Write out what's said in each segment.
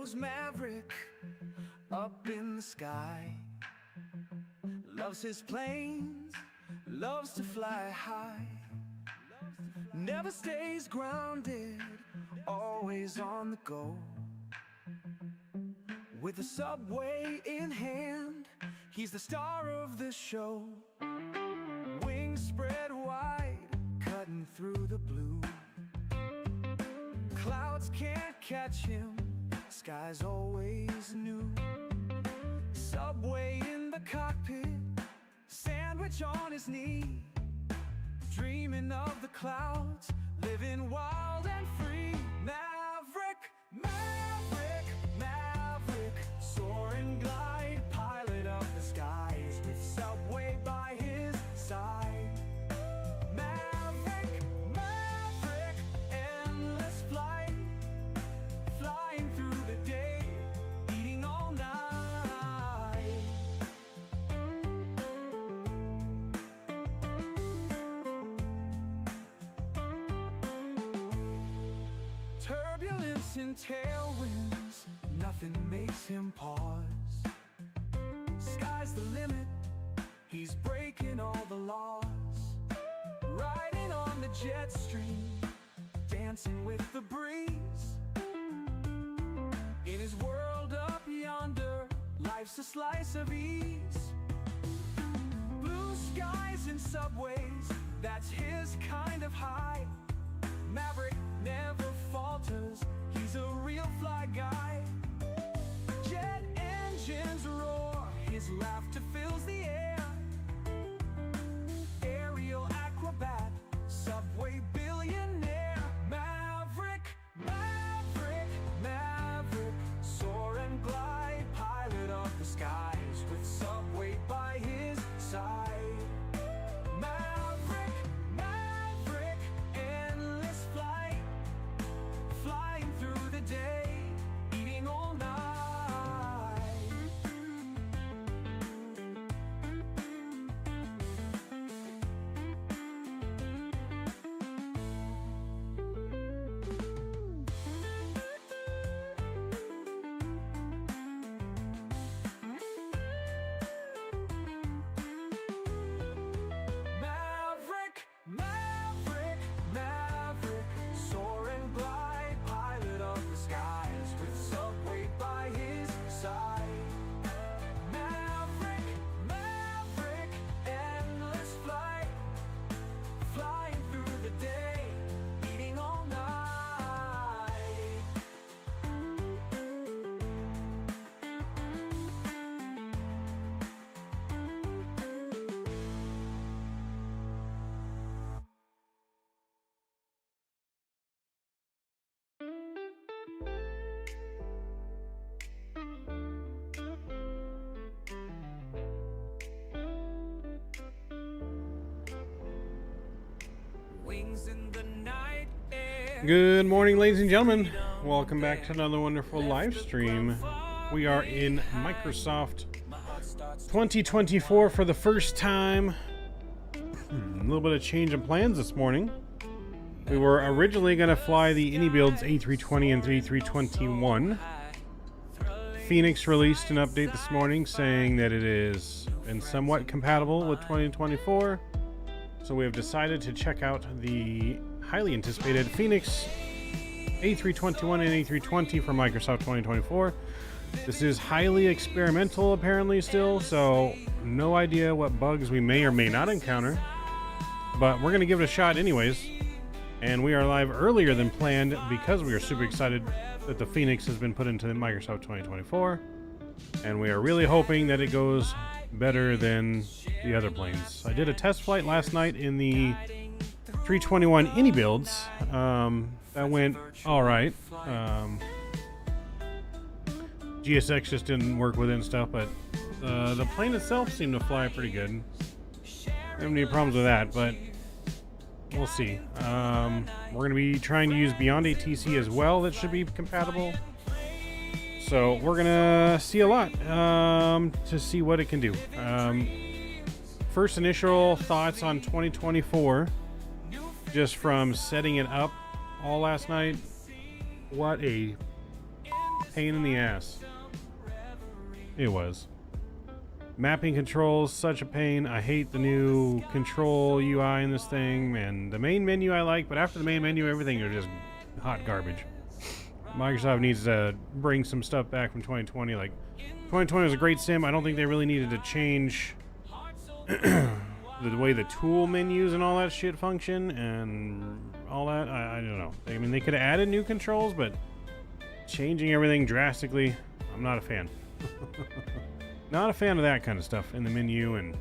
goes Maverick up in the sky. Loves his planes, loves to fly high. Never stays grounded, always on the go. With a subway in hand, he's the star of the show. Wings spread wide, cutting through the blue. Clouds can't catch him, sky's always new. Subway in the cockpit, sandwich on his knee. Dreaming of the clouds, living wild and free. Maverick, Maverick, Maverick, soar and glide, pilot of the skies, with Subway by his side. Maverick, Maverick, endless flight, flying through the day, eating all night. Turbulence and tailwinds, nothing makes him pause. Sky's the limit, he's breaking all the laws. Riding on the jet stream, dancing with the breeze. In his world up yonder, life's a slice of ease. Blue skies and subways, that's his kind of high. Maverick never falters, he's a real fly guy. Jet engines roar, his laughter fills the air. Aerial acrobat, subway billionaire. Maverick, Maverick, Maverick, soar and glide, pilot of the skies, with Subway by his side. Maverick, Maverick, endless flight, flying through the day, eating all night. Maverick, Maverick, Maverick, soar and glide, pilot of the skies, with Subway by his side. Maverick, Maverick, endless flight, flying through the day, eating all night. Wings in the night air. Good morning, ladies and gentlemen. Welcome back to another wonderful live stream. We are in Microsoft 2024 for the first time. A little bit of change in plans this morning. We were originally going to fly the AnyBuilds A320 and A321. FENIX released an update this morning saying that it is been somewhat compatible with 2024. So we have decided to check out the highly anticipated FENIX A321 and A320 for Microsoft 2024. This is highly experimental apparently still, so no idea what bugs we may or may not encounter. But we're going to give it a shot anyways. And we are live earlier than planned because we are super excited that the FENIX has been put into Microsoft 2024. And we are really hoping that it goes better than the other planes. I did a test flight last night in the 321 AnyBuilds. That went all right. GSX just didn't work with it and stuff, but the plane itself seemed to fly pretty good. I don't have any problems with that, but we'll see. We're going to be trying to use Beyond ATC as well. That should be compatible. So we're going to see a lot to see what it can do. First initial thoughts on 2024, just from setting it up all last night. What a pain in the ass. It was. Mapping controls, such a pain. I hate the new control UI in this thing, and the main menu I like, but after the main menu, everything is just hot garbage. Microsoft needs to bring some stuff back from 2020. Like, 2020 was a great sim. I don't think they really needed to change the way the tool menus and all that shit function and all that. I don't know. I mean, they could have added new controls, but changing everything drastically, I'm not a fan. Not a fan of that kind of stuff in the menu and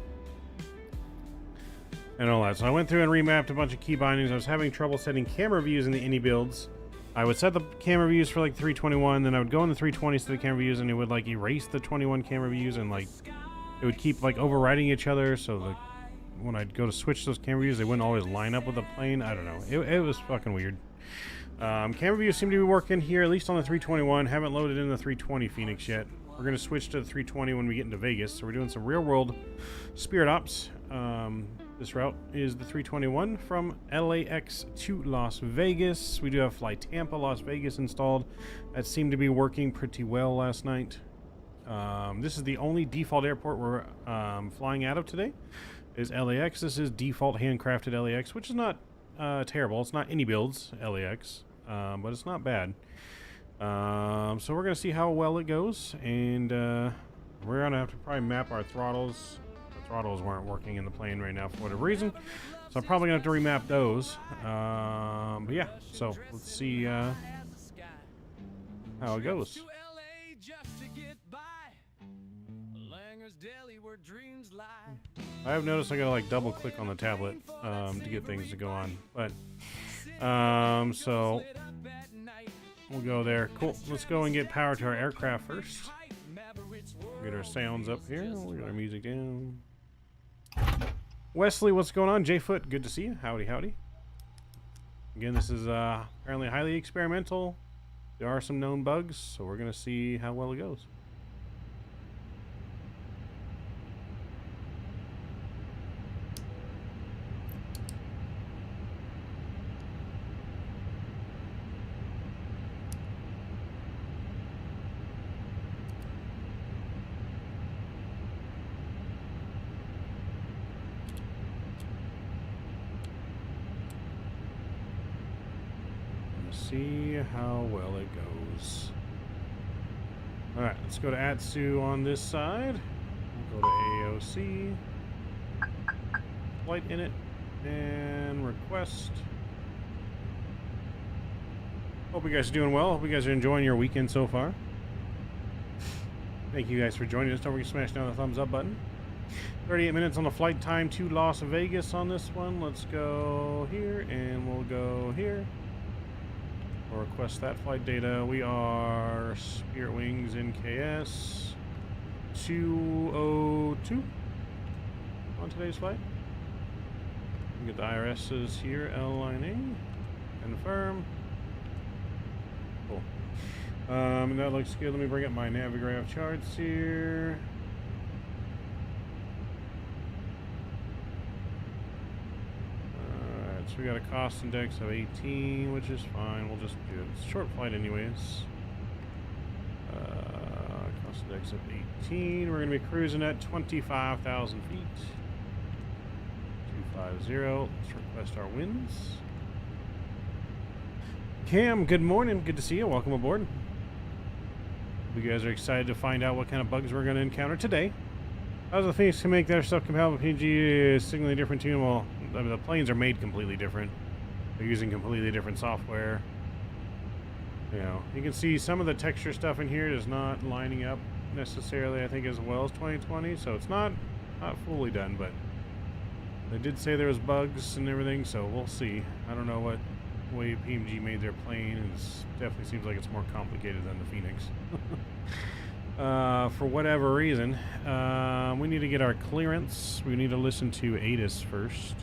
all that. So I went through and remapped a bunch of key bindings. I was having trouble setting camera views in the ini builds. I would set the camera views for like 321, then I would go in the 320 to the camera views, and it would like erase the 21 camera views, and like it would keep like overriding each other. So like when I'd go to switch those camera views, they wouldn't always line up with the plane. I don't know. It was fucking weird. Camera views seem to be working here, at least on the 321. Haven't loaded in the 320 FENIX yet. We're going to switch to the 320 when we get into Vegas. So we're doing some real-world Spirit Ops. This route is the 321 from LAX to Las Vegas. We do have Flight Tampa, Las Vegas installed. That seemed to be working pretty well last night. This is the only default airport we're flying out of today, is LAX. This is default handcrafted LAX, which is not terrible. It's not any builds LAX, but it's not bad. So we're gonna see how well it goes, and we're gonna have to probably map our throttles. The throttles weren't working in the plane right now for whatever reason, so I'm probably gonna have to remap those. But yeah, so let's see how it goes. I have noticed I gotta like double click on the tablet to get things to go on, but so we'll go there. Cool. Let's go and get power to our aircraft first. Get our sounds up here. We'll get our music down. Wesley, what's going on? J-Foot, good to see you. Howdy, howdy. Again, this is apparently highly experimental. There are some known bugs, so we're going to see how well it goes. See how well it goes. Alright, let's go to Atsu on this side. We'll go to AOC. Flight in it. And request. Hope you guys are doing well. Hope you guys are enjoying your weekend so far. Thank you guys for joining us. Don't forget to smash down the thumbs up button. 38 minutes on the flight time to Las Vegas on this one. Let's go here and we'll go here. We'll request that flight data. We are Spirit Wings NKS 202 on today's flight. We get the IRSs here, Airline. Confirm. Cool. And that looks good. Let me bring up my Navigraph charts here. So we got a cost index of 18, which is fine. We'll just do it. It's a short flight anyways. Cost index of 18. We're going to be cruising at 25,000 feet. 250. Let's request our winds. Cam, good morning. Good to see you. Welcome aboard. You guys are excited to find out what kind of bugs we're going to encounter today. How's the FENIX can make their stuff compatible with PNG is signaling a different tune? Well, I mean, the planes are made completely different. They're using completely different software. You know, you can see some of the texture stuff in here is not lining up necessarily, I think, as well as 2020. So it's not fully done, but they did say there was bugs and everything. So we'll see. I don't know what way PMG made their plane. It definitely seems like it's more complicated than the FENIX. For whatever reason, we need to get our clearance. We need to listen to ATIS first.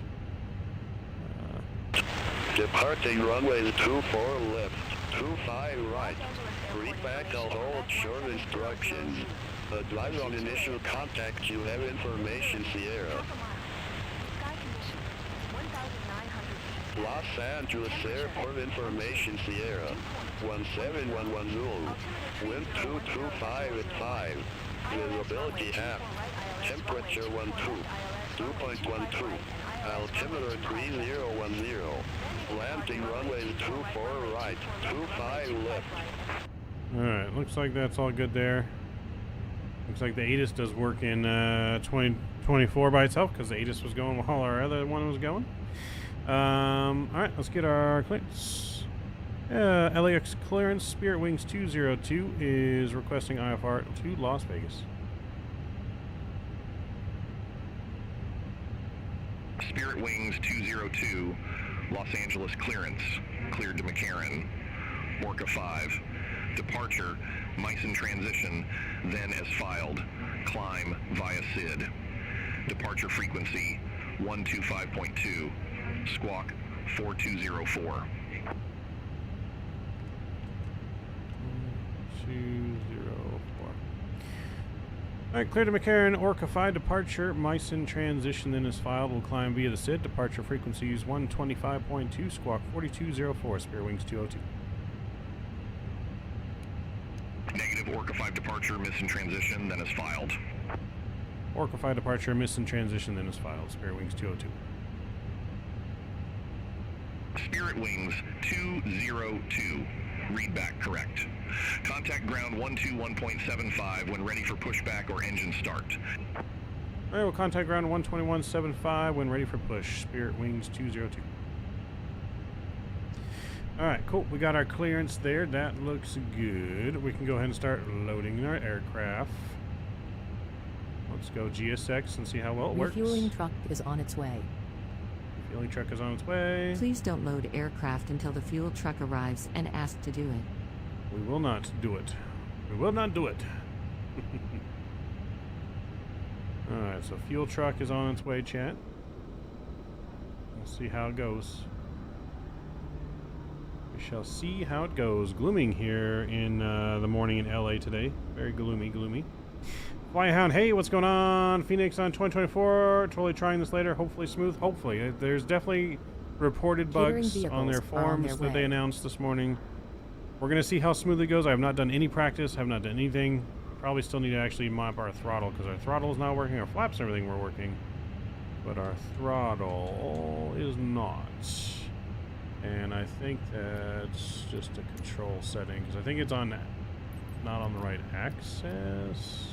Departing runway 24 left, 25 right. Read back all short instructions. Advise on initial contact. You have information, Sierra. Sky conditions 1,900 feet. Los Angeles Airport Information Sierra 17110. Wind 225 at 5. Visibility half. Temperature 2.12. Altimeter 3010. Landing runway 24 right, 25 left. Alright, looks like that's all good there. Looks like the ATIS does work in 2024 by itself because the ATIS was going while our other one was going. Alright, let's get our clearance. LAX clearance. Spirit Wings 202 is requesting IFR to Las Vegas. Spirit Wings 202, Los Angeles clearance, cleared to McCarran. Orca 5, departure, Meissen transition, then as filed, climb via SID. Departure frequency 125.2, squawk 4204. 204. Alright, clear to McCarran, Orca 5 departure, Meissen transition then is filed, will climb via the SID, departure frequencies 125.2, squawk 4204, Spirit Wings 202. Negative, Orca 5 departure, Meissen transition, then is filed. Orca 5 departure, Meissen transition then is filed, Spirit Wings 202. Spirit Wings 202, read back correct. Contact ground 121.75 when ready for pushback or engine start. Alright, we'll contact ground 121.75 when ready for push. Spirit Wings 202. Alright, cool. We got our clearance there. That looks good. We can go ahead and start loading our aircraft. Let's go GSX and see how well it works. Refueling truck is on its way. Refueling truck is on its way. Please don't load aircraft until the fuel truck arrives and ask to do it. We will not do it. We will not do it. Alright, so fuel truck is on its way, chat. We'll see how it goes. We shall see how it goes. Glooming here in the morning in LA today. Very gloomy. Flyhound, hey, what's going on? Phoenix on 2024. Totally trying this later. Hopefully smooth. Hopefully. There's definitely reported bugs on their forums that they announced this morning. We're going to see how smooth it goes. I have not done any practice. Have not done anything. Probably still need to actually mop our throttle because our throttle is not working. Our flaps and everything were working. But our throttle is not. And I think that's just a control setting because I think it's on not on the right axis.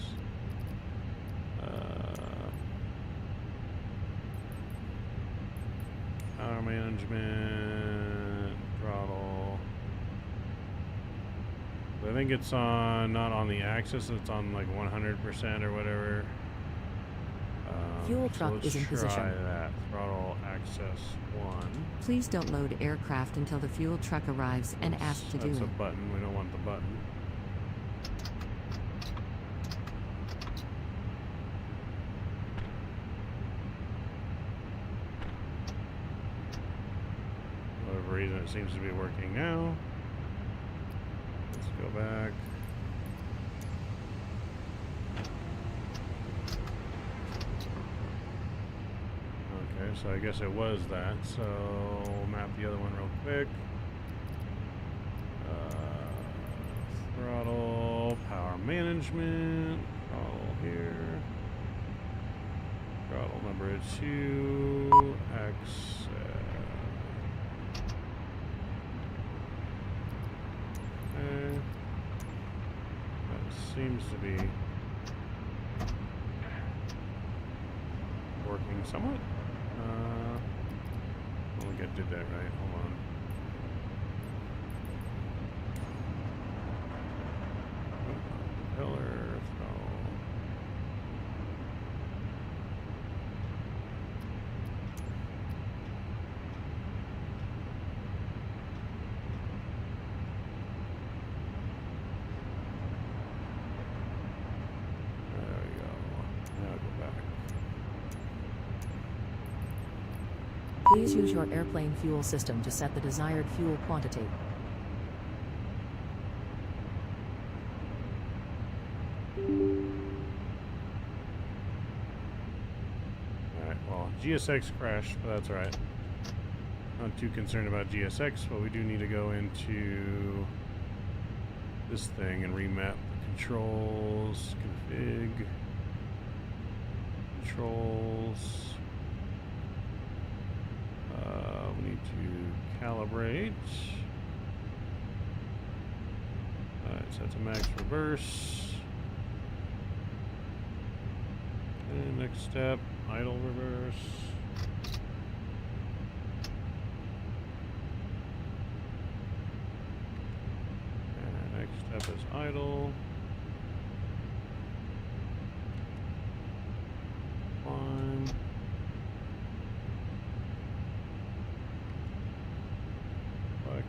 Power management, throttle. I think it's on, not on the axis, it's on like 100% or whatever. Fuel truck is in position. Try that. Throttle access 1. Please don't load aircraft until the fuel truck arrives and ask to do it. That's a button. We don't want the button. For whatever reason, it seems to be working now. Let's go back. Okay, so I guess it was that. So we'll map the other one real quick. Throttle, power management, throttle here. Throttle number 2, X. Okay. That seems to be working somewhat. I don't think I did that right. Hold on. Propeller, throttle. There we go. Now go back. Please use your airplane fuel system to set the desired fuel quantity. Alright, well, GSX crashed, but that's alright. Not too concerned about GSX, but we do need to go into this thing and remap the controls, config, controls. We need to calibrate. Set to max reverse. And next step, idle reverse. And next step is idle. Climb. Flex.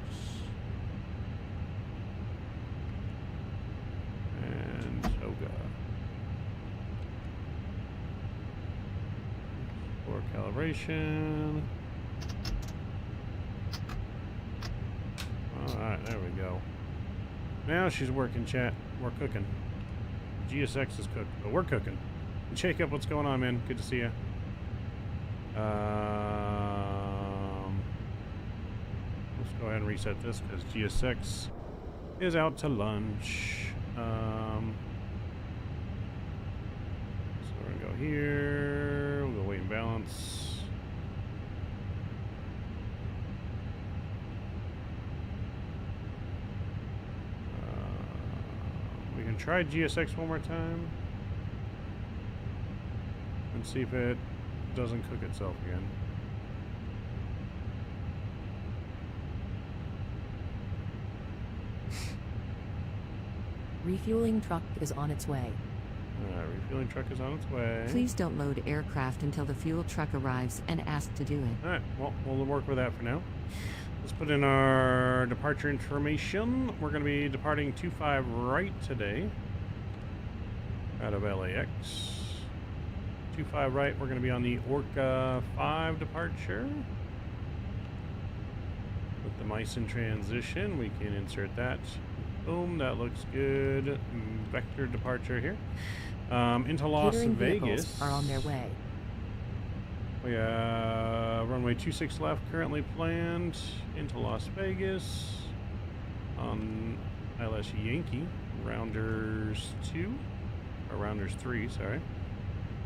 And toga. For calibration. Alright, there we go. Now she's working, chat. We're cooking. GSX is cooked, but we're cooking. And Shake Up, what's going on, man? Good to see you. Let's go ahead and reset this because GSX is out to lunch. So we're gonna go here. We'll go weight and balance. We can try GSX one more time and see if it doesn't cook itself again. Refueling truck is on its way. Alright, refueling truck is on its way. Please don't load aircraft until the fuel truck arrives and ask to do it. Alright, well, we'll work with that for now. Let's put in our departure information. We're going to be departing 25 right today out of LAX. 25 right, we're going to be on the Orca 5 departure. With the mice in transition, we can insert that. Boom, that looks good. Vector departure here. Into Las Catering Vegas. vehicles are on their way. We have runway 26 left currently planned into Las Vegas on ILS Yankee, Rounders 2, or Rounders 3, sorry,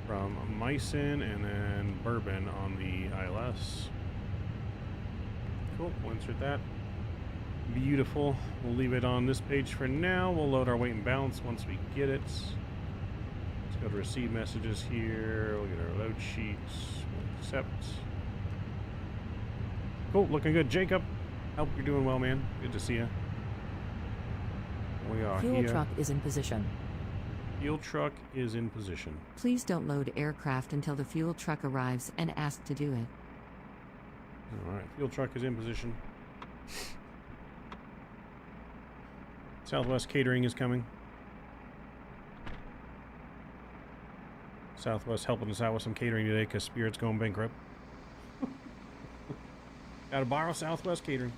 from Meissen and then Bourbon on the ILS. Cool, we'll insert that. Beautiful. We'll leave it on this page for now. We'll load our weight and balance once we get it. Let's go to receive messages here. We'll get our load sheets. We'll accept. Cool, looking good. Jacob, hope you're doing well, man. Good to see you. We are Fuel here. truck is in position. Fuel truck is in position. Please don't load aircraft until the fuel truck arrives and ask to do it. Alright, fuel truck is in position. Southwest Catering is coming. Southwest helping us out with some catering today because Spirit's going bankrupt. Gotta borrow Southwest Catering.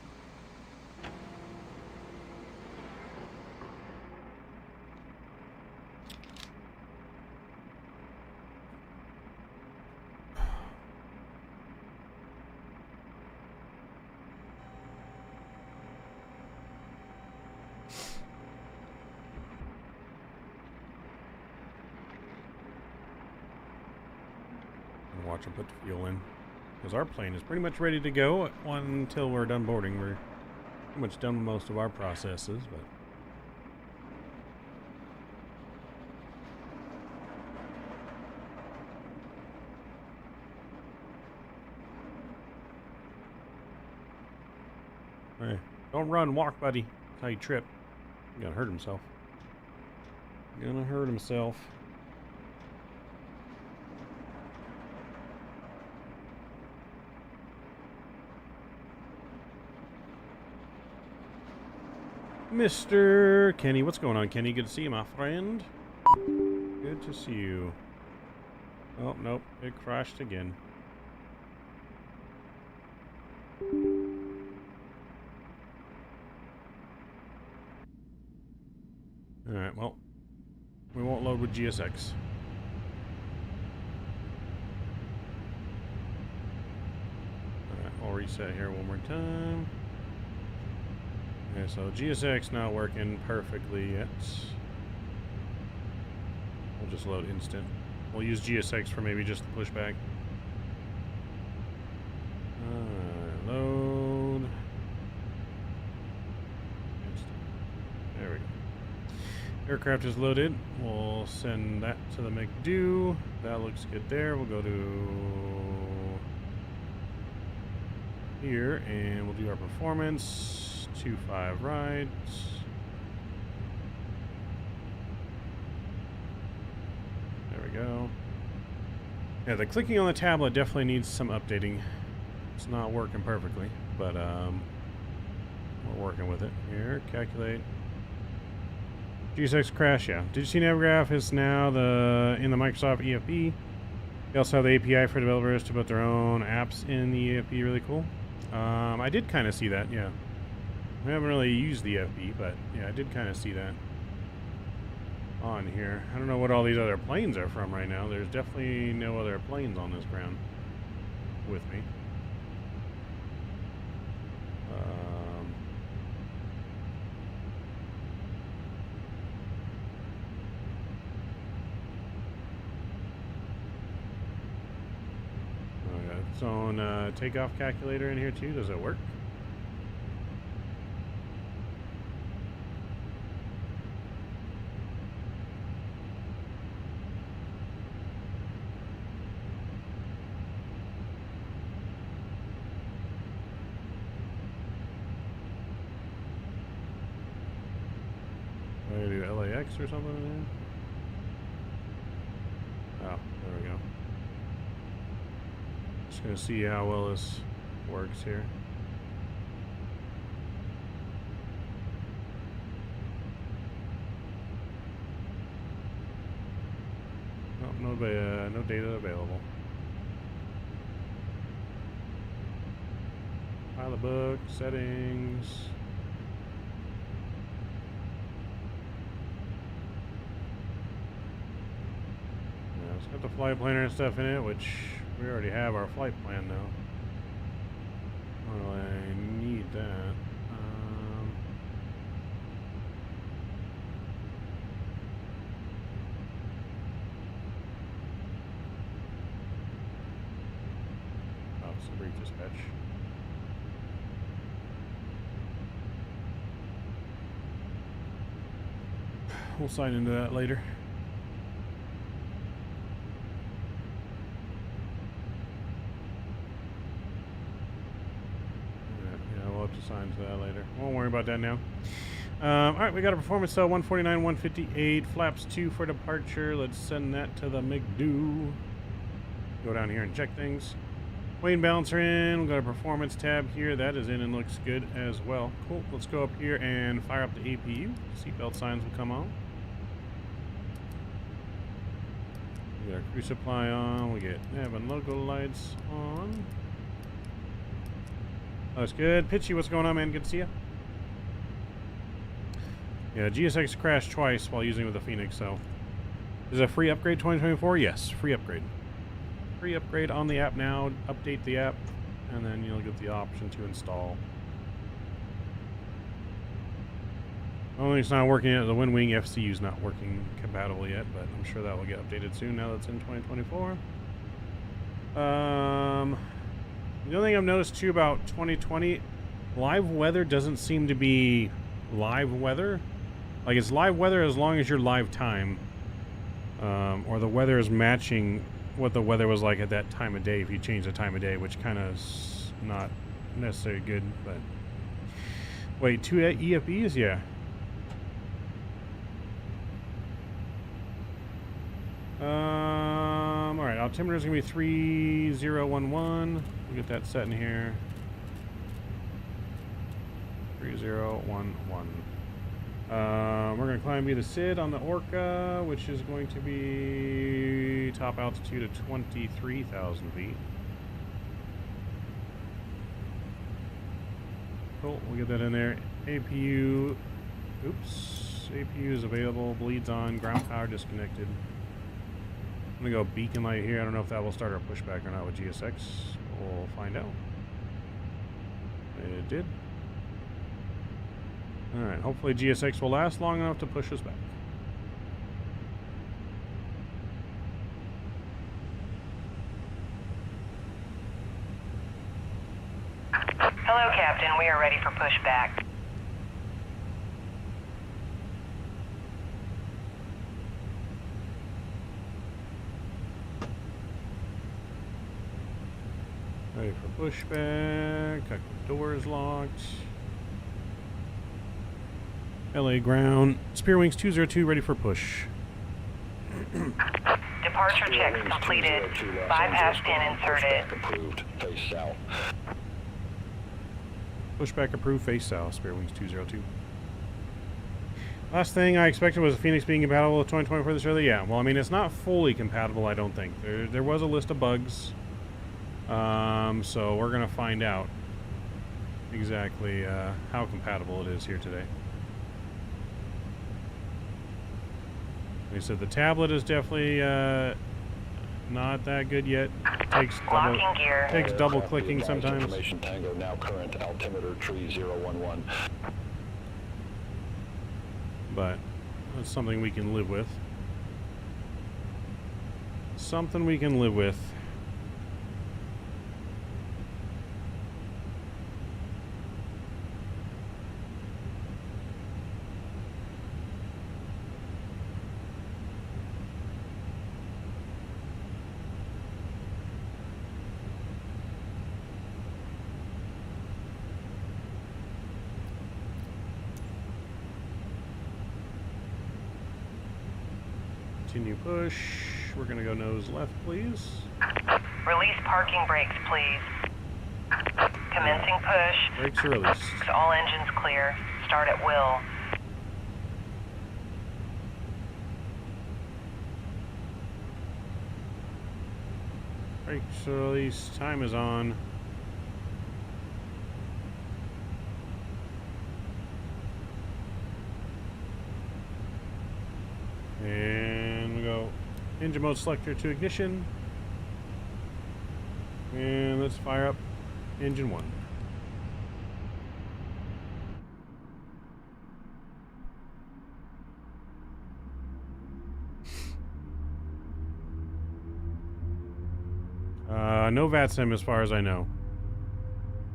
Watch them put the fuel in, because our plane is pretty much ready to go until we're done boarding. We're pretty much done with most of our processes, but hey, don't run, walk, buddy. That's how you trip. You're gonna hurt himself. Gonna hurt himself. Mr. Kenny, what's going on, Kenny? Good to see you, my friend. Good to see you. Oh, nope. It crashed again. Alright, well, we won't load with GSX. Alright, I'll reset here one more time. Okay, so GSX not working perfectly yet. We'll just load instant. We'll use GSX for maybe just the pushback. Load. Instant. There we go. Aircraft is loaded. We'll send that to the McDo. That looks good there. We'll go to here and we'll do our performance. 2-5 rides. There we go. Yeah, the clicking on the tablet definitely needs some updating. It's not working perfectly, but we're working with it. Here, calculate. G6 crash, yeah. Did you see Navigraph is now in the Microsoft EFB? They also have the API for developers to put their own apps in the EFB. Really cool. I did kind of see that, yeah. I haven't really used the EFB, but yeah, I did kind of see that on here. I don't know what all these other planes are from right now. There's definitely no other planes on this ground with me. Its own takeoff calculator in here too. Does it work? Do I do LAX or something in there? Oh, there we go. Just gonna see how well this works here. Oh, no data available. Pilot book, settings. Yeah, it's got the flight planner and stuff in it, which we already have our flight plan now. Oh, I need that. Oh, it's a brief dispatch. We'll sign into that later. Sign to that later. Won't worry about that now. Alright, we got a performance cell 149, 158, flaps 2 for departure. Let's send that to the McDo. Go down here and check things. Weight and balancer in. We've got a performance tab here. That is in and looks good as well. Cool. Let's go up here and fire up the APU. Seatbelt signs will come on. We got our crew supply on. We get nav and logo lights on. That's good. Pitchy, what's going on, man? Good to see you. Yeah, GSX crashed twice while using it with the FENIX, so. Is it a free upgrade 2024? Yes, free upgrade. Free upgrade on the app now. Update the app, and then you'll get the option to install. Only it's not working yet. The WinWing FCU is not working compatible yet, but I'm sure that will get updated soon now that's in 2024. The only thing I've noticed too about 2020, live weather doesn't seem to be live weather. Like it's live weather as long as your live time, or the weather is matching what the weather was like at that time of day. If you change the time of day, which kind of is not necessarily good. But wait, 2 EFBs, yeah. All right, altimeter is gonna be 3011. We'll get that set in here. 3011. We're gonna climb be the SID on the Orca, which is going to be top altitude of 23,000 feet. Cool, we'll get that in there. APU, oops, APU is available, bleeds on, ground power disconnected. I'm gonna go beacon light here. I don't know if that will start our pushback or not with GSX. We'll find out. It did. Alright, hopefully GSX will last long enough to push us back. Hello, Captain. We are ready for pushback. Ready for pushback. Got the doors locked. LA ground. Spear Wings 202 ready for push. Departure checks completed. Bypass pin inserted. Approved. Face south. Pushback approved, face south. Spear Wings 202. Last thing I expected was FENIX being compatible with 2024 this early. Yeah, well, I mean, it's not fully compatible, I don't think. There was a list of bugs. So we're going to find out exactly how compatible it is here today. Like I said, the tablet is definitely not that good yet. Takes double clicking sometimes. Information Tango now current altimeter tree 011. But that's something we can live with. Something we can live with. Continue push. We're going to go nose left, please. Release parking brakes, please. Commencing push. Brakes are released. All engines clear. Start at will. Brakes are released. Time is on. And we go engine mode selector to ignition. And let's fire up engine 1. No VATSIM as far as I know.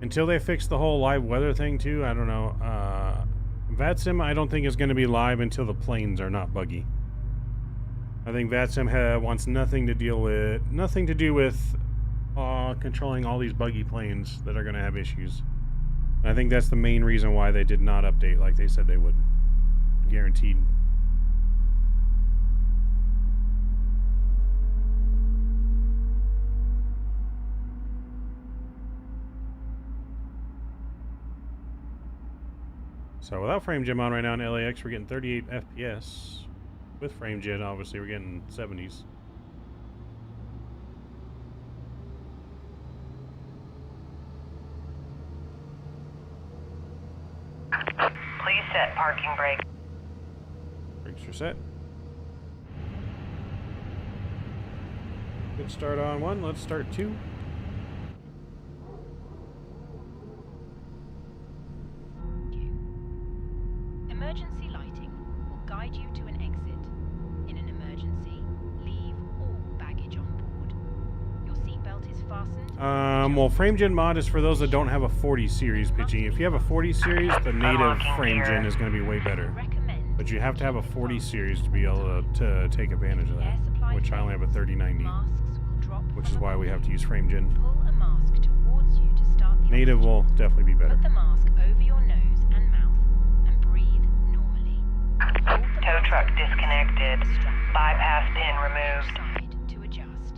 Until they fix the whole live weather thing too, I don't know. VATSIM I don't think is going to be live until the planes are not buggy. I think VATSIM wants nothing to do with controlling all these buggy planes that are going to have issues. And I think that's the main reason why they did not update like they said they would. Guaranteed. So without frame gem on right now in LAX, we're getting 38 FPS. With frame gen, obviously, we're getting 70s. Please set parking brake. Brakes are set. Good start on 1. Let's start 2. Emergency lighting will guide you to an exit. In an emergency, leave all baggage on board. Your seatbelt is fastened. Well, frame gen mod is for those that don't have a 40 series pitching. If you have a 40 series, the native frame gen is going to be way better. But you have to have a 40 series to be able to take advantage of that, which I only have a 3090, which is why we have to use frame gen. Pull a mask towards you to start the Native oxygen. will definitely be better. Put the mask over your nose and mouth and breathe normally. Tow truck disconnected. Bypass pin removed. Side to adjust.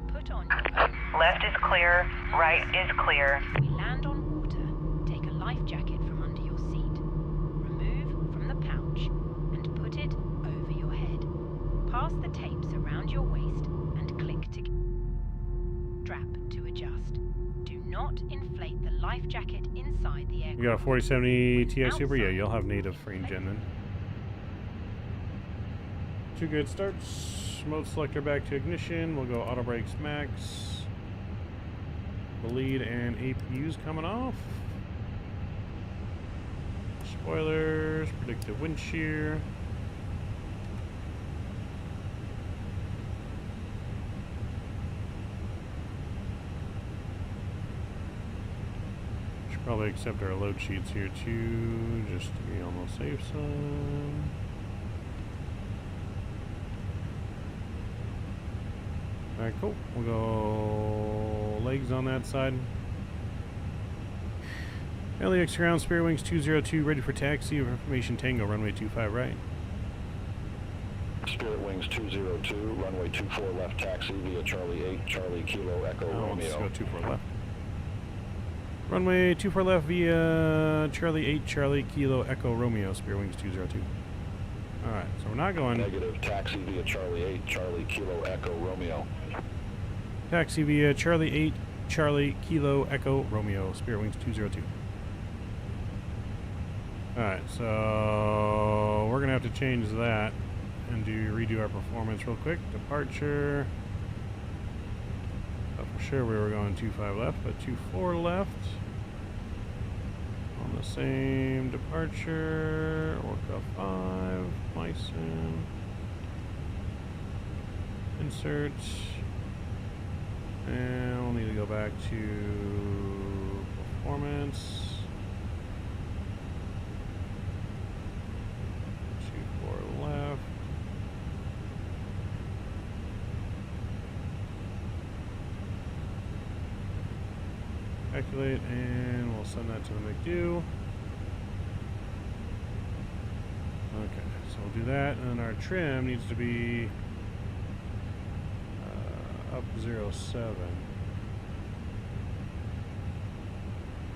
Put on your own. Left is clear. Right is clear. We land on water. Take a life jacket from under your seat. Remove from the pouch and put it over your head. Pass the tapes around your waist and click to strap to adjust. Do not inflate the life jacket inside the aircraft. You got a 4070 Ti Super? Yeah, you'll have native frame gen then. 2 good starts. Mode selector back to ignition. We'll go auto brakes max. The lead and APU's coming off. spoilers, predictive wind shear. Should probably accept our load sheets here too, just to be on the safe side. Alright, cool. We'll go legs on that side. LAX ground, spare wings 202, ready for taxi. Information Tango, runway 25 right. Spirit Wings 202, runway 24 left, taxi via Charlie 8, Charlie Kilo Echo Let's Romeo. go 24 left. Runway 24 left via Charlie 8, Charlie Kilo Echo Romeo, spare wings 202. Alright, so we're not going... Negative, taxi via Charlie 8, Charlie Kilo Echo Romeo. Taxi via Charlie 8, Charlie Kilo Echo Romeo, Spirit Wings 202. Alright, so we're gonna have to change that and redo our performance real quick. Departure. Oh, for sure we were going 25 left, but 24 left. On the same departure. Orca 5, Myson. Insert. And we'll need to go back to performance. 24 left. Calculate, and we'll send that to the McDo. Okay, so we'll do that, and our trim needs to be up 07.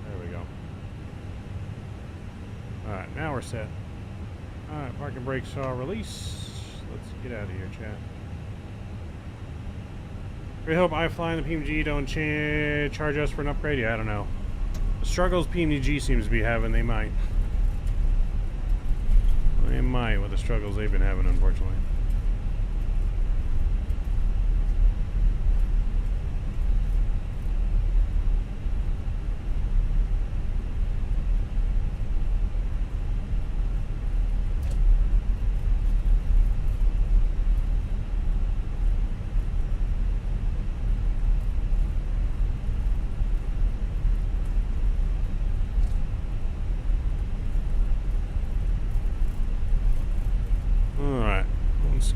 There we go. Alright, now we're set. Alright, parking brakes are release. Let's get out of here, chat. We hope iFly and the PMG don't charge us for an upgrade. Yeah, I don't know. The struggles PMG seems to be having, they might. They might with the struggles they've been having, unfortunately.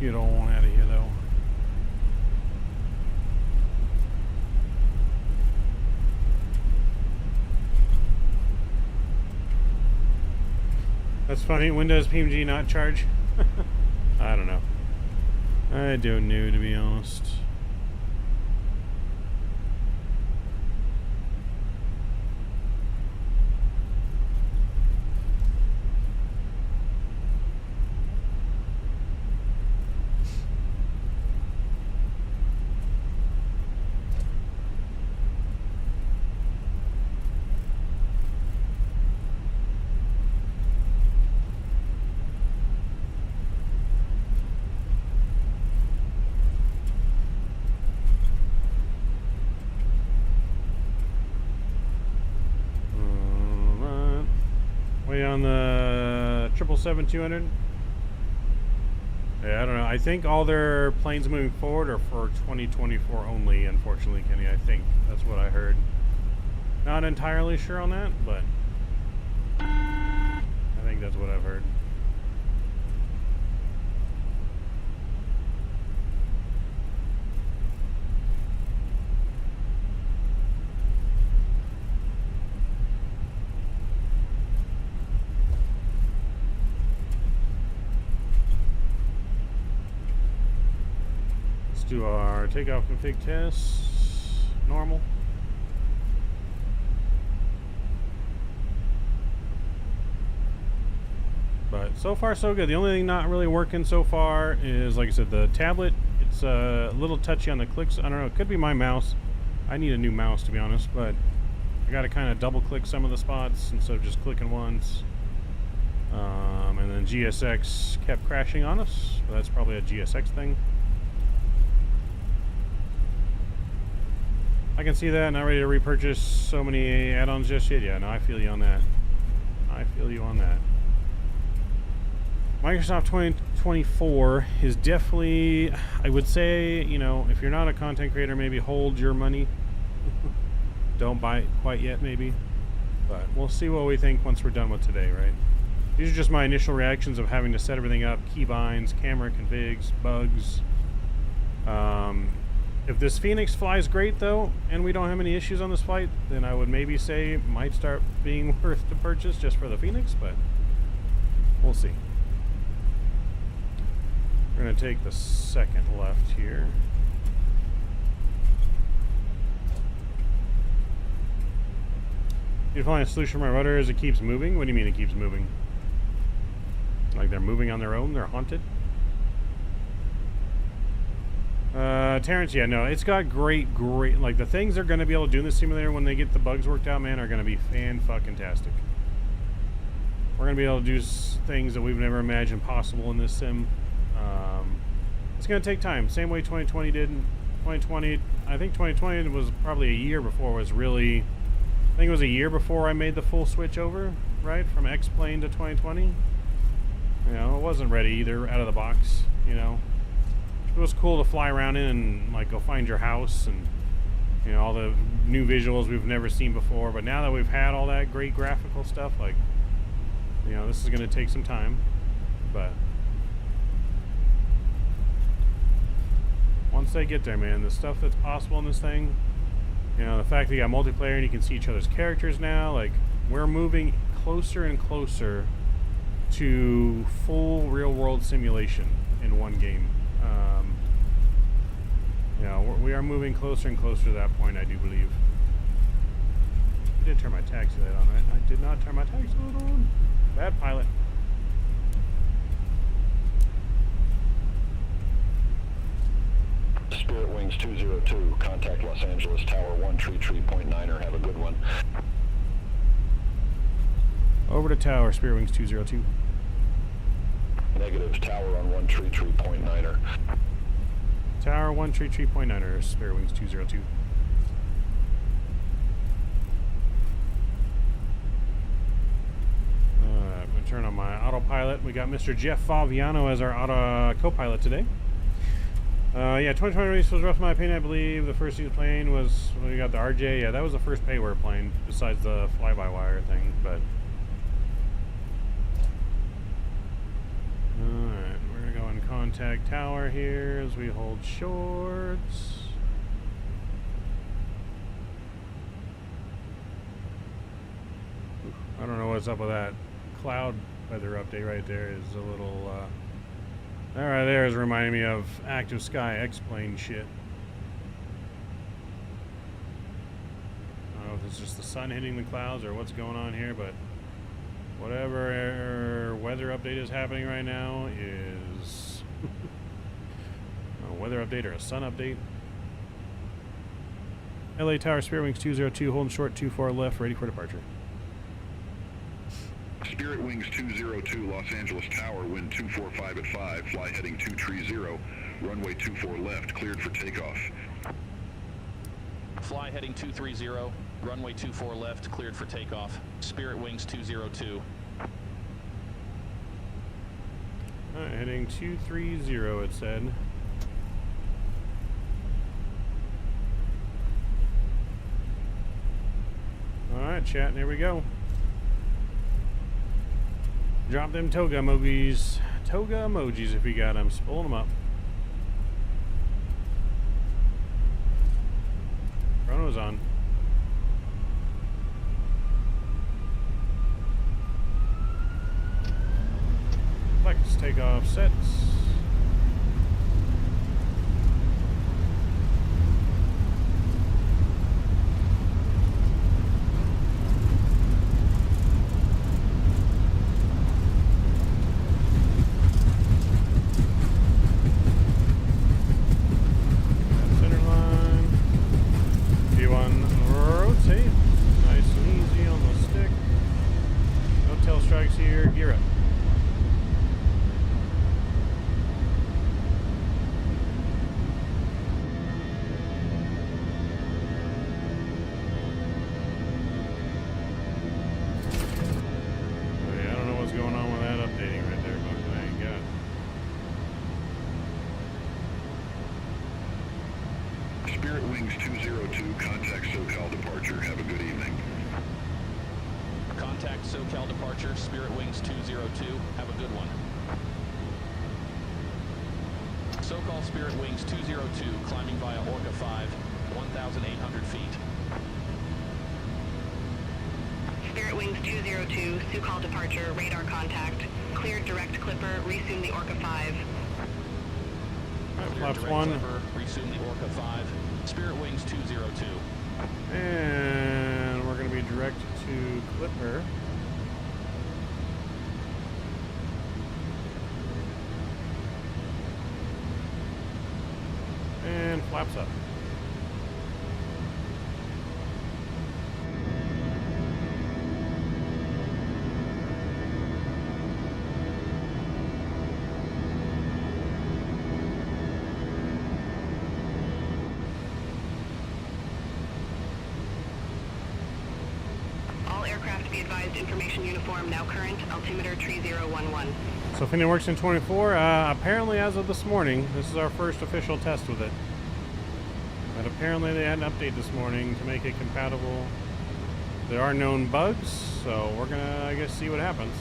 Get on out of here though. That's funny. When does PMG not charge? I don't know. I don't know, to be honest. On the 777-200. Yeah, I don't know. I think all their planes moving forward are for 2024 only, unfortunately, Kenny. I think that's what I heard. Not entirely sure on that, but I think that's what I've heard. Do our takeoff config tests. Normal. But so far so good. The only thing not really working so far is, like I said, the tablet. It's a little touchy on the clicks. I don't know, it could be my mouse. I need a new mouse, to be honest, but I gotta kind of double click some of the spots instead of just clicking once. And then GSX kept crashing on us, but that's probably a GSX thing. I can see that. Not ready to repurchase so many add-ons just yet. Yeah, no, I feel you on that. I feel you on that. Microsoft 2024 is definitely, I would say, you know, if you're not a content creator, maybe hold your money. Don't buy it quite yet, maybe. But we'll see what we think once we're done with today, right? These are just my initial reactions of having to set everything up, keybinds, camera configs, bugs. If this FENIX flies great, though, and we don't have any issues on this flight, then I would maybe say it might start being worth to purchase just for the FENIX, but we'll see. We're going to take the second left here. You find a solution for my rudder as it keeps moving? What do you mean it keeps moving? Like they're moving on their own? They're haunted? Terrence, yeah, no, it's got great, like the things they're going to be able to do in the simulator when they get the bugs worked out, man, are going to be fan-fucking-tastic. We're going to be able to do things that we've never imagined possible in this sim. It's going to take time, same way 2020 did. 2020, I think 2020 was probably a year before was really, I think it was a year before I made the full switch over, right, from X-Plane to 2020. You know, it wasn't ready either out of the box, you know. It was cool to fly around in and like go find your house and, you know, all the new visuals we've never seen before. But now that we've had all that great graphical stuff, like, you know, this is going to take some time. But once they get there, man, the stuff that's possible in this thing, you know, the fact that you got multiplayer and you can see each other's characters now, like, we're moving closer and closer to full real-world simulation in one game. You know, we are moving closer and closer to that point, I do believe. I did turn my taxi light on, right? I did not turn my taxi light on. Bad pilot. Spirit Wings 202, contact Los Angeles Tower 133.9er, have a good one. Over to tower, Spirit Wings 202. Negative, tower on 133.9er. Tower 133.9er, Spirit Wings 202. I'm going to turn on my autopilot. We got Mr. Jeff Faviano as our auto co-pilot today. Yeah, 2020 race was rough in my opinion. I believe the first season plane was when we got the RJ. Yeah, that was the first payware plane besides the fly-by-wire thing, but alright, we're going to go and contact tower here as we hold shorts. I don't know what's up with that. Cloud weather update right there is a little, that right there is reminding me of Active Sky X-Plane shit. I don't know if it's just the sun hitting the clouds or what's going on here, but whatever weather update is happening right now is a weather update or a sun update. LA Tower, Spirit Wings 202, holding short 24 left, ready for departure. Spirit Wings 202, Los Angeles Tower, wind 245 at 5, fly heading 230, runway 24 left, cleared for takeoff. Fly heading 230, runway 24 left, cleared for takeoff. Spirit Wings 202. Alright, heading 230 it said. Alright, chat, there we go. Drop them toga emojis. Toga emojis if you got them. Pull them up. Chrono's on. Flex, takeoff, sets. Wings 202, contact SoCal departure. Have a good evening. Contact SoCal departure, Spirit Wings 202. Have a good one. SoCal Spirit Wings 202, climbing via Orca 5, 1,800 feet. Spirit Wings 202, SoCal departure, radar contact. Cleared direct clipper, resume the Orca 5. Cleared Flaps direct 1. Clipper, resume the Orca 5. Spirit Wings 202. And we're going to be direct to Clipper. And flaps up. All aircraft be advised, information uniform now current, altimeter 3011. So FENIX in 24, apparently as of this morning, this is our first official test with it. But apparently they had an update this morning to make it compatible. There are known bugs, so we're gonna, I guess, see what happens.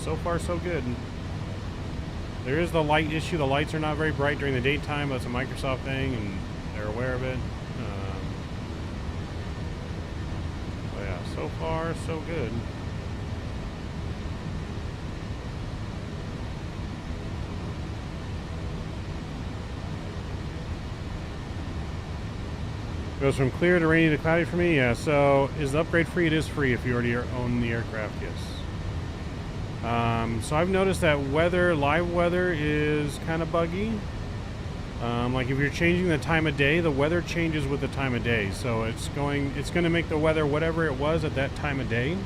So far, so good. There is the light issue. The lights are not very bright during the daytime. That's a Microsoft thing, and they're aware of it. But yeah, so far, so good. Goes from clear to rainy to cloudy for me. Yeah. So is the upgrade free? It is free if you already own the aircraft. Yes. So I've noticed that live weather is kind of buggy. Like if you're changing the time of day, the weather changes with the time of day. So it's going to make the weather whatever it was at that time of day,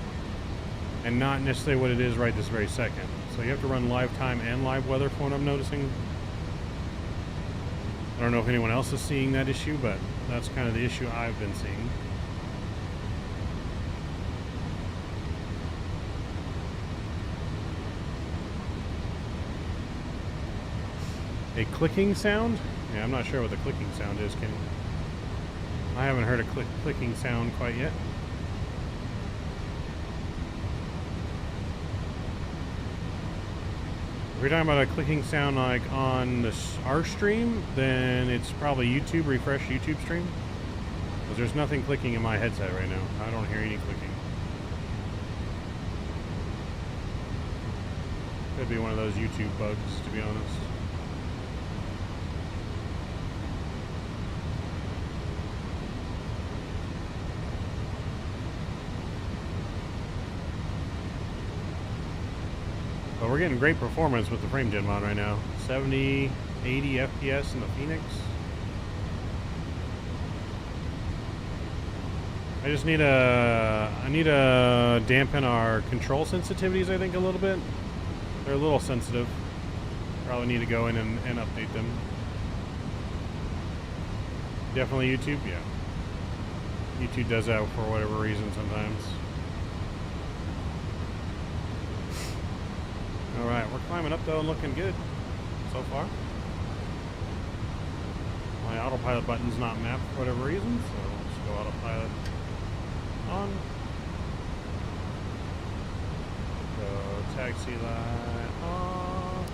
and not necessarily what it is right this very second. So you have to run live time and live weather for what I'm noticing. I don't know if anyone else is seeing that issue, but that's kind of the issue I've been seeing. A clicking sound? Yeah, I'm not sure what the clicking sound is, Kenny. I haven't heard a clicking sound quite yet. If you're talking about a clicking sound like on our stream, then it's probably YouTube, refresh YouTube stream. Because there's nothing clicking in my headset right now. I don't hear any clicking. Could be one of those YouTube bugs, to be honest. But we're getting great performance with the frame gen mod right now. 70, 80 FPS in the FENIX. I just need to dampen our control sensitivities, I think, a little bit. They're a little sensitive. Probably need to go in and update them. Definitely YouTube, yeah. YouTube does that for whatever reason sometimes. Alright, we're climbing up though and looking good so far. My autopilot button's not mapped for whatever reason, so let's go autopilot on. Go taxi light off.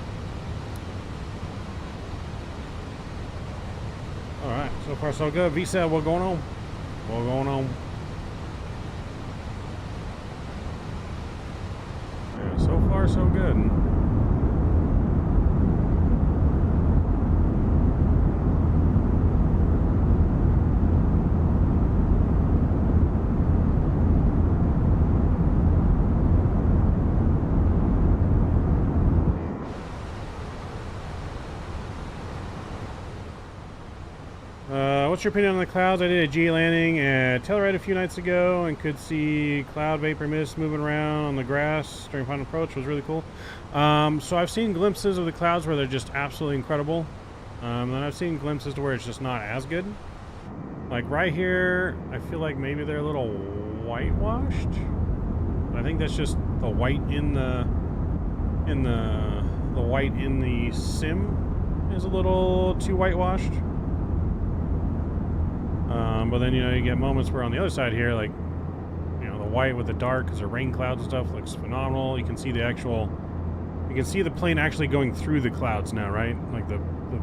Alright, so far so good. VSAT, what's going on? What's going on? Yeah, so far so good. What's your opinion on the clouds? I did a G landing at Telluride a few nights ago and could see cloud vapor mist moving around on the grass during final approach. It was really cool. So I've seen glimpses of the clouds where they're just absolutely incredible. And I've seen glimpses to where it's just not as good. Like right here, I feel like maybe they're a little whitewashed. I think that's just the white in the white in the sim is a little too whitewashed. But then, you know, you get moments where on the other side here, like, you know, the white with the dark because of rain clouds and stuff looks phenomenal. You can see the actual, you can see the plane actually going through the clouds now, right? Like the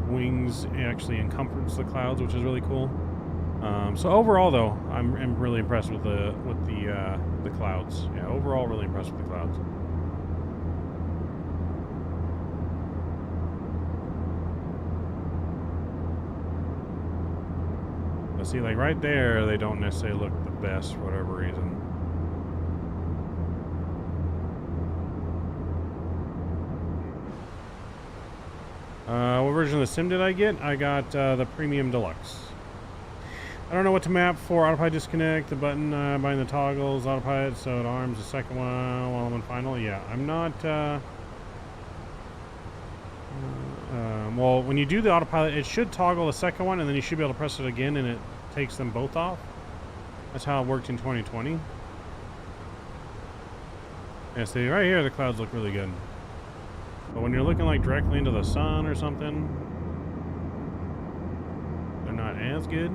wings actually encompass the clouds, which is really cool. So overall, though, I'm really impressed with the clouds. Yeah, overall, really impressed with the clouds. But see, like right there, they don't necessarily look the best for whatever reason. What version of the sim did I get? I got the Premium Deluxe. I don't know what to map for. Autopilot disconnect, the button buying the toggles, autopilot, so it arms the second one while I'm in final. Yeah, I'm not... well, when you do the autopilot, it should toggle the second one, and then you should be able to press it again, and it takes them both off. That's how it worked in 2020. Yeah, see, right here, the clouds look really good. But when you're looking like directly into the sun or something, they're not as good.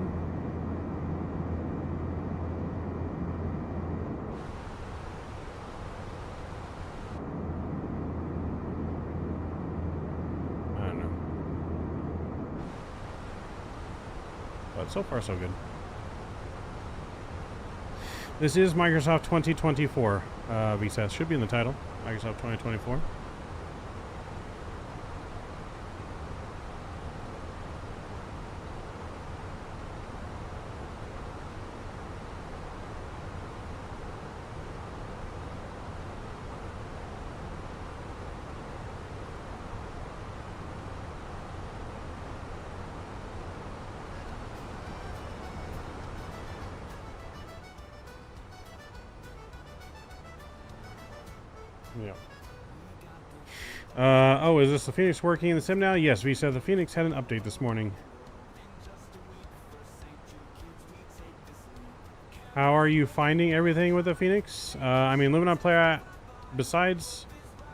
I don't know. But so far, so good. This is Microsoft 2024. VSAT should be in the title. Microsoft 2024. Yeah. Oh, is this the FENIX working in the sim now? Yes, we said the FENIX had an update this morning. How are you finding everything with the FENIX? I mean, living on player, besides,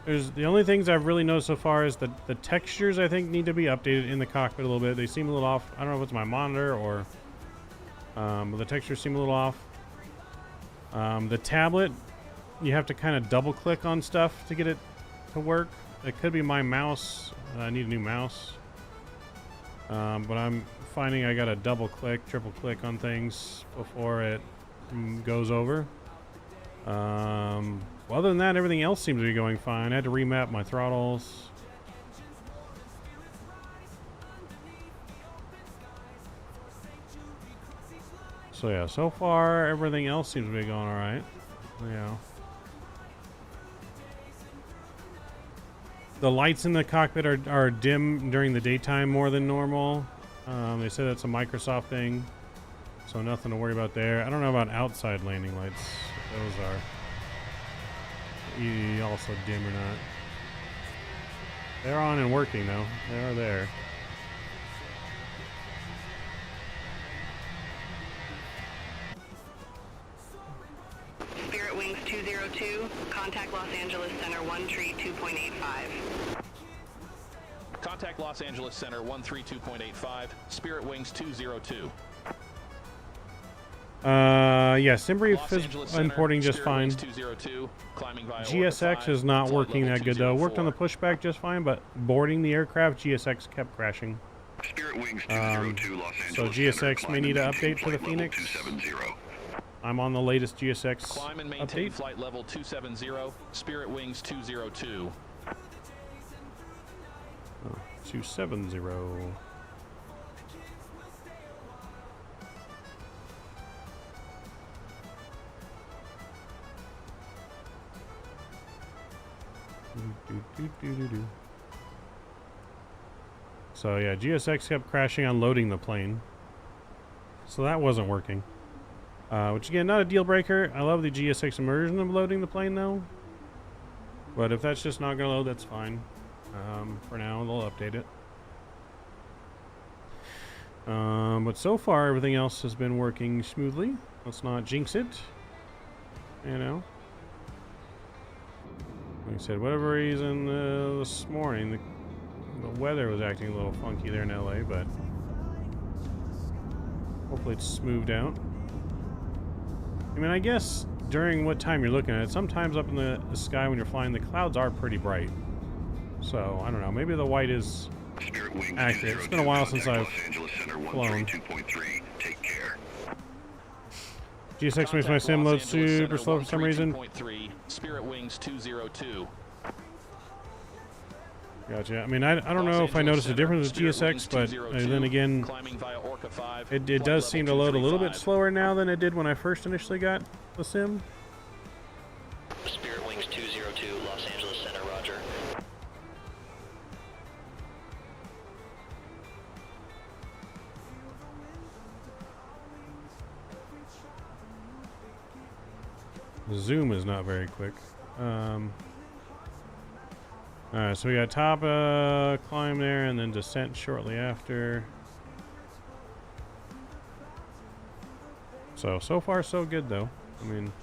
there's the only things I've really noticed so far is that the textures, I think, need to be updated in the cockpit a little bit. They seem a little off. I don't know if it's my monitor or, but the textures seem a little off. The tablet, you have to kind of double click on stuff to get it to work. It could be my mouse. I need a new mouse. But I'm finding I gotta double click, triple click on things before it goes over. Well, other than that, everything else seems to be going fine. I had to remap my throttles. So yeah, so far everything else seems to be going all right. Yeah. The lights in the cockpit are dim during the daytime more than normal. They said that's a Microsoft thing, so nothing to worry about there. I don't know about outside landing lights. Those are also dim or not. They're on and working though. They are there. Spirit Wings 202, contact Los Angeles Center 132.85. Contact Los Angeles Center 132.85, Spirit Wings 202. Yeah, SimBrief is importing just fine. 202, climbing via GSX is not working that good though. Worked on the pushback just fine, but boarding the aircraft, GSX kept crashing. Spirit Wings 202, Los Angeles So GSX may need an update for the FENIX. I'm on the latest GSX Climb and maintain update. flight level 270, Spirit Wings 202. 270. So yeah, GSX kept crashing on loading the plane. So that wasn't working. Which again, not a deal breaker. I love the GSX immersion of loading the plane though. But if that's just not gonna load, that's fine. For now, they'll update it. But so far, everything else has been working smoothly. Let's not jinx it. You know. Like I said, whatever reason this morning, the weather was acting a little funky there in LA, but Hopefully it's smoothed out. I mean, I guess during what time you're looking at it, sometimes up in the sky when you're flying, the clouds are pretty bright. So, I don't know, maybe the white is accurate. It's been a while since I've flown. Take care. GSX makes my sim load super slow for some reason. Spirit Wings 202. Gotcha. I mean, I don't know if I noticed a difference with GSX, but then again, it does seem to load a little bit slower now than it did when I first initially got the sim. Spirit Wings 202, Los Angeles Center, roger. The zoom is not very quick. Alright, so we got top climb there and then descent shortly after. So far so good though. I mean,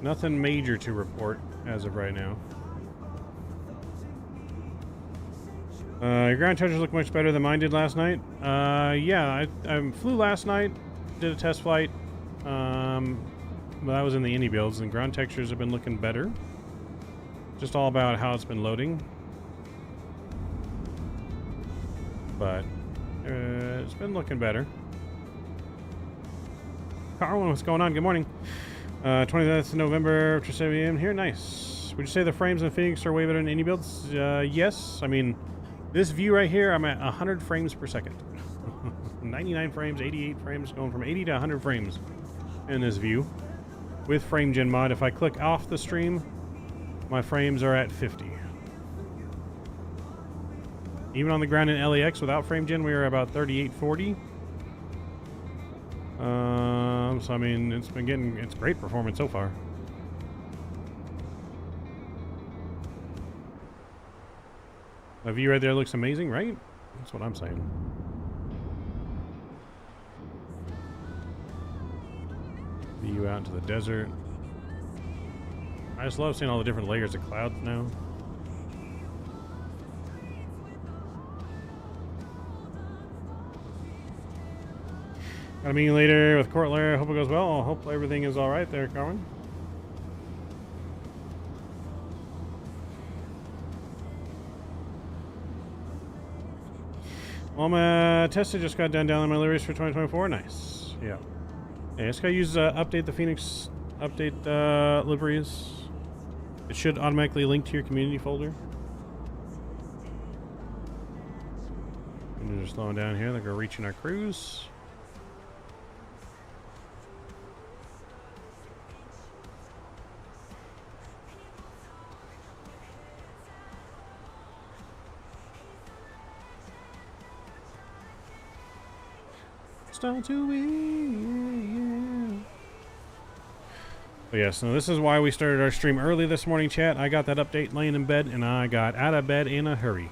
nothing major to report as of right now. Your ground temperatures look much better than mine did last night. Yeah, I flew last night, did a test flight. But that was in the Indy builds, and ground textures have been looking better. Just all about how it's been loading. But it's been looking better. Carlin, what's going on? Good morning. 29th of November, 7 a.m. here. Nice. Would you say the frames in FENIX are way better than Indy builds? Yes. I mean, this view right here, I'm at 100 frames per second. 99 frames, 88 frames, going from 80 to 100 frames in this view. With frame gen mod, if I click off the stream, my frames are at 50. Even on the ground in LAX without frame gen, we are about 38, 40. So I mean, it's great performance so far. The view right there looks amazing, right? That's what I'm saying. View out into the desert. I just love seeing all the different layers of clouds now. Got a meeting later with Cortler. Hope it goes well. I hope everything is alright there, Carmen. Well, my Tesla just got done down on my liveries for 2024. Nice. Yeah. Yeah, just gotta use update the FENIX update liveries. It should automatically link to your community folder. And they're just slowing down here. They're reaching our cruise. Start to But yes, now this is why we started our stream early this morning, chat. I got that update laying in bed, and I got out of bed in a hurry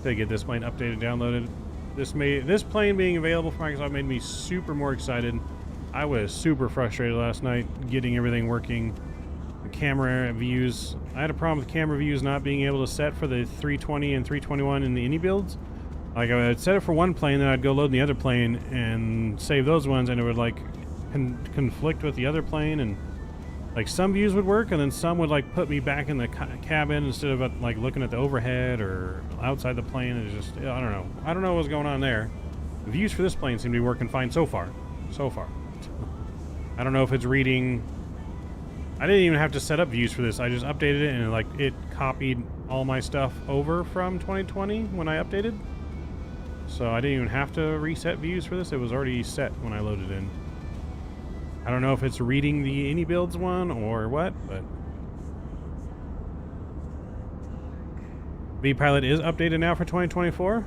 to get this plane updated, downloaded. This plane being available for Microsoft made me super more excited. I was super frustrated last night getting everything working. The camera views. I had a problem with camera views not being able to set for the 320 and 321 in the Indy builds. Like, I would set it for one plane, then I'd go load the other plane and save those ones, and it would like conflict with the other plane, and like some views would work and then some would like put me back in the cabin instead of like looking at the overhead or outside the plane. It's just, I don't know what's going on there. The views for this plane seem to be working fine so far. I don't know if it's reading. I didn't even have to set up views for this. I just updated it, and like it copied all my stuff over from 2020 when I updated, so I didn't even have to reset views for this. It was already set when I loaded in. I don't know if it's reading the Indy builds one or what, but V-Pilot is updated now for 2024.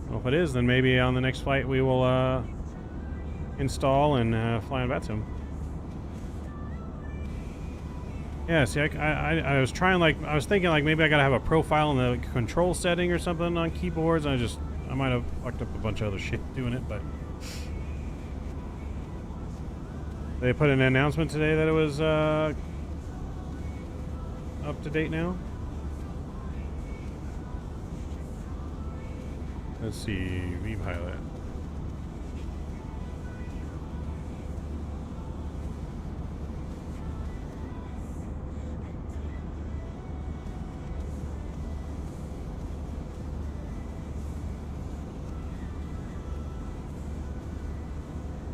Well, if it is, then maybe on the next flight we will install and fly on VATSIM. Yeah, see, I was trying, like, I was thinking like maybe I gotta have a profile in the control setting or something on keyboards. I might have fucked up a bunch of other shit doing it, but they put an announcement today that it was up to date now. Let's see, V-Pilot.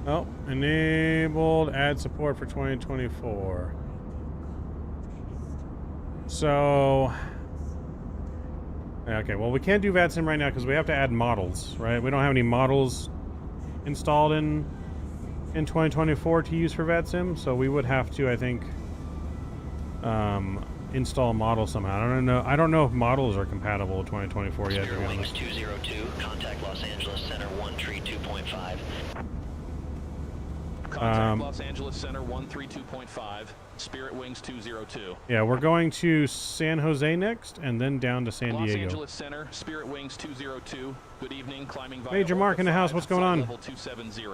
Oh, enabled add support for 2024. So, okay, well, we can't do VATSIM right now because we have to add models, right? We don't have any models installed in 2024 to use for VATSIM, so we would have to, I think, install a model somehow. I don't know if models are compatible with 2024 yet, to be Spirit Wings honest. 202, contact Los Angeles Center 132.5. Contact Los Angeles Center 132.5, Spirit Wings 202. Yeah, we're going to San Jose next, and then down to San Los Diego. Angeles Center, Spirit Wings 202. Good evening, climbing via Major Mark in the house, Orbx, what's going flight on? Level 270.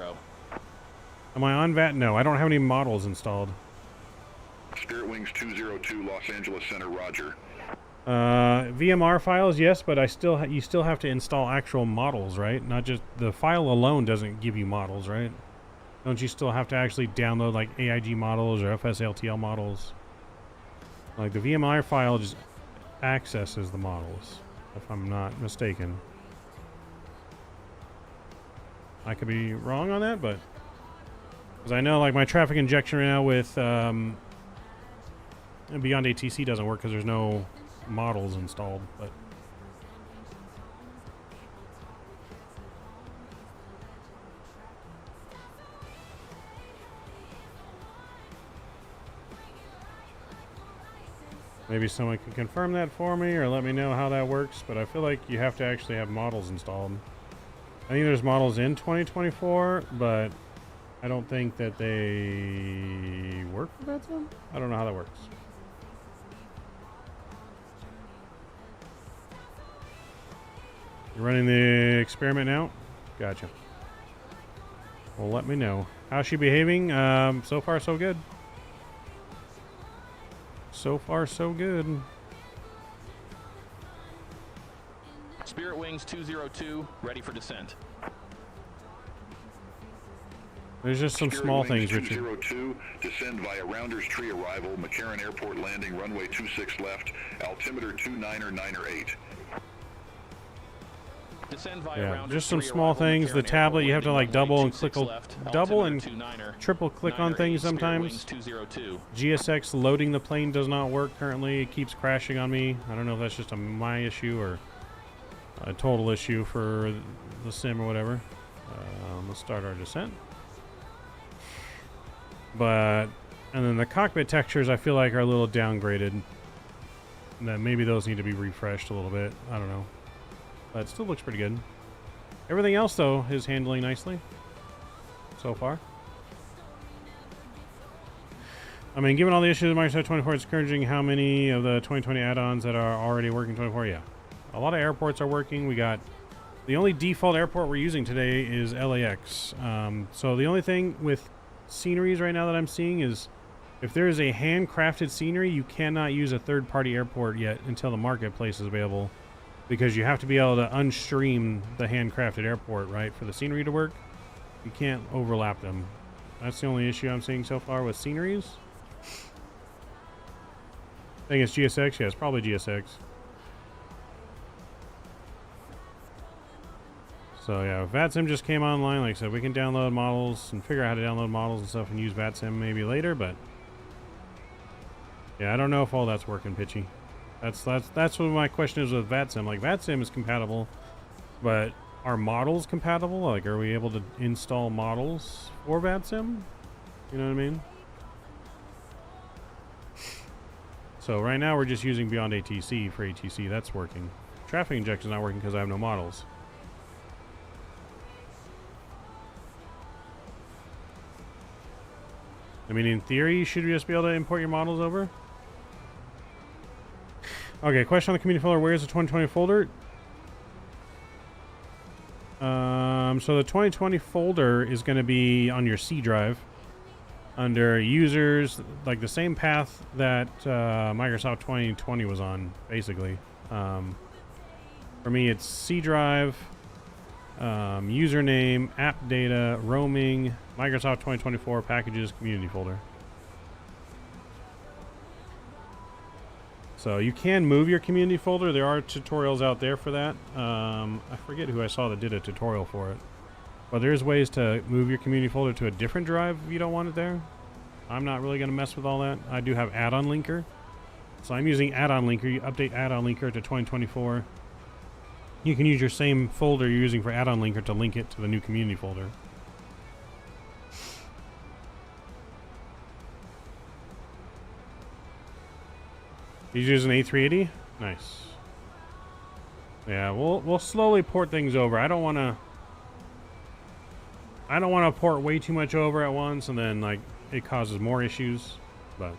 Am I on VAT? No, I don't have any models installed. Spirit Wings 202, Los Angeles Center, roger. VMR files, yes, but you still have to install actual models, right? Not just the file alone doesn't give you models, right? Don't you still have to actually download like AIG models or FSLTL models? Like the VMR file just accesses the models, if I'm not mistaken. I could be wrong on that, but because I know like my traffic injection right now with Beyond ATC doesn't work because there's no models installed, but maybe someone can confirm that for me or let me know how that works, but I feel like you have to actually have models installed. I think there's models in 2024, but I don't think that they work for that one. I don't know how that works. You're running the experiment now? Gotcha. Well, let me know. How's she behaving? So far, so good. So far, so good. Spirit Wings 202, ready for descent. There's just some Spirit small Wings things, Richard. 202, descend via Rounders Tree arrival, McCarran Airport landing, runway 26 left, altimeter 298. Descend via Yeah, Rounders just some Tree small arrival, things. The McCarran tablet, Airport you have to landing, like double runway and click, 26 left, double and altimeter 29er, triple click on things 98, Spirit sometimes. Wings 202. GSX loading the plane does not work currently. It keeps crashing on me. I don't know if that's just my issue or a total issue for the sim or whatever. Let's start our descent. And then the cockpit textures I feel like are a little downgraded. And that maybe those need to be refreshed a little bit. I don't know. But it still looks pretty good. Everything else, though, is handling nicely so far. I mean, given all the issues with Microsoft 24, it's encouraging how many of the 2020 add-ons that are already working 24. Yeah, a lot of airports are working. We got the only default airport we're using today is LAX. So the only thing with sceneries right now that I'm seeing is if there is a handcrafted scenery, you cannot use a third-party airport yet until the marketplace is available, because you have to be able to unstream the handcrafted airport, right, for the scenery to work. You can't overlap them. That's the only issue I'm seeing so far with sceneries. I think it's GSX. Yeah, it's probably GSX. So yeah, VATSIM just came online. Like I said, we can download models and figure out how to download models and stuff and use VATSIM maybe later, but yeah, I don't know if all that's working, Pitchy. That's what my question is with VATSIM. Like, VATSIM is compatible, but are models compatible? Like, are we able to install models for VATSIM? You know what I mean? So right now we're just using Beyond ATC for ATC. That's working. Traffic injection is not working because I have no models. I mean, in theory, you should just be able to import your models over. Okay, question on the community folder. Where's the 2020 folder? So the 2020 folder is going to be on your C drive under users, like the same path that Microsoft 2020 was on, basically. For me, it's C drive, username, app data, roaming, Microsoft 2024 packages, community folder. So you can move your community folder. There are tutorials out there for that. I forget who I saw that did a tutorial for it. But there's ways to move your community folder to a different drive if you don't want it there. I'm not really going to mess with all that. I do have add-on linker. So I'm using add-on linker. You update add-on linker to 2024. You can use your same folder you're using for add-on linker to link it to the new community folder. He's using A380? Nice. Yeah, we'll slowly port things over. I don't want to port way too much over at once and then like it causes more issues, but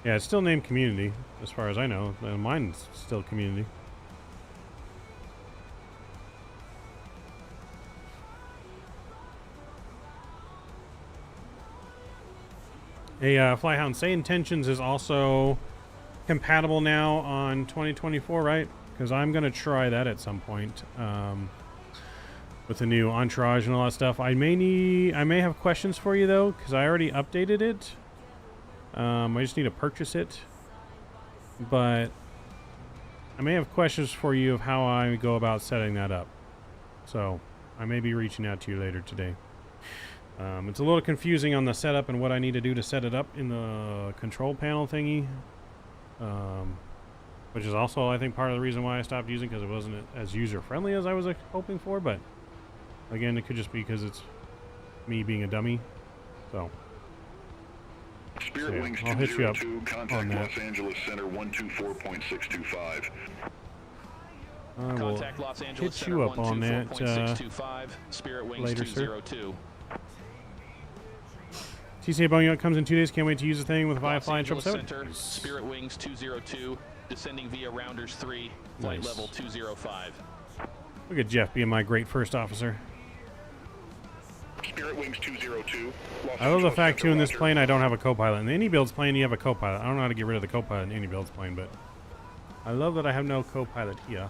yeah, it's still named community as far as I know. Mine's still community. Flyhound, say intentions is also compatible now on 2024, right? Because I'm gonna try that at some point with the new entourage and all that stuff. I may have questions for you though, because I already updated it. I just need to purchase it, but I may have questions for you of how I go about setting that up. So I may be reaching out to you later today. It's a little confusing on the setup and what I need to do to set it up in the control panel thingy, which is also, I think, part of the reason why I stopped using, because it wasn't as user-friendly as I was hoping for. But again, it could just be because it's me being a dummy. So Spirit yeah, Wings I'll hit you up 202, contact on that. Los Angeles Center 124.625. I will Contact Los Angeles hit you up on that 124.625, Spirit Wings later, sir. 202. TCA Boneyard comes in 2 days. Can't wait to use the thing with a Los Firefly and Angeles 777. Center, Spirit Wings 202, descending via Rounders 3, flight Nice. level 205. Look at Jeff being my great first officer. Spirit Wings 202. I love the fact too in this plane I don't have a co-pilot. In the AnyBuilds plane you have a co-pilot. I don't know how to get rid of the co-pilot in AnyBuilds plane, but I love that I have no co-pilot here.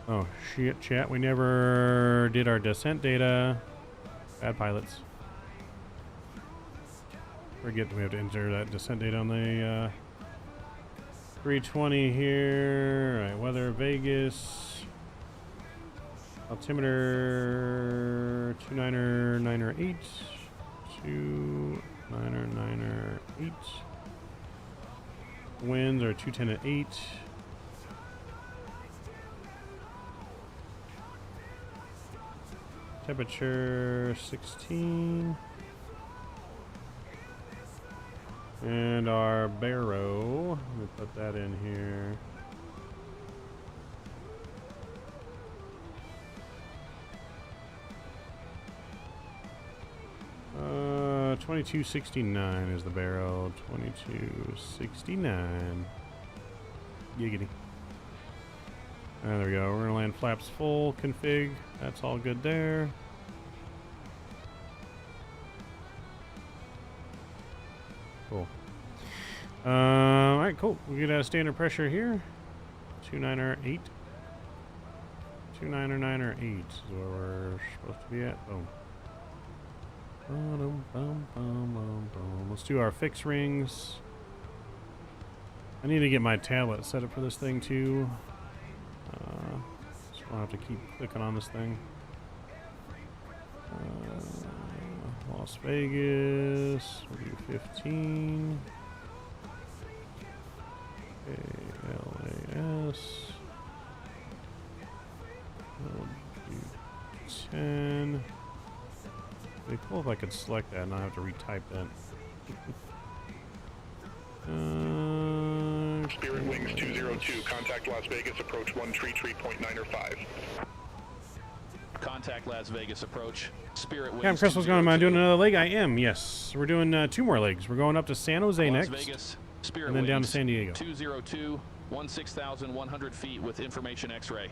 Oh shit, chat, we never did our descent data. Bad pilots. Forget that we have to enter that descent data on the 320 here. Alright, weather, Vegas. Altimeter 29908. 29908. Winds are 210 at 8. Temperature 16. And our barrow, let me put that in here. Uh, 2269 is the barrel. 2269. Giggity. There we go. We're gonna land flaps full config. That's all good there. Cool. All right, cool. We get a standard pressure here. 298. 29908 is where we're supposed to be at. Boom. Let's do our fix rings. I need to get my tablet set up for this thing too. So I'll have to keep clicking on this thing. Las Vegas, we'll do 15. ALAS. We'll do 10. It'd be cool if I could select that and not have to retype that. Spirit Wings 202, contact Las Vegas, approach 133.905. Contact Las Vegas approach. Spirit Wings. Yeah, Chris, what's going on? Am I doing another leg? I am, yes. We're doing 2 more legs. We're going up to San Jose Las next. Vegas, Spirit And then down to Wings San Diego. 202, 16,100 feet with information X-ray.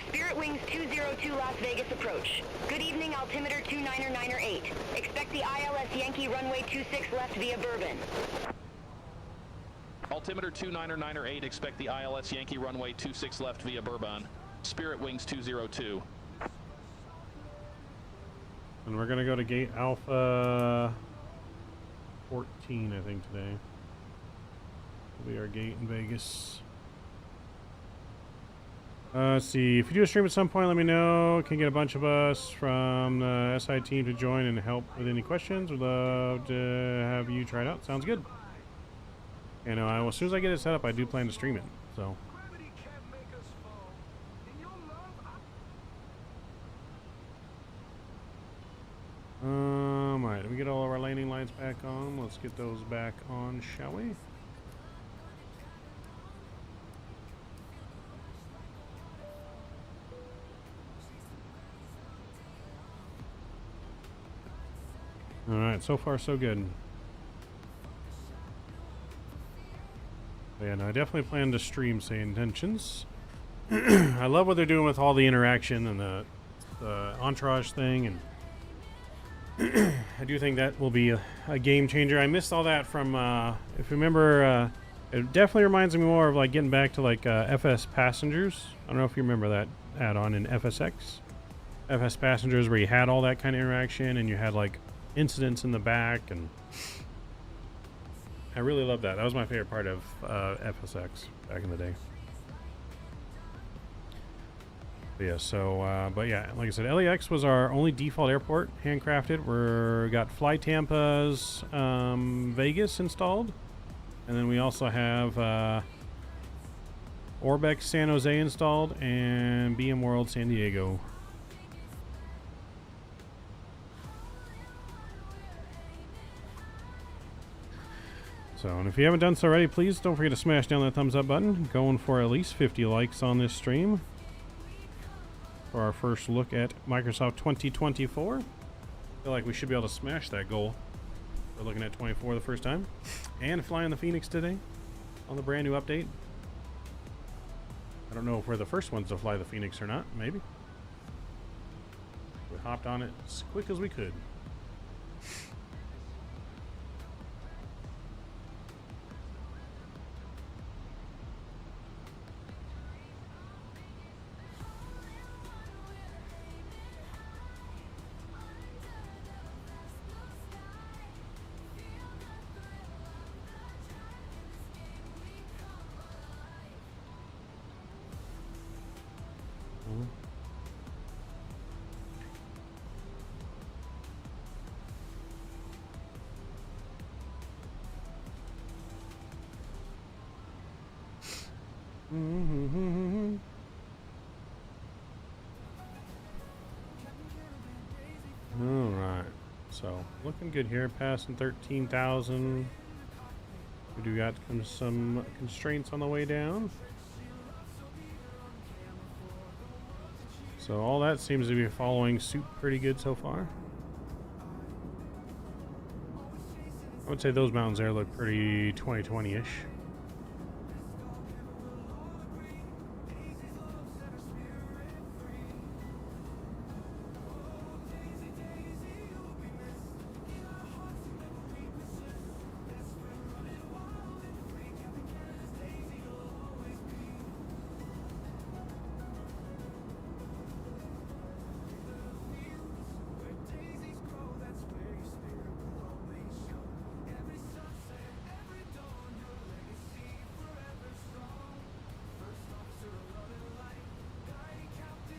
Spirit Wings 202 Las Vegas approach. Good evening, altimeter 29908. Expect the ILS Yankee runway 26 left via Bourbon. Altimeter 29908, expect the ILS Yankee runway 26 left via Bourbon. Spirit Wings 202. And we're gonna go to gate Alpha 14, I think, today. Will be our gate in Vegas. Let's see. If you do a stream at some point, let me know. Can get a bunch of us from the SI team to join and help with any questions. We'd love to have you try it out. Sounds good. And as soon as I get it set up, I do plan to stream it. So. Alright, let me get all of our landing lights back on. Let's get those back on, shall we? Alright, so far so good. But yeah, no, I definitely plan to stream Say Intentions. I love what they're doing with all the interaction and the entourage thing, and I do think that will be a game changer. I missed all that from, if you remember, it definitely reminds me more of like getting back to like FS Passengers. I don't know if you remember that add-on in FSX. FS Passengers, where you had all that kind of interaction and you had like incidents in the back, and I really love that. That was my favorite part of FSX back in the day. But yeah, so, but yeah, like I said, LAX was our only default airport, handcrafted. We're got Fly Tampa's Vegas installed. And then we also have Orbx San Jose installed and BM World San Diego. So, and if you haven't done so already, please don't forget to smash down that thumbs up button. Going for at least 50 likes on this stream for our first look at Microsoft 2024. I feel like we should be able to smash that goal. We're looking at 24 the first time. And flying the FENIX today on the brand new update. I don't know if we're the first ones to fly the FENIX or not. Maybe. We hopped on it as quick as we could. Alright, so looking good here, passing 13,000. We do got some constraints on the way down. So all that seems to be following suit pretty good so far. I would say those mountains there look pretty 2020-ish.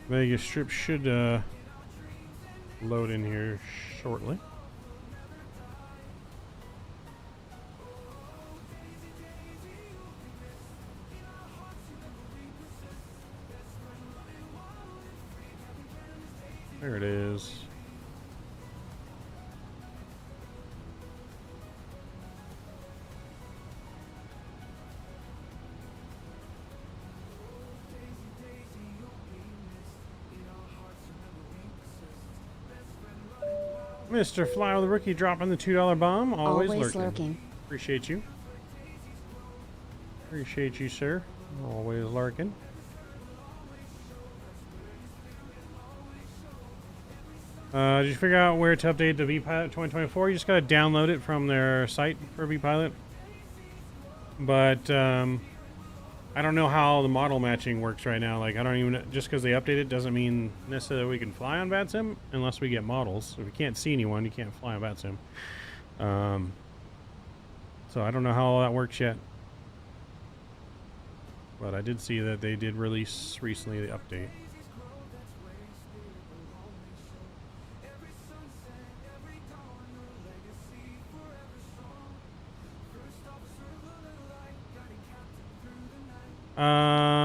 Vegas Strip should load in here shortly. There it is. Mr. Fly with the Rookie dropping the $2 bomb. Always lurking. Appreciate you. Appreciate you, sir. Always lurking. Did you figure out where to update the vPilot 2024? You just gotta download it from their site for vPilot. But I don't know how the model matching works right now. Like, I don't even, just because they update it doesn't mean necessarily we can fly on VATSIM unless we get models. If you can't see anyone, you can't fly on VATSIM. So I don't know how all that works yet. But I did see that they did release recently the update.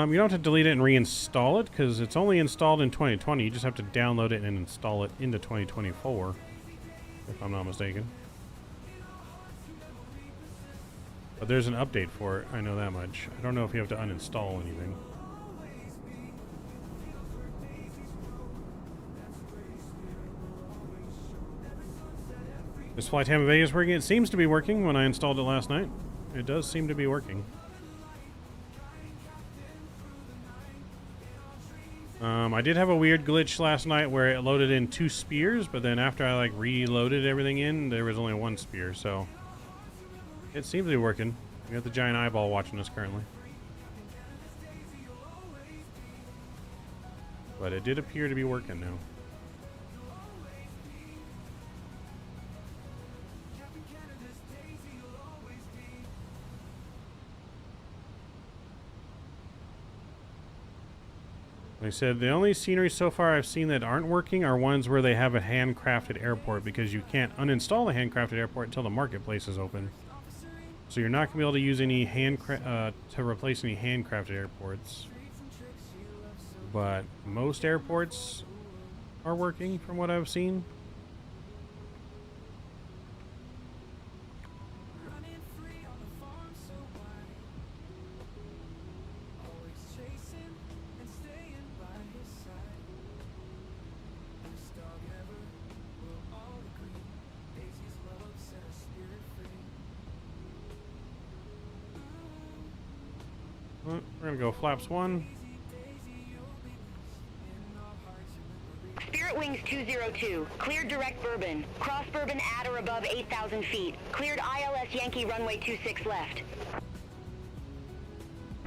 You don't have to delete it and reinstall it because it's only installed in 2020. You just have to download it and install it into 2024, if I'm not mistaken. But there's an update for it. I know that much. I don't know if you have to uninstall anything. This flight time in Vegas working? It seems to be working when I installed it last night. It does seem to be working. I did have a weird glitch last night where it loaded in 2 spears, but then after I like reloaded everything in, there was only 1 spear, so it seems to be working. We got the giant eyeball watching us currently. But it did appear to be working now. Like I said, the only scenery so far I've seen that aren't working are ones where they have a handcrafted airport, because you can't uninstall the handcrafted airport until the marketplace is open. So you're not going to be able to use any to replace any handcrafted airports. But most airports are working from what I've seen. We're gonna go flaps 1. Spirit Wings 202, cleared direct Bourbon. Cross Bourbon at or above 8,000 feet. Cleared ILS Yankee runway 26 left.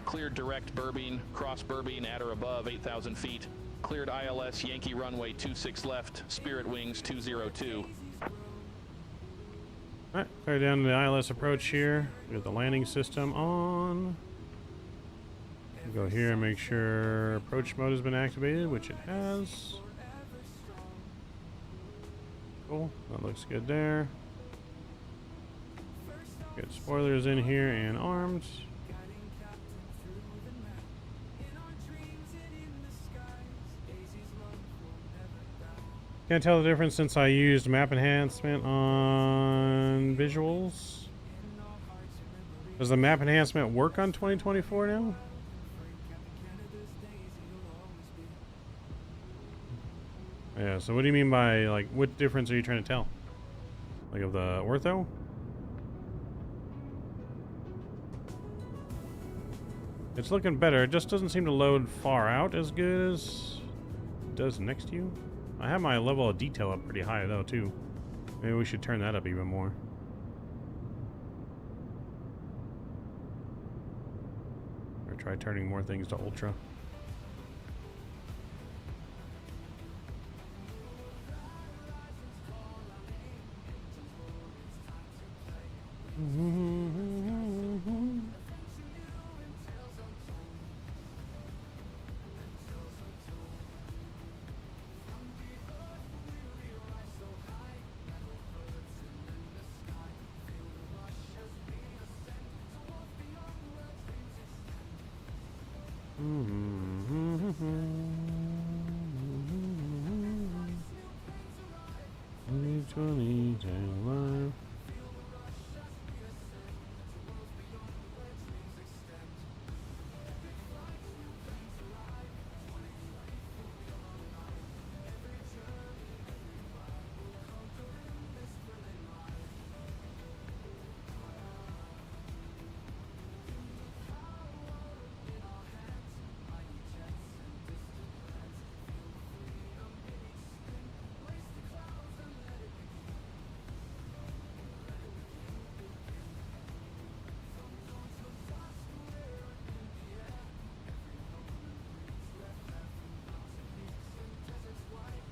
Cleared direct Bourbon, cross Bourbon at or above 8,000 feet. Cleared ILS Yankee runway 26 left, Spirit Wings 202. Alright, clear down to the ILS approach here. We got the landing system on. Go here and make sure approach mode has been activated, which it has. Cool, that looks good there. Get spoilers in here and armed. Can't tell the difference since I used map enhancement on visuals. Does the map enhancement work on 2024 now? Yeah, so what do you mean by, like, what difference are you trying to tell? Like, of the ortho? It's looking better. It just doesn't seem to load far out as good as it does next to you. I have my level of detail up pretty high, though, too. Maybe we should turn that up even more. Or try turning more things to ultra.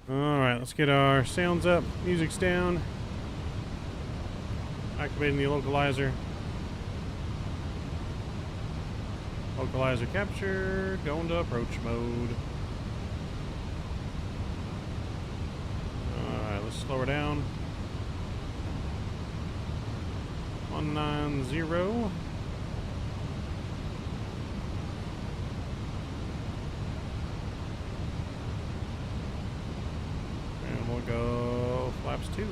Alright, let's get our sounds up, music's down. Activating the localizer. Localizer captured, going to approach mode. Alright, let's slow her down. 190. And we'll go flaps 2.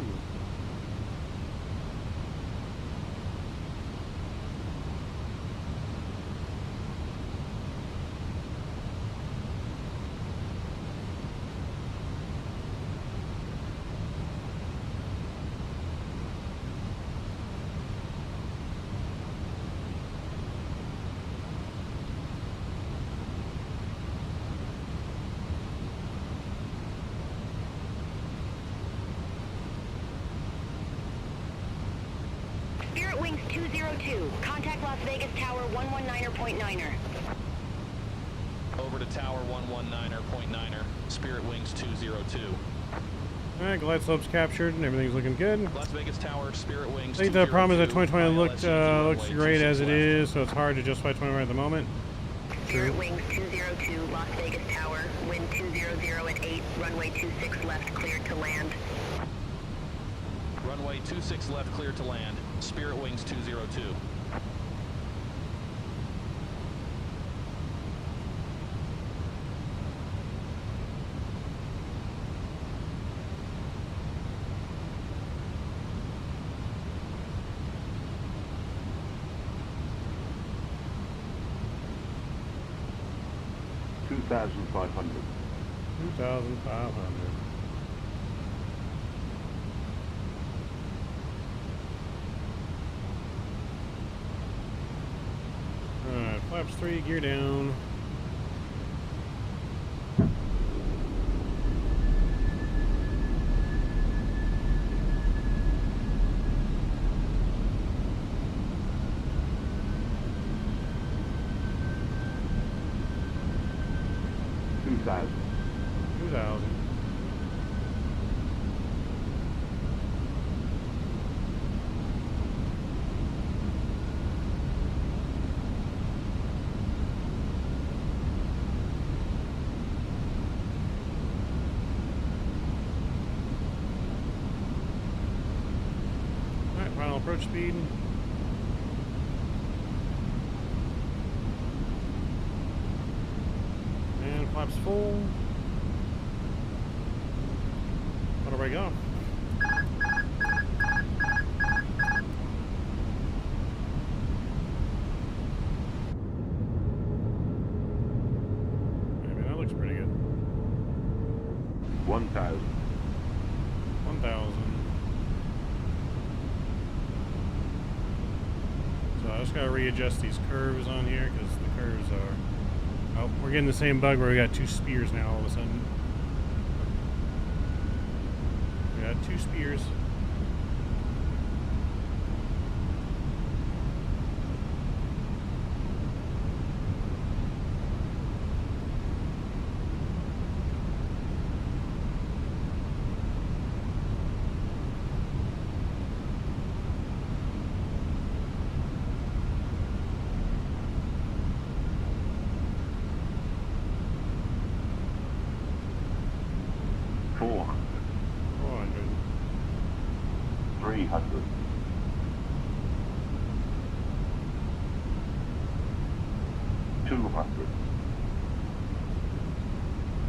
Spirit Wings 202. Contact Las Vegas Tower 119.9er. Over to Tower 119.9er. Spirit Wings 202. Alright, glide slopes captured and everything's looking good. Las Vegas Tower, Spirit Wings. I think the problem is that 2020 ILS looks great as it is, so it's hard to justify 20 right at the moment. Spirit Wings 202, Las Vegas Tower, wind 200 at 8, runway 26 left, cleared to land. Runway 26 left, clear to land. Spirit Wings 202. $2,500. 2,500. Alright, flaps 3, gear down. $2,000. Alright, final approach speed. And flaps full. Auto brake off. Maybe that looks pretty good. 1,000. 1,000. So I just gotta readjust these curves on here because the curves are. Oh, we're getting the same bug where we got 2 spears now all of a sudden. We got 2 spears. $400. 400. $300. $200.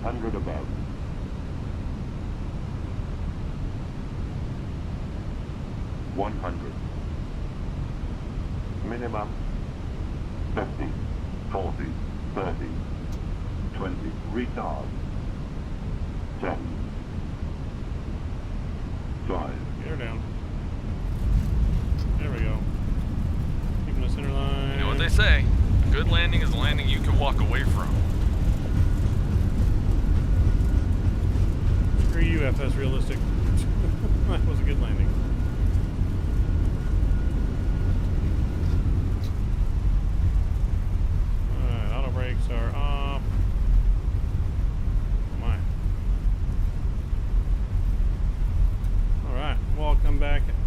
100 above. $100. Minimum 50, 40, 30, 20. Retard. 10. 5. Get her down. There we go. Keeping the center line. You know what they say? A good landing is a landing you can walk away from. Screw you, FS Realistic. That was a good landing. Alright, auto brakes are off. Oh my.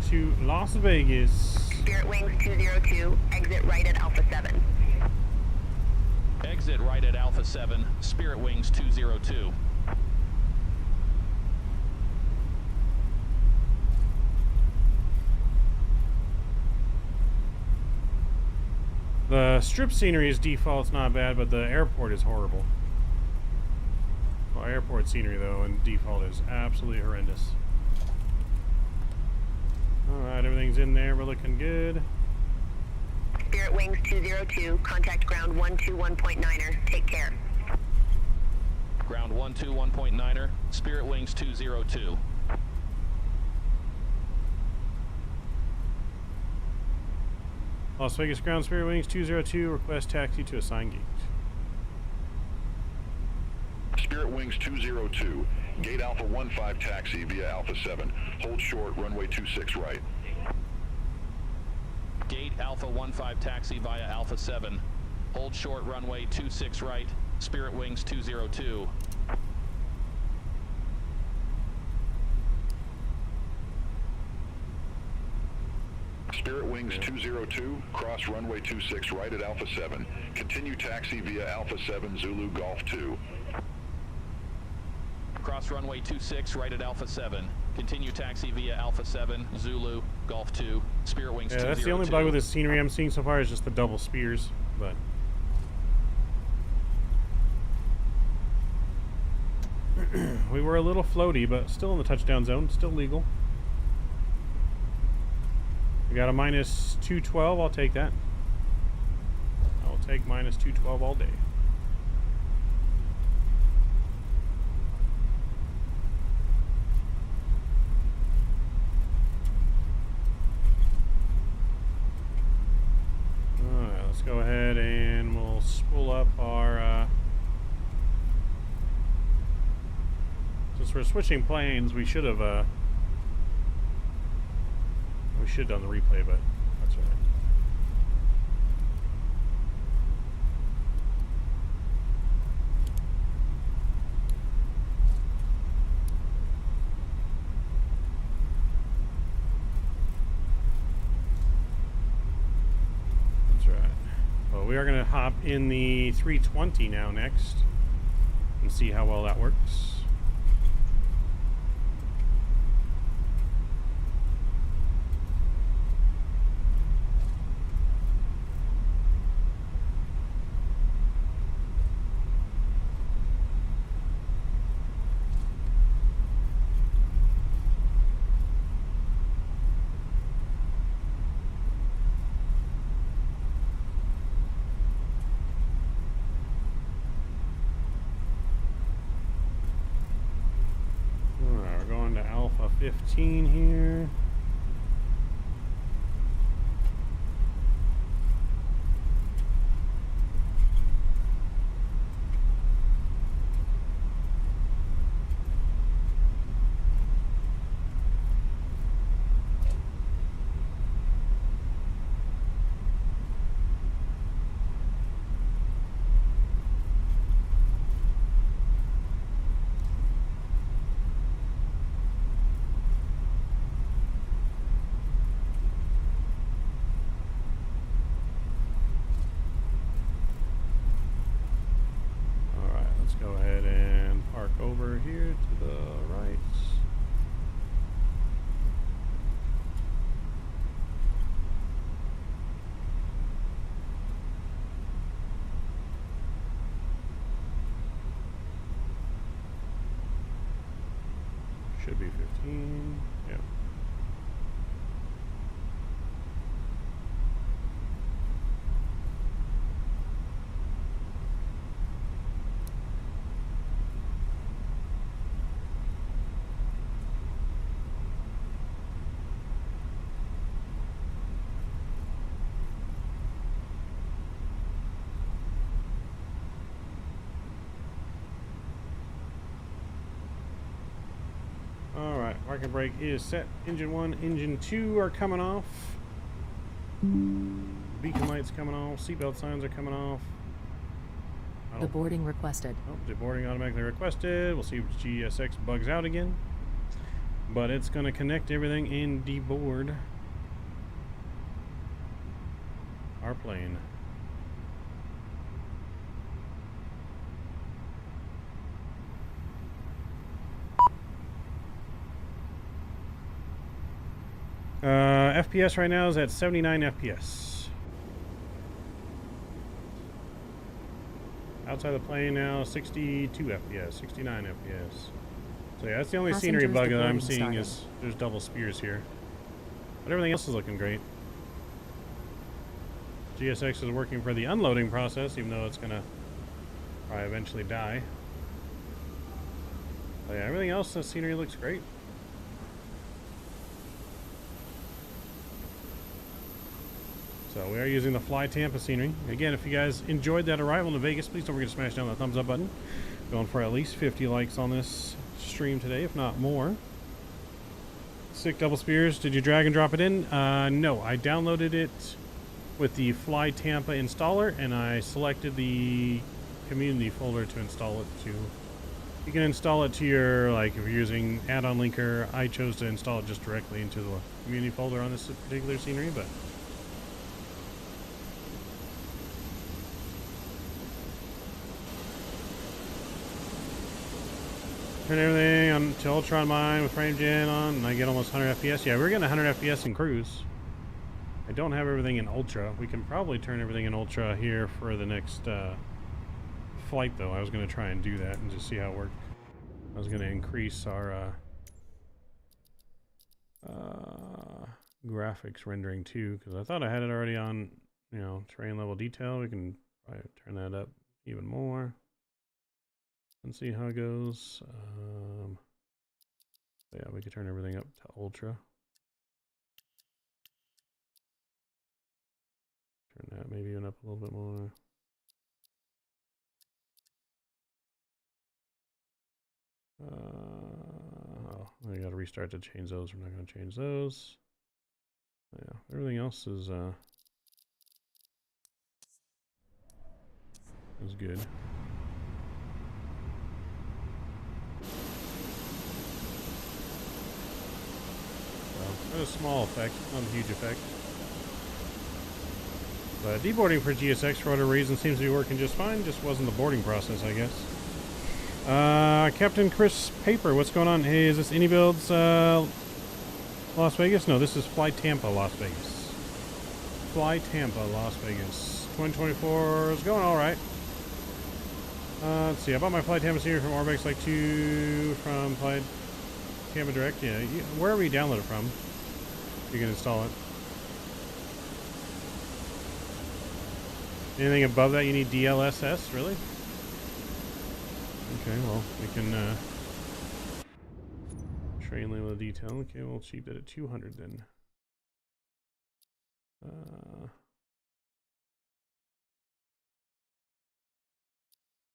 to Las Vegas. Spirit Wings 202, exit right at Alpha 7. Exit right at Alpha 7, Spirit Wings 202. The strip scenery's default's not bad, but the airport is horrible. Well, airport scenery, though, and default is absolutely horrendous. Alright, everything's in there. We're looking good. Spirit Wings 202, contact ground 121.9er. Take care. Ground 121.9er, Spirit Wings 202. Las Vegas ground, Spirit Wings 202, request taxi to assigned gate. Spirit Wings 202, gate Alpha 15 taxi via Alpha 7. Hold short, runway 26 right. Gate Alpha 15 taxi via Alpha 7. Hold short, runway 26 right, Spirit Wings 202. Spirit Wings 202, cross runway 26 right at Alpha 7. Continue taxi via Alpha 7 Zulu Golf 2. Cross runway 26 right at Alpha 7. Continue taxi via Alpha 7 Zulu Golf 2, Spirit Wings 202. Yeah, that's the only bug with this scenery I'm seeing so far is just the double spears, but... we were a little floaty, but still in the touchdown zone, still legal. We got a minus 212, I'll take that. I'll take minus 212 all day. Alright, let's go ahead and we'll spool up our... since we're switching planes, we should have... we should have done the replay, but that's all right. That's right. Well, we are going to hop in the 320 now next and see how well that works. Alright, we're going to Alpha 15 here. Go ahead and park over here to the right. Should be 15. Yep. Alright, parking brake is set. Engine 1, engine 2 are coming off. Beacon lights coming off. Seatbelt signs are coming off. Deboarding requested. Oh, deboarding automatically requested. We'll see if GSX bugs out again. but it's going to connect everything and deboard our plane. FPS right now is at 79 FPS. Outside the plane now, 62 FPS, 69 FPS. So yeah, that's the only scenery Passengers bug that I'm departing seeing starting. is there's double spears here. But everything else is looking great. GSX is working for the unloading process, even though it's gonna probably eventually die. But yeah, everything else, the scenery looks great. So we are using the Fly Tampa scenery. Again, if you guys enjoyed that arrival to Vegas, please don't forget to smash down that thumbs up button. Going for at least 50 likes on this stream today, if not more. Sick double spears. Did you drag and drop it in? No, I downloaded it with the Fly Tampa installer, and I selected the community folder to install it to. You can install it to your, like, if you're using add-on linker. I chose to install it just directly into the community folder on this particular scenery, but turn everything on to Ultra on mine with frame gen on, and I get almost 100 FPS. Yeah, we're getting 100 FPS in cruise. I don't have everything in Ultra. We can probably turn everything in Ultra here for the next flight, though. I was going to try and do that and just see how it worked. I was going to increase our graphics rendering, too, because I thought I had it already on, you know, terrain level detail. We can probably turn that up even more and see how it goes. Yeah, we could turn everything up to Ultra. Turn that maybe even up a little bit more. Oh, I gotta restart to change those. We're not gonna change those. Yeah, everything else is good. A small effect, not a huge effect. But deboarding for GSX for whatever reason seems to be working just fine. Just wasn't the boarding process, I guess. Captain Chris Paper, what's going on? Hey, is this AnyBuilds Las Vegas? No, this is Fly Tampa Las Vegas. Fly Tampa Las Vegas. 2024 is going all right. Let's see. I bought my Fly Tampa scenery from Orbx, like 2 from Fly Tampa Direct. Yeah, wherever you download it from, you can install it. Anything above that you need DLSS, really? Okay, well, we can train label detail. Okay, we'll cheap that at 200 then.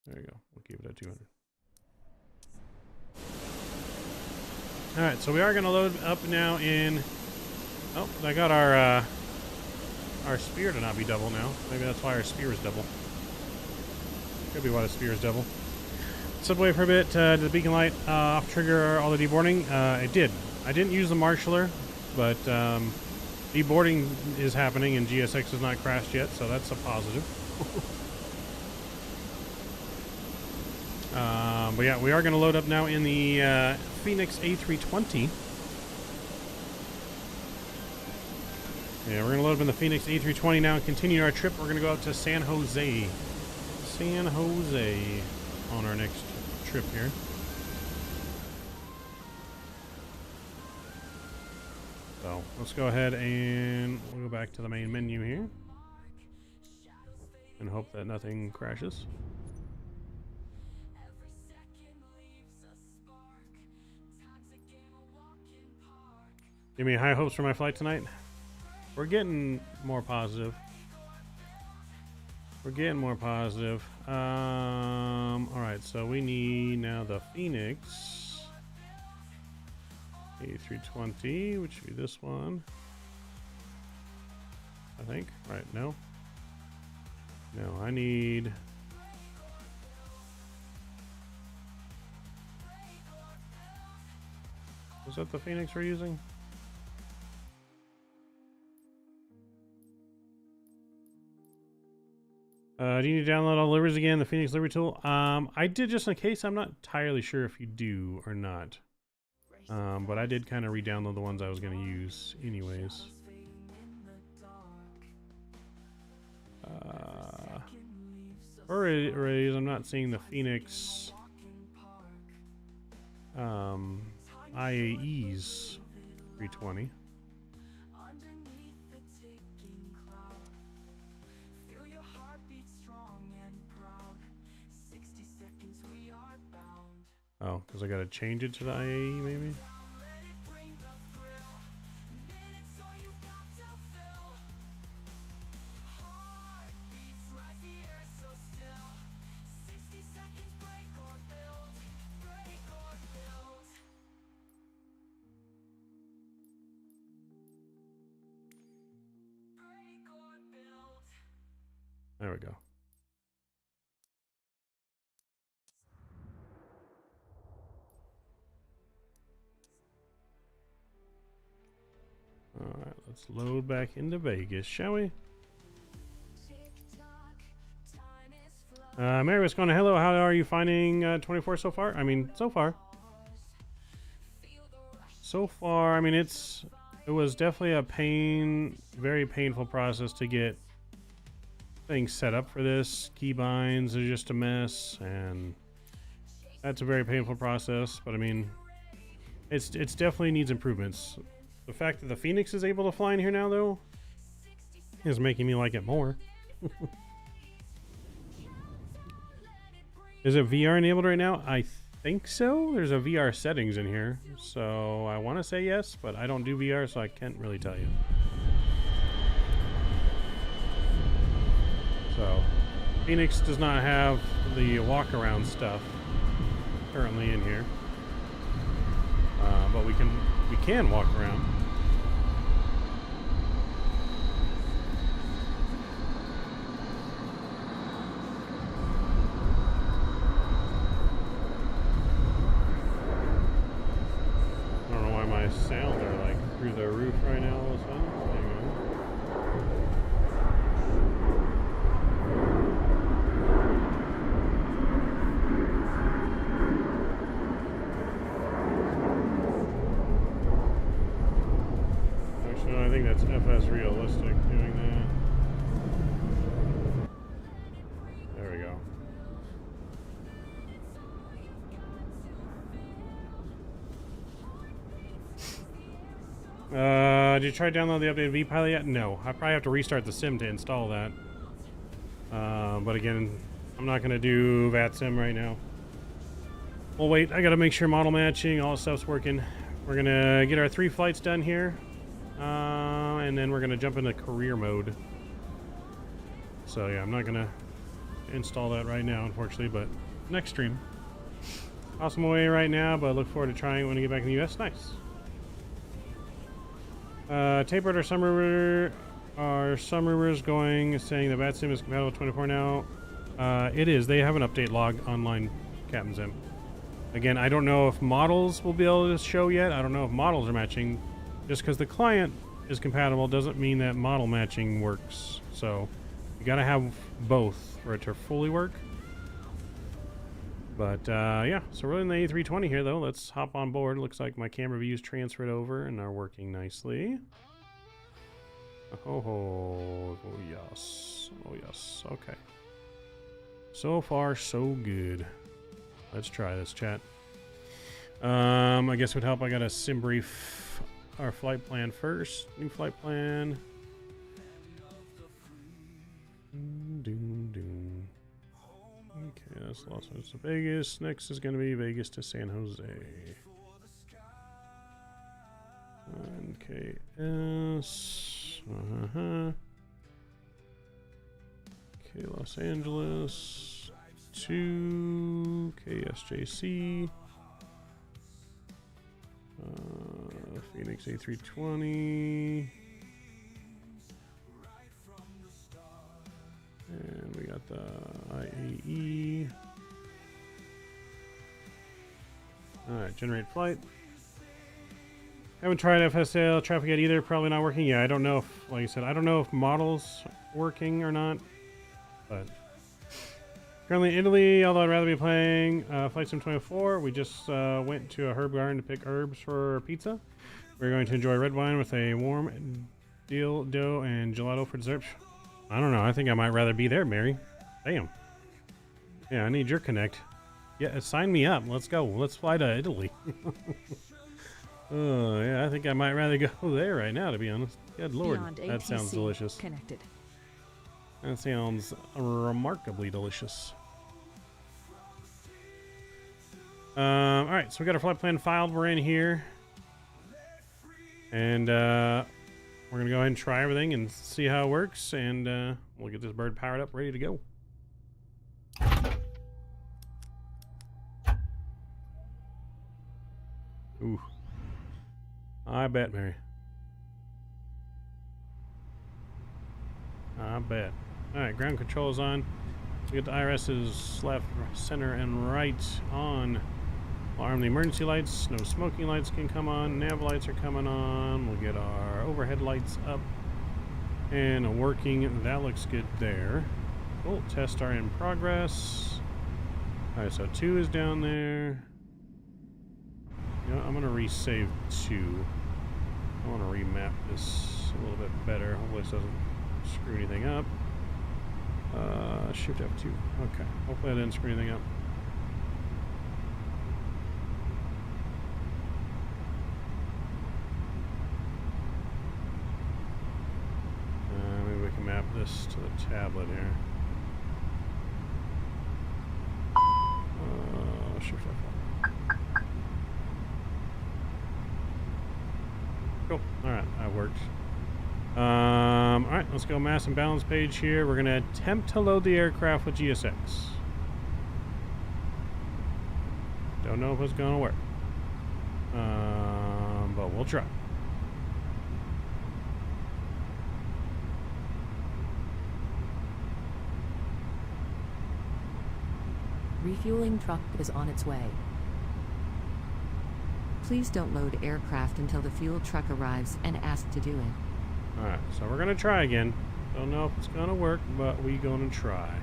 There you go. We'll keep it at 200. Alright, so we are going to load up now in... Oh, I got our spear to not be double now. Maybe that's why our spear is double. Could be why the spear is double. Let's wait for a bit. Did the beacon light off trigger all the deboarding? It did. I didn't use the marshaller, but deboarding is happening and GSX has not crashed yet, so that's a positive. But yeah, we are going to load up now in the FENIX A320. Yeah, we're going to load up in the FENIX A320 now and continue our trip. We're going to go out to San Jose. San Jose on our next trip here. So let's go ahead and we'll go back to the main menu here and hope that nothing crashes. Give me high hopes for my flight tonight. We're getting more positive. We're getting more positive. Alright, so we need now the FENIX A320, which should be this one. I think. Right, no. No, I need... Was that the FENIX we're using? Do you need to download all the liveries again, the FENIX livery tool? I did just in case. I'm not entirely sure if you do or not. But I did kind of re-download the ones I was going to use anyways. For arrays, I'm not seeing the FENIX IAEs 320. Oh, because I got to change it to the IAE maybe? There we go. Alright, let's load back into Vegas, shall we? Mary, what's going on? Hello, how are you finding 24 so far? I mean, so far. So far, I mean, it was definitely a very painful process to get things set up for this. Keybinds are just a mess, and that's a very painful process, but I mean, it's definitely needs improvements. The fact that the FENIX is able to fly in here now, though, is making me like it more. Is it VR enabled right now? I think so. There's a VR settings in here, so I want to say yes, but I don't do VR, so I can't really tell you. So, FENIX does not have the walk-around stuff currently in here, but we can walk around. I don't know why my sounds are like through the roof right now all of a sudden. Hang on. I think that's FS Realistic doing that. There we go. Did you try to download the updated vPilot yet? No. I probably have to restart the sim to install that. But again, I'm not going to do VATSIM right now. Well, wait. I got to make sure model matching, all the stuff's working. We're going to get our 3 flights done here. And then we're going to jump into career mode. So yeah, I'm not going to install that right now, unfortunately, but next stream. Awesome away right now, but look forward to trying it when I get back in the US. Nice. Tapered are some rumors going saying the VATSIM is compatible with 24 now. It is. They have an update log online, Captain Zim. Again, I don't know if models will be able to show yet. I don't know if models are matching. Just because the client is compatible doesn't mean that model matching works. So you gotta have both for it to fully work. But yeah, so we're in the A320 here though. Let's hop on board. Looks like my camera views transferred over and are working nicely. Oh yes. Oh yes. Okay. So far so good. Let's try this, chat. I guess it would help. I got a sim brief our flight plan first. New flight plan. Okay, that's Los Angeles to Vegas. Next is going to be Vegas to San Jose. KS. Okay, Los Angeles to KSJC. FENIX A320. And we got the IAE. Alright, generate flight. Haven't tried FSL traffic yet either. Probably not working. Yeah, I don't know if, like I said, I don't know if models working or not. But currently in Italy, although I'd rather be playing Flight Sim 24. We just went to a herb garden to pick herbs for pizza. We're going to enjoy red wine with a warm deal dough and gelato for dessert. I don't know. I think I might rather be there, Mary. Damn. Yeah, I need your connect. Yeah, sign me up. Let's go. Let's fly to Italy. Oh, yeah, I think I might rather go there right now, to be honest. Good lord, that sounds delicious. Connected. That sounds remarkably delicious. Alright, so we got our flight plan filed. We're in here. And we're going to go ahead and try everything and see how it works. And we'll get this bird powered up, ready to go. Ooh. I bet, Mary. I bet. Alright, ground control is on. We got the IRS's left, center, and right on. We'll arm the emergency lights. No smoking lights can come on. Nav lights are coming on. We'll get our overhead lights up and working. That looks good there. Cool. Tests are in progress. Alright, so 2 is down there. You know, I'm going to resave 2. I want to remap this a little bit better. Hopefully this doesn't screw anything up. Shift F2. Okay. Hopefully I didn't screw anything up. Maybe we can map this to the tablet here. Shift F1. Cool. Alright, that worked. Alright, let's go mass and balance page here. We're going to attempt to load the aircraft with GSX. Don't know if it's going to work. But we'll try. Refueling truck is on its way. Please don't load aircraft until the fuel truck arrives and ask to do it. Alright, so we're going to try again. Don't know if it's going to work, but we're going to try.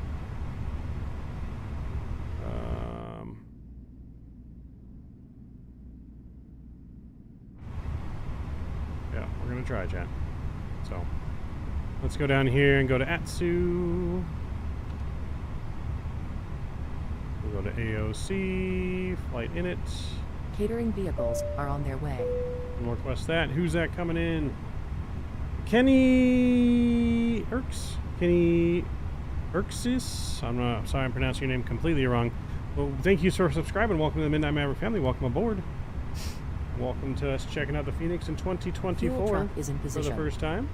Yeah, we're going to try, chat. So, let's go down here and go to ATSU. We'll go to AOC, flight init. Catering vehicles are on their way. We'll request that. Who's that coming in? Kenny Erxis. I'm sorry, I'm pronouncing your name completely wrong. Well, thank you for subscribing. Welcome to the Midnight Maverick family. Welcome aboard. Welcome to us checking out the FENIX in 2024 Fuel truck is in for position. the first time.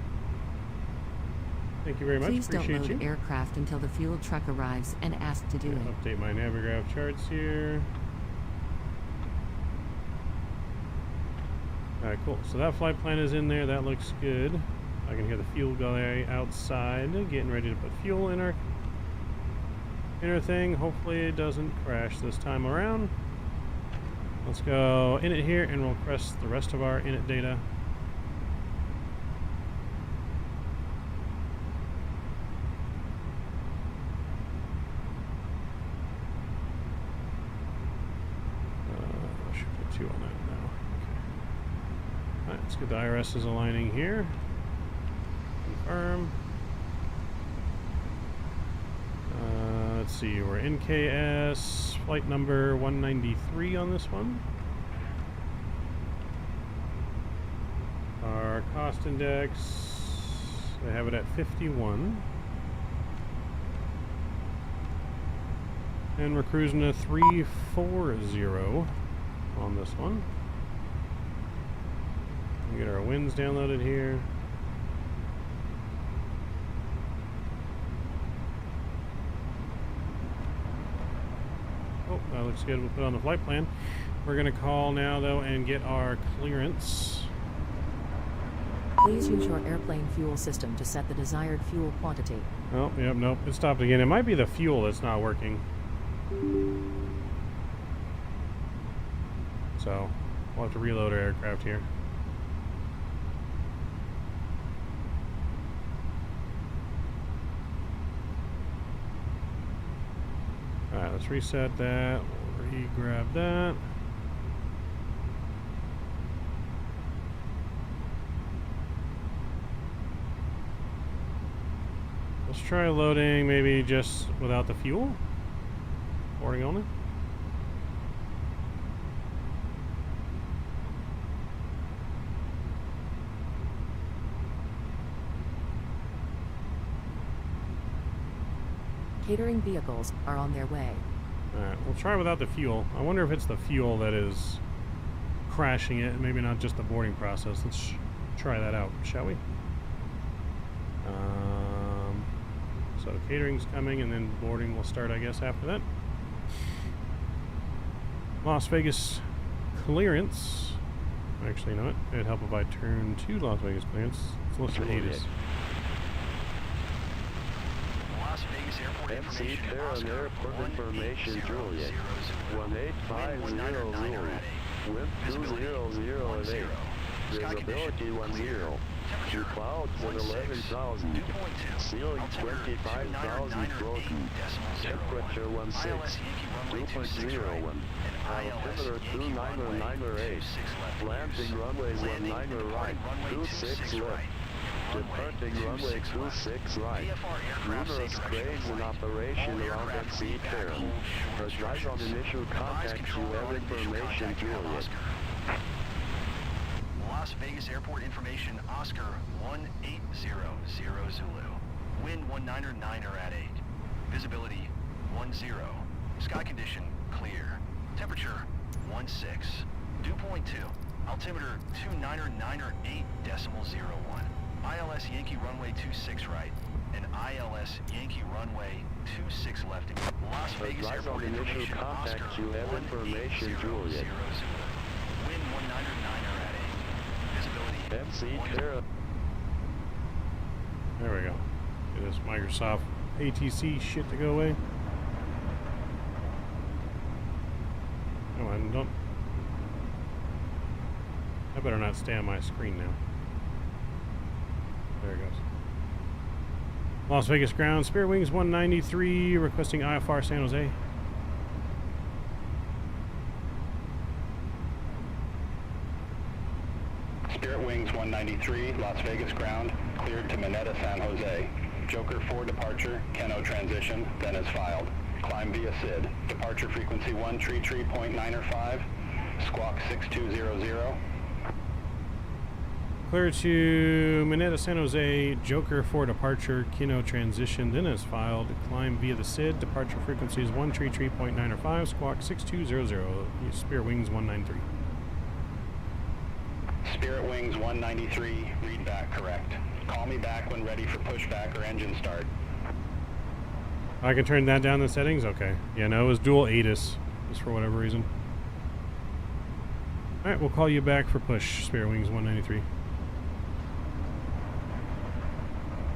Thank you very much. Please Appreciate don't load you. aircraft until the fuel truck arrives and ask to do it. Update my Navigraph charts here. Alright, cool. So that flight plan is in there. That looks good. I can hear the fuel guy outside getting ready to put fuel in our thing. Hopefully it doesn't crash this time around. Let's go init here and we'll press the rest of our init data. I should put 2 on that now. Okay. Alright, let's get the IRS is aligning here. Confirm. Let's see, we're NKS, flight number 193 on this one. Our cost index, I have it at 51. And we're cruising to 340 on this one. We get our winds downloaded here. Oh, that looks good. We'll put it on the flight plan. We're going to call now, though, and get our clearance. Please use your airplane fuel system to set the desired fuel quantity. Oh, yep, nope. It stopped again. It might be the fuel that's not working. So, we'll have to reload our aircraft here. let's reset that. We'll re-grab that. Let's try loading maybe just without the fuel. Boarding only. Catering vehicles are on their way. Alright, we'll try without the fuel. I wonder if it's the fuel that is crashing it, maybe not just the boarding process. Let's try that out, shall we? So catering's coming, and then boarding will start, I guess, after that. Las Vegas clearance. Actually, you know what? It'd help if I turn to Las Vegas clearance. It's listed ATIS. Las Vegas Airport MC information. Terran Oscar Airport information, Juliet. 1850 Zulu. Wind 200 at 8. Visibility 10. Two clouds at 11,000. Ceiling 25,000 broken. Temperature 16. 2.01. Altimeter 29908. Landing runway 19 right. 26 left. Departing runway 26 right. Numerous cranes in operation around MC Terran. Advise on initial contact to have information, Juliet. Las Vegas Airport information, Oscar 1800 Zulu. Wind 199er at 8. Visibility 10. Sky condition clear. Temperature 16. Dew point 2. Altimeter 299er8.01. ILS Yankee runway 26 right. And ILS Yankee runway 26 left. Las Vegas Advise Airport on initial information, contact Oscar to have information, 1800 Juliet. Zulu. Wind 199er at 8. Visibility MC Terra. There we go. Get this Microsoft ATC shit to go away. Oh, I don't. I better not stay on my screen now. There it goes. Las Vegas ground, Spirit Wings 193, requesting IFR San Jose. Spirit Wings 193, Las Vegas ground, cleared to Mineta, San Jose. Joker 4 departure, Keno transition, then is filed. Climb via SID. Departure frequency 133.905, squawk 6200. Clear to Mineta, San Jose, Joker 4 departure, Keno transition, then is filed. Climb via the SID. Departure frequency is 133.905, squawk 6200. Spirit Wings 193. Spirit Wings 193, read back correct. Call me back when ready for pushback or engine start. I can turn that down in the settings? Okay. Yeah, no, it was dual ATIS, just for whatever reason. Alright, we'll call you back for push, Spirit Wings 193.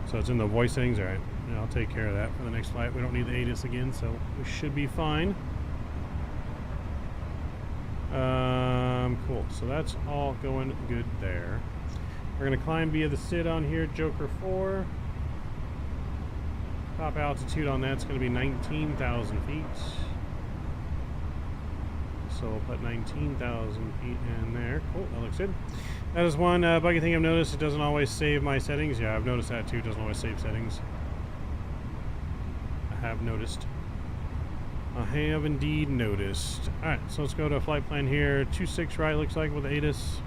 So it's in the voice settings? Alright. Yeah, I'll take care of that for the next flight. We don't need the ATIS again, so we should be fine. Cool. So that's all going good there. We're going to climb via the SID on here, Joker 4. Top altitude on that's going to be 19,000 feet. So we'll put 19,000 feet in there. Cool, that looks good. That is one buggy thing I've noticed. It doesn't always save my settings. Yeah, I've noticed that too. It doesn't always save settings. I have noticed. I have indeed noticed. Alright, so let's go to a flight plan here. 26 right looks like with ATIS.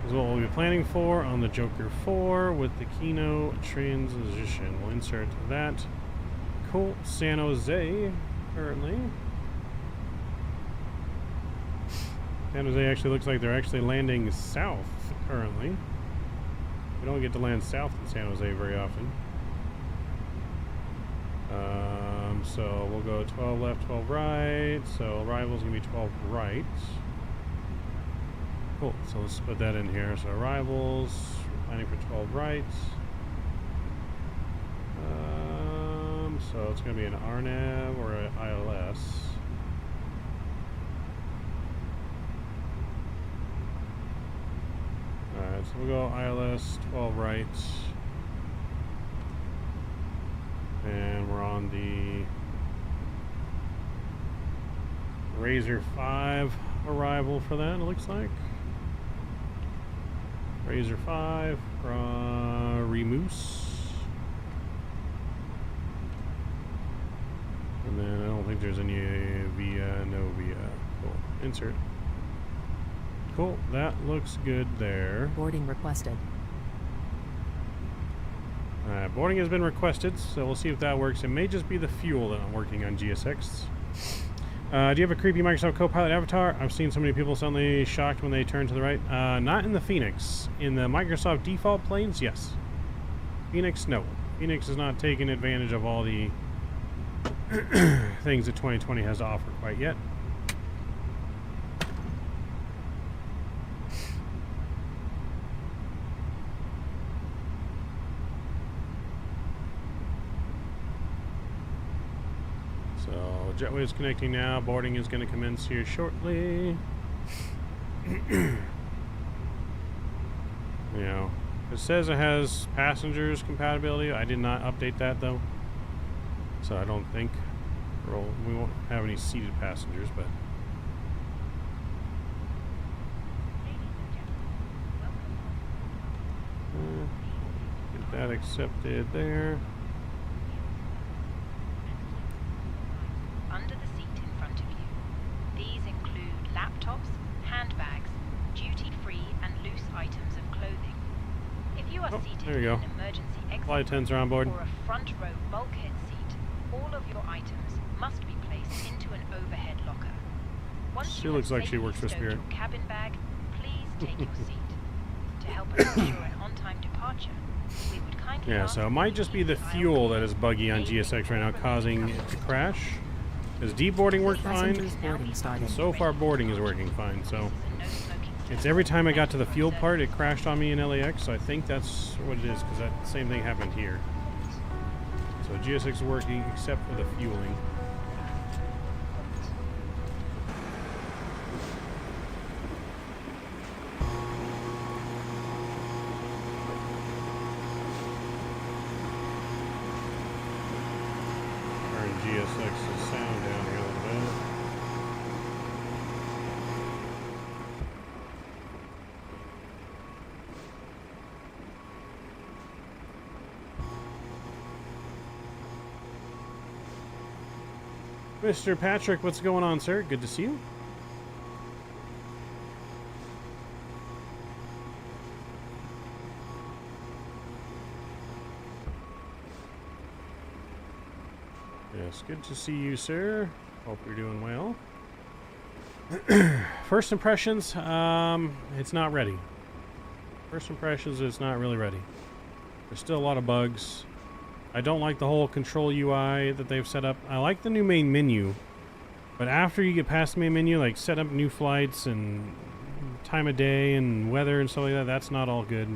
This is what we'll be planning for on the Joker 4 with the Keno transition. We'll insert that. Cool. San Jose currently. San Jose actually looks like they're actually landing south currently. We don't get to land south in San Jose very often. So we'll go 12 left, 12 right. So arrival's gonna be 12 right. Cool. So let's put that in here. So arrivals, we're planning for 12 right. So it's gonna be an RNAV or an ILS. Alright, so we'll go ILS 12 right. And we're on the Razor 5 arrival for that, it looks like. Razor 5 from Remoose. And then I don't think there's any via, no via. Cool. Insert. Cool, that looks good there. Boarding requested. Boarding has been requested, so we'll see if that works. It may just be the fuel that I'm working on GSX. Do you have a creepy Microsoft Copilot avatar? I've seen so many people suddenly shocked when they turn to the right. Not in the FENIX. In the Microsoft default planes, yes. FENIX, no. FENIX is not taking advantage of all the things that 2020 has to offer quite yet. So jetway is connecting now. Boarding is going to commence here shortly. You know, it says it has passengers compatibility. I did not update that though, so I don't think we won't have any seated passengers. But get that accepted there. Under the seat in front of you. These include laptops, handbags, duty-free and loose items of clothing. If you are seated there you go. in an emergency exit Flight attendants are on board. or a front row bulkhead seat, all of your items must be placed into an overhead locker. Once She you looks have like she safely works for stowed Spirit. your cabin bag, please take your seat. To help us ensure an on-time departure, we would kindly Yeah, ask so it that might you just be use the aisle fuel that keys. is buggy on GSX right now, causing it to crash. Because deboarding worked fine. Passengers boarding started. So far, boarding is working fine. So it's every time I got to the fuel part, it crashed on me in LAX. So I think that's what it is, because that same thing happened here. So GSX is working except for the fueling. Turn GSX's sound down here a little bit. Mr. Patrick, what's going on, sir? Good to see you. Yes, good to see you, sir. Hope you're doing well. First impressions, it's not ready. First impressions, it's not really ready. There's still a lot of bugs. I don't like the whole control UI that they've set up. I like the new main menu, but after you get past the main menu, like set up new flights and time of day and weather and stuff like that, that's not all good.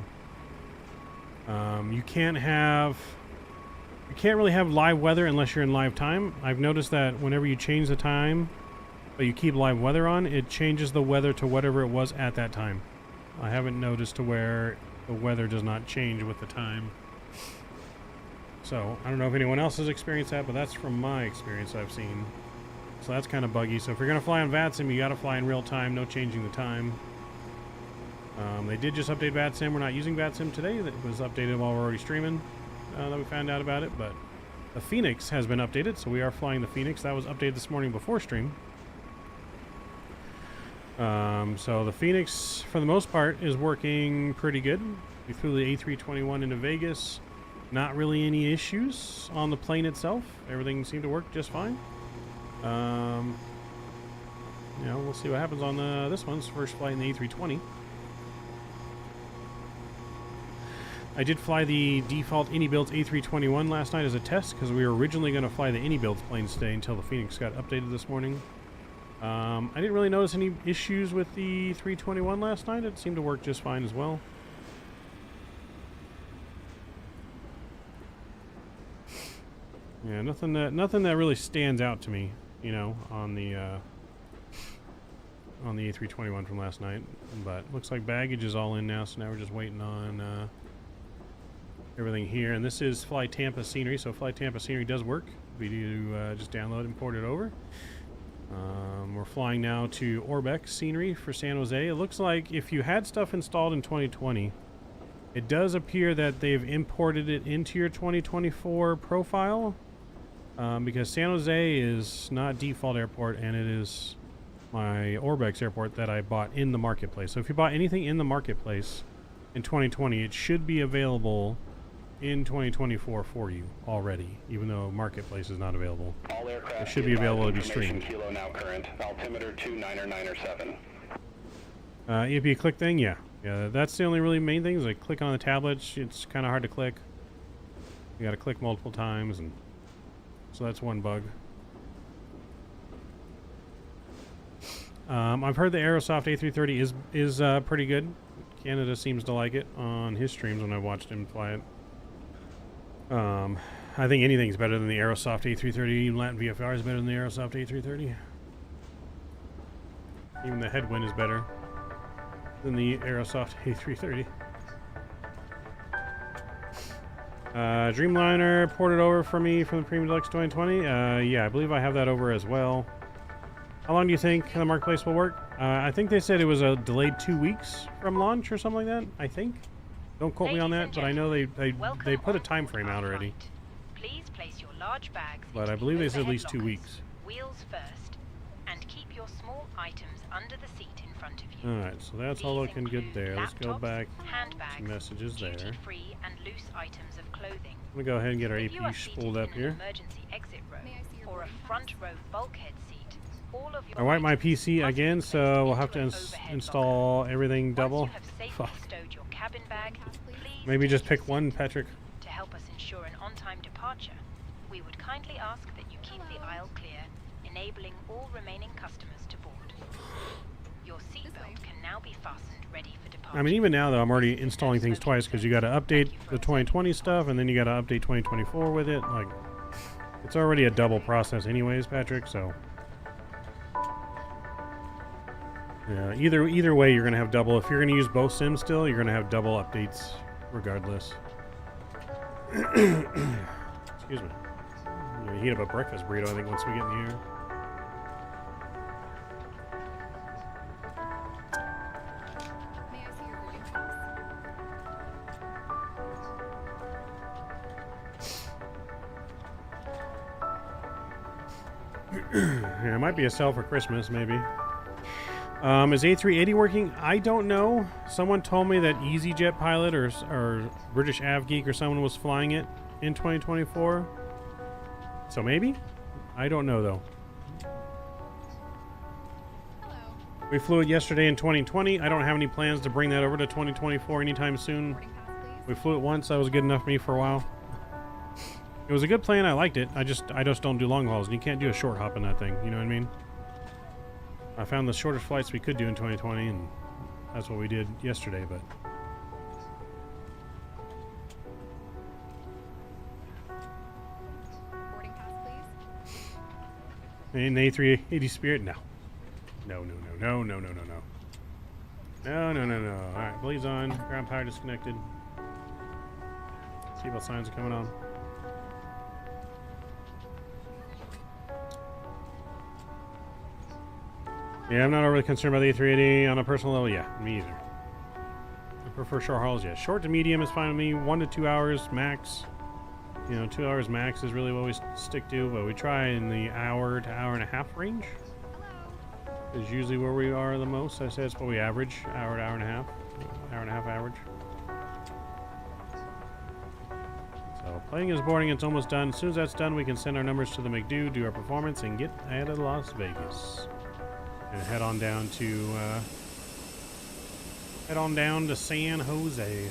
You can't really have live weather unless you're in live time. I've noticed that whenever you change the time, but you keep live weather on, it changes the weather to whatever it was at that time. I haven't noticed to where the weather does not change with the time. So, I don't know if anyone else has experienced that, but that's from my experience I've seen. So that's kind of buggy. So if you're going to fly on VATSIM, you got to fly in real time, no changing the time. They did just update VATSIM. We're not using VATSIM today. That was updated while we're already streaming. That we found out about it, but the FENIX has been updated, so we are flying the FENIX. That was updated this morning before stream. So the FENIX, for the most part, is working pretty good. We flew the A321 into Vegas. Not really any issues on the plane itself. Everything seemed to work just fine. You know, we'll see what happens on this one's first flight in the A320. I did fly the default AnyBuilds A321 last night as a test because we were originally going to fly the AnyBuilds planes today until the FENIX got updated this morning. I didn't really notice any issues with the 321 last night. It seemed to work just fine as well. Yeah, nothing that really stands out to me, you know, on the A321 from last night. But looks like baggage is all in now, so now we're just waiting on everything here. And this is Fly Tampa scenery, so Fly Tampa scenery does work. We do just download and port it over. We're flying now to Orbx scenery for San Jose. It looks like if you had stuff installed in 2020, it does appear that they've imported it into your 2024 profile, because San Jose is not default airport, and it is my Orbx airport that I bought in the marketplace. So if you bought anything in the marketplace in 2020, it should be available in 2024 for you already, even though marketplace is not available. All aircraft It should be available to be streamed. Kilo now current. Altimeter 29907. If you click thing, yeah, that's the only really main thing is like click on the tablet. It's kind of hard to click. You got to click multiple times, and so that's one bug. I've heard the Aerosoft A330 is pretty good. Canada seems to like it on his streams when I watched him fly it. I think anything's better than the Aerosoft A330. Even Latin VFR is better than the Aerosoft A330. Even the headwind is better than the Aerosoft A330. Dreamliner ported over for me from the Premium Deluxe 2020. Yeah, I believe I have that over as well. How long do you think the marketplace will work? I think they said it was a delayed 2 weeks from launch or something like that. I think. Don't quote me on that, but I know they put a time frame out already. Please place your large bags But I believe they said at least 2 weeks. Wheels first, and keep your small items under the seat in front of you. All right, so that's all looking good there. Let's go back handbags, to messages there. duty-free and loose items of clothing. I'm gonna go ahead and get our If you are AP seated spooled up in an here. emergency exit row or a front row bulkhead seat, all of your I wiped my items PC must be again, placed so we'll have into to an overhead install locker. everything double. Once you have safely Fuck. stowed your cabin bag, please Maybe just take pick your one, seat. Patrick. To help us ensure an on-time departure, we would kindly ask that you keep the aisle clear, enabling all remaining customers to board. Your seatbelt can now be fastened, ready for departure. I mean, even now though, I'm already installing things twice because you got to update the 2020 stuff, and then you got to update 2024 with it. Like, it's already a double process, anyways, Patrick. So, yeah, either way, you're gonna have double. If you're gonna use both sims still, you're gonna have double updates, regardless. Excuse me. I'm gonna heat up a breakfast burrito, I think, once we get in here. Yeah, it might be a sell for Christmas, maybe. Is A380 working? I don't know. Someone told me that EasyJet Pilot or British AvGeek or someone was flying it in 2024. So maybe? I don't know, though. We flew it yesterday in 2020. I don't have any plans to bring that over to 2024 anytime soon. We flew it once. That was good enough for me for a while. It was a good plan. I liked it. I just don't do long hauls, and you can't do a short hop in that thing. You know what I mean? I found the shortest flights we could do in 2020, and that's what we did yesterday. But Boarding pass, please. an A380 Spirit, no. No. All right, blaze on. Ground power disconnected. Seatbelt signs are coming on. Yeah, I'm not overly concerned about the A380 on a personal level. Yeah, me either. I prefer short hauls. Yeah, short to medium is fine with me. 1 to 2 hours max. You know, 2 hours max is really what we stick to, but we try in the hour to hour and a half range. Is usually where we are the most. I say it's what we average. Hour to hour and a half. Hour and a half average. So playing is boarding. It's almost done. As soon as that's done, we can send our numbers to the McDo, do our performance, and get out of Las Vegas. And head on down to San Jose.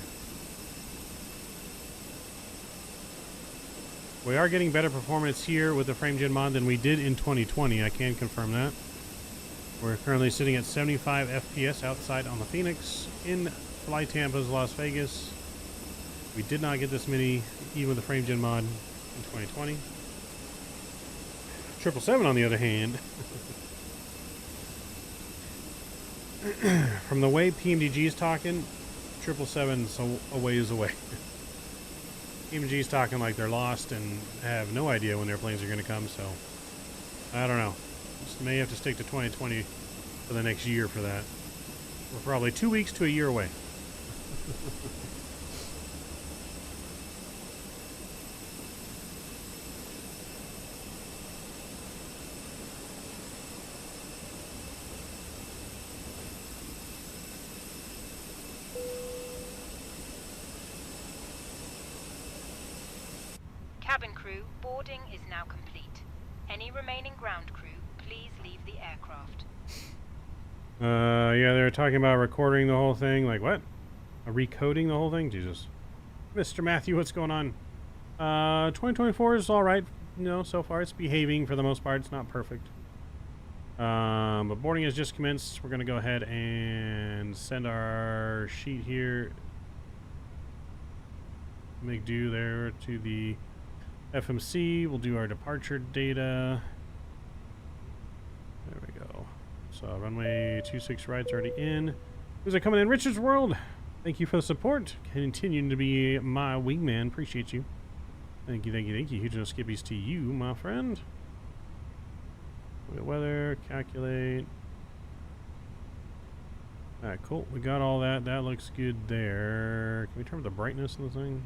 We are getting better performance here with the FrameGen mod than we did in 2020. I can confirm that. We're currently sitting at 75 FPS outside on the FENIX in Fly Tampa's Las Vegas. We did not get this many even with the FrameGen mod in 2020. 777 on the other hand. From the way PMDG is talking, 777's a ways away. KMG's talking like they're lost and have no idea when their planes are going to come, so I don't know. Just may have to stick to 2020 for the next year for that. We're probably 2 weeks to a year away. Cabin crew, boarding is now complete. Any remaining ground crew, please leave the aircraft. Yeah, they're talking about recording the whole thing. Like, what? Recoding the whole thing? Jesus. Mr. Matthew, what's going on? 2024 is alright. You know, so far it's behaving for the most part. It's not perfect. But boarding has just commenced. We're going to go ahead and send our sheet here. Make do there to the FMC. We'll do our departure data. There we go. So runway 26 right's already in. Who's it coming in? Richard's World. Thank you for the support. Continuing to be my wingman. Appreciate you. Thank you, thank you, thank you. Huge no skippies to you, my friend. Look at weather. Calculate. Alright, cool. We got all that. That looks good there. Can we turn up the brightness of the thing?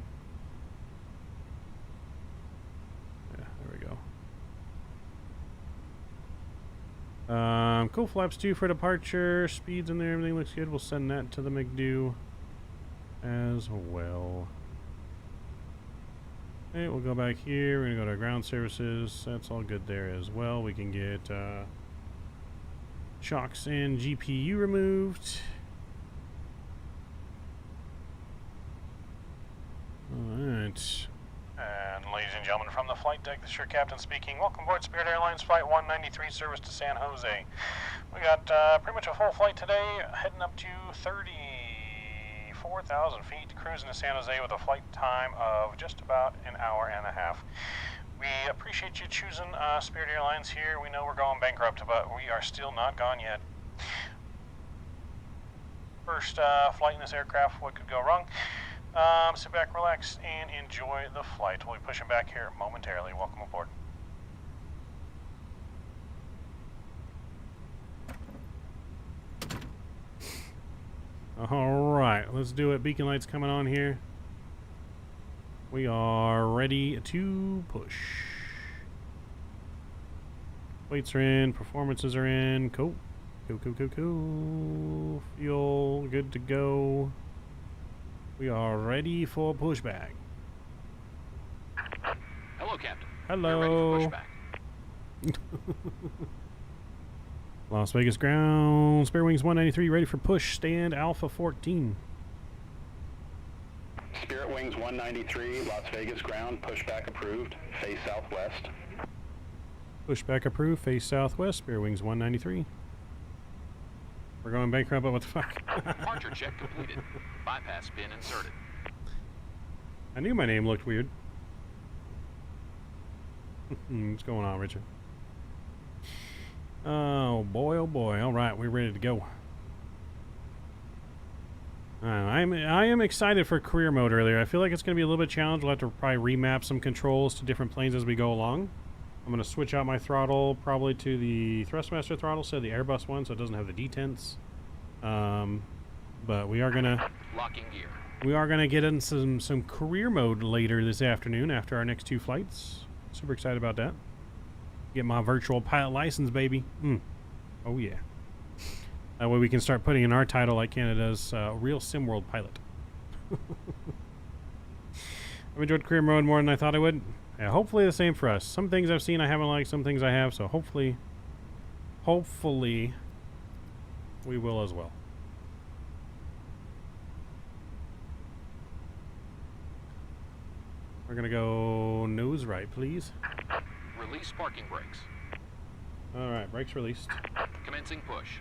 Yeah, there we go. Cool. Flaps 2 for departure. Speeds in there. Everything looks good. We'll send that to the McDo as well. Okay, we'll go back here. We're going to go to our ground services. That's all good there as well. We can get shocks and GPU removed. Alright. And ladies and gentlemen, from the flight deck, this is your captain speaking. Welcome aboard Spirit Airlines Flight 193, service to San Jose. We got pretty much a full flight today, heading up to 34,000 feet, cruising to San Jose with a flight time of just about an hour and a half. We appreciate you choosing Spirit Airlines here. We know we're going bankrupt, but we are still not gone yet. First flight in this aircraft, what could go wrong? Sit back, relax, and enjoy the flight. We'll be pushing back here momentarily. Welcome aboard. Alright, let's do it. Beacon lights coming on here. We are ready to push. Weights are in, performances are in. Cool. Cool. Fuel, good to go. We are ready for pushback. Hello, Captain. Hello. We're ready for pushback. Las Vegas ground. Spare Wings 193 ready for push. Stand Alpha 14. Spirit Wings 193, Las Vegas ground, pushback approved, face southwest. Pushback approved, face southwest. Spare Wings 193. We're going bankrupt, but what the fuck? Departure check completed. Bypass pin inserted. I knew my name looked weird. What's going on, Richard? Oh boy, oh boy. Alright, we're ready to go. I am excited for career mode earlier. I feel like it's going to be a little bit challenged. We'll have to probably remap some controls to different planes as we go along. I'm going to switch out my throttle probably to the Thrustmaster throttle, so the Airbus one, so it doesn't have the detents. But we are going to... Locking gear. We are going to get in some career mode later this afternoon after our next 2 flights. Super excited about that. Get my virtual pilot license, baby. Oh, yeah. That way we can start putting in our title like Canada's real SimWorld pilot. I've enjoyed career mode more than I thought I would. Yeah, hopefully the same for us. Some things I've seen I haven't liked, some things I have, so hopefully we will as well. We're gonna go nose right, please. Release parking brakes. Alright, brakes released. Commencing push.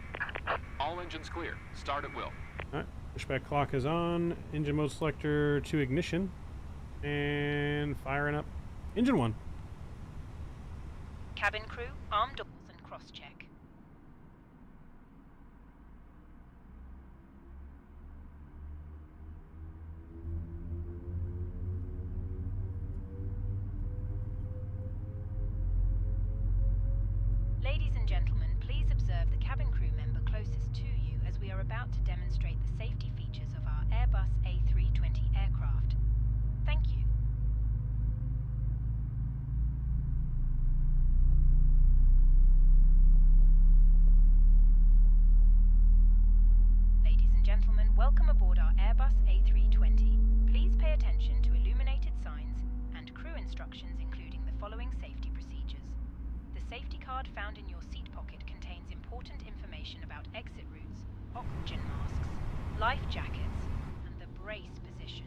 All engines clear. Start at will. Alright, pushback clock is on. Engine mode selector to ignition. And firing up engine 1. Cabin crew, arm doors and cross-check. gentlemen, please observe the cabin crew member closest to you as we are about to demonstrate the safety features of our Airbus A320 aircraft. Thank you. Ladies and gentlemen, welcome aboard our Airbus A320. Please pay attention to illuminated signs and crew instructions, including the following safety procedures. The safety card found in your seat pocket contains important information about exit routes, oxygen masks, life jackets, and the brace position,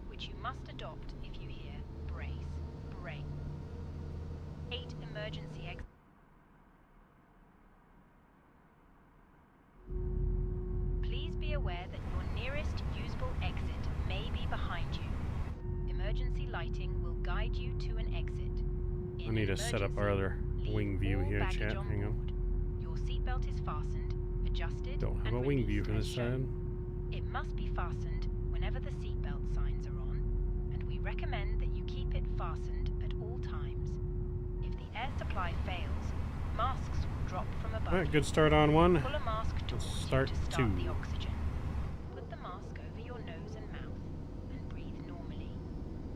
which you must adopt if you hear brace, brake. 8 emergency exits. Please be aware that your nearest usable exit may be behind you. Emergency lighting will guide you to an exit. I need to set up our other wing view here, chat. Hang on. Your seatbelt is fastened, adjusted, Don't have a wing view for this side. It must be fastened whenever the seatbelt signs are on, and we recommend that you keep it fastened at all times. If the air supply fails, masks will drop from above. Alright, good start on one. Pull a mask towards you to Start two. the oxygen. Put the mask over your nose and mouth and breathe normally.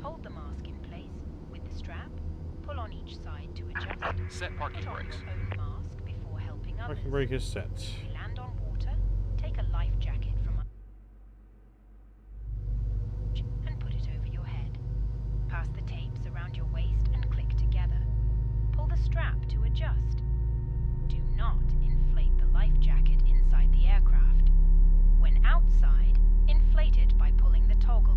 Hold the mask in place with the strap. Pull on each side to adjust. Set parking Put on brakes. your own mask before helping others. Parking brake is set. If you land on water, take a life jacket from and put it over your head. Pass the tapes around your waist and click together. Pull the strap to adjust. Do not inflate the life jacket inside the aircraft. When outside, inflate it by pulling the toggle.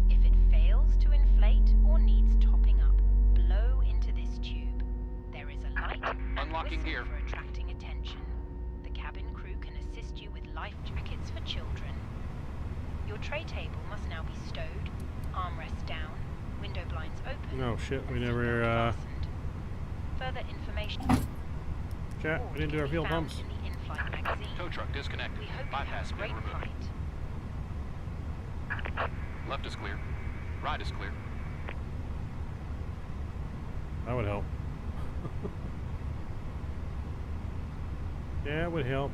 If it fails to inflate or needs topping up, blow into this tube. There is a light and Unlocking whistle gear. for attracting attention. The cabin crew can assist you with life jackets for children. Your tray table must now be stowed, armrests down, window blinds open. Oh shit, we and never seatbelt fastened. Further information. chat, we didn't do our fuel pumps. In the in-flight magazine. Tow truck disconnected. We hope Bypass you have a bin great removed. flight. Left is clear. Right is clear. That would help. Yeah, it would help.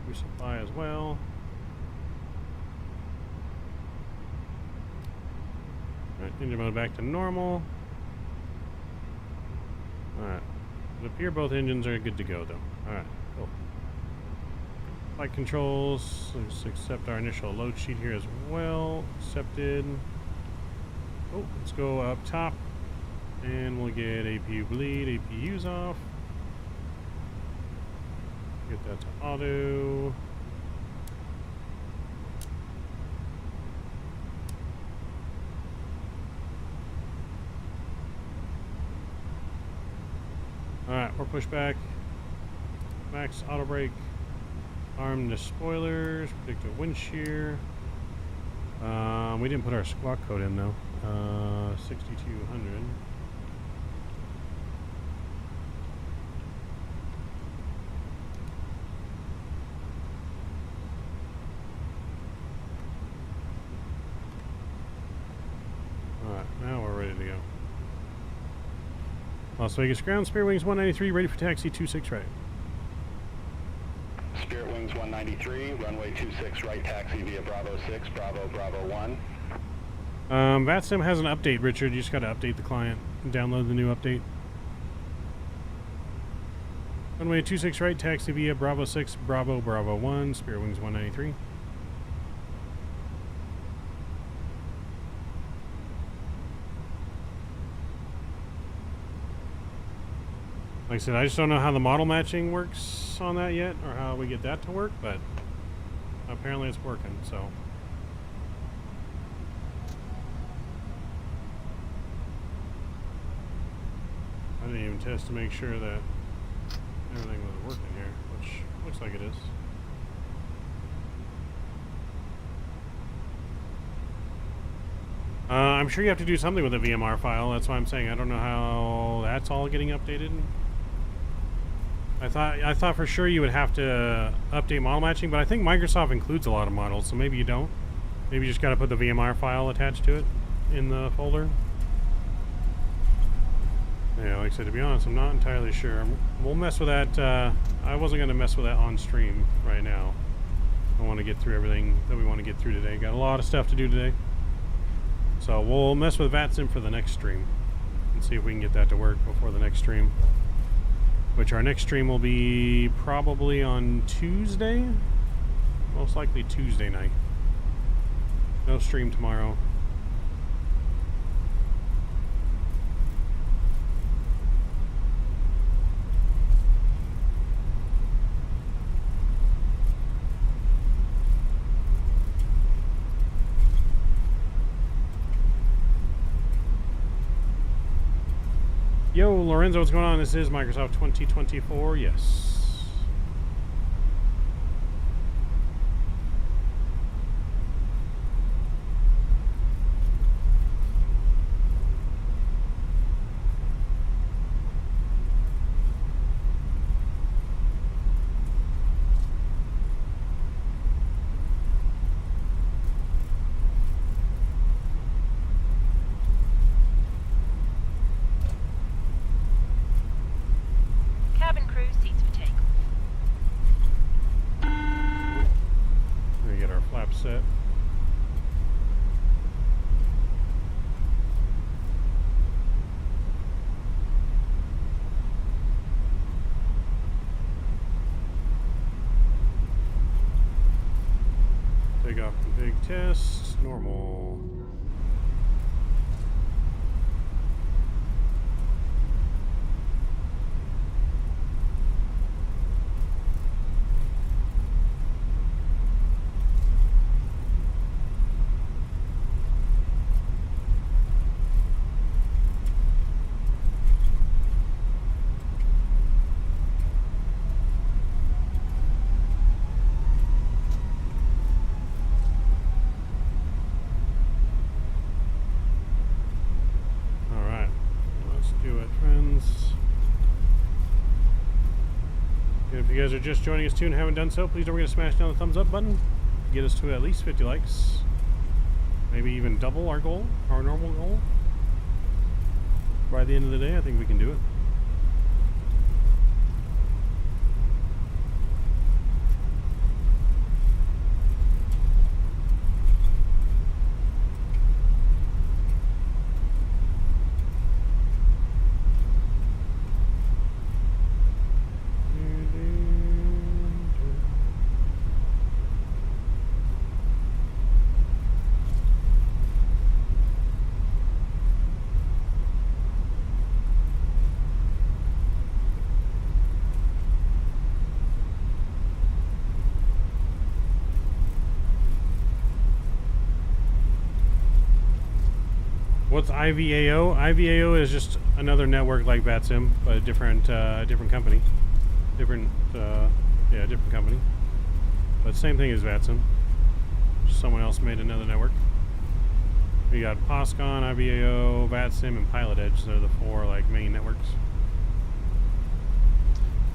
Resupply as well. Alright, engine mode back to normal. Alright. It appears both engines are good to go though. Alright, cool. Flight controls. Let's accept our initial load sheet here as well. Accepted. Oh, let's go up top. And we'll get APU bleed, APUs off. Get that to auto. Alright, we're pushback. Max auto brake. Arm the spoilers. Predictive wind shear. We didn't put our squawk code in though. 6200. Alright, now we're ready to go. Las Vegas ground, Spirit Wings 193, ready for taxi 26 right. Spirit Wings 193, runway 26 right, taxi via Bravo 6, Bravo, Bravo 1. VATSIM has an update, Richard. You just got to update the client and download the new update. Runway 26 right, taxi via Bravo 6, Bravo, Bravo 1, Spirit Wings 193. Like I said, I just don't know how the model matching works on that yet, or how we get that to work, but apparently it's working, so. I didn't even test to make sure that everything was working here, which looks like it is. I'm sure you have to do something with a VMR file. That's why I'm saying I don't know how that's all getting updated. I thought for sure you would have to update model matching, but I think Microsoft includes a lot of models, so maybe you don't. Maybe you just got to put the VMR file attached to it in the folder. Yeah, like I said, to be honest, I'm not entirely sure. We'll mess with that. I wasn't going to mess with that on stream right now. I want to get through everything that we want to get through today. Got a lot of stuff to do today. So we'll mess with VATSIM for the next stream and see if we can get that to work before the next stream. Which our next stream will be probably on Tuesday. Most likely Tuesday night. No stream tomorrow. Yo, Lorenzo, what's going on? This is Microsoft 2024. Yes. Cabin crew, seats for takeoff. Let me get our flaps set. Take off the big test. Normal. If you guys are just joining us too and haven't done so, please don't forget to smash down the thumbs up button. Get us to at least 50 likes. Maybe even double our goal, our normal goal. By the end of the day, I think we can do it. What's IVAO? IVAO is just another network like VATSIM, but a different company. Different company. But same thing as VATSIM. Just someone else made another network. We got POSCON, IVAO, VATSIM, and Pilot Edge. They're the four like main networks.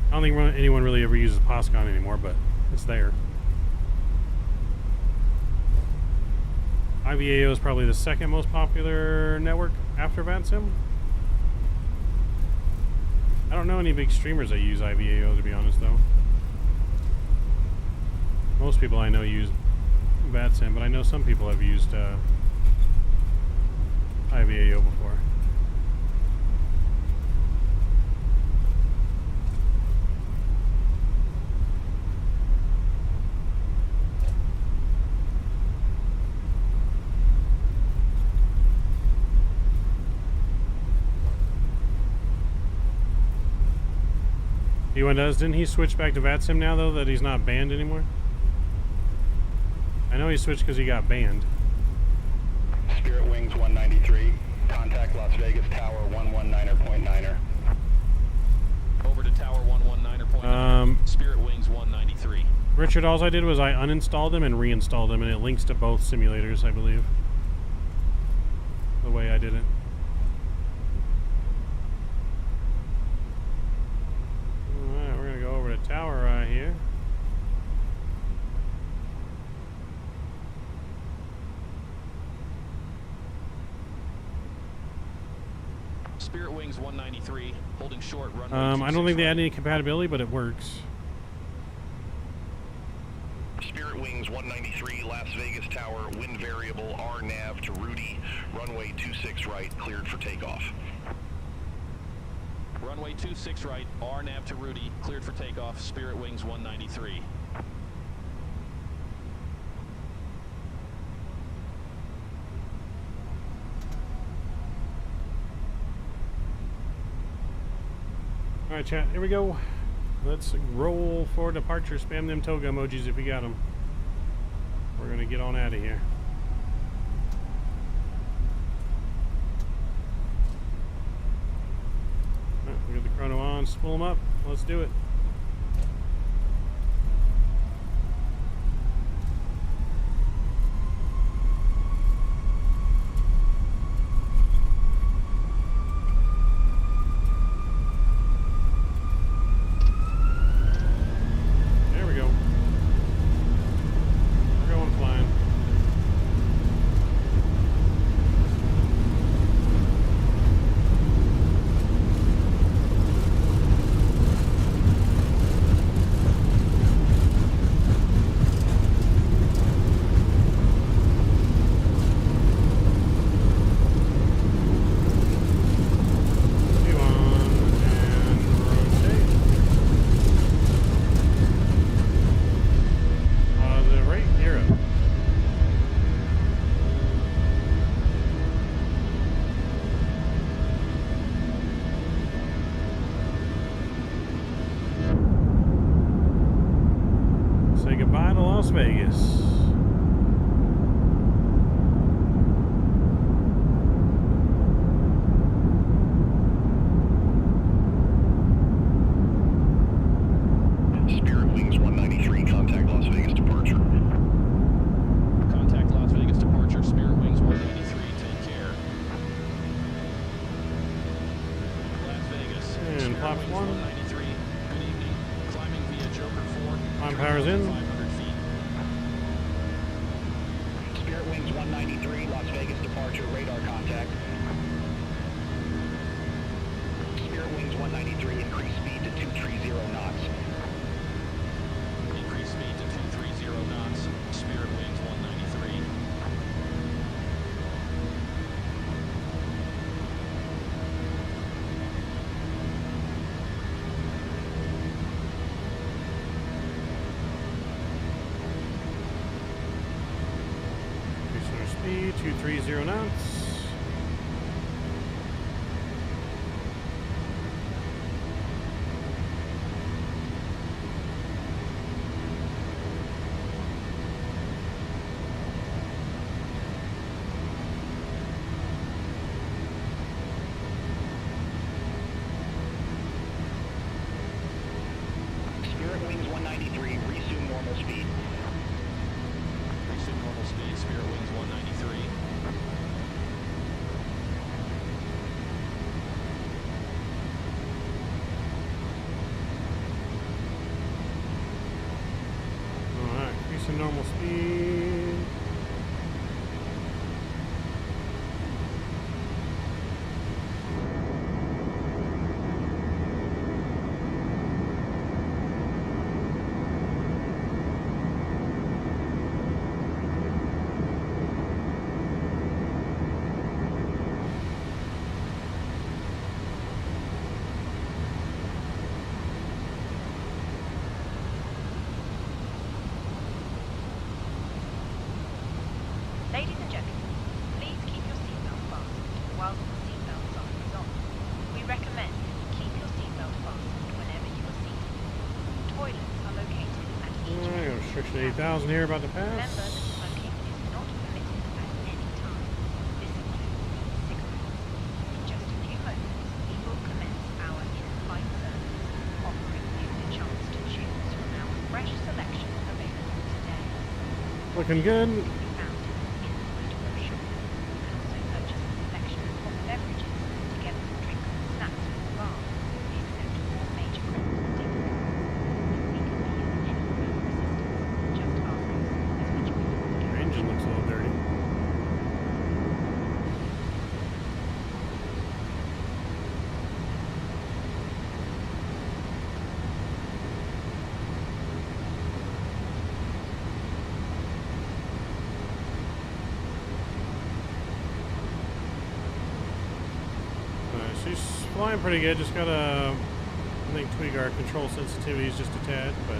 I don't think anyone really ever uses POSCON anymore, but it's there. IVAO is probably the second most popular network after VATSIM. I don't know any big streamers that use IVAO, to be honest, though. Most people I know use VATSIM, but I know some people have used IVAO before. He does. Didn't he switch back to VATSIM now, though, that he's not banned anymore? I know he switched because he got banned. Spirit Wings 193. Contact Las Vegas Tower 119.9er. Over to Tower 119.9er. Spirit Wings 193. Richard, all I did was I uninstalled them and reinstalled them, and it links to both simulators, I believe. The way I did it. Tower right here. Spirit Wings 193, holding short, runway I don't think they right. had any compatibility, but it works. Spirit Wings 193, Las Vegas Tower, wind variable, RNAV to Rudy, runway 26 right, cleared for takeoff. Runway 26 right, RNAV to Rudy, cleared for takeoff, Spirit Wings 193. Alright, chat, here we go. Let's roll for departure. Spam them toga emojis if you got them. We're going to get on out of here. Alright, we got the chrono on. Spool them up. Let's do it. Las Vegas. Spirit Wings 193, contact Las Vegas departure. Contact Las Vegas departure, Spirit Wings 193, take care. Las Vegas. And Fox 1. 193, good evening. Climbing via Joker 4. On power's in. 500 feet. Spirit Wings 193, Las Vegas departure, radar contact. Spirit Wings 193, increase speed to 230 knots. Increase speed to 230 knots. Spirit Wings 193. Increase our speed, 230 knots. Spirit Wings 193, resume normal speed. Resume normal speed, Spirit Wings 193. Alright, increasing normal speed. Ladies and gentlemen, please keep your seatbelt fastened whilst the seatbelt sign is on. We recommend you keep your seatbelt fastened whenever you are seated. Toilets are located at each Alright, end. restriction 8,000 here, about to Remember that pass. smoking is not permitted at any time. This includes cigarettes. In just a few moments, we will commence our in-flight service, offering you the chance to choose from our fresh selection available today. Looking good. Our engine looks a little dirty. flying pretty good. Just gotta, I think, tweak our control sensitivities just a tad, but.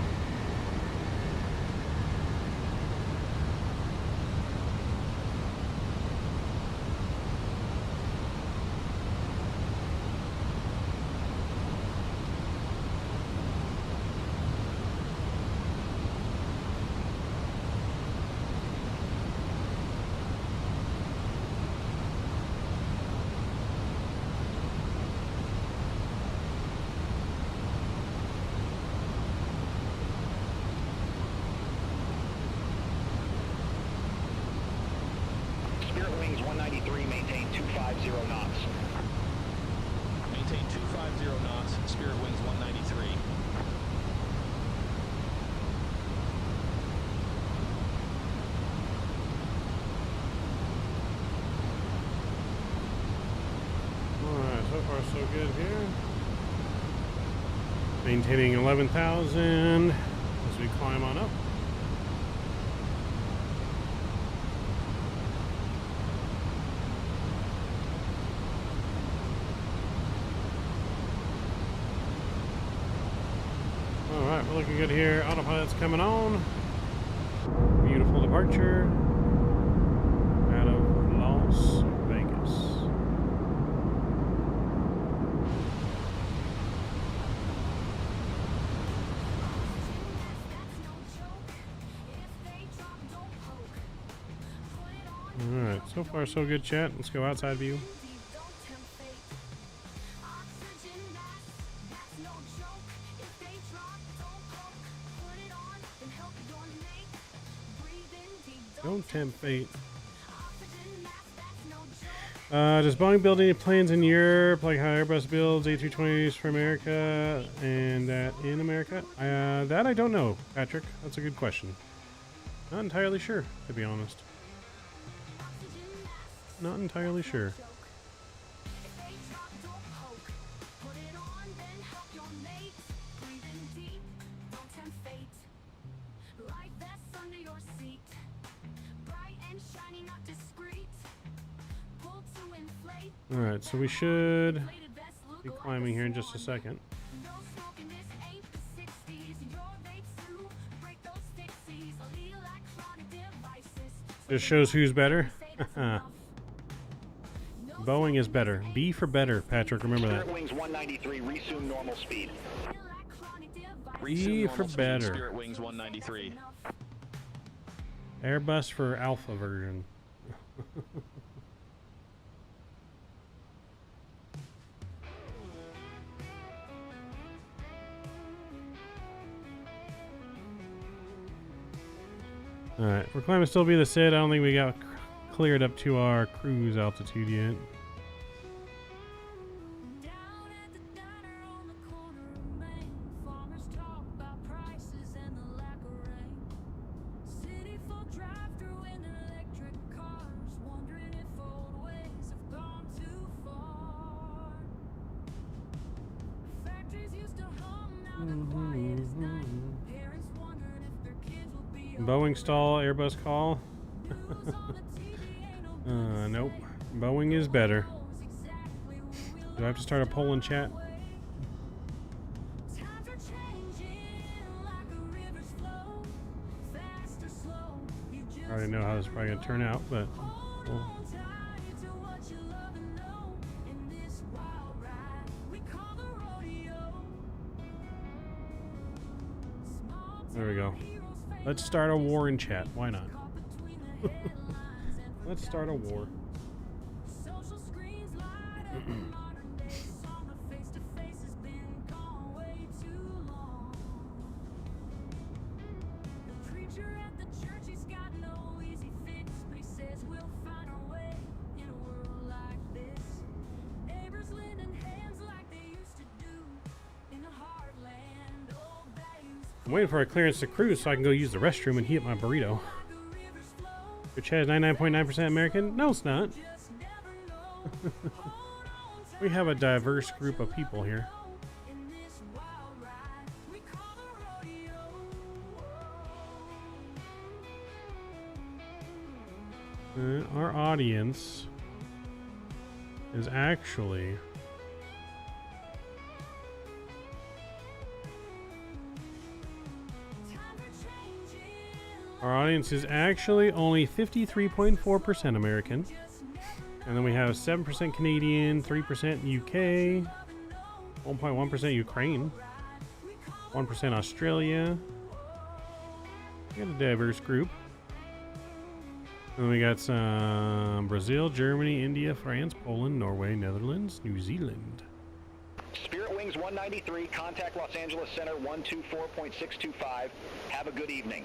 Spirit Wings 193, maintain 250 knots. Maintain 250 knots, Spirit Wings 193. Alright, so far so good here. Maintaining 11,000 as we climb on up. Alright, we're looking good here. Autopilot's coming on. Beautiful departure out of Las Vegas. Alright, so far so good, chat. Let's go outside view. Don't tempt fate. Does Boeing build any planes in Europe, like how Airbus builds A320s for America and that in America? That I don't know, Patrick. That's a good question. Not entirely sure, to be honest. Not entirely sure. Alright, so we should be climbing here in just a second. Just shows who's better. Boeing is better. B for better, Patrick. Remember that. Spirit Wings 193, resume normal speed. B for better. Spirit Wings 193. Airbus for alpha version. Alright, we're climbing still be the SID. I don't think we got cleared up to our cruise altitude yet. Boeing stall, Airbus call. Nope. Boeing is better. Do I have to start a poll in chat? I already know how this is probably going to turn out, but... Well. There we go. Let's start a war in chat. Why not? Let's start a war. I'm waiting for a clearance to cruise so I can go use the restroom and heat up my burrito. Which has 99.9% American? No, it's not. We have a diverse group of people here. Our audience is actually Our audience is actually only 53.4% American. And then we have 7% Canadian, 3% UK, 1.1% Ukraine, 1% Australia. We got a diverse group. And then we got some Brazil, Germany, India, France, Poland, Norway, Netherlands, New Zealand. Spirit Wings 193, contact Los Angeles Center 124.625. Have a good evening.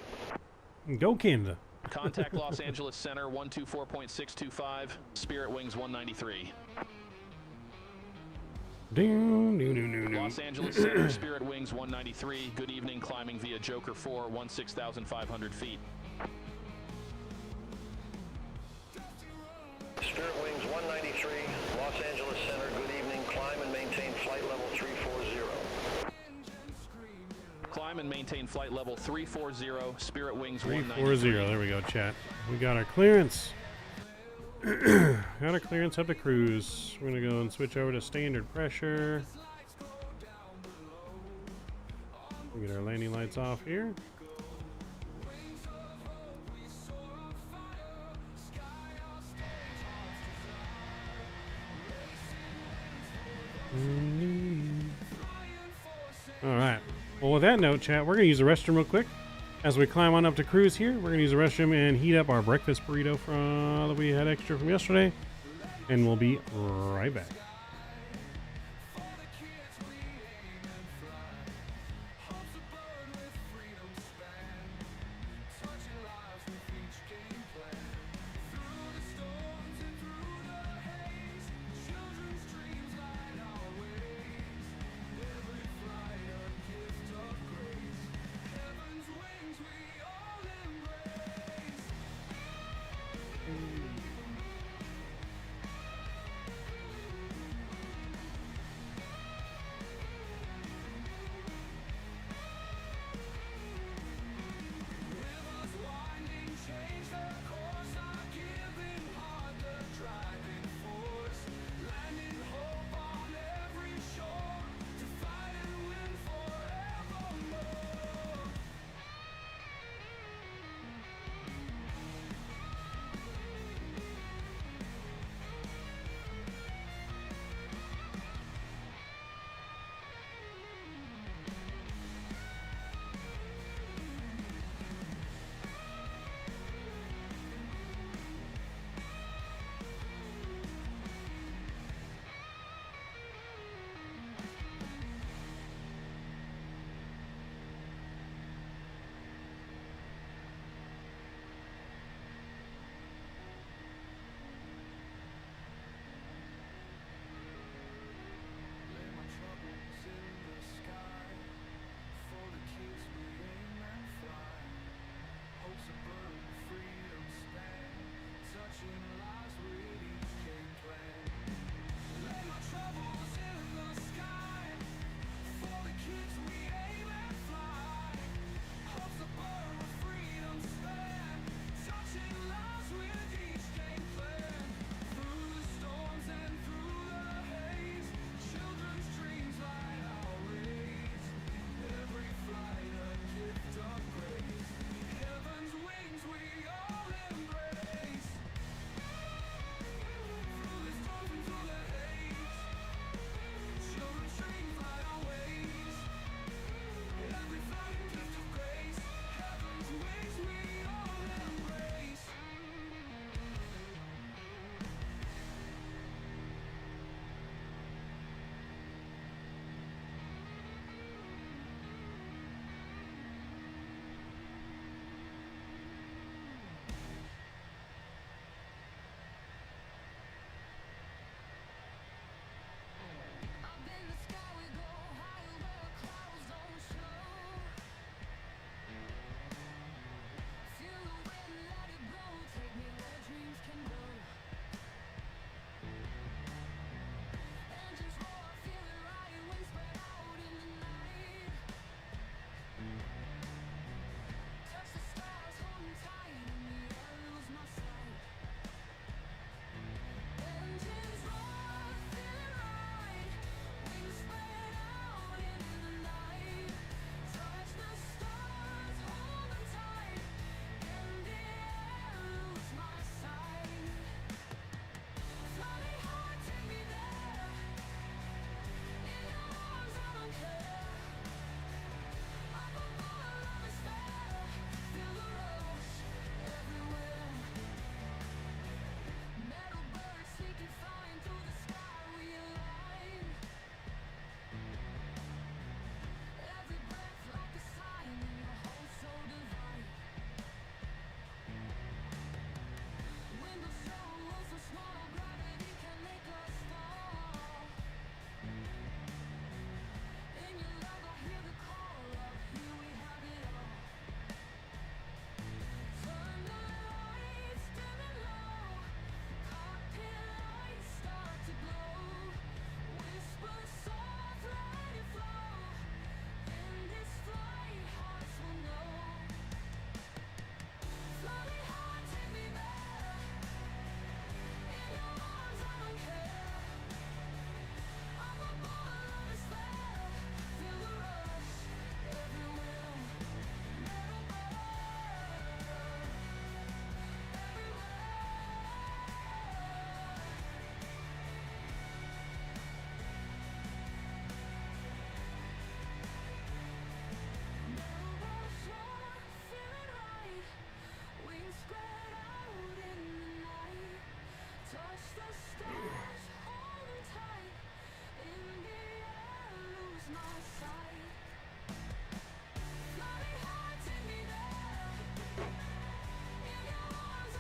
Go Canada. Contact Los Angeles Center 124.625, Spirit Wings 193. Los Angeles Center, Spirit Wings 193. Good evening, climbing via Joker 4, 16,500 feet. Spirit Wings 193, Los Angeles Center, good evening. Climb and maintain flight level 340. Climb and maintain flight level 340, Spirit Wings 193. 340, there we go, chat. We got our clearance. Got our clearance up to cruise. We're gonna go and switch over to standard pressure. We get our landing lights off here. All right. Well, with that note, chat, we're going to use the restroom real quick. As we climb on up to cruise here, we're going to use the restroom and heat up our breakfast burrito that we had extra from yesterday. And we'll be right back.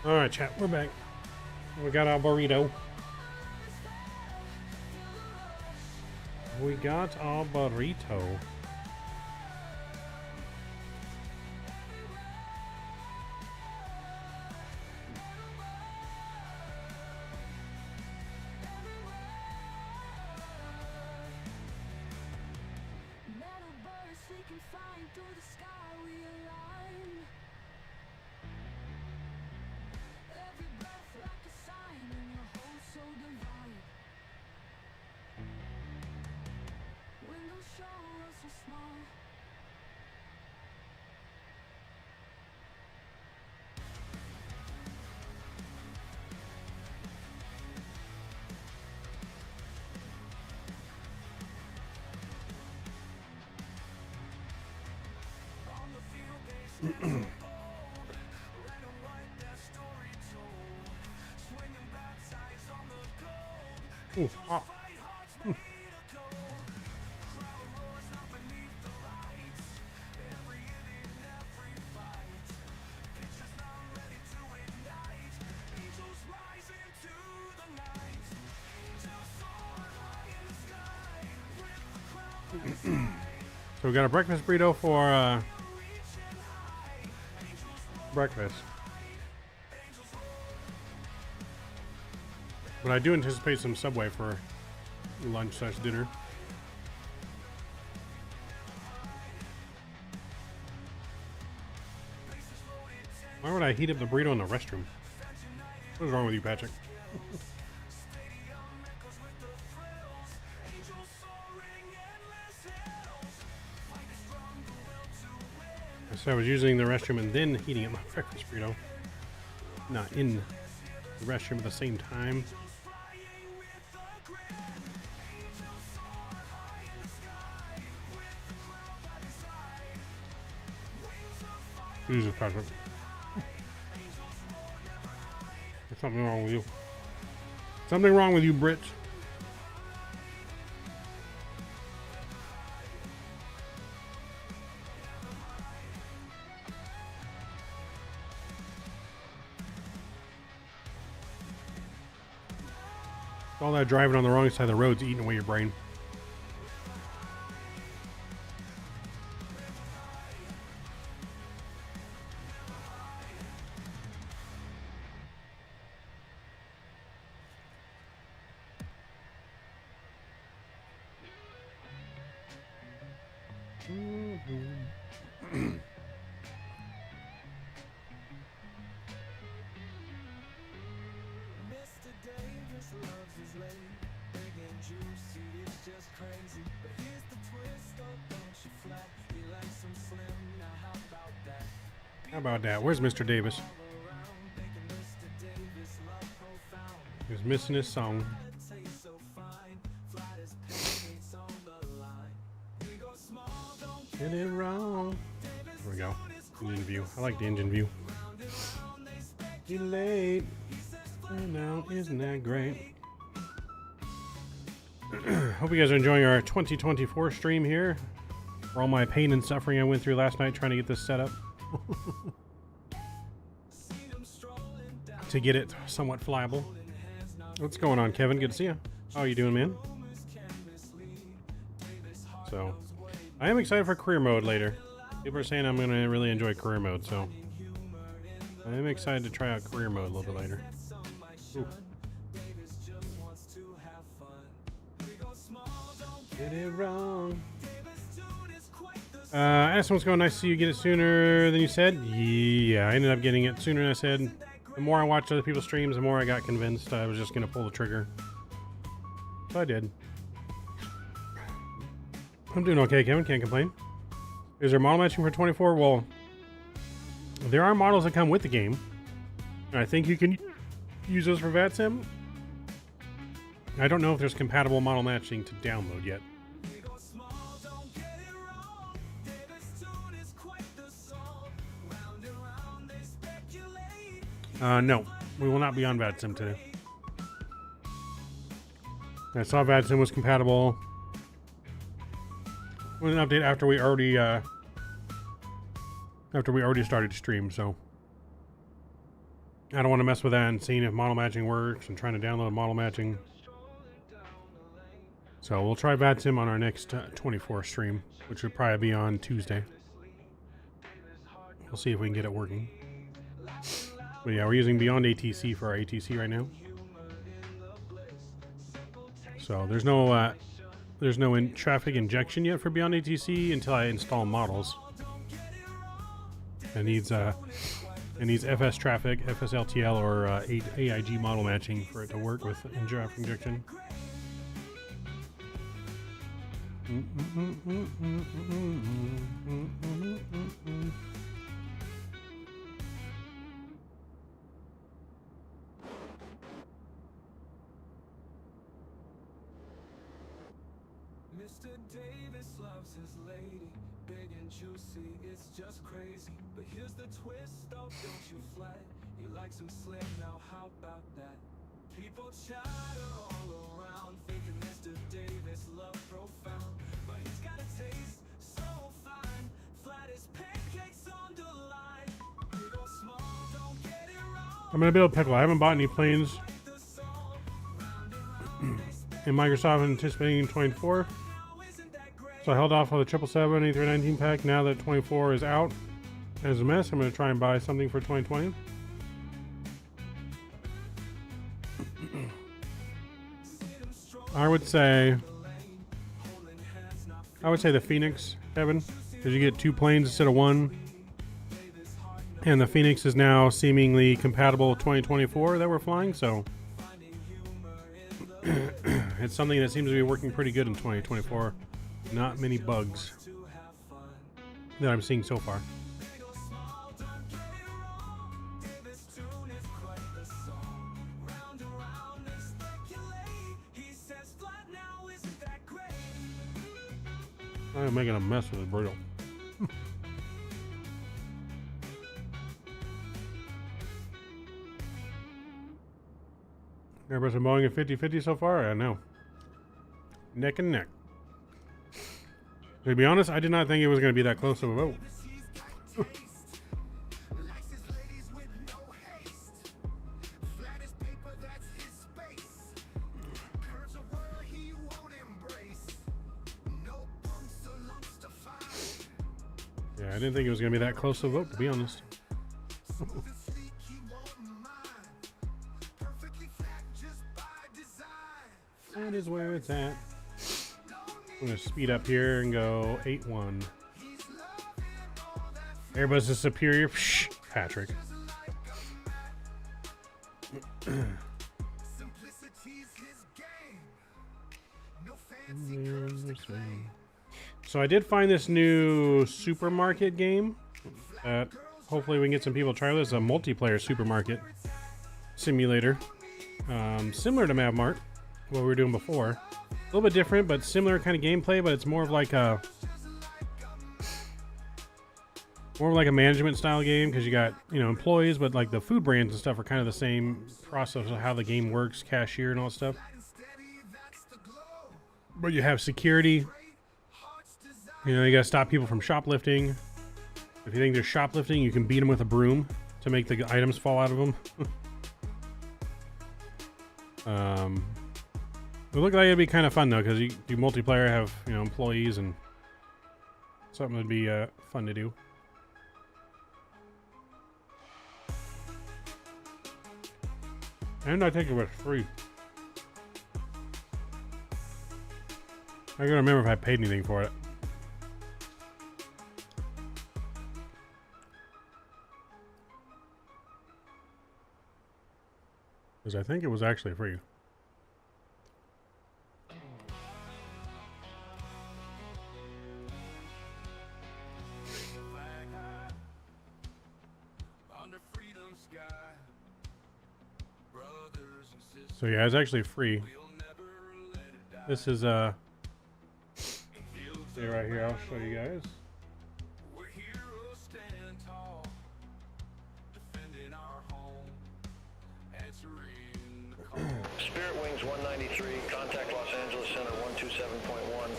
Alright, chat, we're back. We got our burrito. We got our burrito. Ooh, ah. So we got a breakfast burrito for breakfast. But I do anticipate some Subway for lunch / dinner. Why would I heat up the burrito in the restroom? What is wrong with you, Patrick? So I was using the restroom and then heating up my breakfast burrito. Not in the restroom at the same time. Jesus, Patrick. There's something wrong with you. Something wrong with you, Brit. All that driving on the wrong side of the road's eating away your brain. How about that? Where's Mr. Davis? He's missing his song. Get it wrong. There we go. Engine view. I like the engine view. Delayed. Now, isn't that great? Hope you guys are enjoying our 2024 stream here. For all my pain and suffering I went through last night trying to get this set up. To get it somewhat flyable. What's going on, Kevin? Good to see you. How are you doing, man? So, I am excited for career mode later. People are saying I'm going to really enjoy career mode, so I am excited to try out career mode a little bit later. Ooh. Get it wrong. Asked what's going. Nice to see you get it sooner than you said. Yeah, I ended up getting it sooner than I said. The more I watched other people's streams, the more I got convinced I was just going to pull the trigger. So I did. I'm doing okay, Kevin. Can't complain. Is there model matching for 24? Well, there are models that come with the game. I think you can use those for VATSIM. I don't know if there's compatible model matching to download yet. No, we will not be on VATSIM today. I saw VATSIM was compatible with an update after we already started to stream. So I don't want to mess with that and seeing if model matching works and trying to download model matching. So we'll try VATSIM on our next 24 stream, which would probably be on Tuesday. We'll see if we can get it working. But yeah, we're using Beyond ATC for our ATC right now. So there's no traffic injection yet for Beyond ATC until I install models. It needs FS traffic, FSLTL, or AIG model matching for it to work with traffic injection. Mr. Davis loves his lady, big and juicy, it's just crazy. But here's the twist, oh, don't you flat. He likes him slim, now how about that? People chatter all around, thinking Mr. Davis love profound. But he's got a taste so fine, flat as pancakes on the line. Big or small, don't get it wrong. I'm gonna be able to pickle. I haven't bought any planes in Microsoft anticipating 24. So I held off on the 777 A319 pack. Now that 24 is out as a mess, I'm going to try and buy something for 2020. I would say the FENIX, Kevin, because you get 2 planes instead of 1. And the FENIX is now seemingly compatible with 2024 that we're flying, so it's something that seems to be working pretty good in 2024. Not many bugs that I'm seeing so far. I'm making a mess with it, brutal. Everybody's been Boeing at 50-50 so far? I know. Neck and neck. To be honest, I did not think it was going to be that close of a vote. Yeah, I didn't think it was going to be that close of a vote, to be honest. That is where it's at. I'm going to speed up here and go 8-1. Airbus is superior. Psh, Patrick. So I did find this new supermarket game that hopefully we can get some people to try this. A multiplayer supermarket simulator. Similar to Mavmart, what we were doing before. A little bit different, but similar kind of gameplay, but it's more of like a management style game because you got, employees, but like the food brands and stuff are kind of the same process of how the game works, cashier and all that stuff. But you have security. You gotta stop people from shoplifting. If you think they're shoplifting, you can beat them with a broom to make the items fall out of them. It looked like it'd be kind of fun though, because you do multiplayer, have employees, and something that'd be fun to do. And I think it was free. I gotta remember if I paid anything for it. Because I think it was actually free. So yeah, it's actually free. This is right here. I'll show you guys. Spirit Wings 193, contact Los Angeles Center 127.1.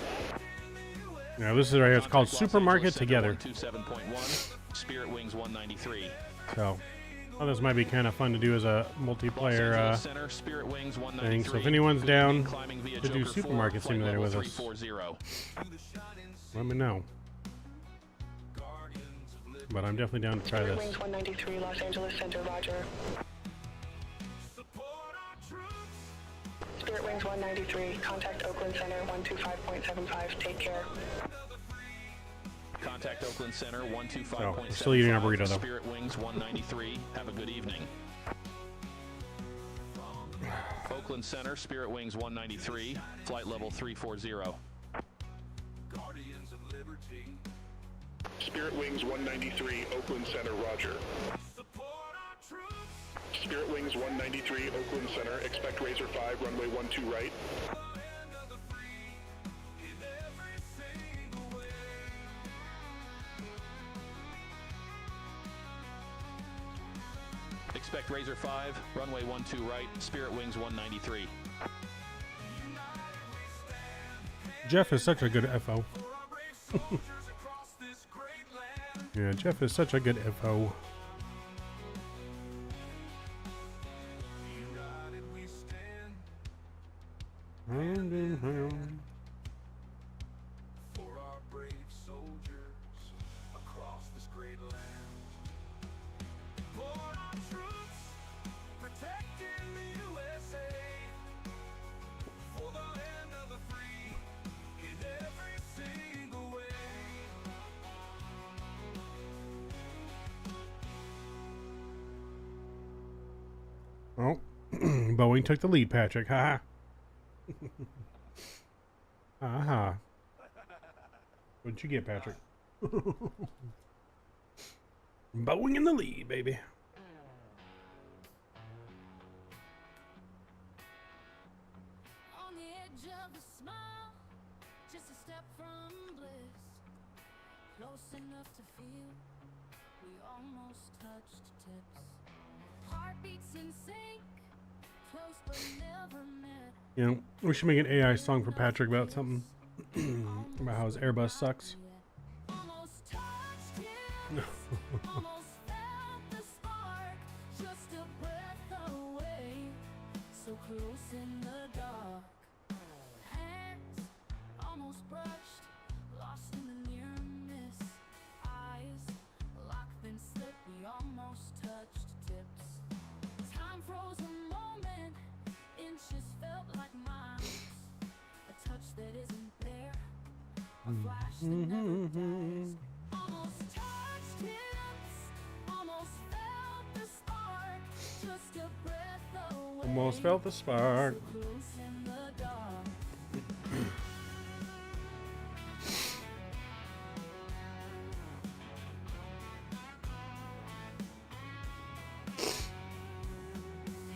Now this is right here. It's called Supermarket Together. 127.1, Spirit Wings 193. So Oh, this might be kind of fun to do as a multiplayer Center, Spirit Wings thing. So if anyone's down to do Supermarket Simulator with us, let me know. But I'm definitely down to try this. Wings 193, Los Angeles Center, roger. Spirit Wings 193, contact Oakland Center 125.75, take care. Contact Oakland Center 125.75. Oh, we're still eating our burrito though. Spirit Wings 193, have a good evening. Oakland Center, Spirit Wings 193, flight level 340. Spirit Wings 193, Oakland Center, roger. Spirit Wings 193, Oakland Center, expect Razor 5, runway 12 right. Expect Razor 5, runway 12 right, Spirit Wings 193. Jeff is such a good FO. Yeah, Jeff is such a good FO. Hand in hand. For our brave soldiers across this great land. For our troops protecting the USA. For the land of the free in every single way. Oh, Boeing took the lead, Patrick. Ha ha. Aha. What'd you get, Patrick? Boeing in the lead, baby. On the edge of a smile, just a step from bliss. Close enough to feel we almost touched tips. Heartbeats in sync, close but never met. You know, we should make an AI song for Patrick about something. About how his Airbus sucks. Almost touched tips, almost felt the spark, just a breath away, so close in the dark. Hands almost brushed, lost in the near miss. Eyes locked then slipped, we almost touched tips. Time froze a moment, inches felt like miles. A touch that isn't there, a flash that never dies. Almost touched tips, almost felt the spark, just a breath away. Almost felt the spark. So close in the dark.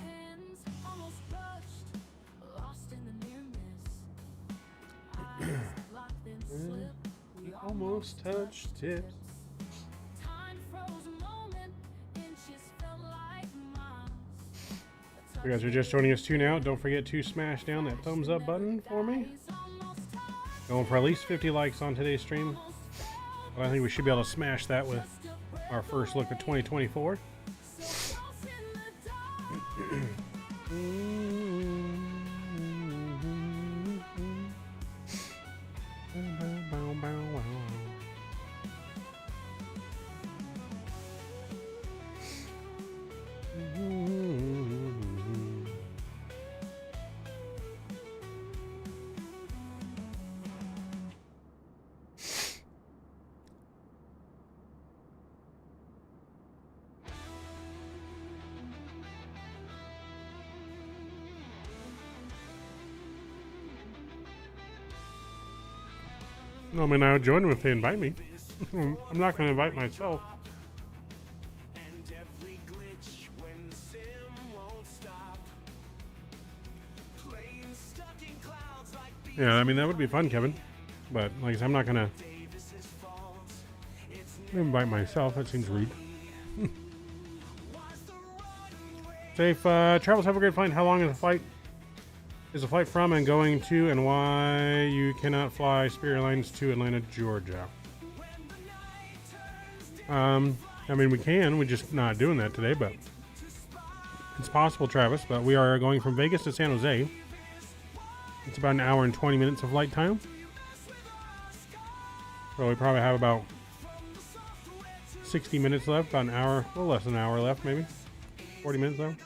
Hands almost brushed, lost in the near miss. Eyes locked then slipped, we Almost touched tips. Time froze a moment, inches felt like miles. If you guys are just joining us too now, don't forget to smash down that thumbs up button for me. Going for at least 50 likes on today's stream. Well, I think we should be able to smash that with our first look at 2024. I mean, I'll join them if they invite me. I'm not going to invite myself. Yeah, I mean, that would be fun, Kevin. But, like I said, I'm not going to invite myself. That seems rude. Safe travels. Have a great flight. How long is the flight? Is the flight from and going to, and why you cannot fly Spirit Airlines to Atlanta, Georgia? I mean, we can. We're just not doing that today, but it's possible, Travis. But we are going from Vegas to San Jose. It's about an hour and 20 minutes of flight time. So we probably have about 60 minutes left, about an hour, a little less than an hour left, maybe 40 minutes left.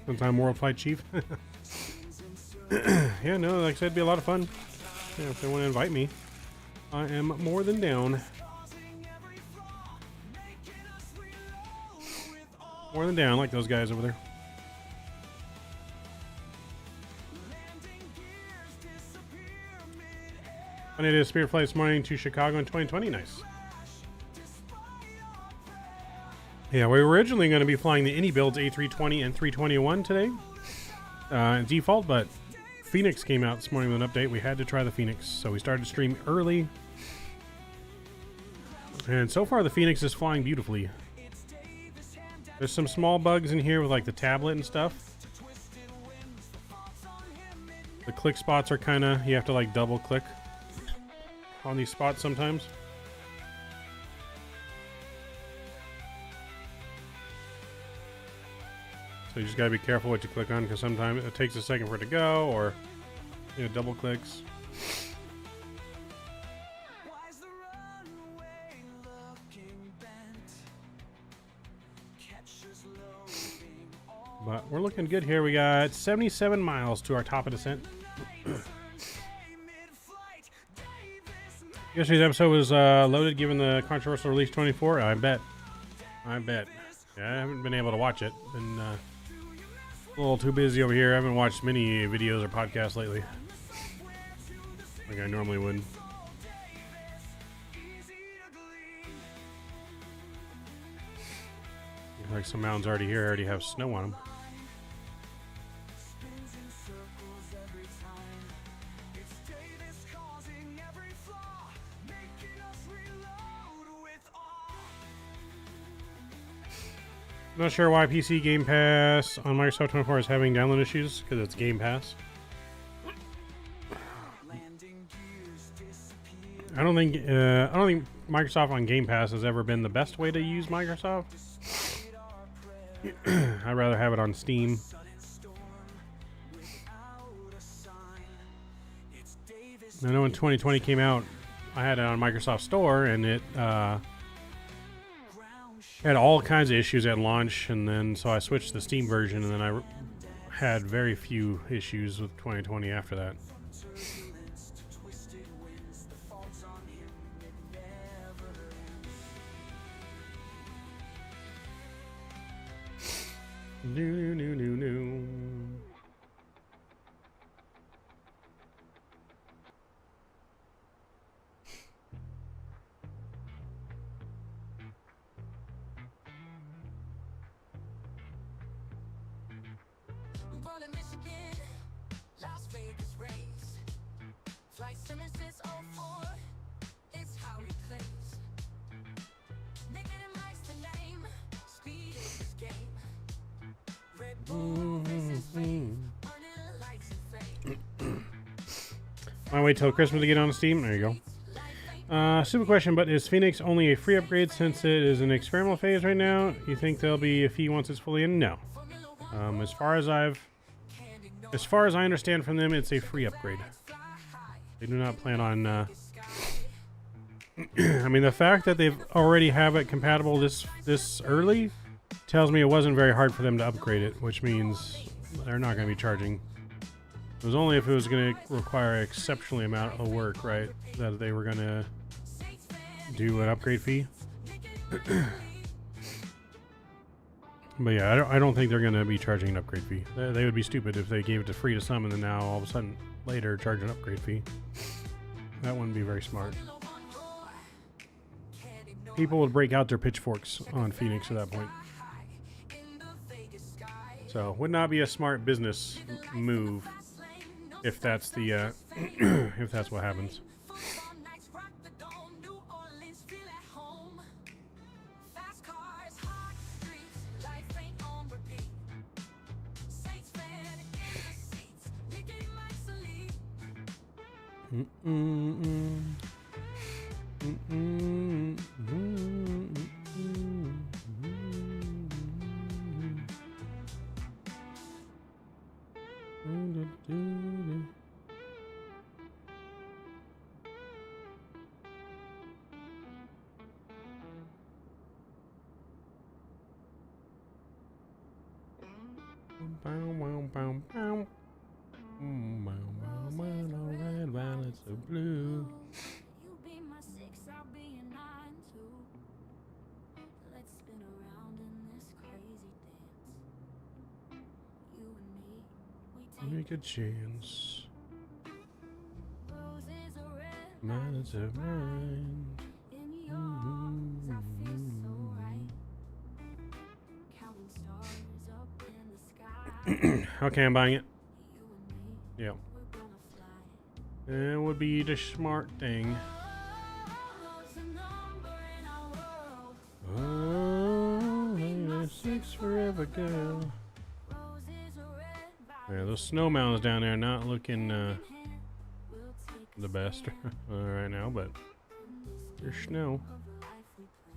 Sometime World Flight Chief. Yeah, no, like I said, it'd be a lot of fun. Yeah, if they want to invite me, I am more than down. More than down, like those guys over there. I did a Spirit flight this morning to Chicago in 2020. Nice. Yeah, we were originally going to be flying the Any Builds A320 and 321 today. Default, but FENIX came out this morning with an update. We had to try the FENIX, so we started to stream early. And so far, the FENIX is flying beautifully. There's some small bugs in here with like the tablet and stuff. The click spots are kind of, you have to like double click on these spots sometimes. So you just gotta be careful what you click on, because sometimes it takes a second for it to go, or you know, double clicks. But we're looking good here. We got 77 miles to our top of descent. Yesterday's episode was loaded given the controversial release 24. I bet. Yeah, I haven't been able to watch it. Been a little too busy over here. I haven't watched many videos or podcasts lately, like I normally would. Like some mountains already here already have snow on them. Not sure why PC Game Pass on Microsoft 24 is having download issues, because it's Game Pass. I don't think Microsoft on Game Pass has ever been the best way to use Microsoft. I'd rather have it on Steam. I know when 2020 came out, I had it on Microsoft Store, and it had all kinds of issues at launch, and then so I switched to the Steam version, and then I had very few issues with 2020 after that. No. Born in Michigan, Las Vegas race. Flight Simmons since 04, it's how we place. Naked and Mike's the name, speed is this game. Red Bull races flame, burning lights and fame. Might wait till Christmas to get on Steam. There you go. Stupid question, but is FENIX only a free upgrade since it is in experimental phase right now? You think there'll be a fee once it's fully in? No. As far as I understand from them, it's a free upgrade. They do not plan on. I mean, the fact that they've already have it compatible this early tells me it wasn't very hard for them to upgrade it, which means they're not going to be charging. It was only if it was going to require an exceptionally amount of work, right, that they were going to do an upgrade fee. But yeah, I don't think they're going to be charging an upgrade fee. They would be stupid if they gave it to free to some and then now all of a sudden later charge an upgrade fee. That wouldn't be very smart. People would break out their pitchforks on FENIX at that point. So would not be a smart business move if that's the if that's what happens. Red violets of blue. You be my 6, I'll be your 9 too. Let's spin around in this crazy dance. You and me, we Make a chance. roses are red, Violets of mine. in your arms I feel so right. Counting stars up in the sky. Okay, I'm buying it. You and me, Yep. we're gonna fly. It would be the smart thing. Love's a number in our world. Oh, 6 forever, girl. Roses are red, Yeah, those snow mountains down there not looking we'll take the best right now, but there's snow. of life we play.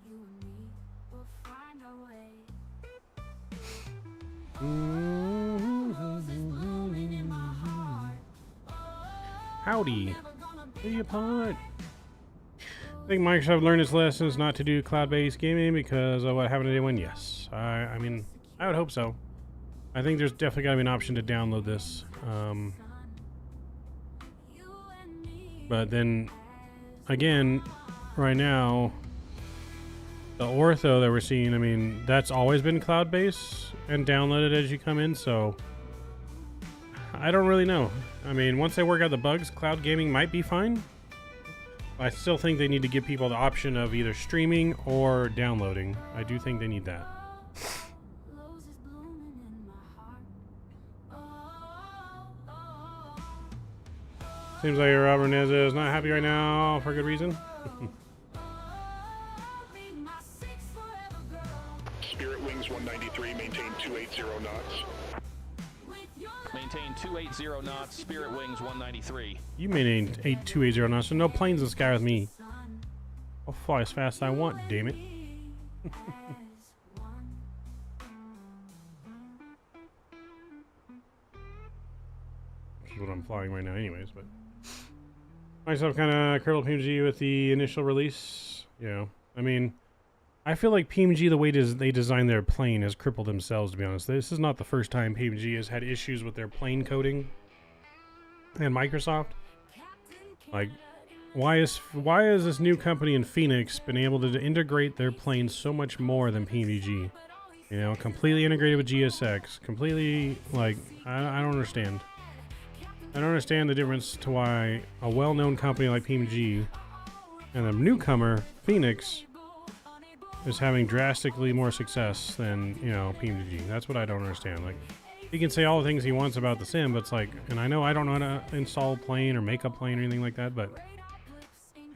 You and me, we'll find our way. Howdy. Be apart. I think Microsoft learned its lessons not to do cloud-based gaming because of what happened to day one. Yes, I mean, I would hope so. I think there's definitely got to be an option to download this. But then, again, right now, the ortho that we're seeing, I mean, that's always been cloud-based and downloaded as you come in, so I don't really know. I mean, once they work out the bugs, cloud gaming might be fine. I still think they need to give people the option of either streaming or downloading. I do think they need that. Roses blooming in my heart. Seems like Robert Neza is not happy right now for good reason. Be my 6 forever, girl. Spirit Wings 193, maintain 280 knots. With your Maintain 280 knots, Spirit Wings 193. You maintain 8280 now, so no planes in the sky with me. I'll fly as fast as I want, damn it. as one. Which is what I'm flying right now anyways, but myself kind of curdled PMG with the initial release. You know, I mean, I feel like PMG, the way they designed their plane, has crippled themselves, to be honest. This is not the first time PMG has had issues with their plane coding. And Microsoft, like, why is this new company in FENIX been able to integrate their planes so much more than PMG? You know, completely integrated with GSX, completely, like, I don't understand. I don't understand the difference to why a well-known company like PMG and a newcomer, FENIX, is having drastically more success than, you know, PMG. That's what I don't understand. Like, he can say all the things he wants about the sim, but it's like, and I know I don't know how to install a plane or make a plane or anything like that, but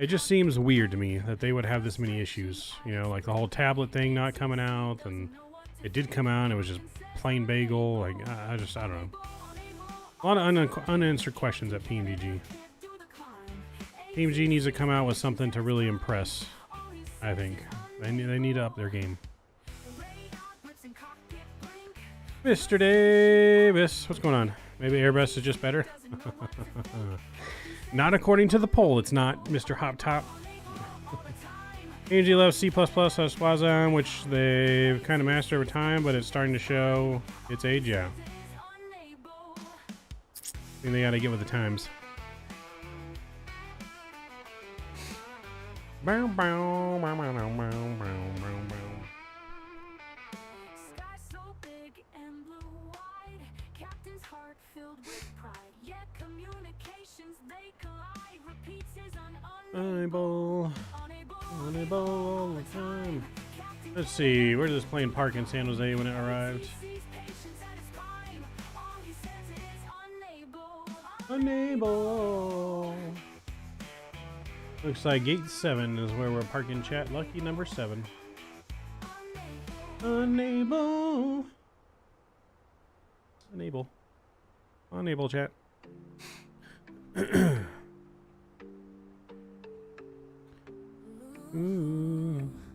it just seems weird to me that they would have this many issues. You know, like the whole tablet thing not coming out, and it did come out, and it was just plain bagel. Like, I don't know. A lot of unanswered questions at PMG. PMG needs to come out with something to really impress, I think. They need to up their game. Mr. Davis, what's going on? Maybe Airbus is just better? Not according to the poll, it's not, Mr. Hop Top. PMG loves C++ Swazon, which they've kind of mastered over time, but it's starting to show its age, yeah. I think they gotta get with the times. Bow, bow, bow, bow, bow, bow, bow, bow. Sky so big and blue-eyed, captain's heart filled with pride. Yet communications they collide. Repeats his Unable all the time. Let's see, where did this plane park in San Jose when it arrived? Unable. Looks like gate 7 is where we're parking, chat. Lucky number 7. Unable, chat.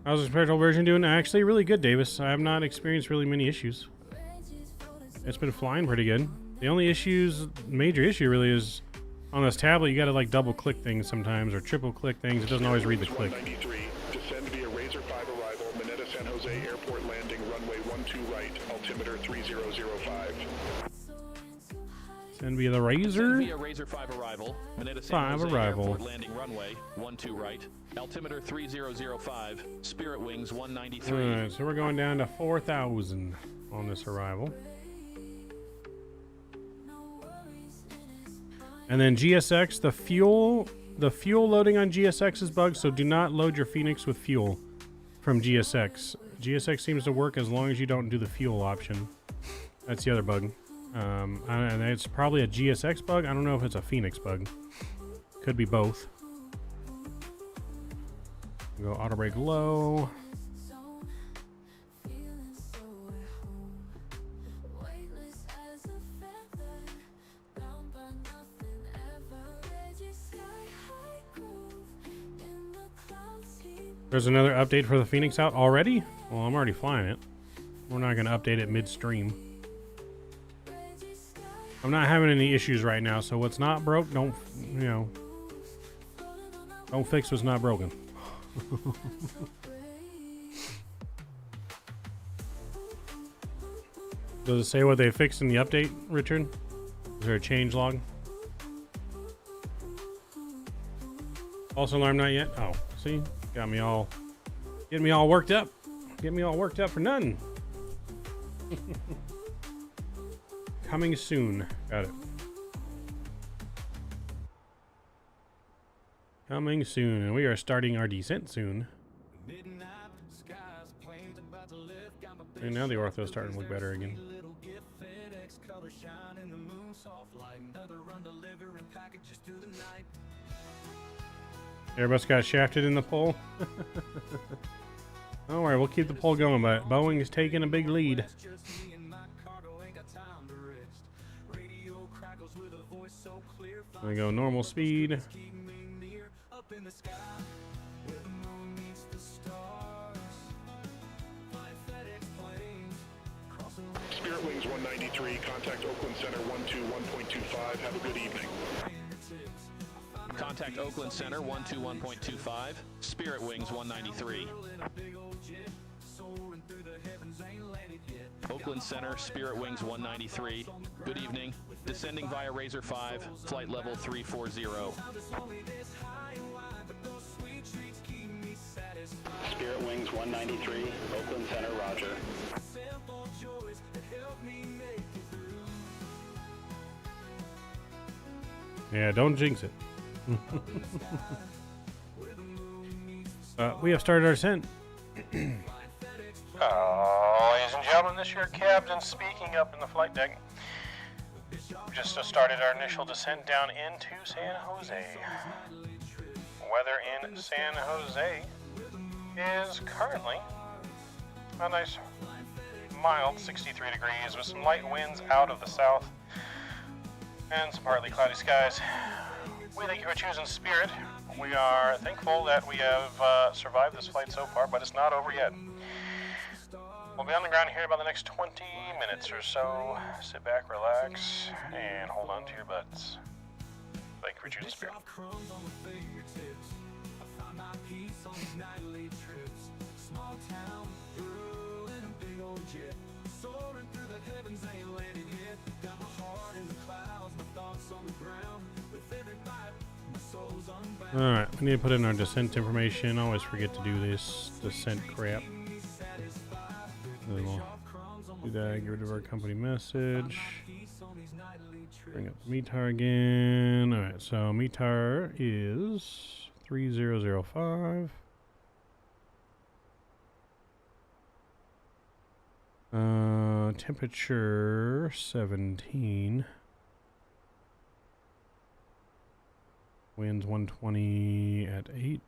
How's the experimental version doing? Actually, really good, Davis. I have not experienced really many issues. It's been flying pretty good. The only major issue really is on this tablet, you gotta like double click things sometimes or triple click things. It doesn't always read the click. Descend via Razor 5 arrival, Mineta San Jose Airport landing, runway 12 right, altimeter 3005. Send via the Razor. Via Razor 5 arrival, Mineta San Jose Airport landing, runway 12 right, altimeter 3005, Spirit Wings 193. Alright, so we're going down to 4,000 on this arrival. And then GSX, the fuel loading on GSX is bugged, so do not load your FENIX with fuel from GSX. GSX seems to work as long as you don't do the fuel option. That's the other bug. And it's probably a GSX bug. I don't know if it's a FENIX bug. Could be both. Go auto brake low. There's another update for the FENIX out already? Well, I'm already flying it. We're not going to update it midstream. I'm not having any issues right now, so what's not broke, don't fix what's not broken. Does it say what they fixed in the update, Richard? Is there a change log? False alarm not yet? Oh, see? Getting me all worked up. Getting me all worked up for nothing. Coming soon. Got it. Coming soon. And we are starting our descent soon. And now the ortho's starting to look better again. Airbus got shafted in the pole. Don't worry, we'll keep the pole going, but Boeing is taking a big lead. We go normal speed. Spirit Wings 193, contact Oakland Center 121.25. Have a good evening. Contact Oakland Center 121.25, Spirit Wings 193. Oakland Center, Spirit Wings 193. Good evening. Descending via Razor 5, flight level 340. Spirit Wings 193, Oakland Center, roger. Yeah, don't jinx it. We have started our ascent. Ladies and gentlemen, this is your captain speaking up in the flight deck. We just started our initial descent down into San Jose. Weather in San Jose is currently a nice mild 63 degrees with some light winds out of the south and some partly cloudy skies. We thank you for choosing Spirit. We are thankful that we have survived this flight so far, but it's not over yet. We'll be on the ground here about the next 20 minutes or so. Sit back, relax, and hold on to your butts. Thank you for choosing Spirit. Alright, we need to put in our descent information. I always forget to do this descent crap. Then we'll do that, get rid of our company message. Bring up METAR again. Alright, so METAR is 3005. Temperature 17. Winds 120 at 8.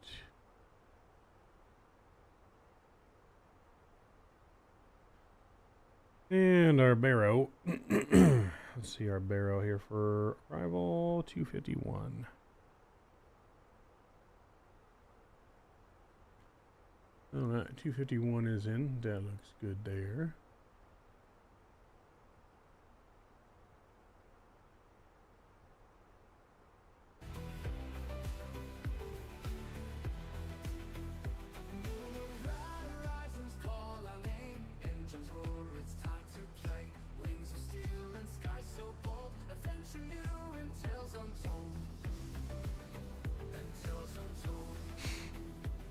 And our baro. Let's see our barrel here for arrival 251. All right, 251 is in. That looks good there.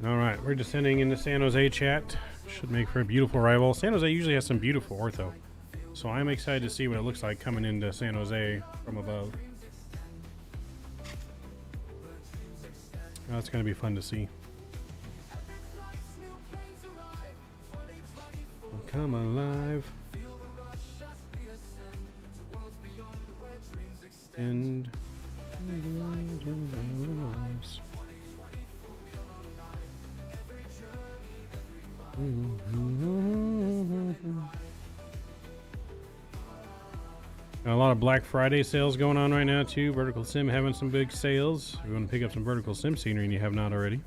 All right, we're descending into San Jose, chat. Should make for a beautiful arrival. San Jose usually has some beautiful ortho, so I'm excited to see what it looks like coming into San Jose from above. That's going to be fun to see. Come alive. And got a lot of Black Friday sales going on right now too. Vertical Sim having some big sales. If you want to pick up some Vertical Sim scenery and you have not already.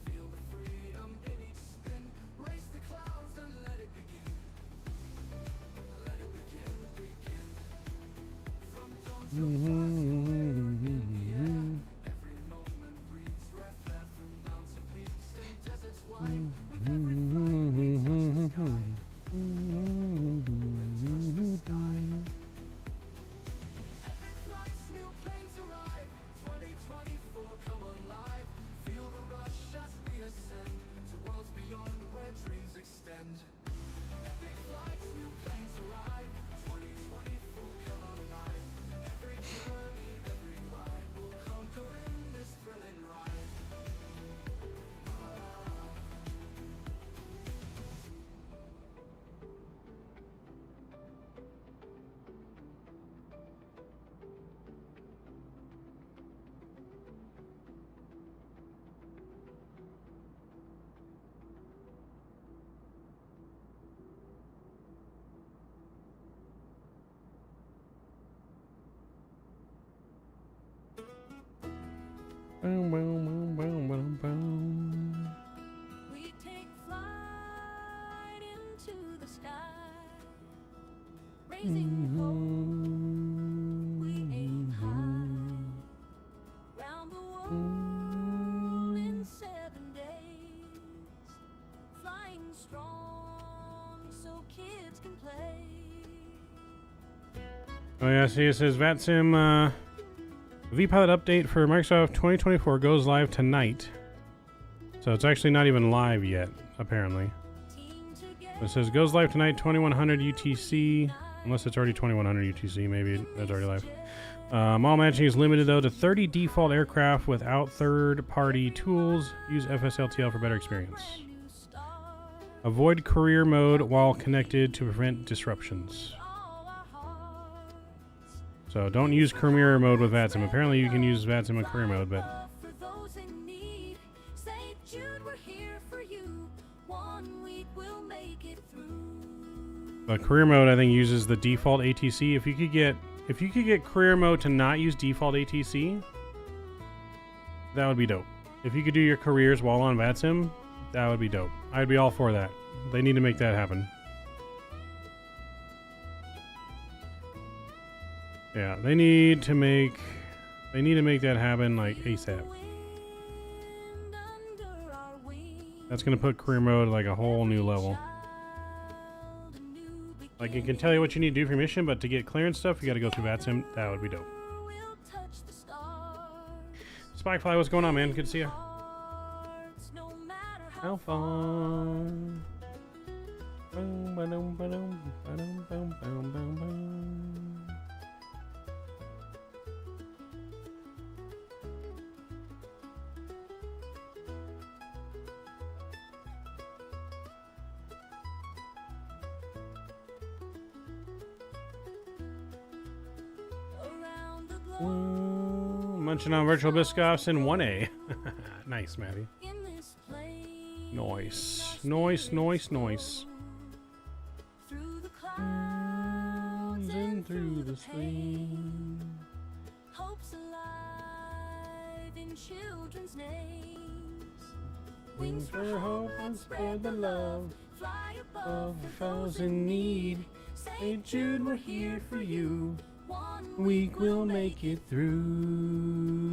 Boom, boom, boom, boom, boom, boom. We take flight into the sky, raising hope, we aim high, round the world in 7 days, flying strong so kids can play. Oh yeah, see it says VATSIM vPilot update for Microsoft 2024 goes live tonight. So it's actually not even live yet, apparently. It says goes live tonight, 2100 UTC. Unless it's already 2100 UTC, maybe that's already live. All matching is limited though to 30 default aircraft without third-party tools. Use FSLTL for better experience. Avoid career mode while connected to prevent disruptions. So don't use career mode with VATSIM. Apparently you can use VATSIM in career mode, but career mode I think uses the default ATC. If you could get career mode to not use default ATC, that would be dope. If you could do your careers while on VATSIM, that would be dope. I'd be all for that. They need to make that happen. Yeah, they need to make that happen like ASAP. That's gonna put career mode like a whole new level. Like it can tell you what you need to do for your mission, but to get clearance stuff, you got to go through VATSIM. That would be dope. Spikefly, what's going on, man? Good to see you. How fun? Boom, ba-dum, ba-dum, ba-dum, boom, boom, boom, boom. Munching on virtual biscoffs in 1A. Nice, Maddie. Nice. Nice, nice, nice. Run through the stream. Hope's alive in children's names. Wings for hope and spread the love. Fly Of the foes in need. St. Jude, we're here for you. 1 Week we'll make it through.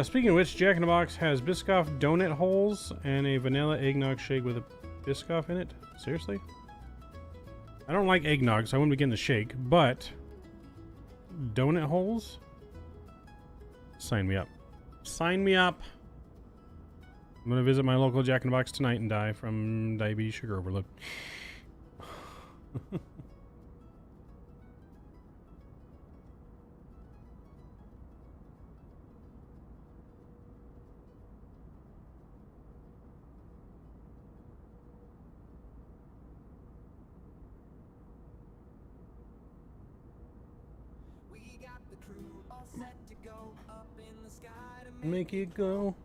Speaking of which, Jack in the Box has Biscoff donut holes and a vanilla eggnog shake with a Biscoff in it. Seriously? I don't like eggnog, so I wouldn't begin the shake, but donut holes? Sign me up. Sign me up. I'm gonna visit my local Jack in the Box tonight and die from diabetes sugar overload. Make it go.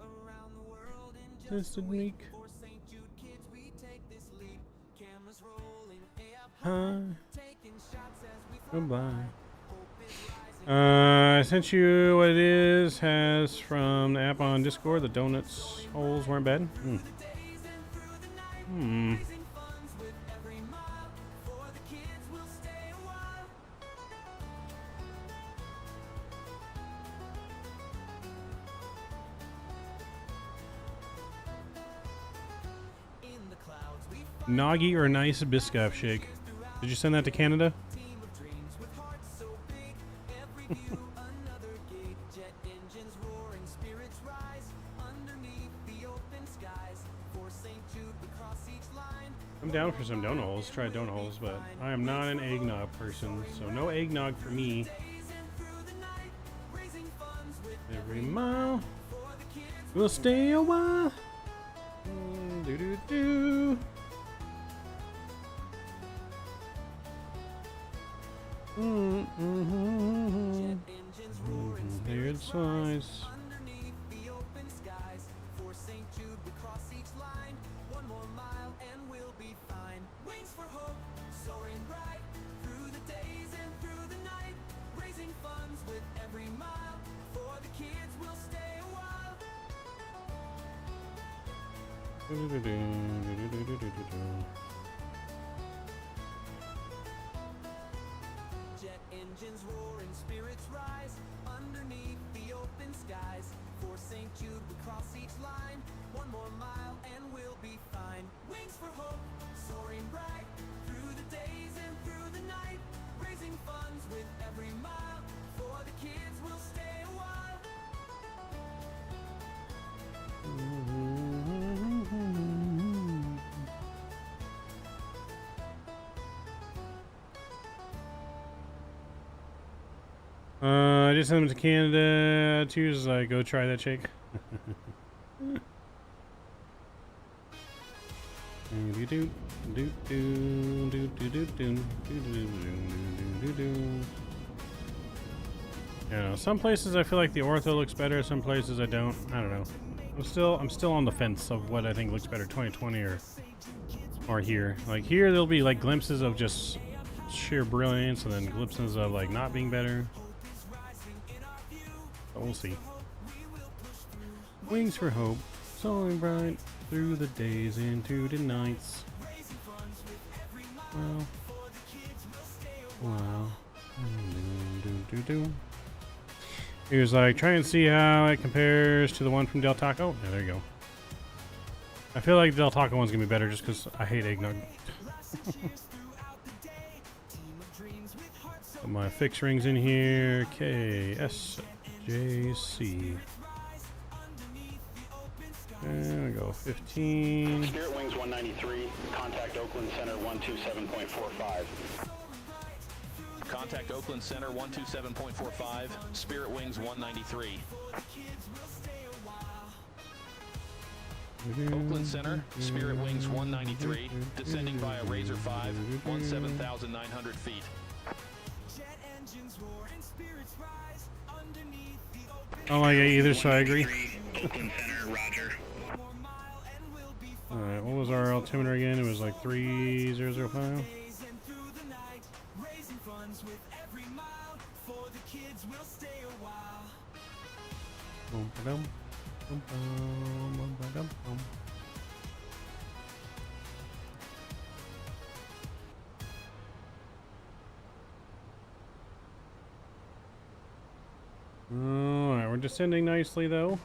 Just a week. Hi. Goodbye. I sent you what it is. Has from the app on Discord. The donuts holes weren't bad. Noggy or nice Biscoff shake. Did you send that to Canada? I'm down for some donut holes. Try donut holes, but I am not an eggnog person, so no eggnog for me. Every mile we'll stay a while. Do do do. There it's nice. Jet engines roaring, spirits rise underneath the open skies. For St. Jude we cross each line. 1 more mile and we'll be fine. Wings for hope, soaring bright through the days and through the night. Raising funds with every mile. For the kids we'll stay a while. I just sent them to Canada too, so I go try that shake. You know, some places I feel like the ortho looks better, some places I don't. I don't know. I'm still on the fence of what I think looks better, 2020 or here. Like here there'll be like glimpses of just sheer brilliance and then glimpses of like not being better. But we'll see. Wings for hope, soaring bright through the days into the nights. Wow. He was like, try and see how it compares to the one from Del Taco. Yeah, there you go. I feel like the Del Taco one's gonna be better just because I hate eggnog. Put my fix rings in here. KSJC. There we go. 15. Spirit Wings 193. Contact Oakland Center 127.45. Contact Oakland Center 127.45, Spirit Wings 193. Oakland Center, Spirit Wings 193, descending via Razor 5, 17,900 feet. I like it either, so I agree. Oakland Center, roger. Alright, what was our altimeter again? It was like 3005. Boom, ba-dum, boom, boom, ba-dum, boom. Alright, we're descending nicely though.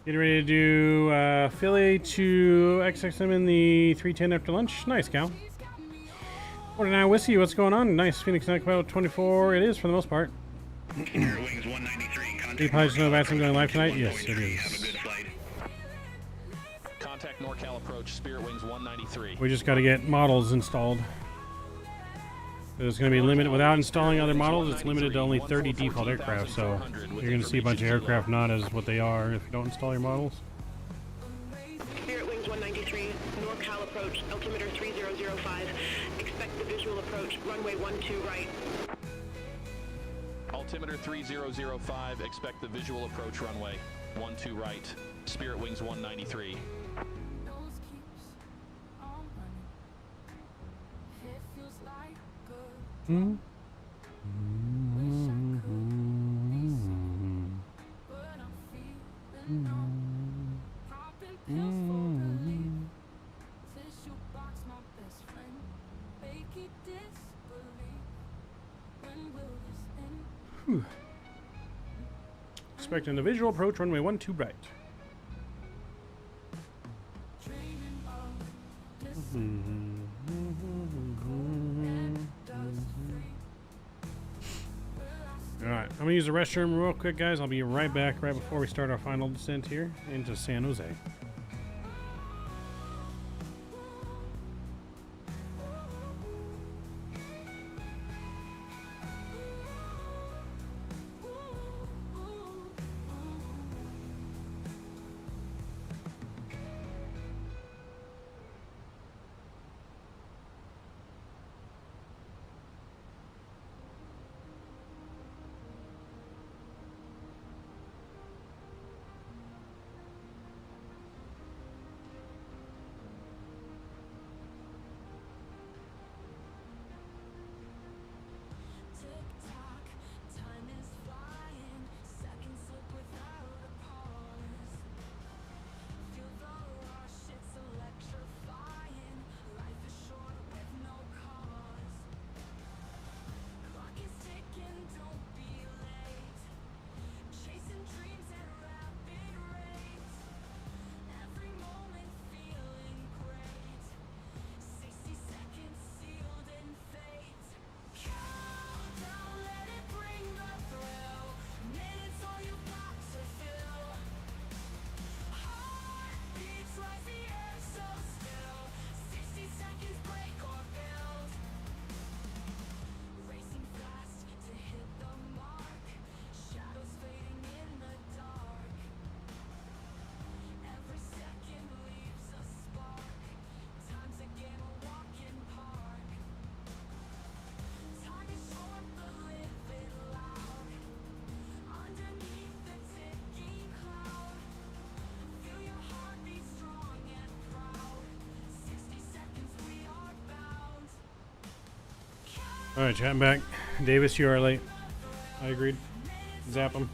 Getting ready to do Philly to XXM in the 310 after lunch. Nice, Cal. 49 Whiskey, what's going on? Nice. Phoenix Nightclub 24. It is for the most part. Wings 193. Do you probably know about something going live tonight? Yes, it is. Have a good flight. Contact NorCal approach, Spirit Wings 193. We just got to get models installed. There's going to be limited without installing other models. It's limited to only 30 default aircraft, so you're going to see a bunch of aircraft not as what they are if you don't install your models. Spirit Wings 193, NorCal approach, altimeter 3005. Expect the visual approach, runway 12 right. Altimeter 3005, expect the visual approach runway 12 right. Spirit Wings 193. Hmm? Expecting the visual approach runway 12 right. Alright, I'm going to use the restroom real quick, guys. I'll be right back right before we start our final descent here into San Jose. Alright, chatting back. Davis, you are late. I agreed. Zap him.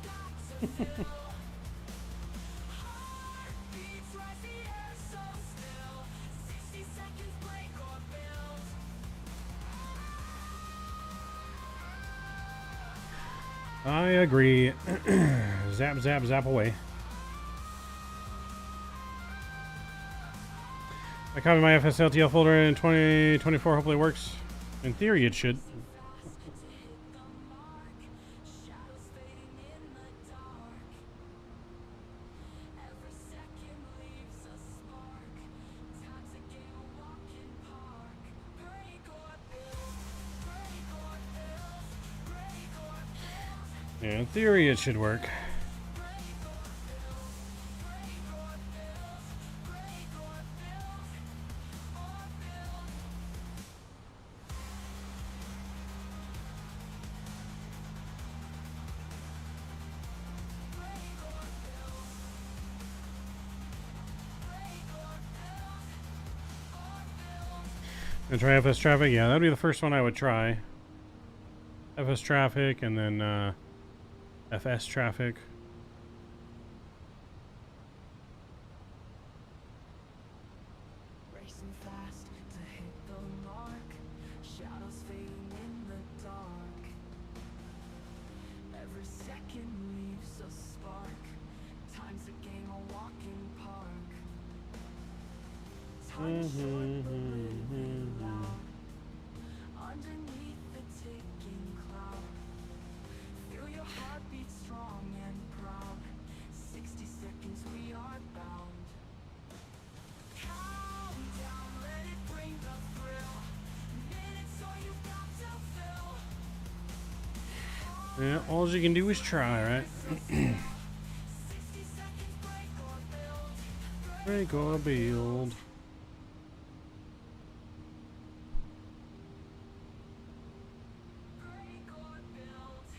I agree. Zap, zap, zap away. I copied my FSLTL folder in 2024. Hopefully it works. In theory, it should. Yeah, in theory, it should work. And try FS traffic? Yeah, that'd be the first one I would try. FS traffic and then FS traffic. Racing fast to hit the mark. Shadows fading in the dark. Every second leaves a spark. Time's a game, a walking park. Time is short, but living loud. Underneath the ticking cloud. Feel your heartbeat strong and proud. 60 seconds, we are bound. Countdown, let it bring the thrill. Minutes, all you've got to fill. Yeah, all you can do is try, right? 60 seconds, break or build. Break or build. Break or build.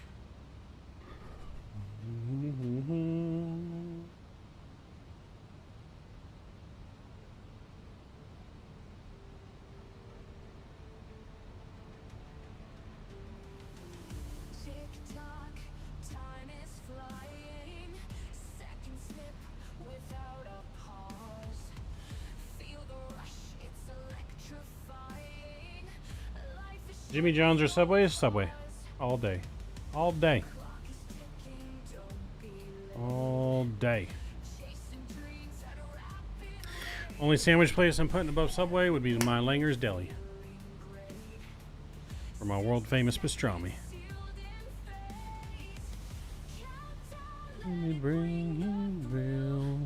Tick-tock, time is flying. Seconds slip without a pause. Feel the rush, it's electrifying. Life is Jimmy John's or Subway is Subway. All day. All day. clock is ticking, don't be late. All day. Chasing dreams at a rapid Only sandwich place I'm putting above Subway would be my Langer's Deli. For my world famous pastrami. Let me bring you real.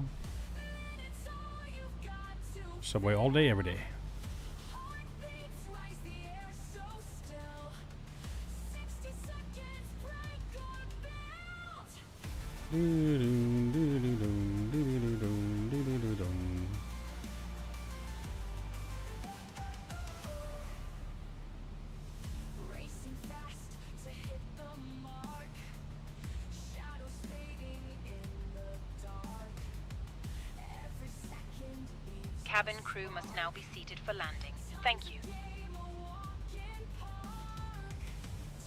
Subway all day, every day. heartbeats rise the air so still. 60 seconds, break or build. Racing fast to hit the mark. Shadows fading in the dark. Every second leaves Cabin crew must now be seated for landing. Thank you. a game, a walking park.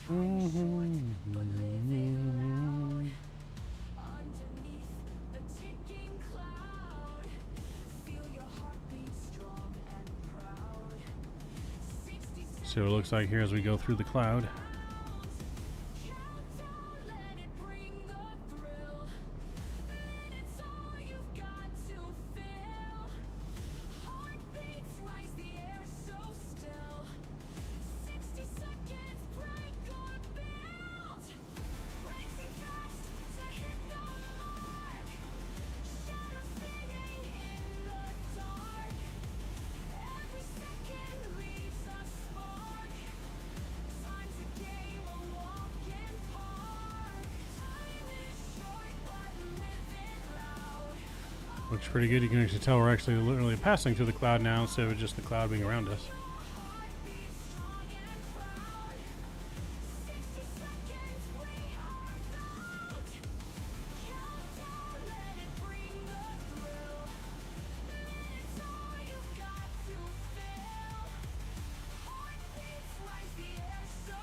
Time is short, but living loud. Underneath the ticking cloud. Feel your heartbeat strong and proud. 60 seconds. See what it looks like here as we go through the cloud. Countdown, let it bring the thrill. Minutes, all you've got to fill. Heartbeats rise the air so still. 60 seconds, break or build. Racing fast to hit the mark. Shadows fading in the dark. Every second leaves a spark. Time's a game, a walking park. Time is short, but living loud. Looks pretty good. You can actually tell we're actually literally passing through the cloud now instead of just the cloud being around us. Heartbeat strong and proud. 60 seconds, we are bound. Countdown, let it bring the thrill. Minutes, all you've got to fill. Heartbeats rise the air so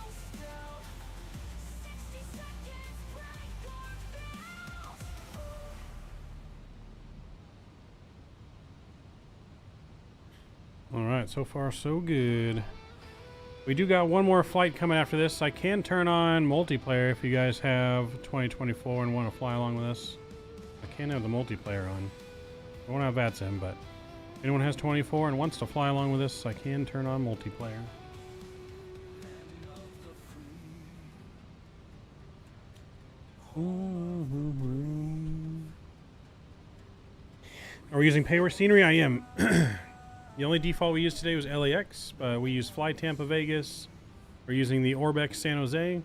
Alright, so far so good. We do got one more flight coming after this. I can turn on multiplayer if you guys have 2024 and want to fly along with us. I can have the multiplayer on. I won't have VATSIM, but if anyone has 24 and wants to fly along with us, I can turn on multiplayer. Are we using payware scenery? I am. The only default we used today was LAX. We use Fly Tampa Vegas. We're using the Orbx San Jose.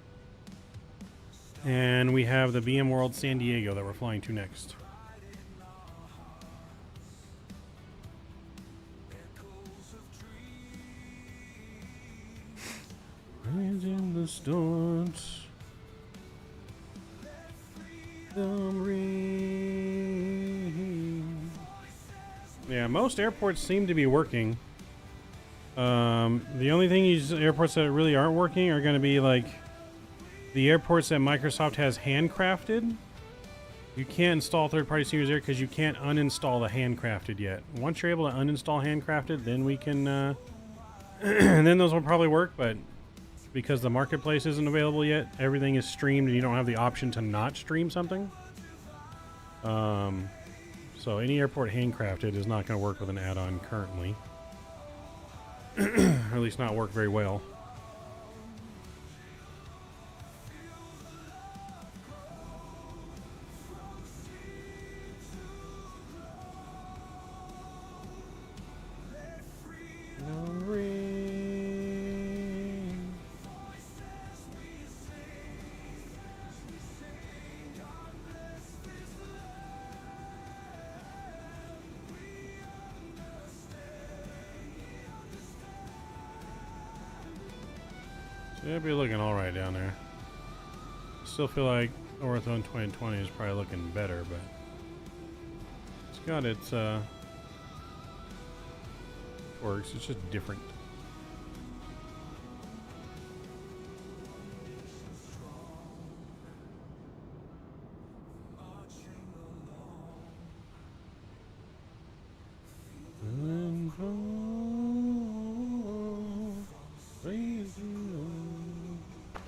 And we have the VMworld San Diego that we're flying to next. Rains in the storms. Yeah, most airports seem to be working. The only thing airports that really aren't working are going to be like the airports that Microsoft has handcrafted. You can't install third-party sceneries there because you can't uninstall the handcrafted yet. Once you're able to uninstall handcrafted, then we can, and then those will probably work. But because the marketplace isn't available yet, everything is streamed, and you don't have the option to not stream something. So any airport handcrafted is not going to work with an add-on currently. Or at least not work very well. It'll be looking alright down there. Still feel like Orthone 2020 is probably looking better, but it's got its quirks. It's just different.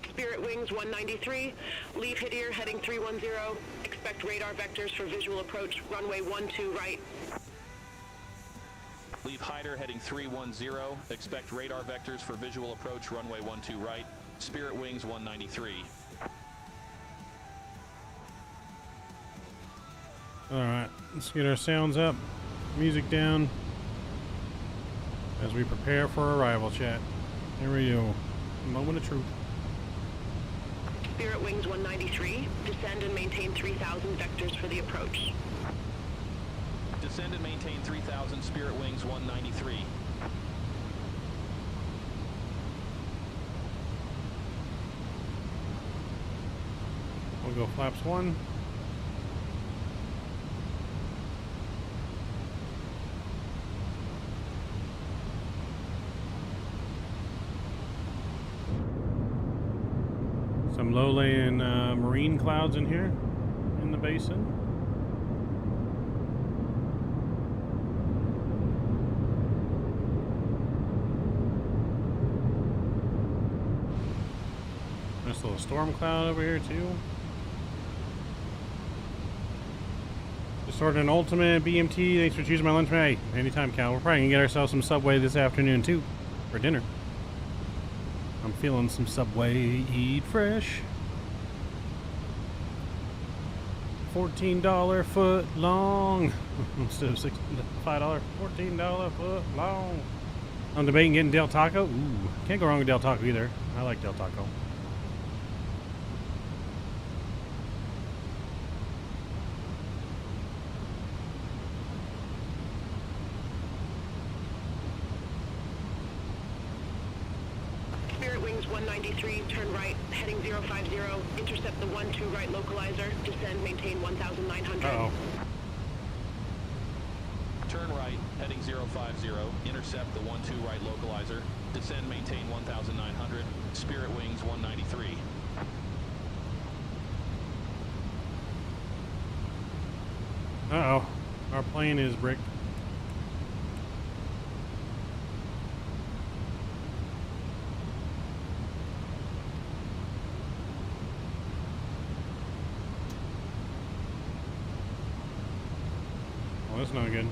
Spirit Wings 193, leave Whittier heading 310, expect radar vectors for visual approach, runway 12 right. Leave Hyder heading 310, expect radar vectors for visual approach, runway 12 right, Spirit Wings 193. Alright, let's get our sounds up, music down, as we prepare for arrival chat. Here we go. Moment of truth. Spirit Wings 193, descend and maintain 3,000 vectors for the approach. Descend and maintain 3,000, Spirit Wings 193. We'll go flaps 1. Some low-laying marine clouds in here, in the basin. Nice little storm cloud over here too. Just ordered an ultimate BMT. Thanks for choosing my lunch. Hey, anytime, Cal. We're probably gonna get ourselves some Subway this afternoon too, for dinner. I'm feeling some Subway. Eat fresh. $14 foot long instead of $5. $14 foot long. I'm debating getting Del Taco. Ooh, can't go wrong with Del Taco either. I like Del Taco. Spirit Wings 193, turn right, heading 050, intercept the 12 right localizer, descend, maintain 1,900. Uh-oh. Turn right, heading 050, intercept the 12 right localizer, descend, maintain 1,900, Spirit Wings 193. Uh-oh. Our plane is bricked. Well, that's not good.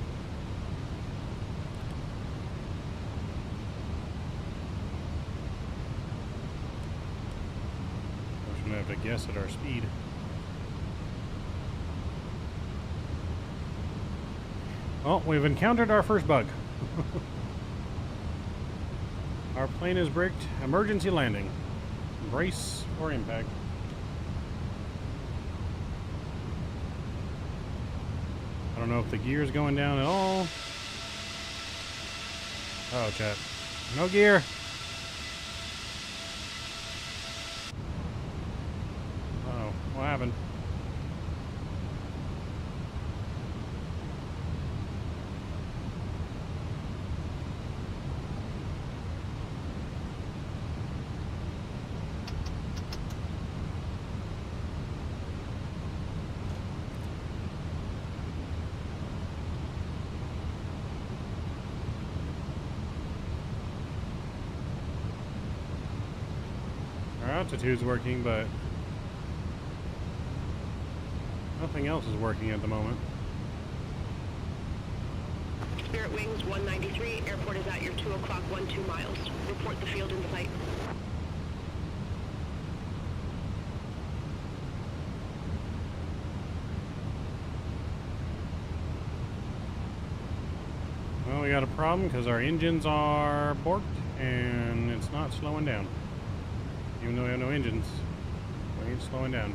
We're gonna have to guess at our speed. Well, we've encountered our first bug. Our plane is bricked. Emergency landing. Brace for impact. I don't know if the gear is going down at all. Oh, chat. No gear. Uh-oh. What happened? Altitude's working, but nothing else is working at the moment. Spirit Wings 193, airport is at your 2 o'clock 12 miles. Report the field in sight. Well, we got a problem because our engines are borked and it's not slowing down. Even though we have no engines, we ain't slowing down.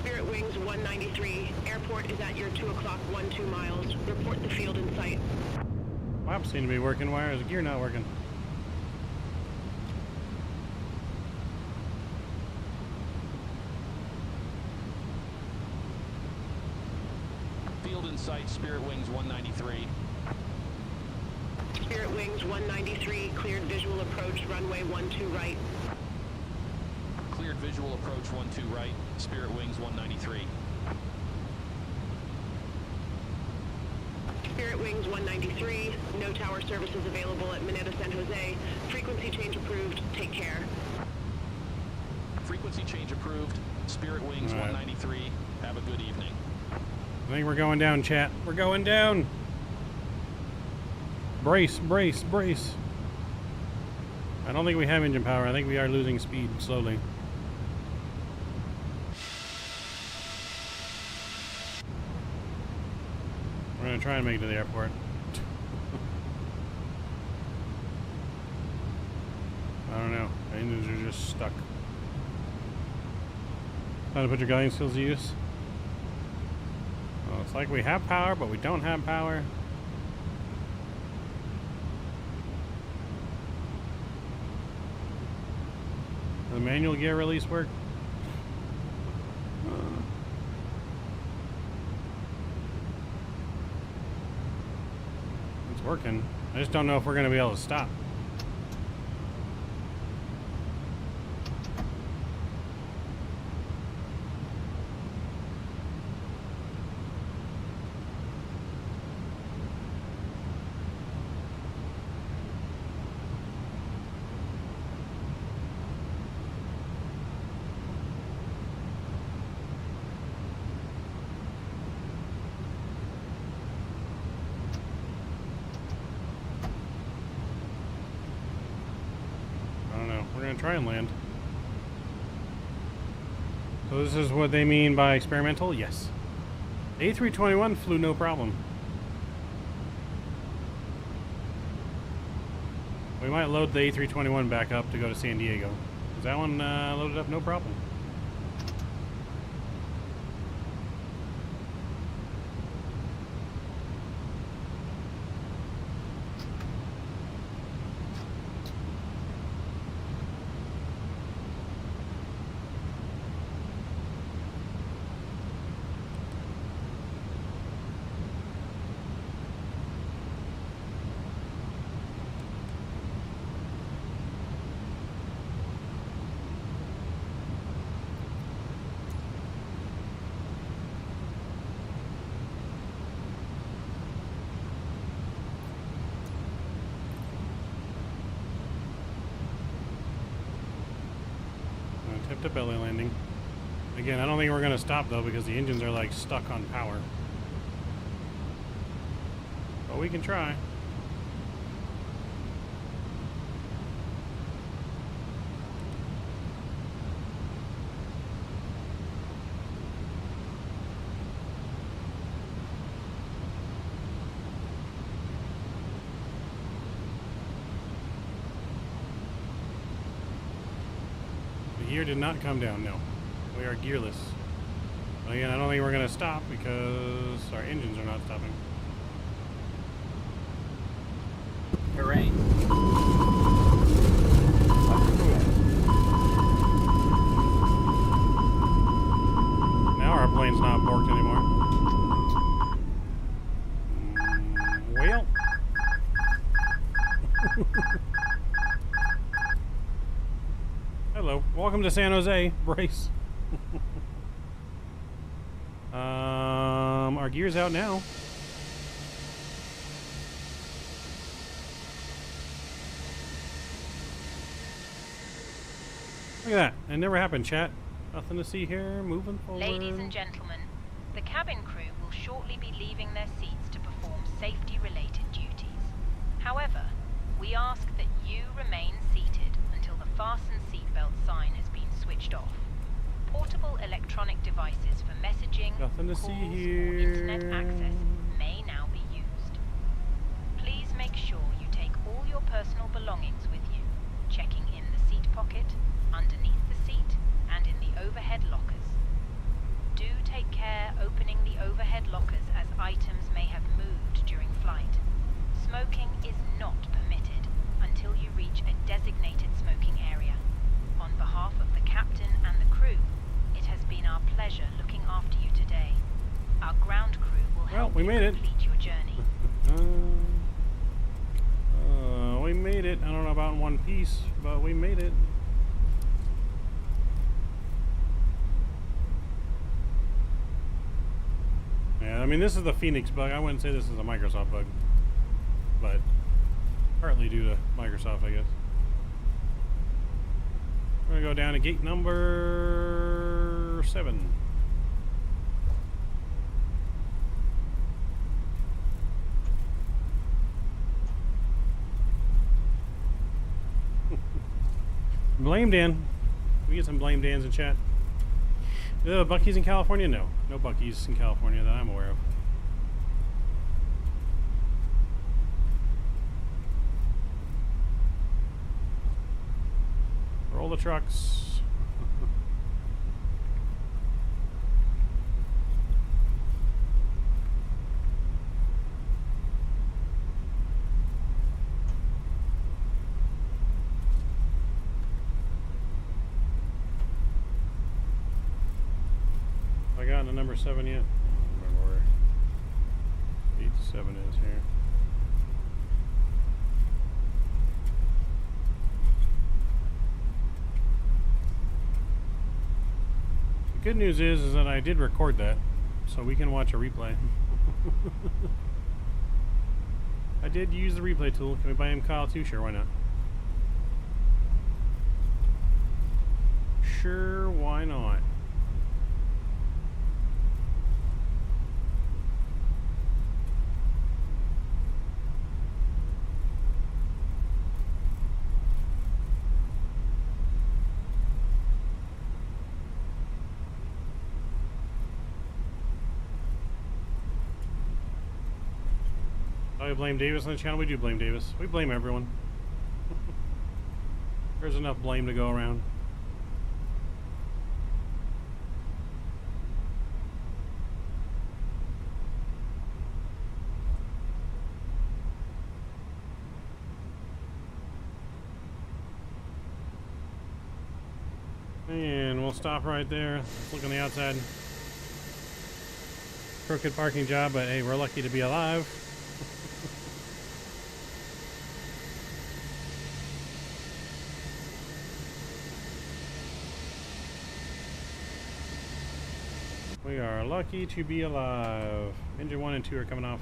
Spirit Wings 193, airport is at your 2 o'clock 12 miles. Report the field in sight. Flaps seem to be working. Why is the gear not working? Field in sight, Spirit Wings 193. Spirit Wings 193, cleared visual approach, runway 12 right. Cleared visual approach 12 right, Spirit Wings 193. Spirit Wings 193, no tower services available at Mineta San Jose. Frequency change approved, take care. Frequency change approved, Spirit Wings 193, have a good evening. I think we're going down, chat. We're going down. Brace, brace, brace. I don't think we have engine power. I think we are losing speed slowly. We're going to try and make it to the airport. I don't know. The engines are just stuck. Time to put your guiding skills to use. Well, it's like we have power, but we don't have power. Does the manual gear release work? It's working. I just don't know if we're going to be able to stop. Try and land. So this is what they mean by experimental? Yes. A321 flew no problem. We might load the A321 back up to go to San Diego. Is that one loaded up no problem? Tipped to belly landing. Again, I don't think we're going to stop though because the engines are like stuck on power. But we can try. The gear did not come down, no. We are gearless. But again, I don't think we're going to stop because our engines are not stopping. Hooray. Now our plane's not borked anymore. Well. Hello. Welcome to San Jose. Brace. Our gear's out now. Look at that. It never happened, chat. Nothing to see here. Moving forward. Ladies and gentlemen, the cabin crew will shortly be leaving their seats to perform safety-related duties. However, we ask that you remain seated until the fasten seatbelt sign has been switched off. Portable electronic devices for messaging, Nothing to calls, see or here. internet access may now be used. Please make sure you take all your personal belongings with you, checking in the seat pocket, underneath the seat, and in the overhead lockers. Do take care opening the overhead lockers as items may have moved during flight. Smoking is not permitted until you reach a designated smoking area. On behalf of the captain and the crew, it has been our pleasure looking after you today. Our ground crew will help you complete your journey. We made it. I don't know about in one piece, but we made it. Yeah, I mean, this is the FENIX bug. I wouldn't say this is a Microsoft bug, but partly due to Microsoft, I guess. We're gonna go down to gate number 7. Blame Dan. We get some blame Dans in chat. Buc-ee's in California? No. No Buc-ee's in California that I'm aware of. Roll the trucks. I got into number 7 yet? I don't remember where 8 to 7 is here. The good news is that I did record that, so we can watch a replay. I did use the replay tool. Can we buy him Kyle too? Sure, why not? Sure, why not? We blame Davis on the channel. We do blame Davis. We blame everyone. There's enough blame to go around. And we'll stop right there. Let's look on the outside. Crooked parking job, but hey, we're lucky to be alive. We are lucky to be alive. Engine 1 and 2 are coming off.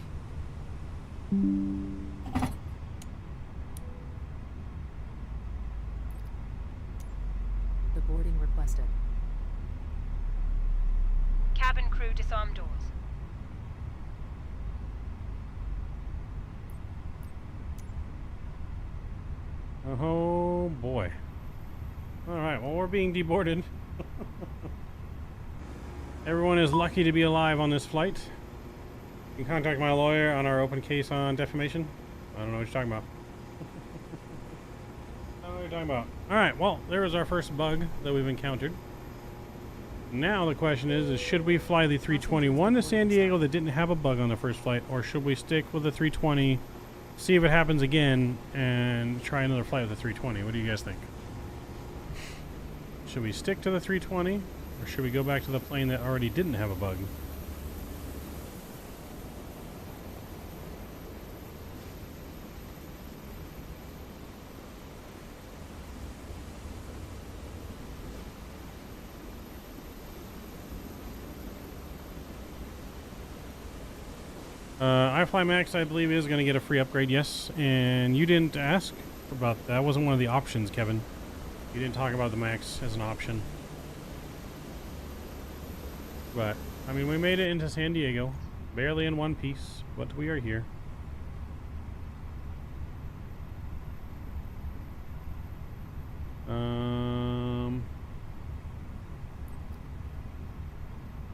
The boarding requested. Cabin crew disarm doors. Oh boy. Alright, well, we're being deboarded. Everyone is lucky to be alive on this flight. You can contact my lawyer on our open case on defamation. I don't know what you're talking about. I don't know what you're talking about. Alright, well, there was our first bug that we've encountered. Now the question is should we fly the 321 to San Diego that didn't have a bug on the first flight, or should we stick with the 320, see if it happens again, and try another flight with the 320? What do you guys think? Should we stick to the 320, or should we go back to the plane that already didn't have a bug? iFly Max, I believe, is going to get a free upgrade, yes. And you didn't ask about that. That wasn't one of the options, Kevin. You didn't talk about the Max as an option. But, I mean, we made it into San Diego. Barely in one piece, but we are here.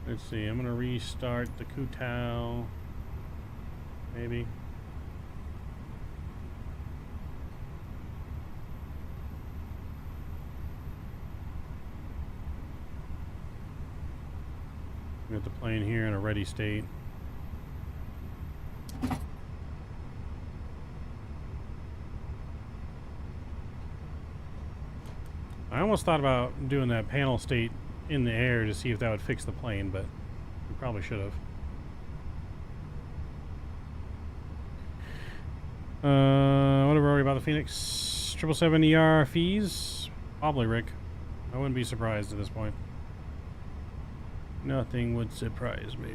Let's see. I'm going to restart the Kutao. Maybe. Got the plane here in a ready state. I almost thought about doing that panel state in the air to see if that would fix the plane, but we probably should have. What are we about the FENIX 777ER fees? Probably, Rick. I wouldn't be surprised at this point. Nothing would surprise me.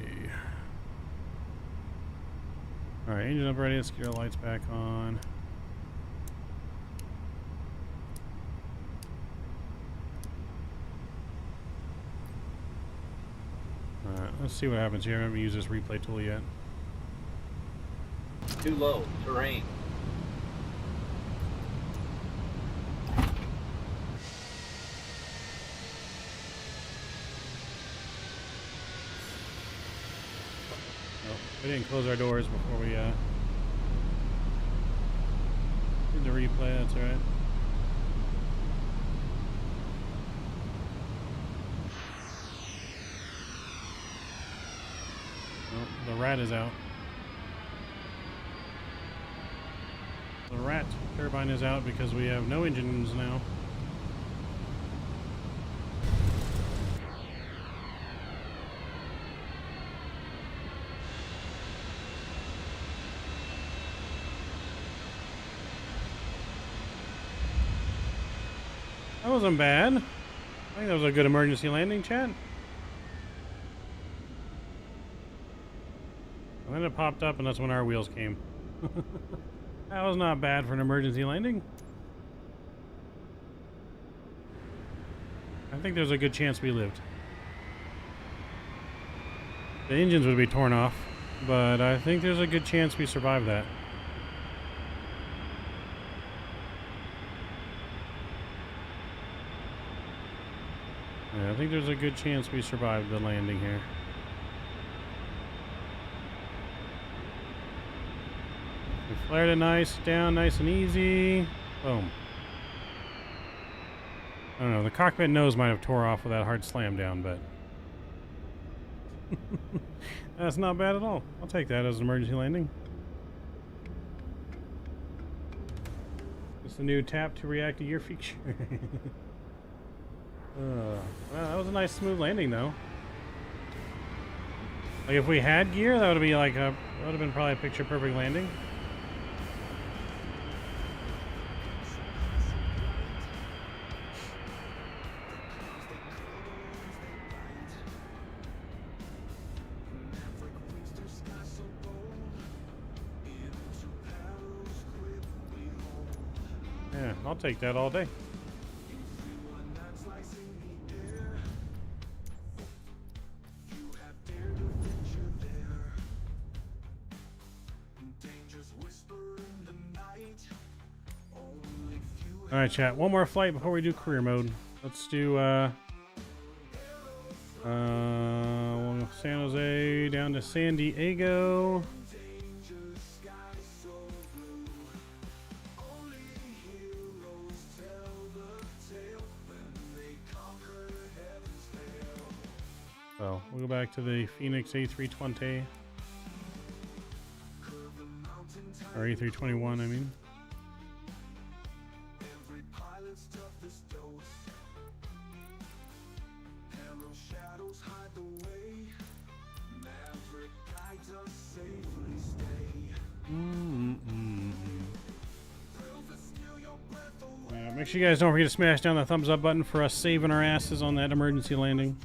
Alright, engine up ready. Let's get our lights back on. Alright, let's see what happens here. I haven't used this replay tool yet. Too low. Terrain. We didn't close our doors before we did the replay, that's alright. Oh, the rat is out. The rat turbine is out because we have no engines now. That wasn't bad. I think that was a good emergency landing, chat. And then it popped up, and that's when our wheels came. That was not bad for an emergency landing. I think there's a good chance we lived. The engines would be torn off, but I think there's a good chance we survived that. Yeah, I think there's a good chance we survived the landing here. We flared it nice, down nice and easy. Boom. I don't know, the cockpit nose might have tore off with that hard slam down, but that's not bad at all. I'll take that as an emergency landing. It's the new tap to react to gear feature. Well, that was a nice smooth landing though. Like if we had gear, that would be like that would have been probably a picture perfect landing. Yeah, I'll take that all day. Dangers whisper in the night. Only few Alright, chat. One more flight before we do career mode. Let's do San Jose down to San Diego. So we'll go back to the FENIX A320 or A321, I mean. Make sure you guys don't forget to smash down the thumbs up button for us saving our asses on that emergency landing.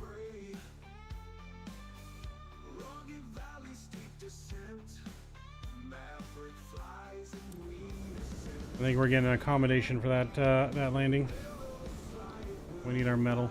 I think we're getting an accommodation for that that landing. We need our medal.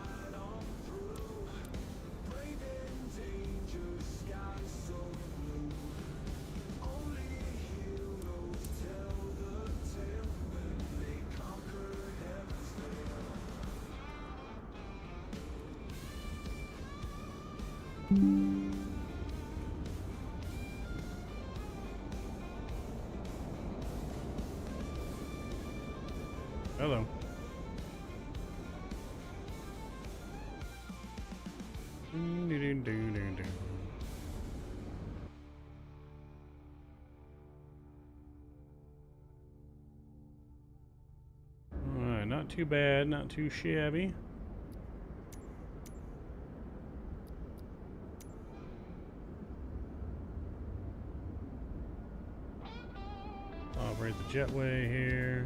Hello. Alright, not too bad, not too shabby. Operate the jetway here.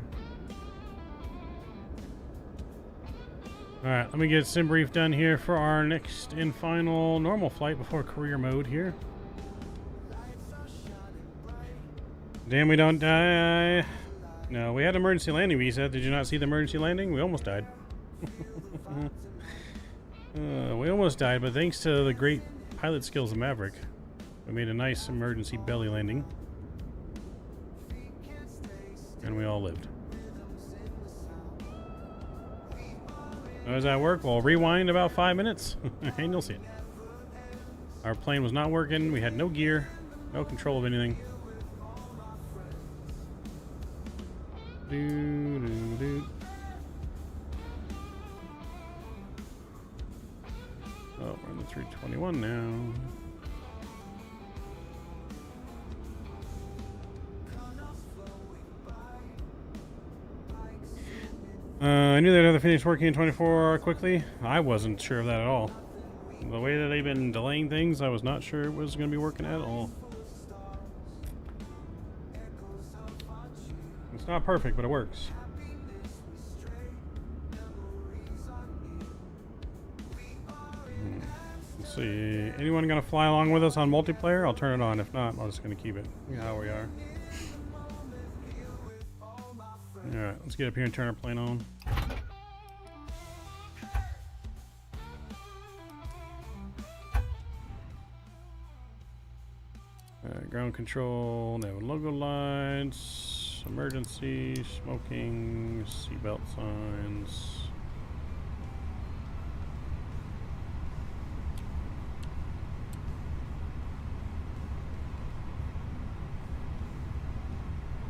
Alright, let me get sim brief done here for our next and final normal flight before career mode here. Damn, we don't die. No, we had emergency landing visa. Did you not see the emergency landing? We almost died. We almost died, but thanks to the great pilot skills of Maverick, we made a nice emergency belly landing. And we all lived. How does that work? Well, rewind about 5 minutes and you'll see it. Our plane was not working. We had no gear, no control of anything. Oh, we're in the 321 now. I knew they'd have to finish working in 24 quickly. I wasn't sure of that at all. The way that they've been delaying things, I was not sure it was going to be working at all. It's not perfect, but it works. Let's see. Anyone going to fly along with us on multiplayer? I'll turn it on. If not, I'm just going to keep it how we are. Alright, let's get up here and turn our plane on. Ground control, nav logo lights, emergency, smoking, seatbelt signs.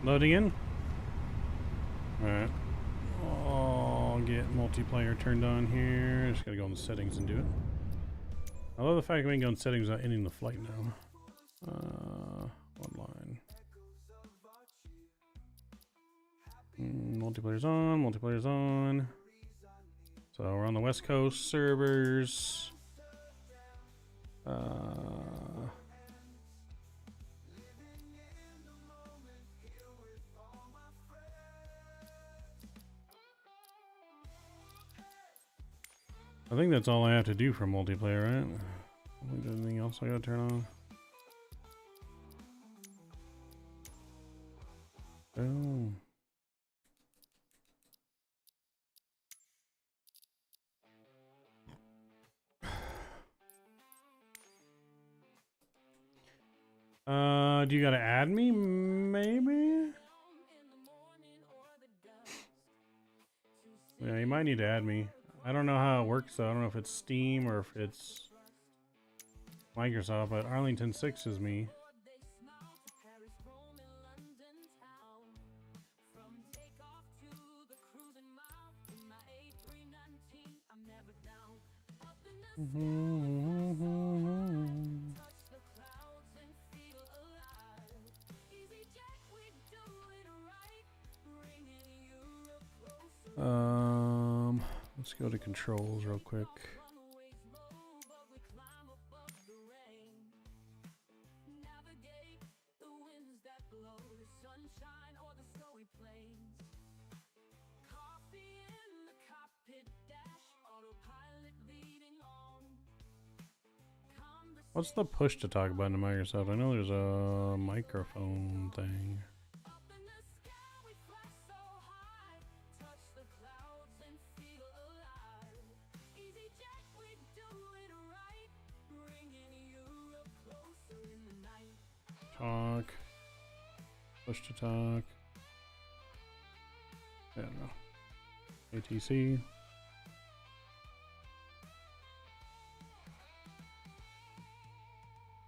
Loading in. Alright. I'll get multiplayer turned on here. Just gotta go in the settings and do it. I love the fact that we can go in settings without ending the flight now. Online. Multiplayer's on, multiplayer's on. So we're on the West Coast servers. I think that's all I have to do for multiplayer, right? I don't think there's anything else I gotta turn on. Oh. Do you gotta add me? Maybe? Yeah, you might need to add me. I don't know how it works though. I don't know if it's Steam or if it's Microsoft, but Arlington 6 is me. From takeoff to the cruising mile in my A319, I'm never down. Up in the touch the clouds and feel alive. Easy jet, we do it right, bringing Europe closer. Let's go to controls real quick. Runways move, but we climb above the rain. Navigate the winds that blow, the sunshine or the snowy plains. Coffee in the cockpit dash, autopilot leading on. What's the push to talk button to Microsoft? I know there's a microphone thing. Up in the sky we fly so high, touch the clouds and feel alive. Easy jet, we do it right, bringing Europe closer in the night. Talk. Push to talk. I don't know. ATC.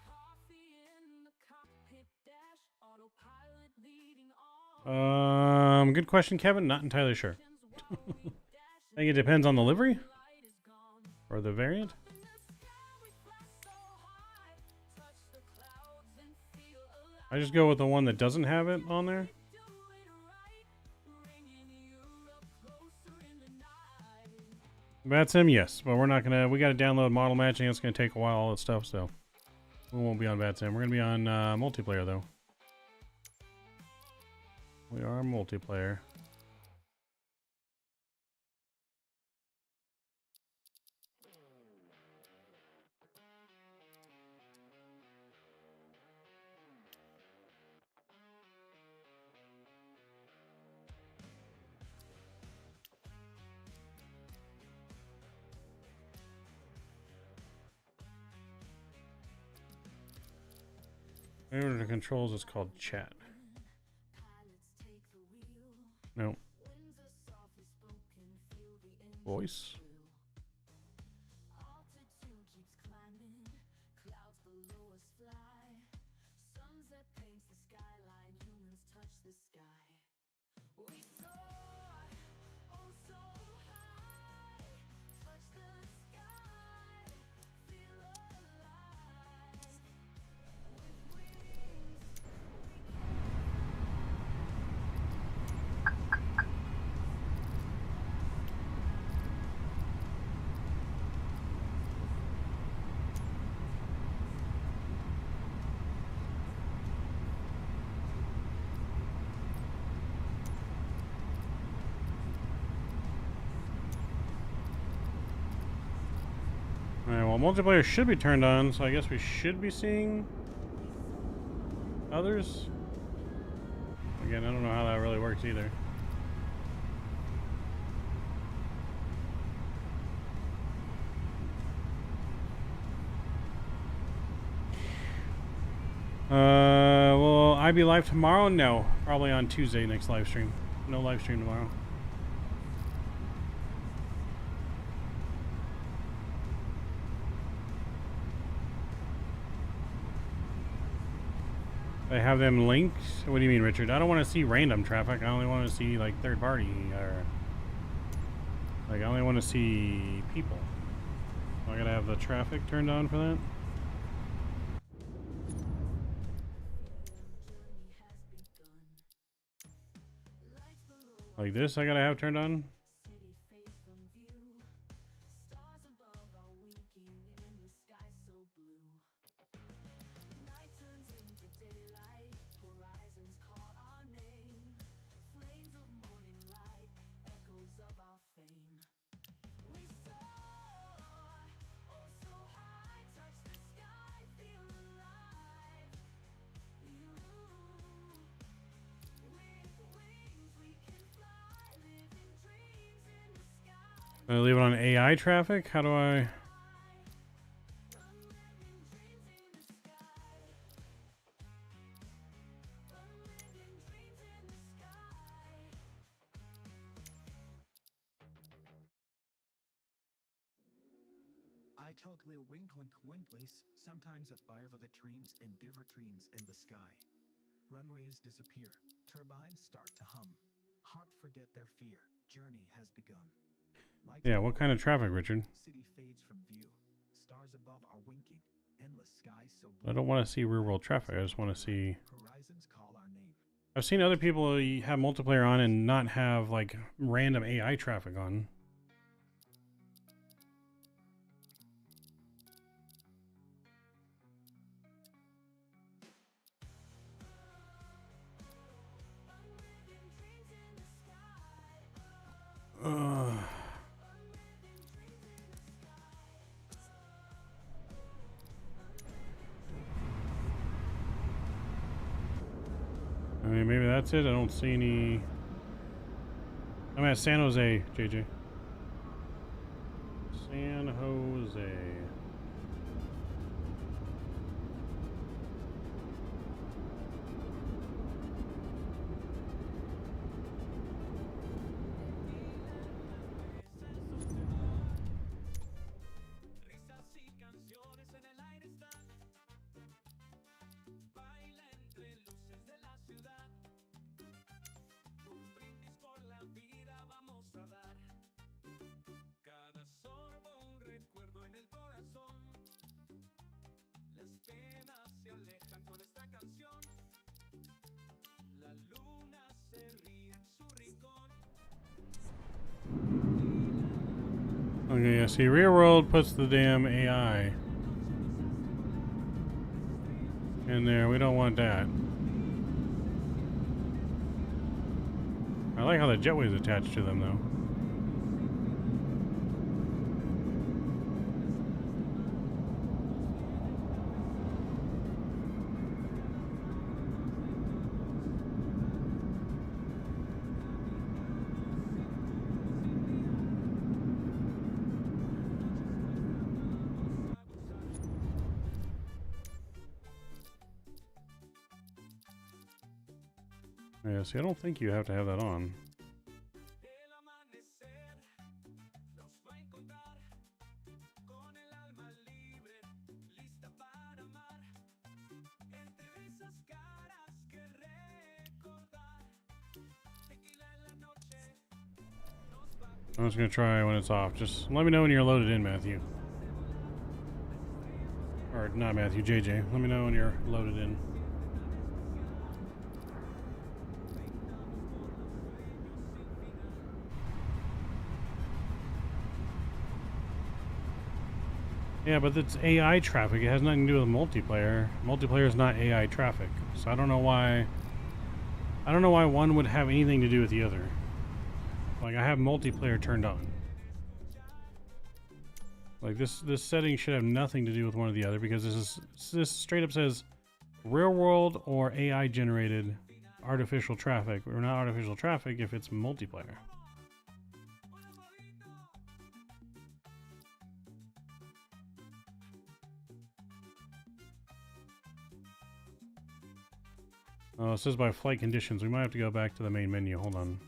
Coffee in the cockpit dash, autopilot leading on. Good question, Kevin. Not entirely sure. I think it depends on the livery or the variant. I just go with the one that doesn't have it on there. VATSIM, yes, but we're not gonna. We got to download model matching. It's gonna take a while, all that stuff. So we won't be on VATSIM. We're gonna be on multiplayer though. We are multiplayer. Under the controls, it's called chat. No. Voice. Alright, well, multiplayer should be turned on, so I guess we should be seeing others. Again, I don't know how that really works either. Will I be live tomorrow? No, probably on Tuesday next live stream. No live stream tomorrow. I have them linked. What do you mean, Richard? I don't want to see random traffic. I only want to see like third party, or like I only want to see people. So I gotta have the traffic turned on for that. Like this, I gotta have turned on. I leave it on AI traffic? How do I... talk little winklies, sometimes at fire of the trains and different trains in the sky. Runways disappear, turbines start to hum. Heart forget their fear, journey has begun. Yeah, what kind of traffic, Richard? City fades from view. Stars above are winking. Endless sky so I don't want to see real world traffic. I just want to see. horizons call our name. I've seen other people have multiplayer on and not have like random AI traffic on. I mean, maybe that's it. I don't see any. I'm at San Jose, JJ. San Jose. Okay, yeah, see, real world puts the damn AI in there. We don't want that. I like how the jetway is attached to them, though. Yeah, see, I don't think you have to have that on. I'm just gonna try when it's off. Just let me know when you're loaded in, Matthew. Or not Matthew, JJ. Let me know when you're loaded in. Yeah, but it's AI traffic. It has nothing to do with multiplayer. Multiplayer is not AI traffic. So I don't know why one would have anything to do with the other. Like, I have multiplayer turned on. Like, this setting should have nothing to do with one or the other, because this straight up says real world or AI generated artificial traffic, or not artificial traffic if it's multiplayer. Oh, it says by flight conditions. We might have to go back to the main menu. Hold on.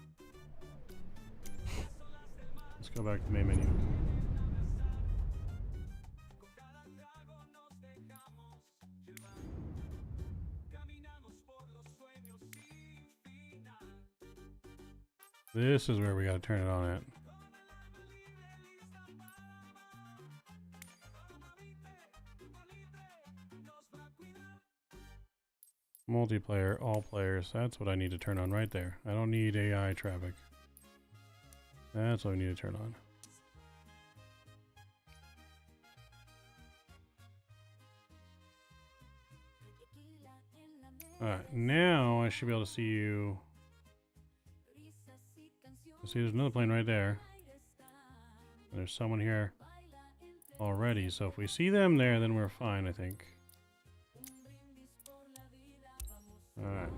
Let's go back to the main menu. This is where we gotta turn it on at. Multiplayer, all players. That's what I need to turn on right there. I don't need AI traffic. That's what I need to turn on. Alright, now I should be able to see you. See, there's another plane right there. There's someone here already, so if we see them there, then we're fine, I think. Alright.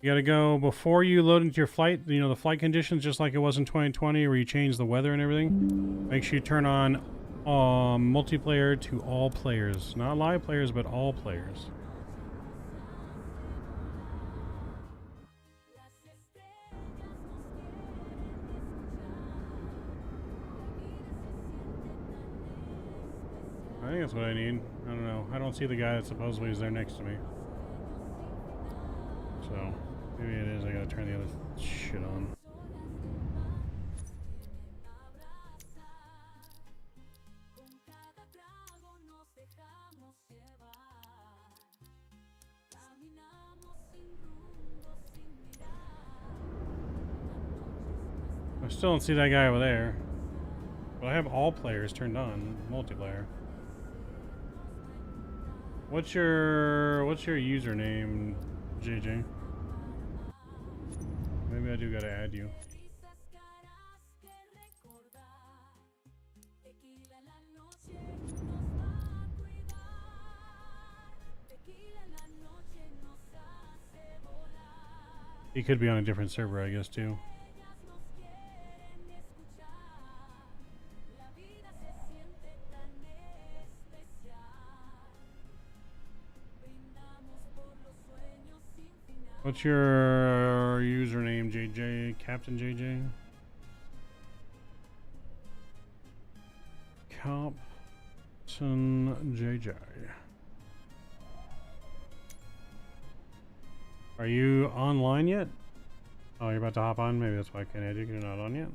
You gotta go before you load into your flight, you know, the flight conditions, just like it was in 2020 where you change the weather and everything. Make sure you turn on multiplayer to all players. Not live players, but all players. I think that's what I need. I don't know. I don't see the guy that supposedly is there next to me. So, maybe it is. I gotta turn the other shit on. I still don't see that guy over there. But I have all players turned on, multiplayer. What's your username, JJ? Maybe I do gotta add you. He could be on a different server, I guess, too. What's your username, JJ? Captain JJ? Captain JJ. Are you online yet? Oh, you're about to hop on? Maybe that's why I can't add you because you're not on yet.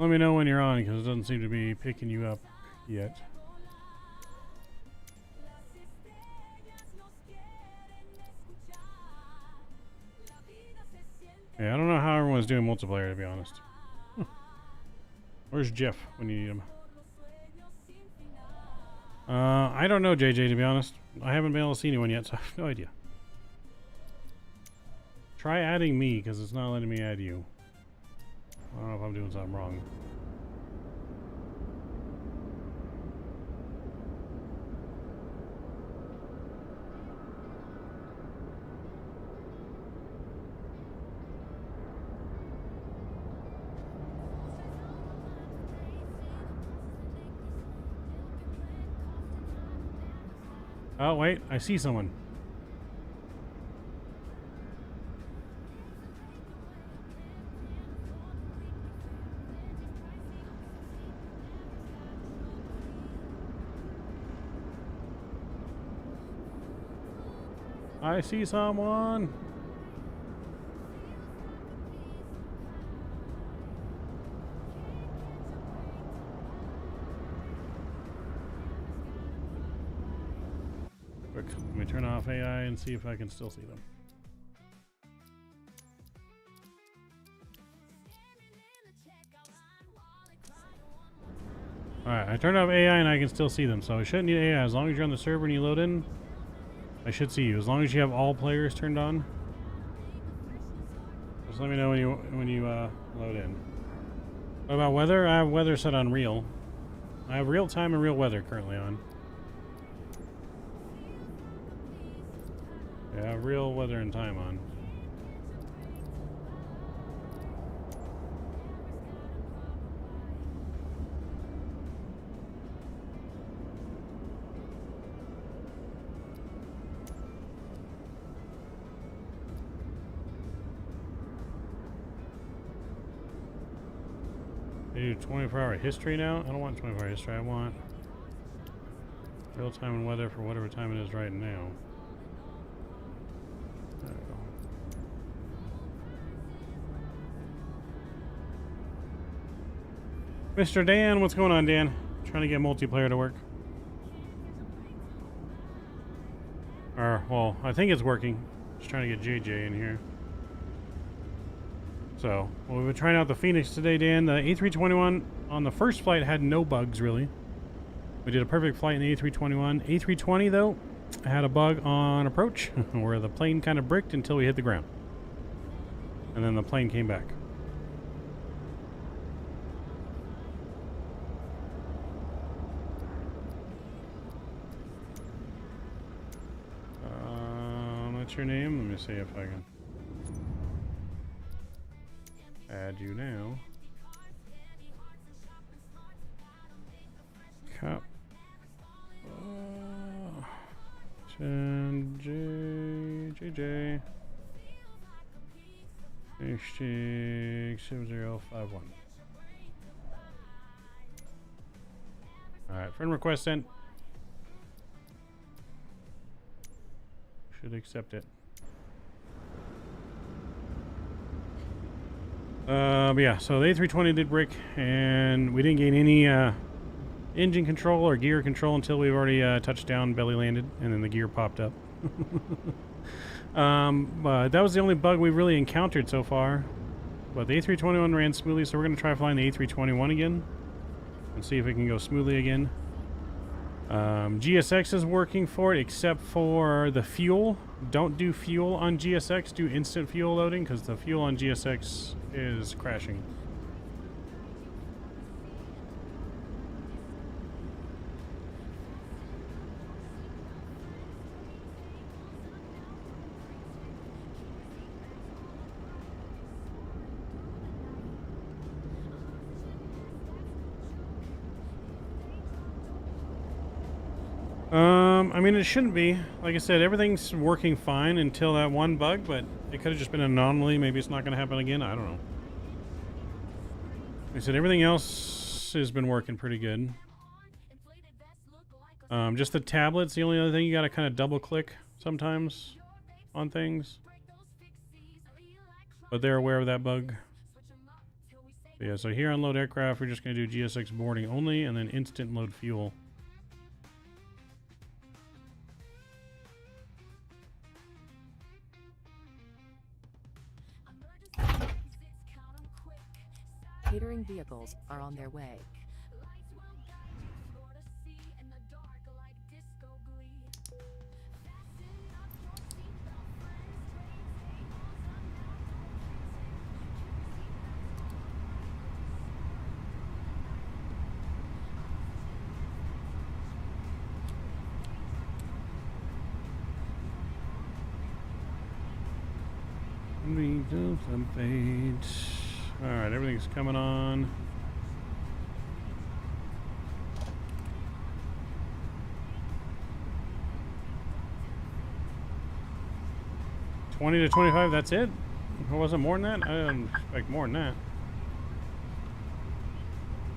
Let me know when you're on because it doesn't seem to be picking you up yet. Yeah, I don't know how everyone's doing multiplayer, to be honest. Where's Jeff when you need him? I don't know, JJ, to be honest. I haven't been able to see anyone yet, so I have no idea. Try adding me, because it's not letting me add you. I don't know if I'm doing something wrong. Oh, wait, I see someone. I see someone. Quick, let me turn off AI and see if I can still see them. Alright, I turned off AI and I can still see them, so I shouldn't need AI. As long as you're on the server and you load in, I should see you. As long as you have all players turned on. Just let me know when you load in. What about weather? I have weather set on real. I have real time and real weather currently on. Yeah, I have real weather and time on. They do 24-hour history now? I don't want 24-hour history. I want real time and weather for whatever time it is right now. There we go. Mr. Dan, what's going on, Dan? Trying to get multiplayer to work. Or, well, I think it's working. Just trying to get JJ in here. So, well, we've been trying out the FENIX today, Dan. The A321 on the first flight had no bugs, really. We did a perfect flight in the A321. A320, though, had a bug on approach where the plane kind of bricked until we hit the ground. And then the plane came back. What's your name? Let me see if I can add you now. Captain JJ. Hashtag 7051. Alright, friend request sent. Should accept it. But yeah, so the A320 did break, and we didn't gain any engine control or gear control until we've already touched down, belly landed, and then the gear popped up. But that was the only bug we've really encountered so far. But the A321 ran smoothly, so we're going to try flying the A321 again and see if it can go smoothly again. GSX is working for it, except for the fuel. Don't do fuel on GSX, do instant fuel loading, because the fuel on GSX is crashing. I mean, it shouldn't be. Like I said, everything's working fine until that one bug, but it could have just been an anomaly. Maybe it's not going to happen again. I don't know. Like I said, everything else has been working pretty good. Just the tablets, the only other thing you got to kind of double click sometimes on things. But they're aware of that bug. But yeah, so here on load aircraft, we're just going to do GSX boarding only and then instant load fuel. Catering vehicles are on their way. We do some page. Alright, everything's coming on. $20 to $25, that's it? It wasn't more than that? I didn't expect more than that.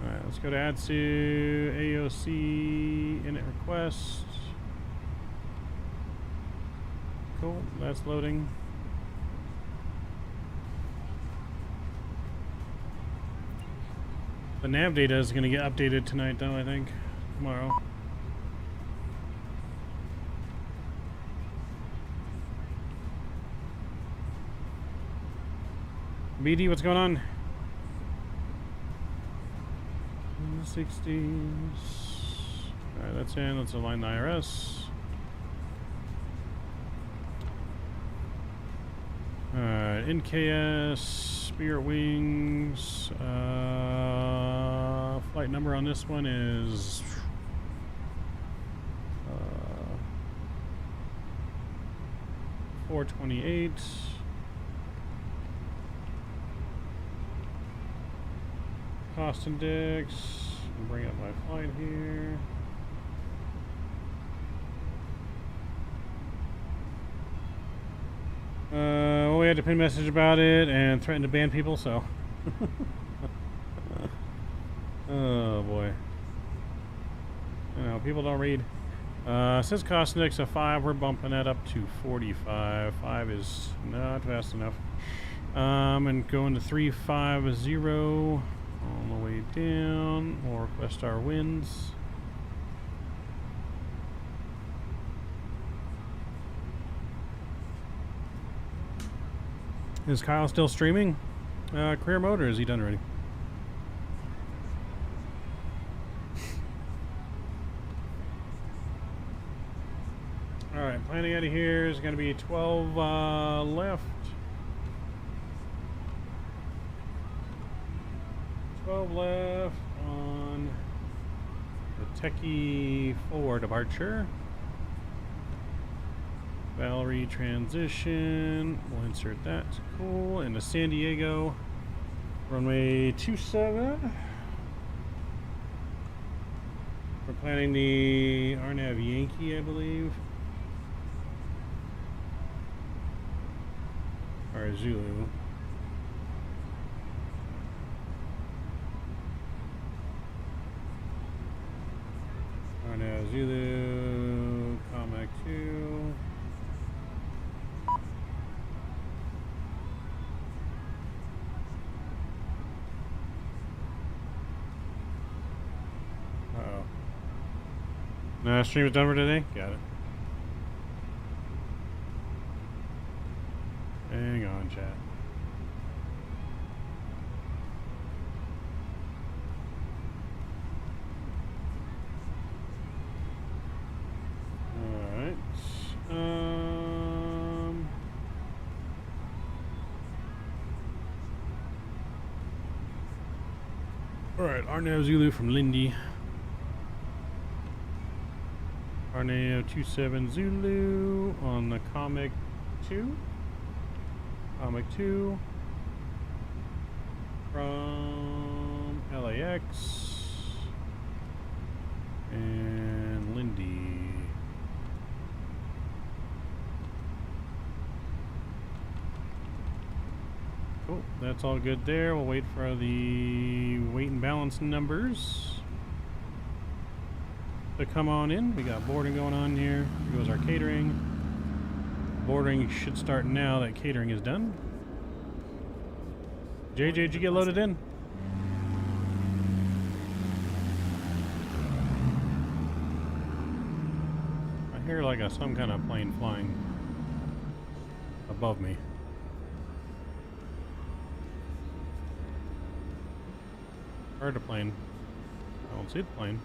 Alright, let's go to add to AOC init request. Cool, that's loading. The nav data is going to get updated tonight, though, I think. Tomorrow. BD, what's going on? 60s. Alright, that's in. Let's align the IRS. Alright, NKS. Spirit Wings, flight number on this one is 428. Cost index, bring up my flight here. Well, we had to pin a message about it and threaten to ban people, so. Oh boy. You know, people don't read. Says cost index of 5, we're bumping that up to 45. 5 is not fast enough. And going to 350 on the way down. We'll request our winds. Is Kyle still streaming? Career mode, or is he done already? Alright, planning out of here is going to be 12 left. 12 left on the Techie 4 departure. Valerie transition. We'll insert that. Cool. Into San Diego. Runway 27. We're planning the RNAV Yankee, I believe. Or Zulu. Alright, now Zulu, Comac 2. Uh-oh. No, stream is done for today? Got it. Hang on, chat. Alright. Alright, Arnav Zulu from Lindy. Arnav 27 Zulu on the Comic 2. Comic 2 from LAX and Lindy. Cool, that's all good there. We'll wait for the weight and balance numbers to come on in. We got boarding going on here. Here goes our catering. Boarding should start now that catering is done. JJ, did you get loaded in? I hear like some kind of plane flying above me. Heard a plane. I don't see the plane.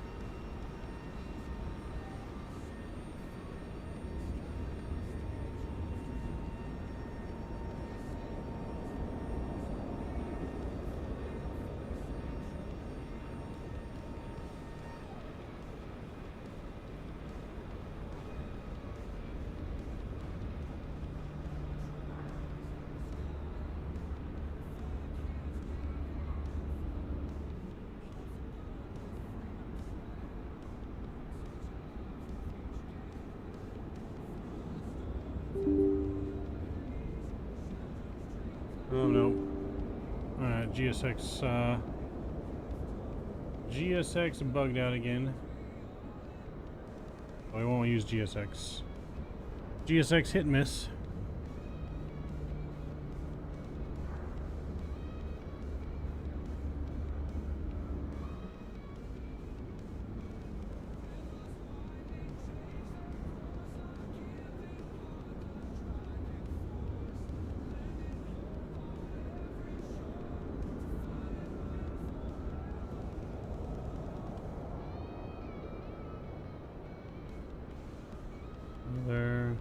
Oh no. Alright, GSX bugged out again. Oh, we won't use GSX. GSX hit and miss. There.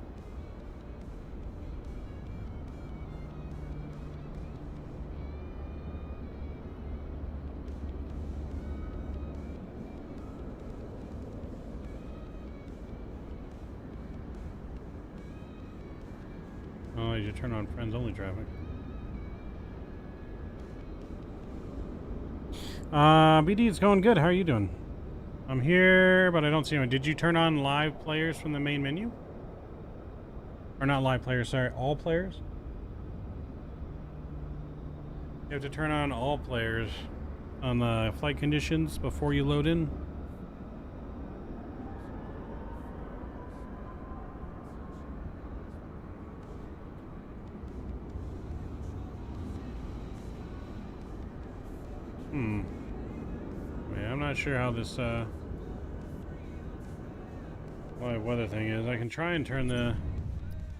Oh, you turn on friends only traffic. BD, it's going good. How are you doing? I'm here, but I don't see anyone. Did you turn on live players from the main menu? Or not live players, sorry, all players? You have to turn on all players on the flight conditions before you load in. Yeah, I'm not sure how this weather thing is. I can try and turn the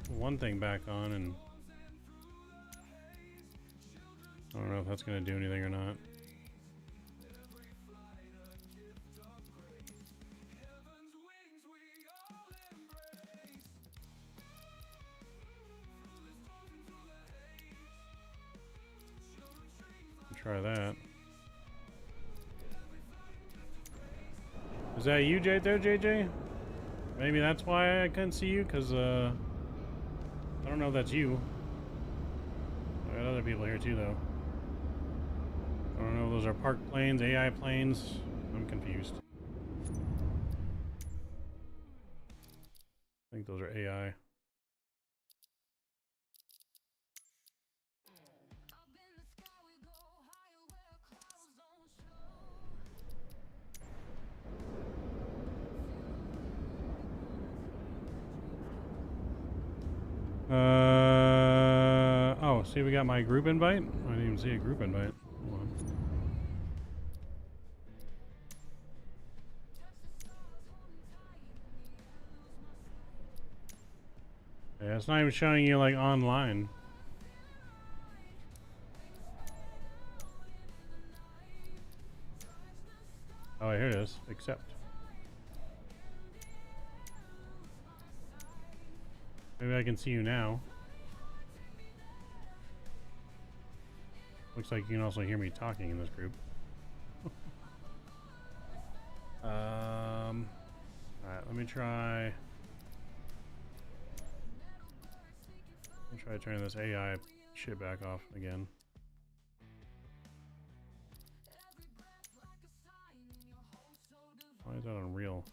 one thing back on, and I don't know if that's going to do anything or not. Try that. Is that you right there, JJ? Maybe that's why I couldn't see you, because I don't know if that's you. I got other people here too, though. I don't know if those are parked planes, AI planes. I'm confused. I think those are AI. Oh, see, we got my group invite? I didn't even see a group invite. Hold on. Yeah, it's not even showing you like online. Oh, here it is. Accept. Maybe I can see you now. Looks like you can also hear me talking in this group. Alright, let me try turning this AI shit back off again. Why is that unreal?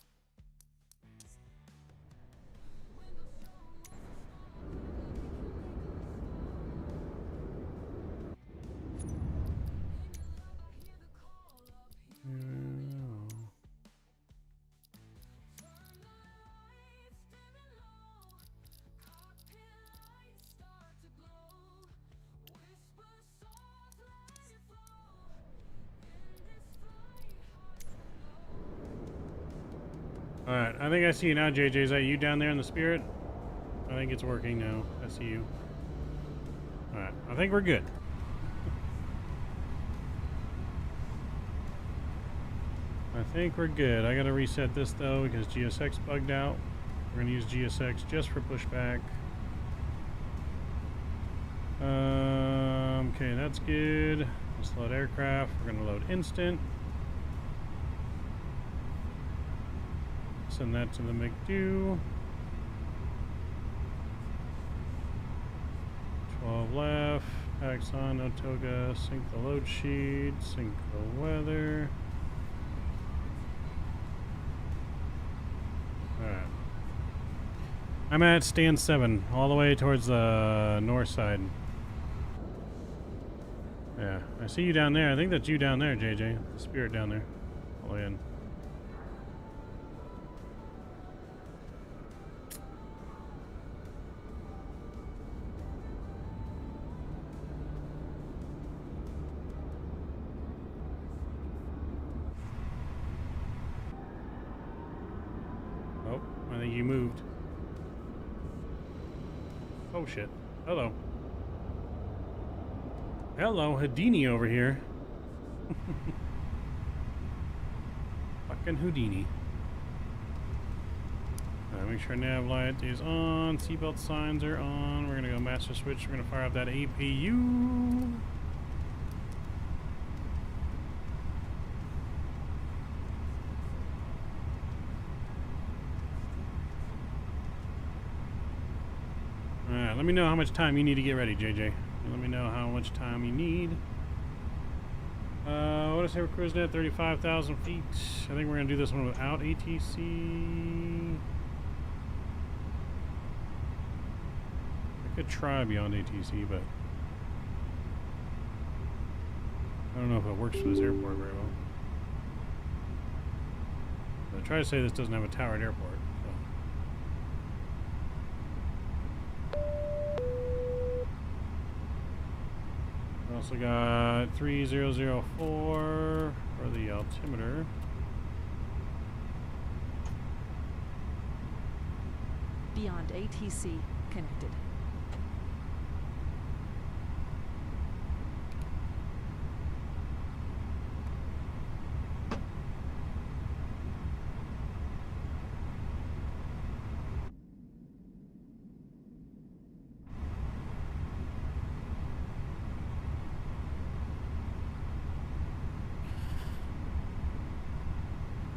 Alright, I think I see you now, JJ. Is that you down there in the Spirit? I think it's working now. I see you. Alright, I think we're good. I think we're good. I gotta reset this though because GSX bugged out. We're gonna use GSX just for pushback. Okay, that's good. Let's load aircraft. We're gonna load instant. Send that to the McDo. 12 left. Packs on, no toga. Sync the load sheet. Sync the weather. Alright. I'm at stand 7, all the way towards the north side. Yeah, I see you down there. I think that's you down there, JJ. The Spirit down there. All the way in. Oh, I think you moved. Oh shit. Hello. Hello, Houdini over here. Fucking Houdini. Alright, make sure nav light is on, seatbelt signs are on. We're gonna go master switch. We're gonna fire up that APU. Alright, let me know how much time you need to get ready, JJ. Let me know how much time you need. What did I say we're cruising at? 35,000 feet. I think we're going to do this one without ATC. I could try beyond ATC, but I don't know if it works for this airport very well. I try to say this doesn't have a towered airport. Also got 3004 for the altimeter. Beyond ATC connected.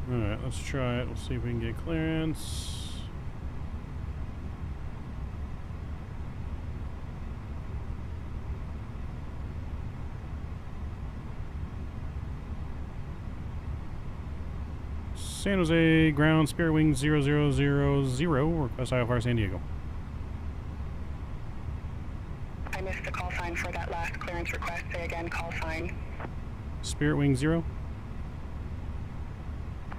Alright, let's try it. We'll see if we can get clearance. San Jose ground Spirit Wing 0000 request IFR San Diego. I missed the call sign for that last clearance request. Say again, call sign. Spirit Wing 0.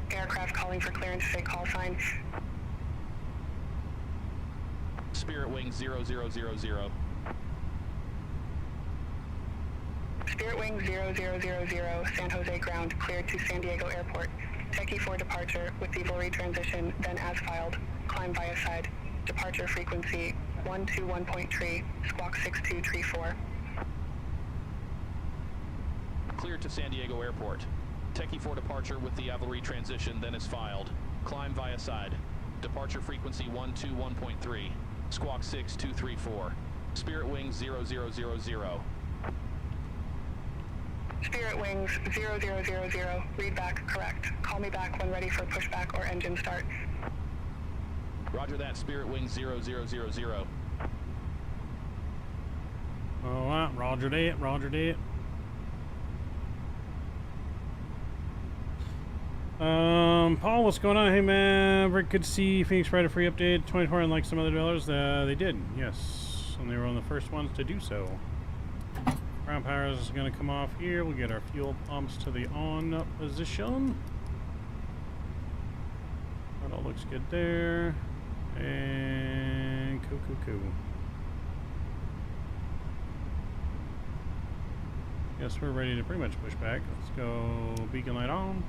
Aircraft calling for clearance, say call sign. Spirit Wings 0000. Spirit Wing 0000, San Jose ground, cleared to San Diego Airport. Techie 4 departure with diesel retransition, then as filed. Climb via side. Departure frequency 121.3, squawk 6234. Cleared to San Diego Airport. Techie 4 departure with the Avalry transition, then is filed. Climb via side. Departure frequency 121.3, squawk 6234. Spirit Wings 0000. Spirit Wings 0000, read back correct. Call me back when ready for pushback or engine start. Roger that, Spirit Wings 0000. Alright, roger that, roger that. Paul, what's going on? Hey man, very good to see FENIX Rider free update 24 unlike some other developers. They did, yes. And they were one of the first ones to do so. Ground power is going to come off here. We'll get our fuel pumps to the on position. That all looks good there. And cool. Guess we're ready to pretty much push back. Let's go beacon light on.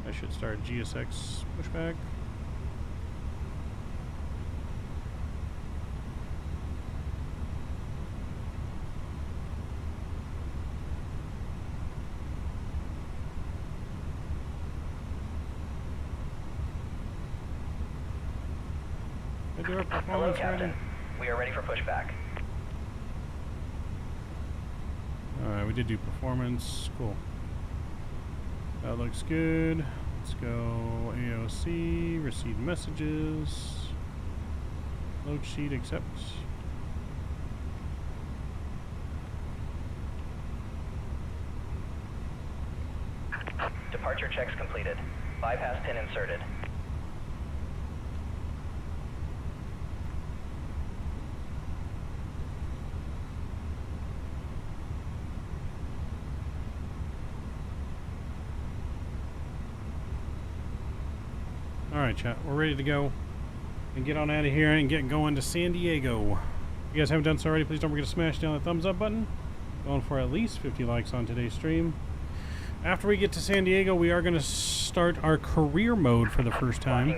I should start GSX pushback. Hello, Captain. We are ready for pushback. Alright, we did do performance. Cool. That looks good. Let's go AOC, receive messages. Load sheet, accept. Departure checks completed. Bypass pin inserted. Alright, chat, we're ready to go and get on out of here and get going to San Diego. If you guys haven't done so already, please don't forget to smash down the thumbs up button. Going for at least 50 likes on today's stream. After we get to San Diego, we are going to start our career mode for the first time.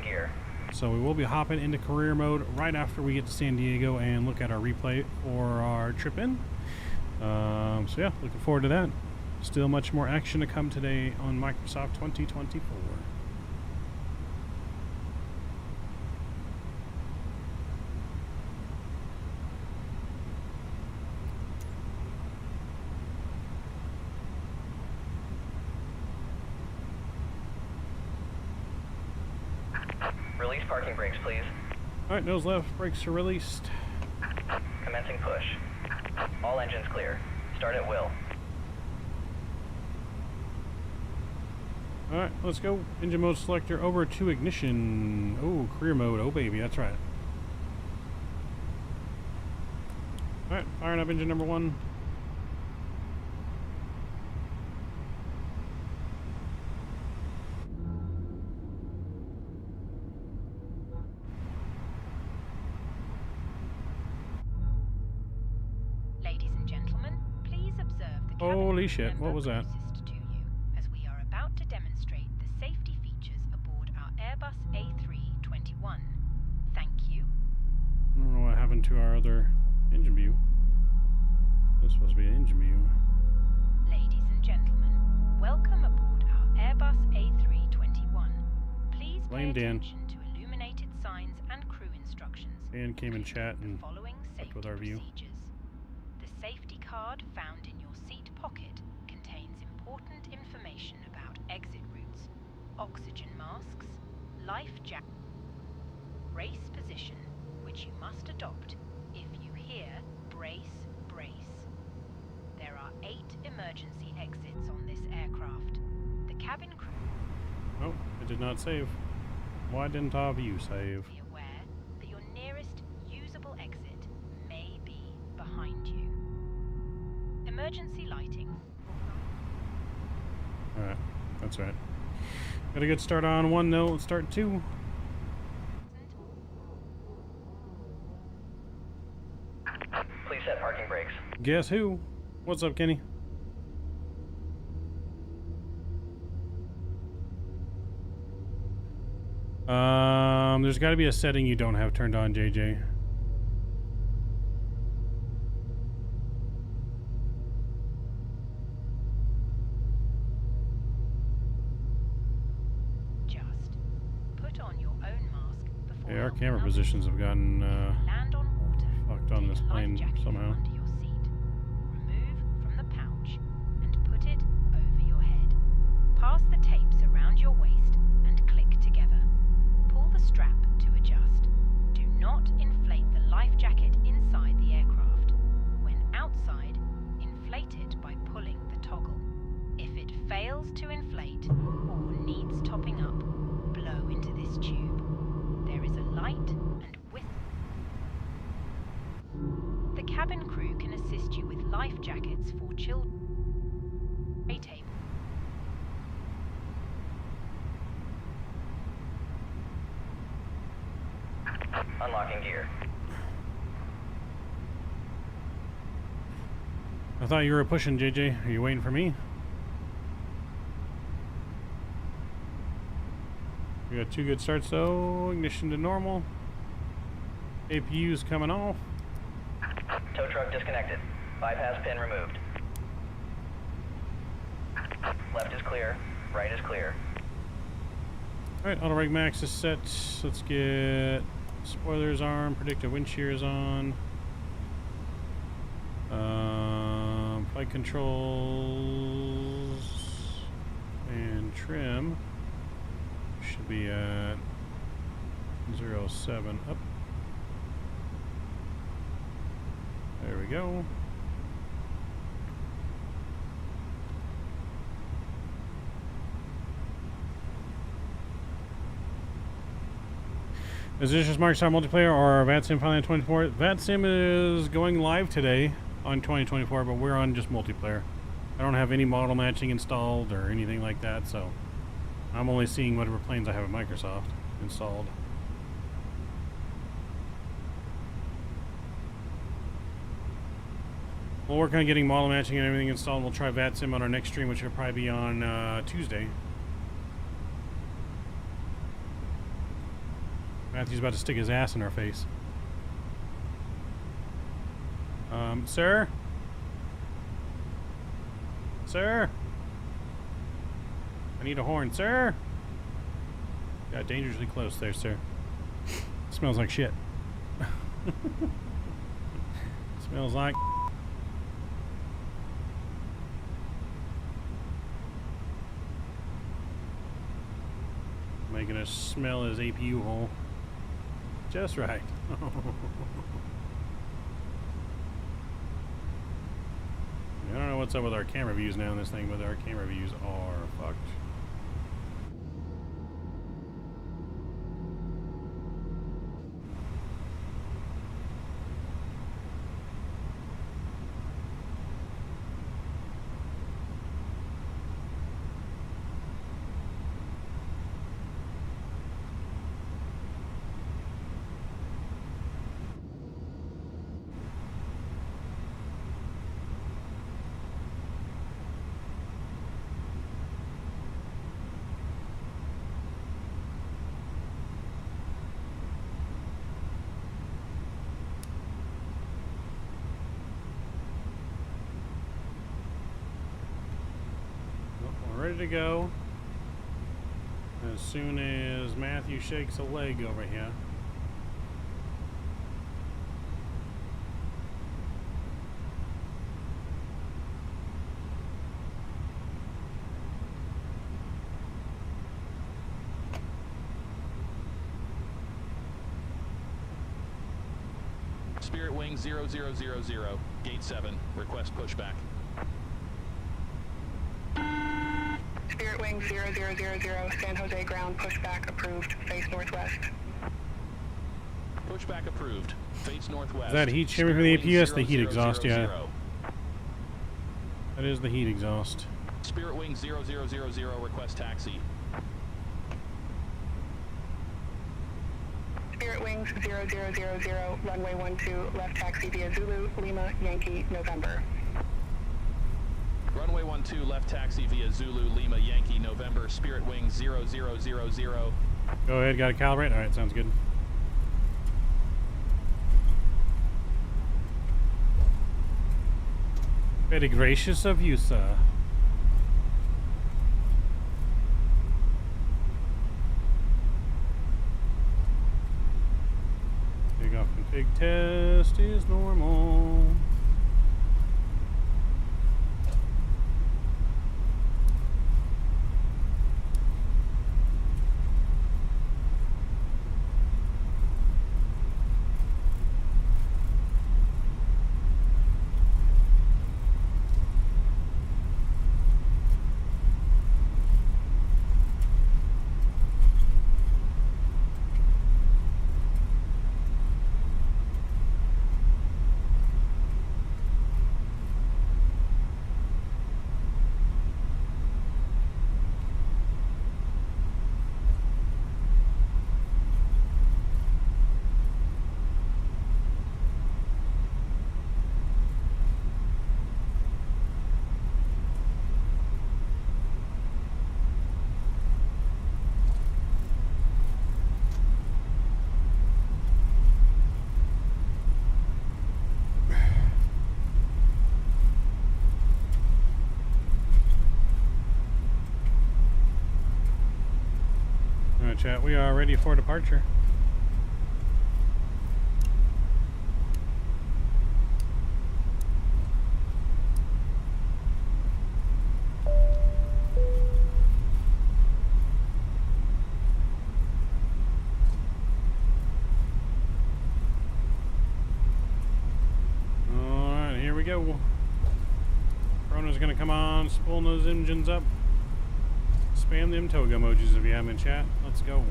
So we will be hopping into career mode right after we get to San Diego and look at our replay for our trip in. So yeah, looking forward to that. Still much more action to come today on Microsoft 2024. Release parking brakes, please. Alright, nose left, brakes are released. Commencing push. All engines clear. Start at will. Alright, let's go. Engine mode selector over to ignition. Oh, career mode. Oh, baby, that's right. Alright, firing up engine number 1. Holy shit, what was that? To you, as we are about to demonstrate the safety features aboard our Airbus A321. Thank you. I don't know what happened to our other engine view. This is supposed to be an engine view. Ladies and gentlemen, welcome aboard our Airbus A321. Please pay attention to illuminated signs and crew instructions. Dan came in chat and following fucked with our view. Procedures. The safety card found in your seat pocket contains important information about exit routes, oxygen masks, life jacket, brace position, which you must adopt if you hear brace, brace. There are 8 emergency exits on this aircraft. The cabin crew... Oh, it did not save. Why didn't our view save? Be aware that your nearest usable exit may be behind you. Emergency lighting. Alright, that's right. Got a good start on 1 though. Let's start 2. Please set parking brakes. Guess who? What's up, Kenny? There's got to be a setting you don't have turned on, JJ. Just put on your own mask before Yeah, our camera positions have gotten land on water. fucked on this plane somehow. Under your seat. Remove from the pouch and put it over your head. Pass the tapes around your waist and click together. Pull the strap to adjust. Do not inflate the life jacket inside the aircraft. When outside, inflate it by pulling the toggle. If it fails to inflate or needs topping up, blow into this tube. There is a light and with the cabin crew can assist you with life jackets for children. Tape. Unlocking gear. I thought you were pushing, JJ. Are you waiting for me? We got 2 good starts though. Ignition to normal. APU's coming off. Tow truck disconnected. Bypass pin removed. Left is clear. Right is clear. Alright, auto brake max is set. Let's get spoilers on, predictive wind shear is on. Flight controls and trim should be at 07 up. There we go. Is this just Markstar multiplayer or VATSIM finally on 24? VATSIM is going live today on 2024, but we're on just multiplayer. I don't have any model matching installed or anything like that, so I'm only seeing whatever planes I have at Microsoft installed. We'll work on getting model matching and everything installed, and we'll try VATSIM on our next stream, which will probably be on Tuesday. Matthew's about to stick his ass in our face. Sir? Sir? I need a horn, sir? Got dangerously close there, sir. Smells like shit. Smells like... Making us smell his APU hole. Just right. I don't know what's up with our camera views now in this thing, but our camera views are fucked. Ready to go as soon as Matthew shakes a leg over here. Spirit Wing 0000, Gate 7, request pushback. Spirit Wing 0000, San Jose ground, pushback approved, face northwest. Pushback approved, face northwest. Is that heat shimming from the APU? The heat exhaust, yeah. That is the heat exhaust. Spirit Wing 0000, request taxi. Spirit Spirit Wings 0000, runway 12, left taxi via Zulu, Lima, Yankee, November. Runway 12, left taxi via Zulu, Lima, Yankee, November, Spirit Wings 0000. Go ahead, got to calibrate. All right, sounds good. Very gracious of you, sir. Takeoff config test is normal. Chat, we are ready for departure. Alright, here we go. Chrono's gonna come on, spooling those engines up. Spam them toga emojis if you have them in chat. Let's go.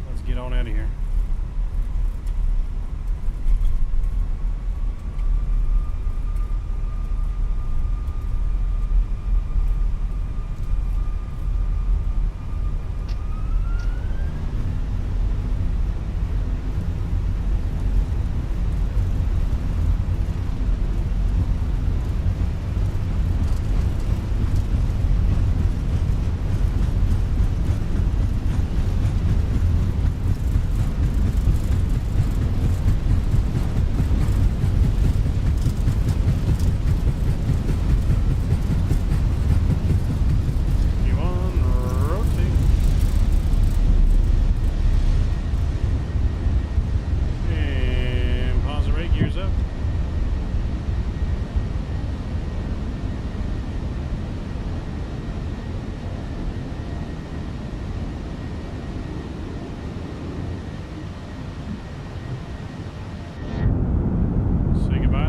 Let's get on out of here.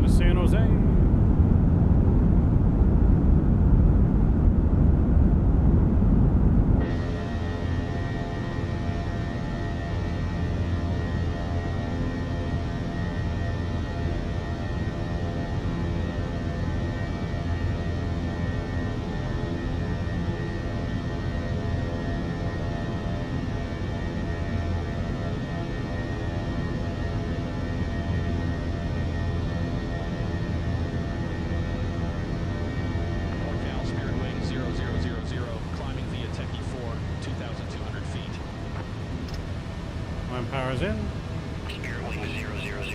San Jose. Powers in. Spirit Wings 0000,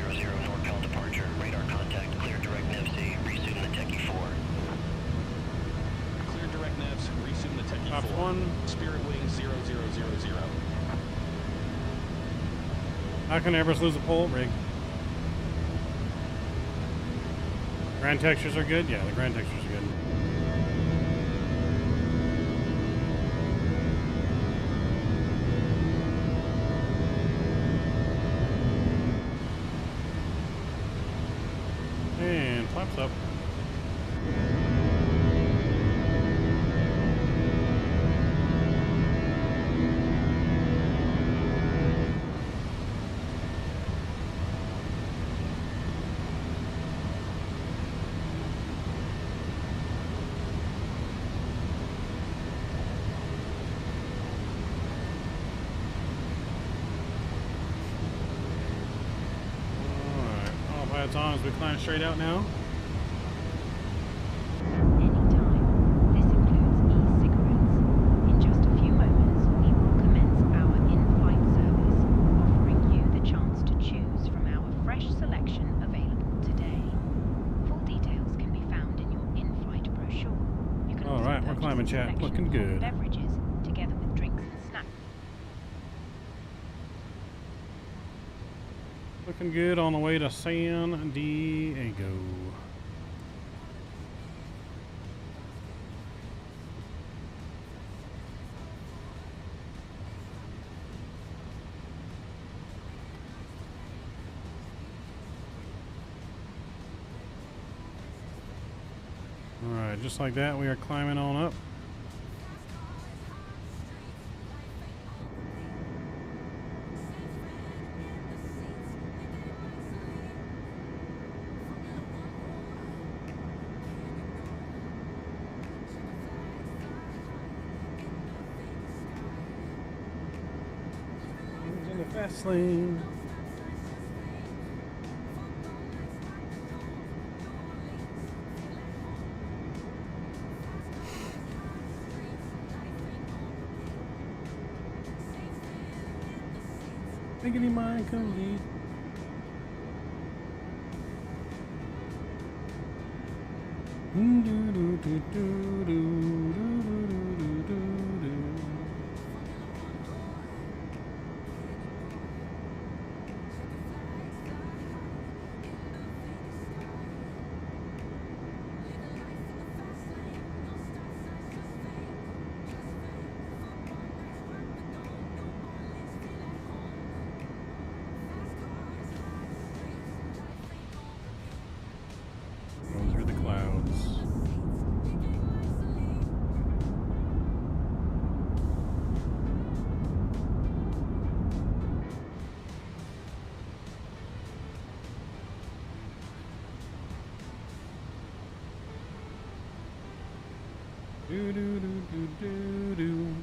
NorCal departure. Radar contact. Clear direct NEVC. Resume the Techie 4. Clear direct nevs. Resume the Techie 4. Ops 1. Spirit Wings 0000. How can Airbus lose a pole? Rig. Ground textures are good? Yeah, the ground textures are good. And flaps up. That's on as we climb straight out now. Anytime. This includes e-cigarettes. In just a few moments, we will commence our in-flight service, offering you the chance to choose from our fresh selection available today. Full details can be found in your in-flight brochure. You can also Alright, we're purchase climbing, a chat. selection Looking of good. beverages, together with drinks and snacks. Looking good on the way to San Diego. Alright, just like that, we are climbing on up. In the fast lane. Miggity my Cody. Going through the clouds. Do do do do do do.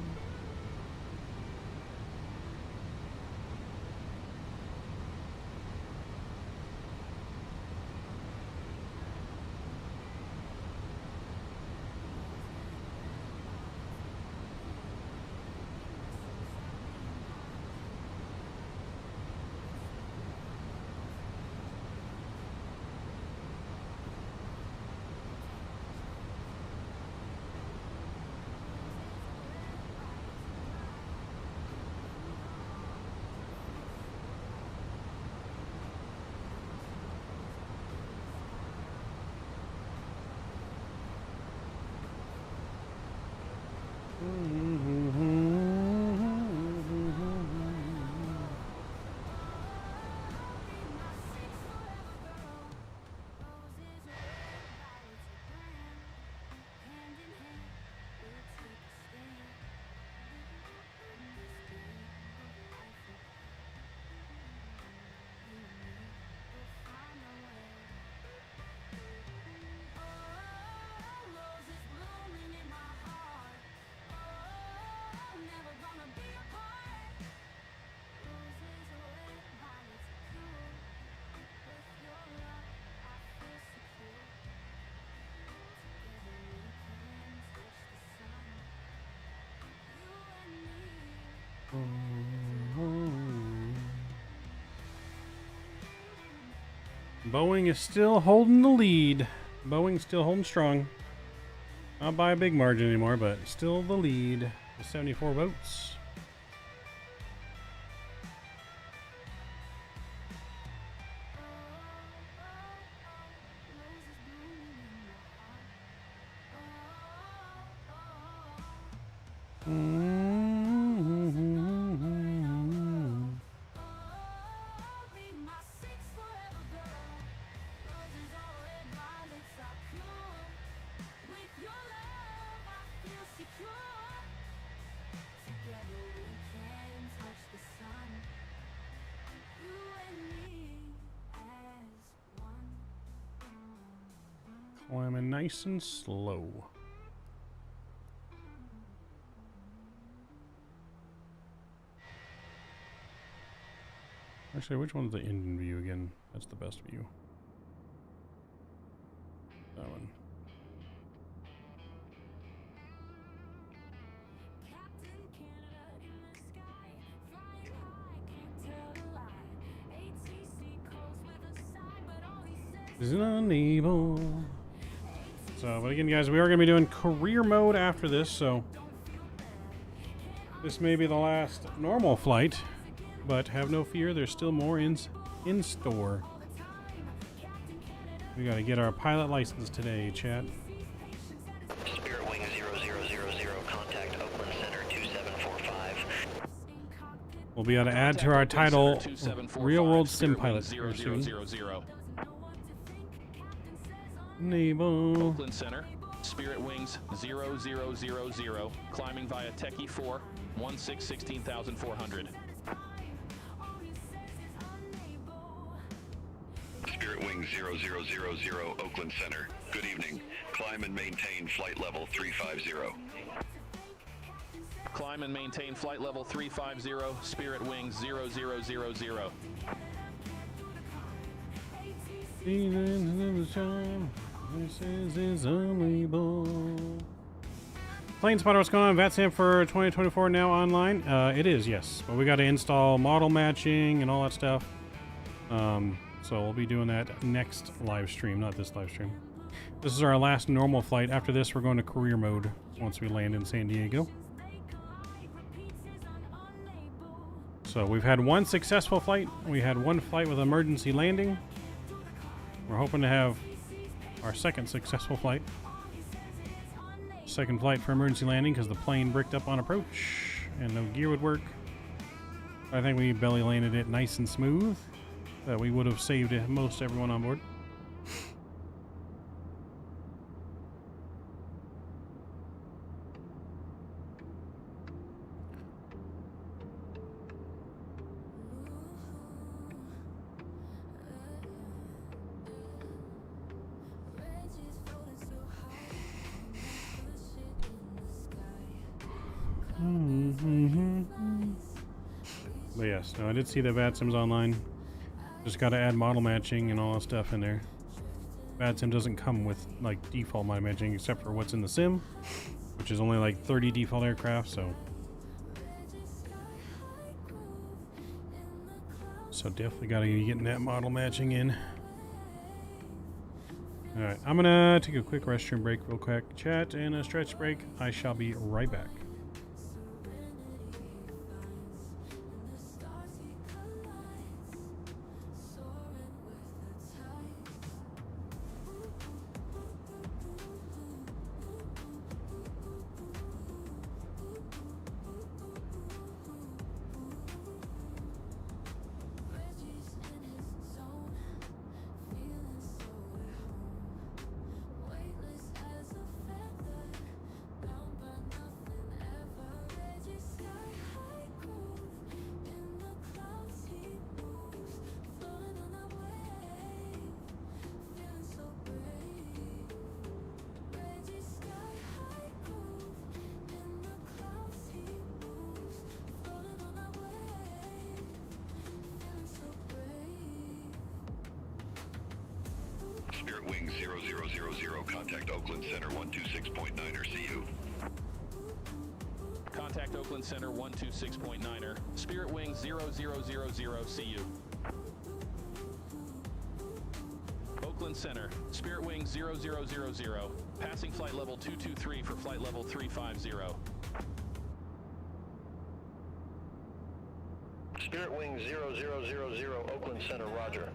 Boeing is still holding the lead. Boeing's still holding strong. Not by a big margin anymore, but still the lead. 74 votes. Climbing nice and slow. Actually, which one's the engine view again? That's the best view. That one. Is unable. So, but again, guys, we are going to be doing career mode after this, so this may be the last normal flight, but have no fear, there's still more in store. We got to get our pilot license today, chat. Spirit Wing 0000, contact Oakland Center 2745. We'll be able to add to our title Real World Sim Pilot here soon. Enable. Oakland Center, Spirit Wings 0000, climbing via Techie 4, 16,400. Spirit Wing 0000, Oakland Center. Good evening. Climb and maintain flight level 350. Climb and maintain flight level 350, Spirit Wings 0000. This is unable. Plane spotter, what's going on? VATSAM for 2024 now online? It is, yes. But we got to install model matching and all that stuff. So we'll be doing that next live stream, not this live stream. This is our last normal flight. After this, we're going to career mode once we land in San Diego. So we've had one successful flight. We had one flight with emergency landing. We're hoping to have our second successful flight. Second flight for emergency landing because the plane bricked up on approach and no gear would work. I think we belly landed it nice and smooth. That we would have saved most everyone on board. But yes, no, I did see the VATSIMs online. Just got to add model matching and all that stuff in there. VATSIM doesn't come with like default model matching except for what's in the sim, which is only like 30 default aircraft. So definitely got to be getting that model matching in. All right, I'm gonna take a quick restroom break, real quick, chat, and a stretch break. I shall be right back. Spirit Wing 0000, contact Oakland Center 126.9er, see you. Contact Oakland Center 126.9er, Spirit Wing 0000, see you. Oakland Center, Spirit Wing 0000, passing flight level 223 for flight level 350. Spirit Wing 0000, Oakland Center, roger.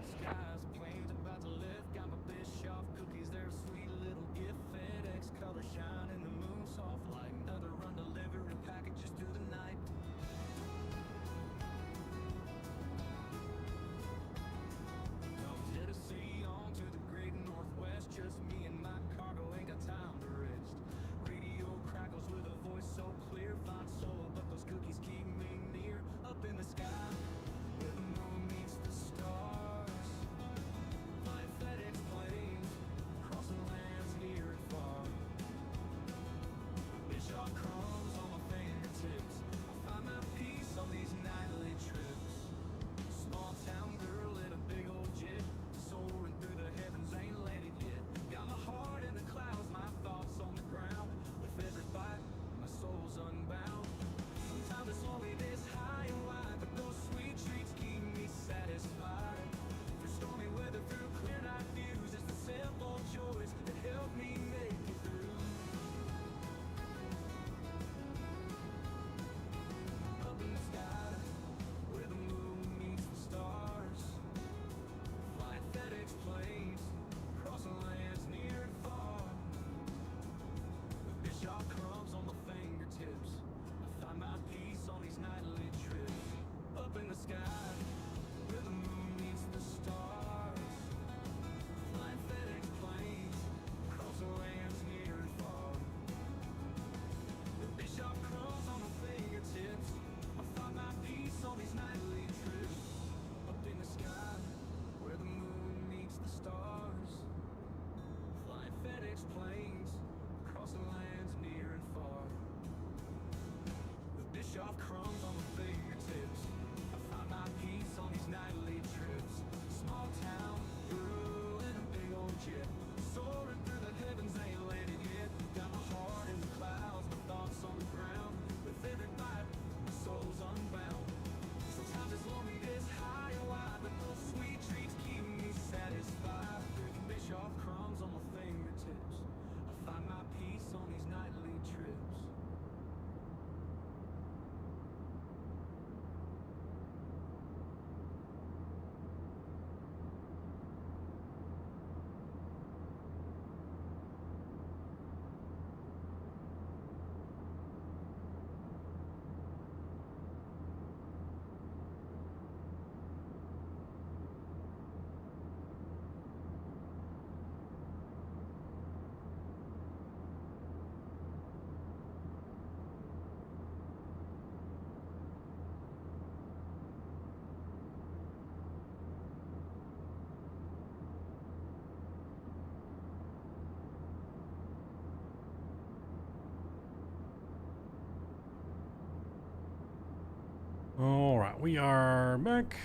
we are back.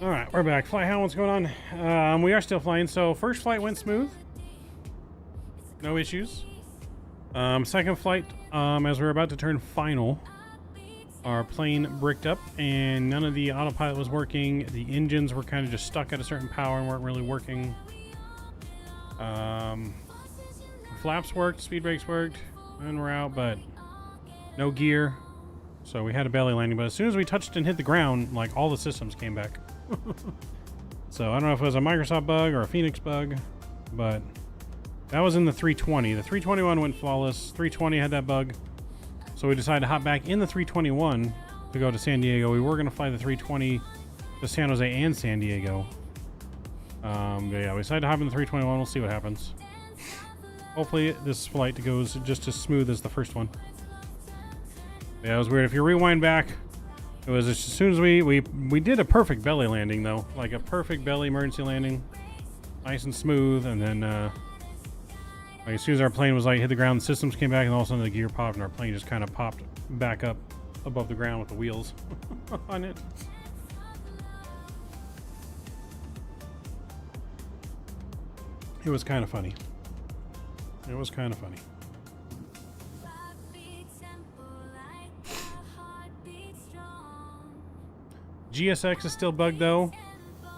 All right, we're back. Fly Hound, what's going on? We are still flying. So first flight went smooth. No issues. Second flight, as we were about to turn final, our plane bricked up and none of the autopilot was working. The engines were kind of just stuck at a certain power and weren't really working. Flaps worked, speed brakes worked, and we're out, but no gear. So we had a belly landing, but as soon as we touched and hit the ground, like all the systems came back. So I don't know if it was a Microsoft bug or a FENIX bug, but that was in the 320. The 321 went flawless. 320 had that bug. So we decided to hop back in the 321 to go to San Diego. We were going to fly the 320 to San Jose and San Diego. But yeah, we decided to hop in the 321. We'll see what happens. Hopefully this flight goes just as smooth as the first one. Yeah, it was weird. If you rewind back, it was as soon as we did a perfect belly landing though, like a perfect belly emergency landing, nice and smooth, and then like as soon as our plane was like hit the ground, the systems came back, and all of a sudden the gear popped, and our plane just kind of popped back up above the ground with the wheels on it. It was kind of funny. It was kind of funny. GSX is still bugged though.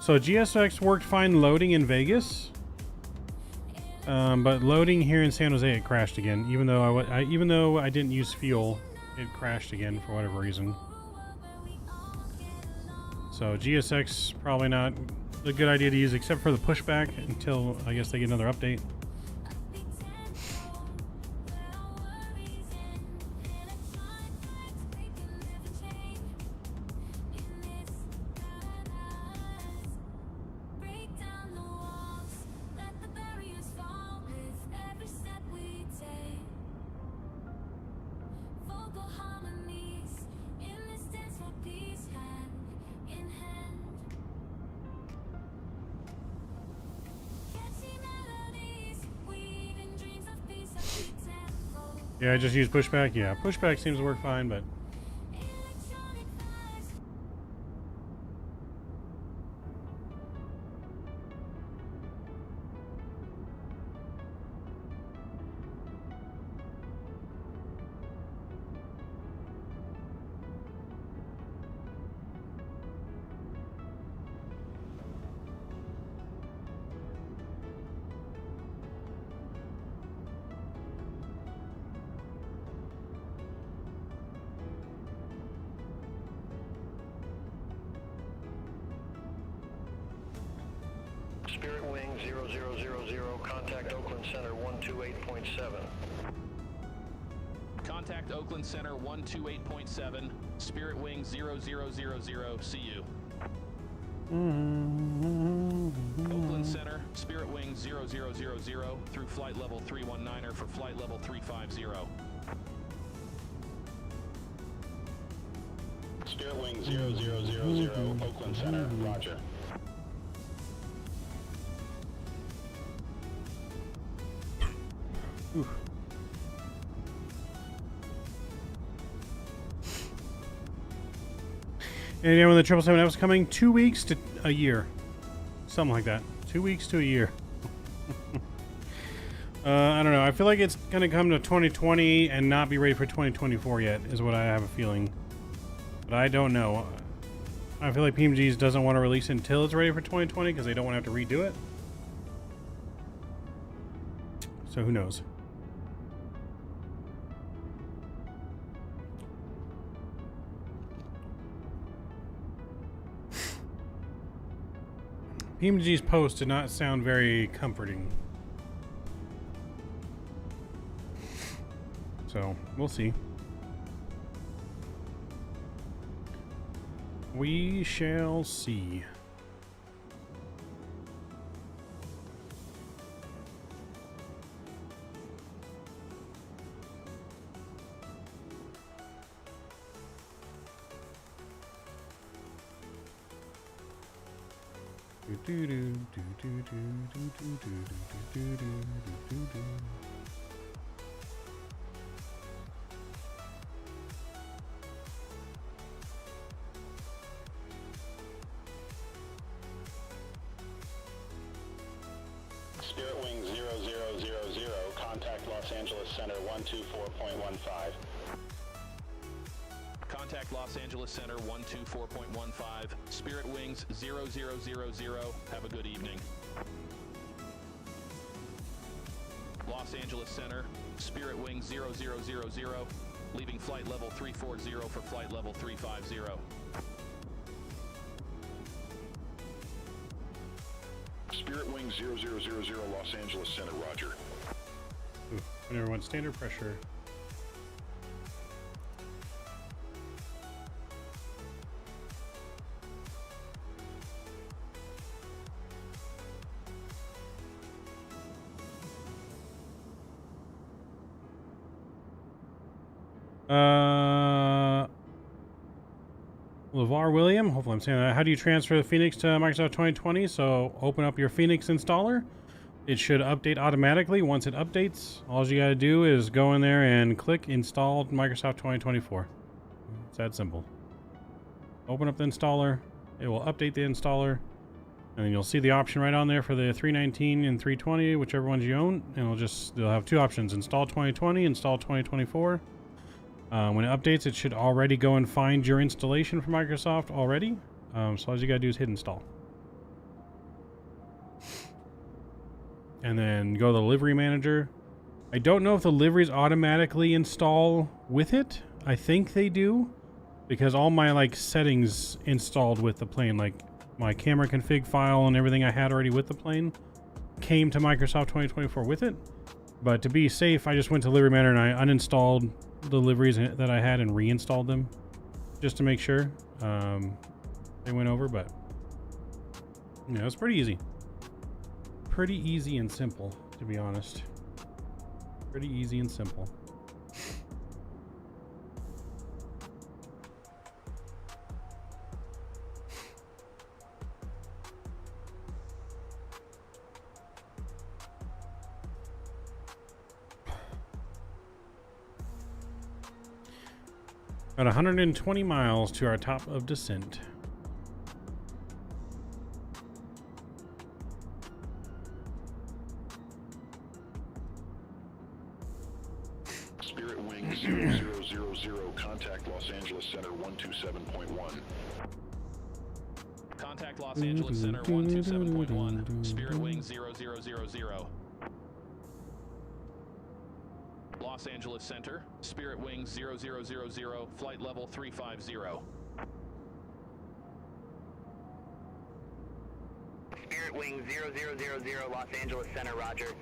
So GSX worked fine loading in Vegas, but loading here in San Jose it crashed again. Even though I didn't use fuel, it crashed again for whatever reason. So GSX probably not a good idea to use except for the pushback until I guess they get another update. Yeah, I just use pushback. Yeah, pushback seems to work fine, but Spirit Wing 0000, contact Oakland Center 128.7. Contact Oakland Center 128.7, Spirit Wing 0000, see you. Oakland Center, Spirit Wing 0000 through flight level 319er for flight level 350. Spirit Wing 0000, Oakland Center, roger. Oof. And again, when the 777F was coming, 2 weeks to a year, something like that. 2 weeks to a year. I don't know. I feel like it's gonna come to 2020 and not be ready for 2024 yet, is what I have a feeling. But I don't know. I feel like PMGs doesn't want to release it until it's ready for 2020 because they don't want to have to redo it. So who knows? PMG's post did not sound very comforting. So, we'll see. We shall see. Spirit Wing 0000, contact Los Angeles Center 124.15. Contact Los Angeles Center 124.15. Spirit Wings 0000. Have a good evening. Los Angeles Center, Spirit Wings 0000. Leaving flight level 340 for flight level 350. Spirit Wing 0000 Los Angeles Center, roger. Everyone, standard pressure. LeVar William, hopefully I'm saying that. How do you transfer the FENIX to Microsoft 2020? So open up your FENIX installer. It should update automatically. Once it updates, all you got to do is go in there and click Install Microsoft 2024. It's that simple. Open up the installer. It will update the installer. And then you'll see the option right on there for the 319 and 320, whichever ones you own. And they'll have two options: Install 2020, Install 2024. When it updates, it should already go and find your installation from Microsoft already. So all you gotta do is hit install. And then go to the livery manager. I don't know if the liveries automatically install with it. I think they do, because all my settings installed with the plane, like my camera config file and everything I had already with the plane, came to Microsoft 2024 with it. But to be safe, I just went to livery manager and I uninstalled the liveries that I had and reinstalled them just to make sure they went over. But yeah, it's pretty easy. Pretty easy and simple, to be honest. Pretty easy and simple. At 120 miles to our top of descent. Spirit Wing 0000, contact Los Angeles Center 127.1. Contact Los Angeles Center 127.1. Spirit Wing 0000. Los Angeles Center, Spirit Wing 0000, flight level 350. Spirit Wing 0000, Los Angeles Center, roger.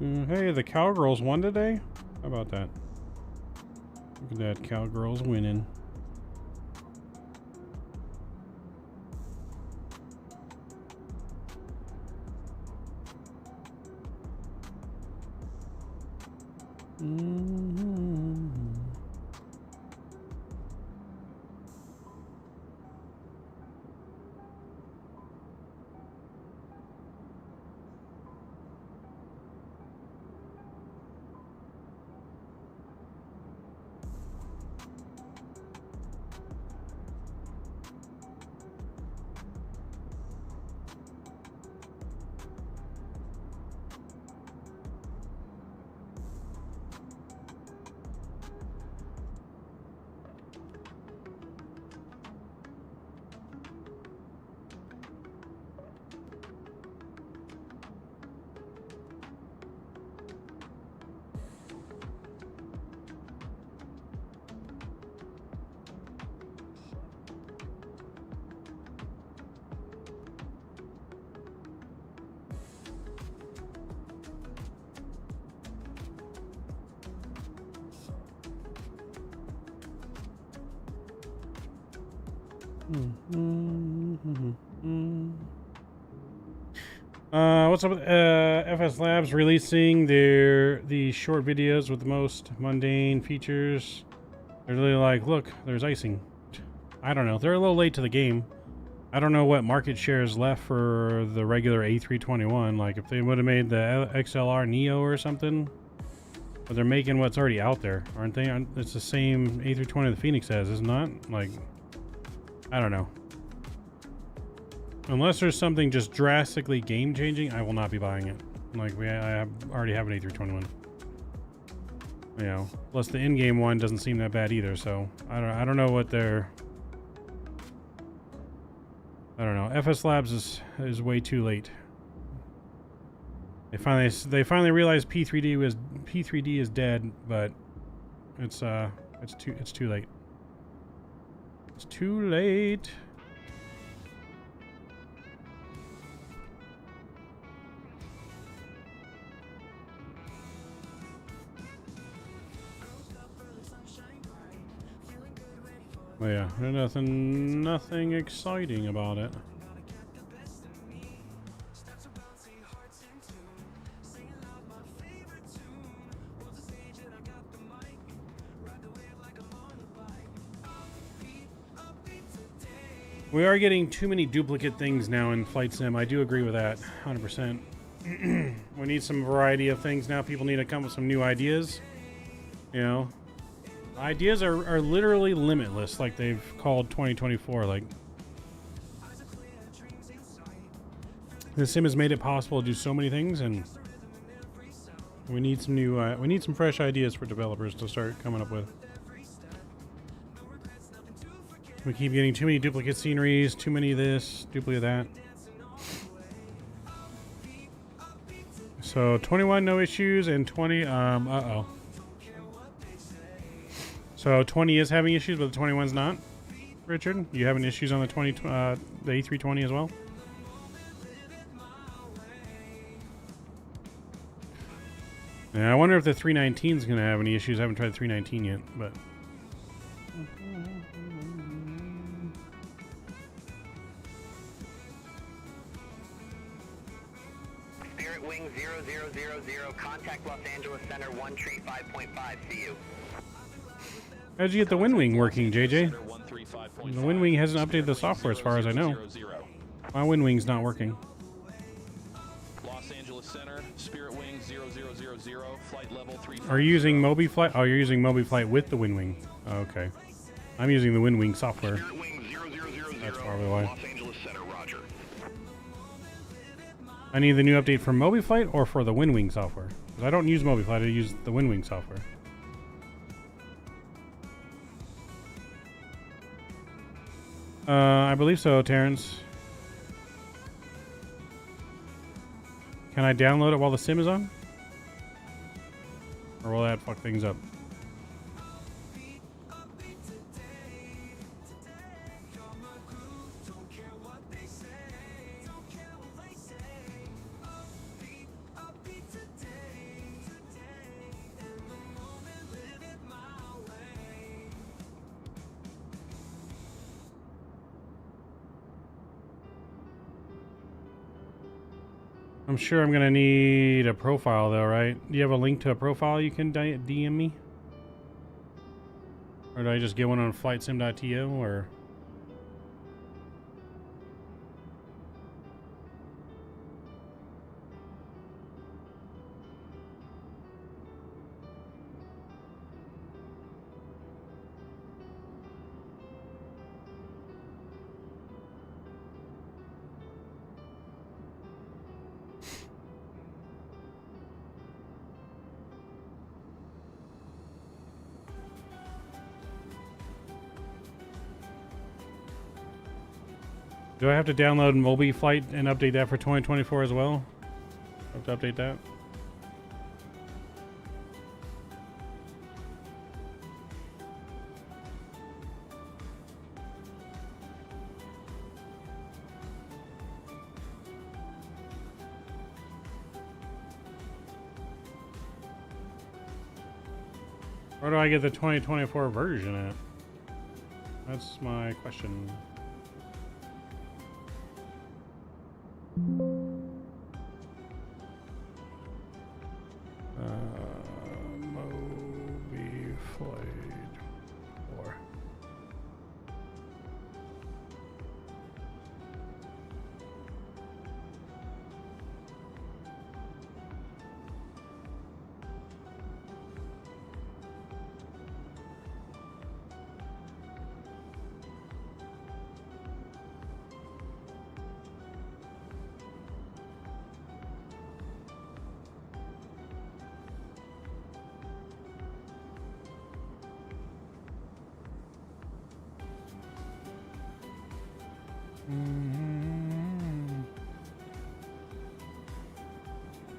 Hey, the Cowgirls won today? How about that? Look at that, Cowgirls winning. What's up with FS Labs releasing the short videos with the most mundane features? They're really like, look, there's icing. I don't know. They're a little late to the game. I don't know what market share is left for the regular A321. Like, if they would have made the XLR Neo or something. But they're making what's already out there, aren't they? It's the same A320 the FENIX has, is it not? Like, I don't know. Unless there's something just drastically game-changing, I will not be buying it. Like, I already have an A321. You know, plus the in-game one doesn't seem that bad either. So I don't know what they're. I don't know. FS Labs is way too late. They finally realized P3D is dead, but it's too late. It's too late. Well, yeah, there's nothing exciting about it. We are getting too many duplicate things now in Flight Sim. I do agree with that, 100%. We need some variety of things now. People need to come up with some new ideas. You know, ideas are literally limitless, like they've called 2024. Like, the sim has made it possible to do so many things, and we need some new, we need some fresh ideas for developers to start coming up with. We keep getting too many duplicate sceneries, too many of this, duplicate that. So 21 no issues, and 20 uh-oh. So 20 is having issues, but the 21's not. Richard, you having issues on the the A320 as well? Yeah, I wonder if the 319 is going to have any issues. I haven't tried the 319 yet, but. Spirit Wing 0000, contact Los Angeles Center 1 tree 5.5, see you. How'd you get the Wind Wing working, JJ? The Wind Wing hasn't updated the software as far as I know. My Wind Wing's not working. Los Angeles Center, Spirit Wing 0000, flight level 3. Are you using MobiFlight? Oh, you're using MobiFlight with the Wind Wing. Oh, okay. I'm using the Wind Wing software. That's probably why. Los Angeles Center, roger. I need the new update for MobiFlight or for the Wind Wing software. Because I don't use MobiFlight, I use the Wind Wing software. I believe so, Terrence. Can I download it while the sim is on? Or will that fuck things up? I'm sure I'm gonna need a profile though, right? Do you have a link to a profile you can DM me? Or do I just get one on flightsim.to or? Do I have to download Mobi Flight and update that for 2024 as well? I have to update that. Where do I get the 2024 version at? That's my question. Mobi Flight 4.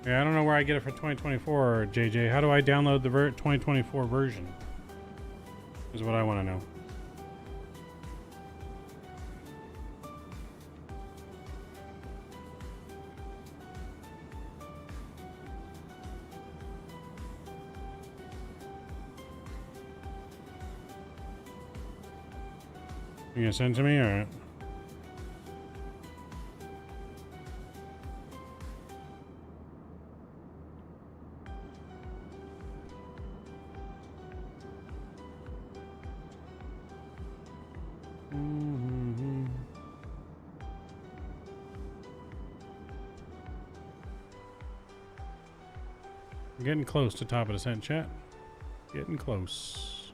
Yeah, I don't know where I get it for 2024, JJ. How do I download the 2024 version? Is what I want to know. You gonna send it to me, or? Getting close to top of the sent chat. Getting close.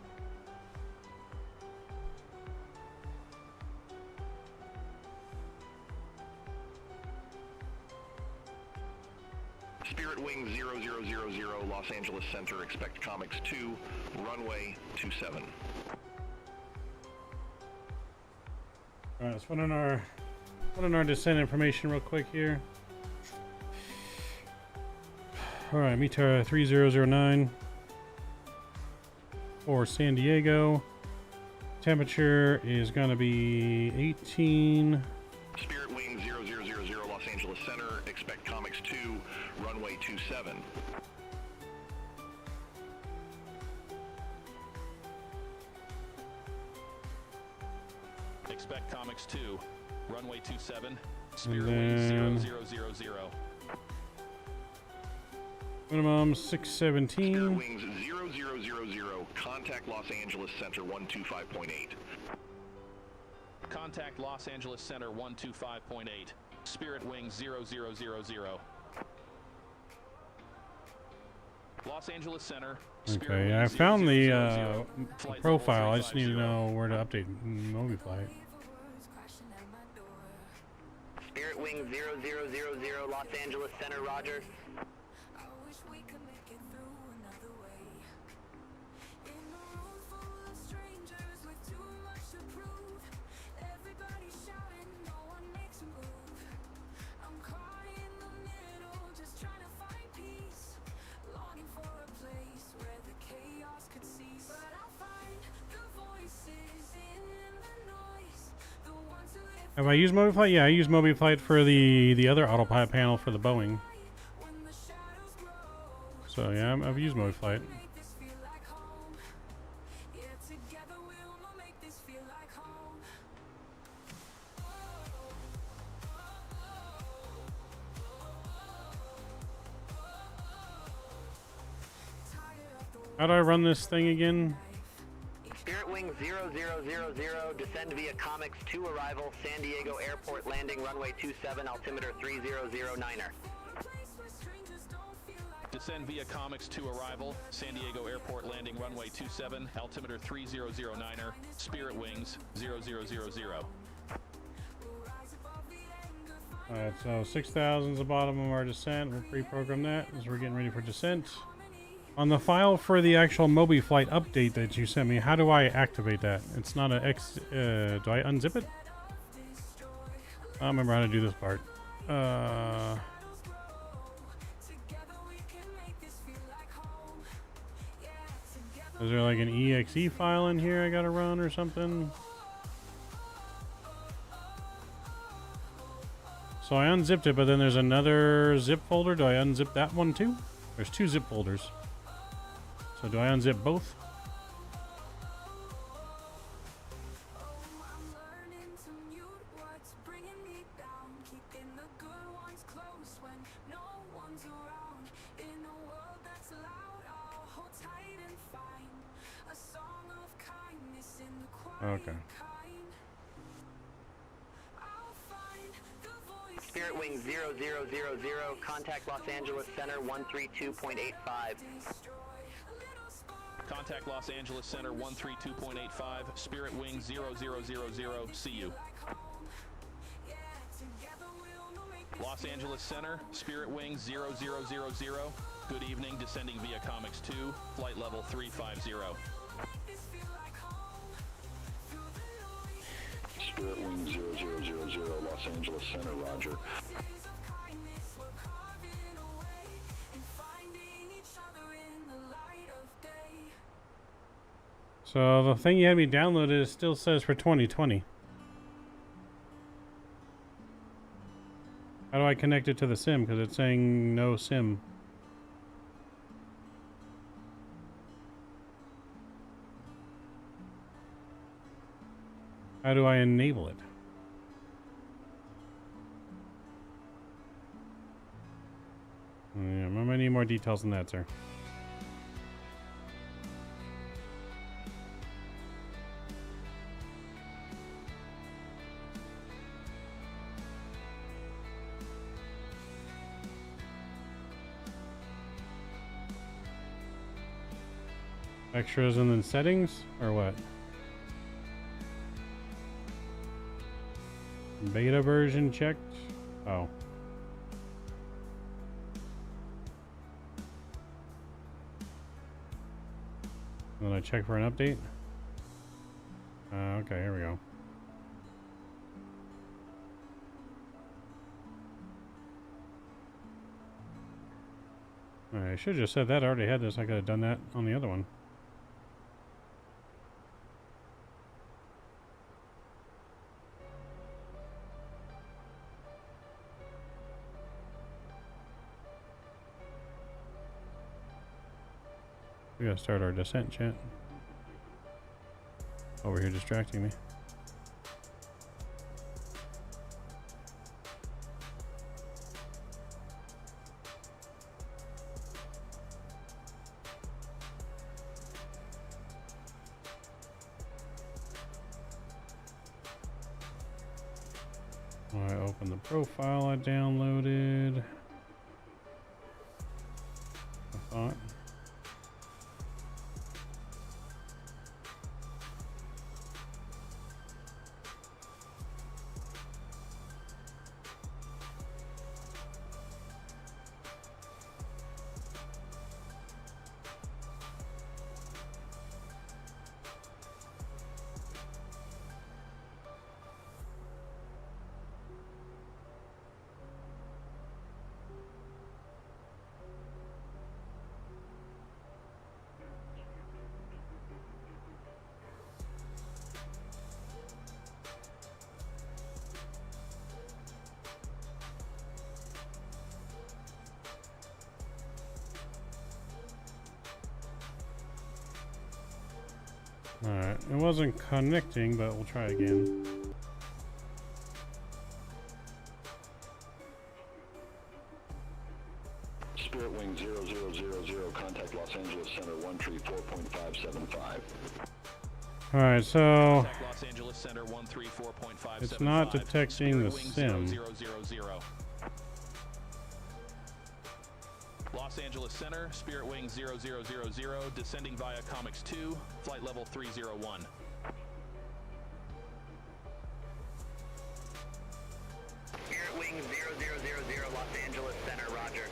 Spirit Wing 0000 Los Angeles Center, expect Comics 2, runway 27. Alright, let's put in our descent information real quick here. Alright, METAR 3009 for San Diego. Temperature is going to be 18. Spirit Wing 0000 Los Angeles Center, expect Comics 2, runway 27. Expect Comics 2, runway 27, Spirit Wing 0000. Minimum 617. Spirit Wings 0000, contact Los Angeles Center 125.8. Contact Los Angeles Center 125.8. Spirit Wing 0000. Los Angeles Center. Okay, I found the profile. I just need to know where to update Mobi Flight. Spirit Wing 0000 Los Angeles Center, roger. Have I used Mobi Flight? Yeah, I used Mobi Flight for the other autopilot panel for the Boeing. So yeah, I've used Mobi Flight. How do I run this thing again? Spirit Wing 0000, descend via Comics 2 arrival, San Diego Airport landing runway 27, altimeter 3009er. Descend via Comics 2 arrival, San Diego Airport landing runway 27, altimeter 3009er, Spirit Wings 0000. Alright, so 6,000 is the bottom of our descent. We'll pre-program that as we're getting ready for descent. On the file for the actual Mobi flight update that you sent me, how do I activate that? It's not an X. Do I unzip it? I don't remember how to do this part. Is there like an exe file in here I gotta run or something? So I unzipped it, but then there's another zip folder. Do I unzip that one too? There's two zip folders. So do I unzip both? Okay. Spirit Wing 0000, contact Los Angeles Center 132.85. Contact Los Angeles Center 132.85, Spirit Wing 0000, see you. Los Angeles Center, Spirit Wing 0000, good evening, descending via Comics 2, flight level 350. Spirit Wing 0000, Los Angeles Center, roger. So the thing you had me downloaded, it still says for 2020. How do I connect it to the SIM? Because it's saying no SIM. How do I enable it? Yeah, I need more details on that, sir. Extras and then settings, or what? Beta version checked. Oh. And then I check for an update. Okay, here we go. Alright, I should have just said that. I already had this. I could have done that on the other one. We gotta start our descent, chat. Over here distracting me. I open the profile I downloaded. I thought. Alright, it wasn't connecting, but we'll try again. Spirit Wing 0000, contact Los Angeles Angeles Center 134.575. All right, so Contact Los Angeles Center 134.575. it's not detecting the Spirit Wing sim. 0000. Los Angeles Center, Spirit Wing 0000, descending via Comix 2, flight level 301. Spirit Wing 0000, Los Angeles Center, roger.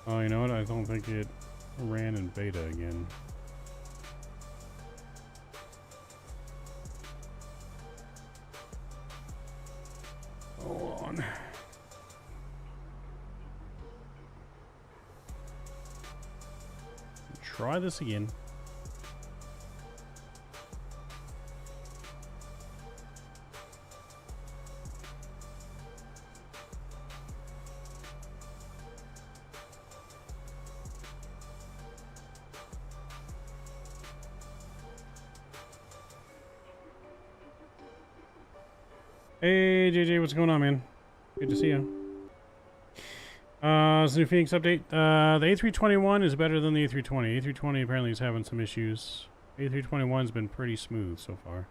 Oh, you know what? I don't think it ran in beta again. Hold on. Try this again. Hey JJ, what's going on, man? Good to see you. It's a new FENIX update. The A321 is better than the A320. A320 apparently is having some issues. A321's been pretty smooth so far.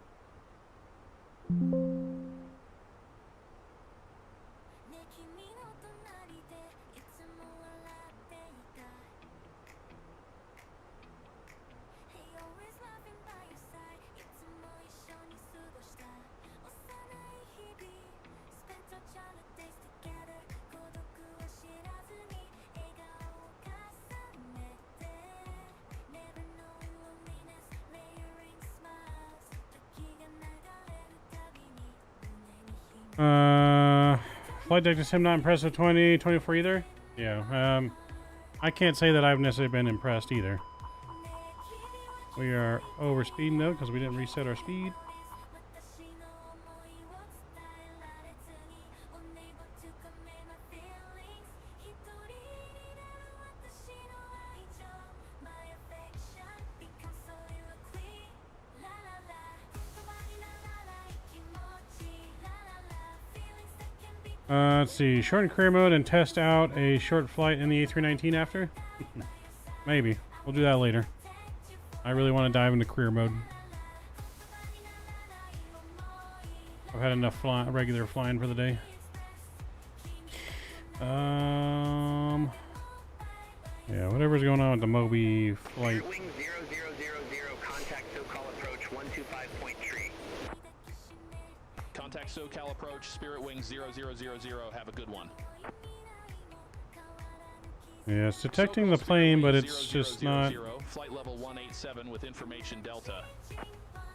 Flight deck to sim not impressed with 2024 either. Yeah, I can't say that I've necessarily been impressed either. We are over speeding though because we didn't reset our speed. Let's see, shorten career mode and test out a short flight in the A319 after? Maybe. We'll do that later. I really want to dive into career mode. I've had enough regular flying for the day. Yeah, whatever's going on with the Moby flight. Spirit Wing 0000, contact SoCal approach 125.3. Contact SoCal approach, Spirit Wing 0000, have a good one. Yeah, it's detecting the plane, but it's just not. Flight level 187 with information Delta.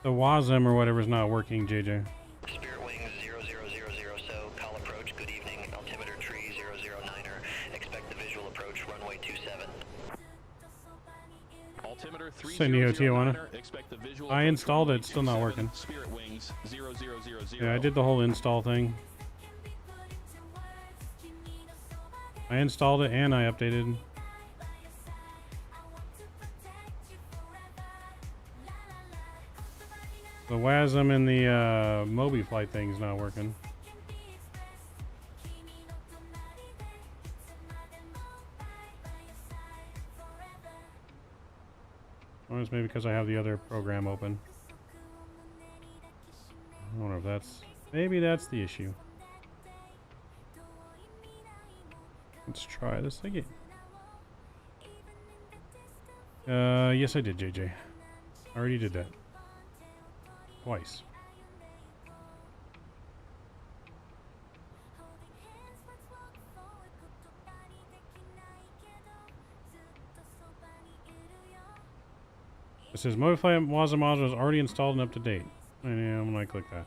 The WASM or whatever is not working, JJ. Spirit Wing 0000, SoCal approach, good evening, altimeter tree 009er, expect the visual approach, runway 27. Altimeter San Diego, Tijuana. 3009er, expect the visual I approach, installed it, runway it's still not 27, working. Spirit Wings 0000. Yeah, I did the whole install thing. I installed it and I updated. The WASM and the Moby flight thing's not working. Or it's maybe because I have the other program open. I wonder if that's... Maybe that's the issue. Let's try this again. Yes I did, JJ. I already did that. Twice. It says Modify WASM module is already installed and up to date. And yeah, I'm gonna click that.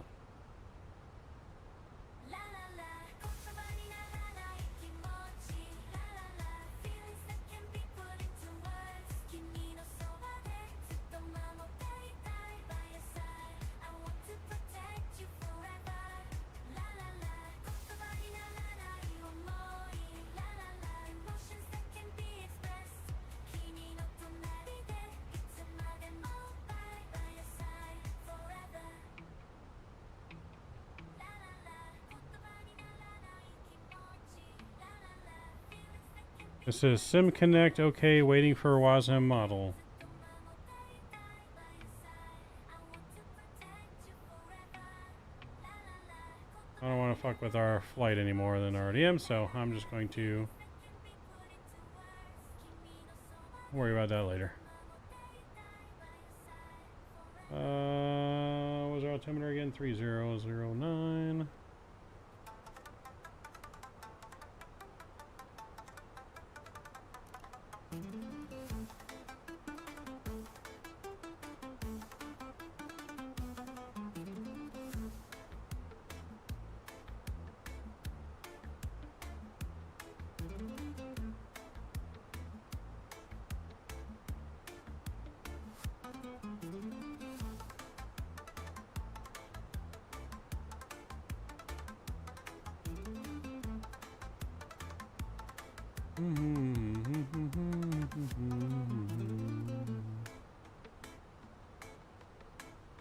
This says Sim Connect, okay, waiting for WASM model. I don't want to fuck with our flight any more than I already am, so I'm just going to worry about that later. What was our altimeter again? 3009.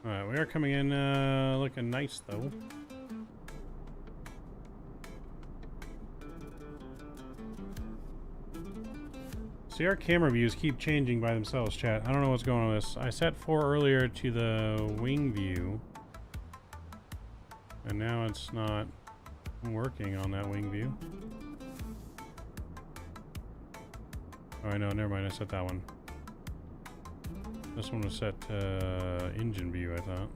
Alright, we are coming in looking nice though. See, our camera views keep changing by themselves, chat. I don't know what's going on with this. I set 4 earlier to the wing view, and now it's not working on that wing view. Oh, I know, never mind, I set that one. This one was set to engine view, I thought.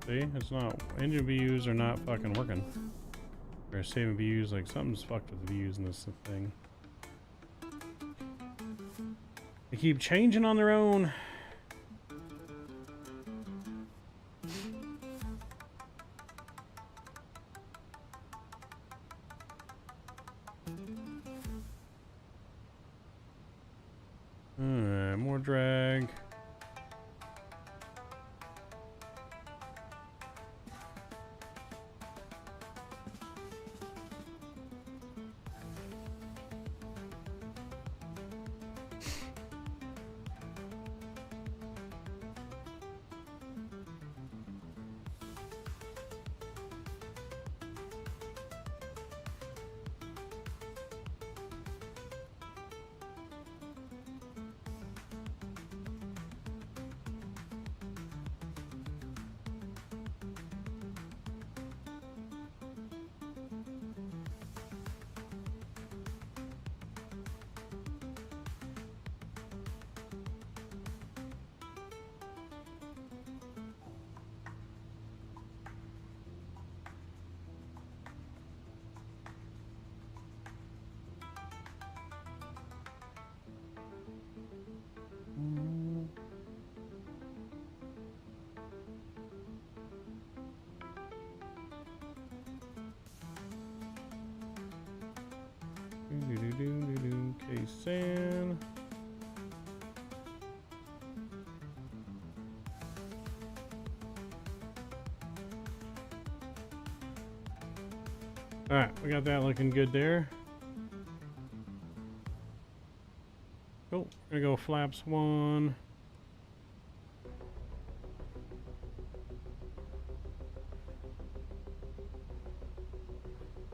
See, it's not, engine views are not fucking working. They're saving views, like something's fucked with the views in this thing. They keep changing on their own. Alright, more drag. Okay, sand. Alright, we got that looking good there. Cool. We're gonna go flaps 1.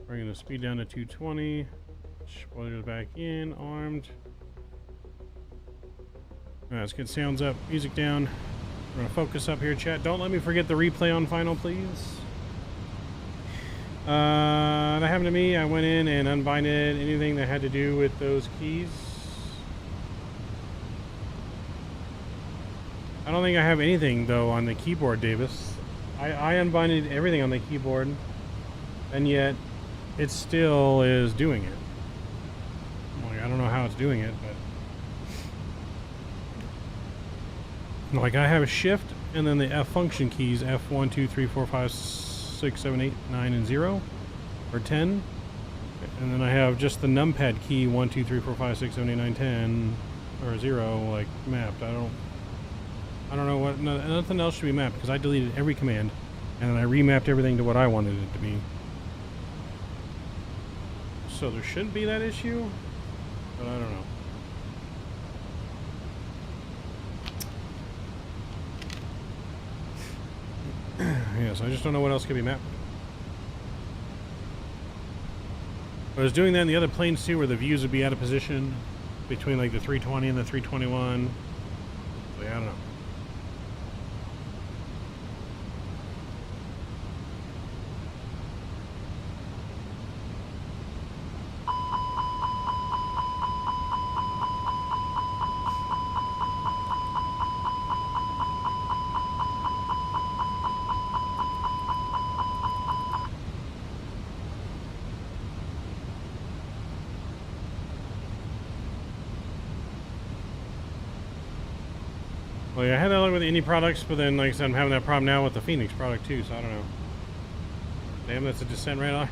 Bringing the speed down to 220. Spoilers back in, armed. Alright, let's get sounds up, music down. We're gonna focus up here, chat. Don't let me forget the replay on final, please. That happened to me. I went in and unbinded anything that had to do with those keys. I don't think I have anything though on the keyboard, Davis. I unbinded everything on the keyboard, and yet it still is doing it. Like, I don't know how it's doing it, but like I have a shift and then the F function keys, F1, 2, 3, 4, 5, 6, 7, 8, 9, and 0, or 10. And then I have just the numpad key, 1, 2, 3, 4, 5, 6, 7, 8, 9, 10, or 0, like mapped. I I don't know what, nothing else should be mapped because I deleted every command and then I remapped everything to what I wanted it to be. So there shouldn't be that issue, but I don't know. Yeah, so I just don't know what else could be mapped. I was doing that in the other planes too, where the views would be out of position between like the 320 and the 321. So yeah, I don't know. Well, yeah, I had that with the indie products, but then, like I said, I'm having that problem now with the FENIX product too, so I don't know. Damn, that's a descent radar.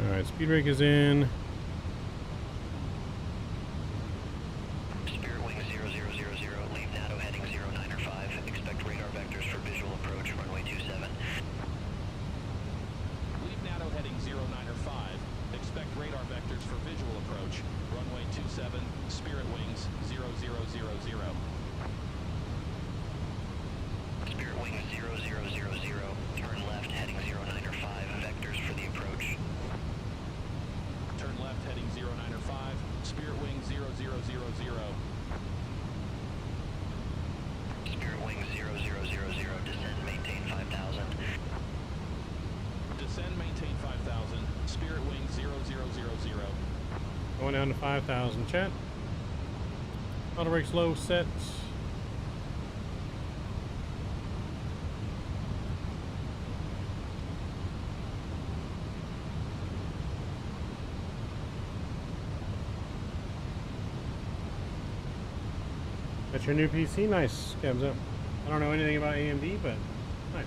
Alright, speed brake is in. Going down to 5,000, chat. Auto brakes low, set. That's your new PC? Nice, Cabs up. I don't know anything about AMD, but nice.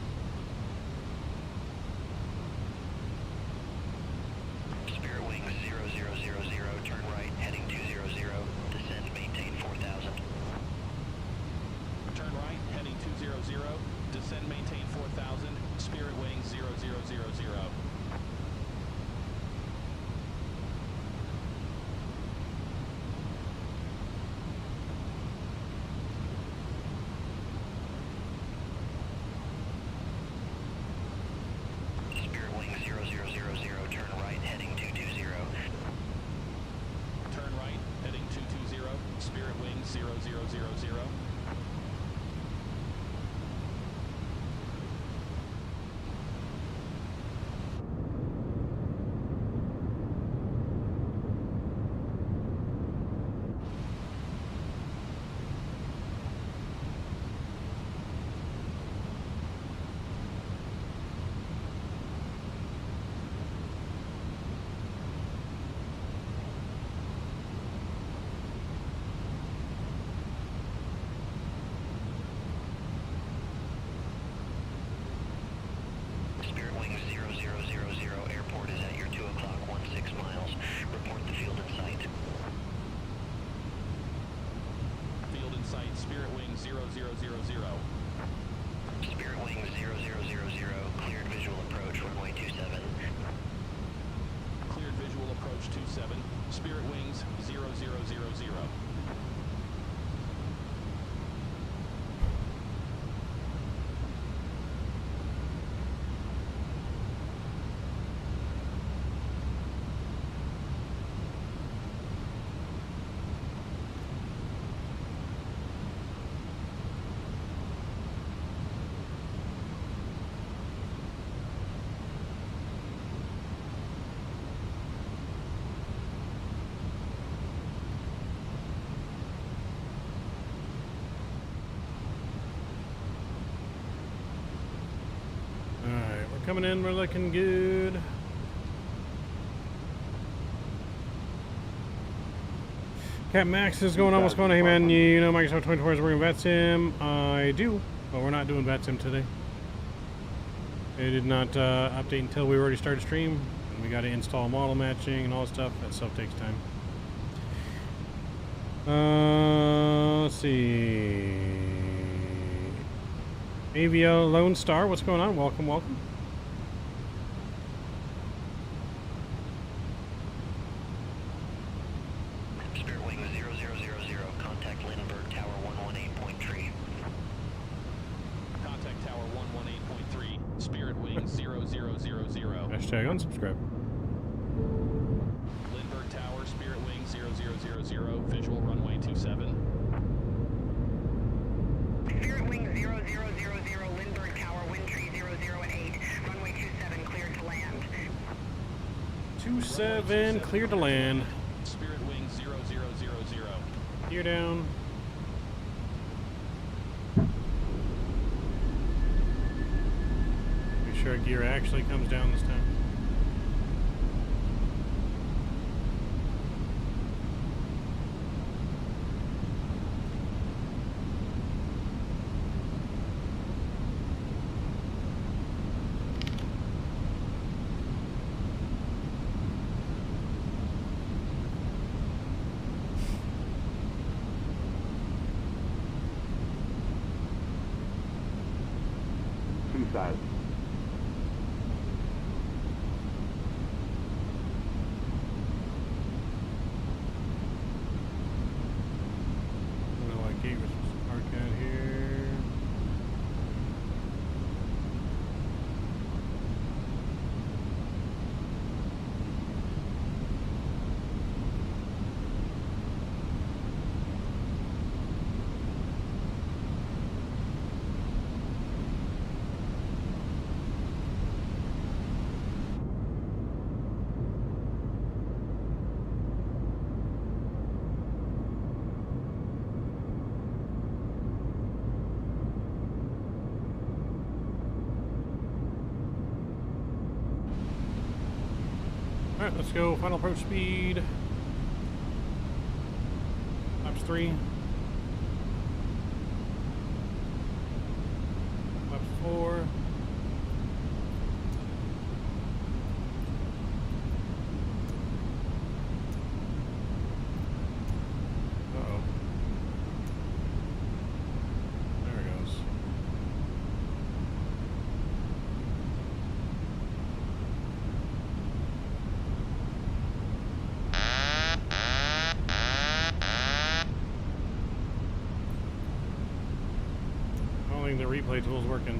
Coming in, we're looking good. Cap Max is going on. What's going on? Hey man, you know Microsoft 2024 is working VetSim. I do, but we're not doing VetSim today. It did not update until we already started stream. And we got to install model matching and all that stuff. That stuff takes time. Let's see. AVO Lone Star, what's going on? Welcome, welcome. Spirit Wing 0000, contact Lindbergh Tower 118.3. Contact Tower 118.3, Spirit Wing 0000. Hashtag unsubscribe. Lindbergh Tower, Spirit Wing 0000, visual runway 27. Spirit Wing 0000, Lindbergh Tower, wind tree 008, runway 27, cleared to land. 27, clear to land. Spirit Wing 0000. Gear down. Make sure gear actually comes down this time. Alright, let's go. Final approach speed. Laps 3. Laps 4. Uh-oh. There it goes. The replay tool's working.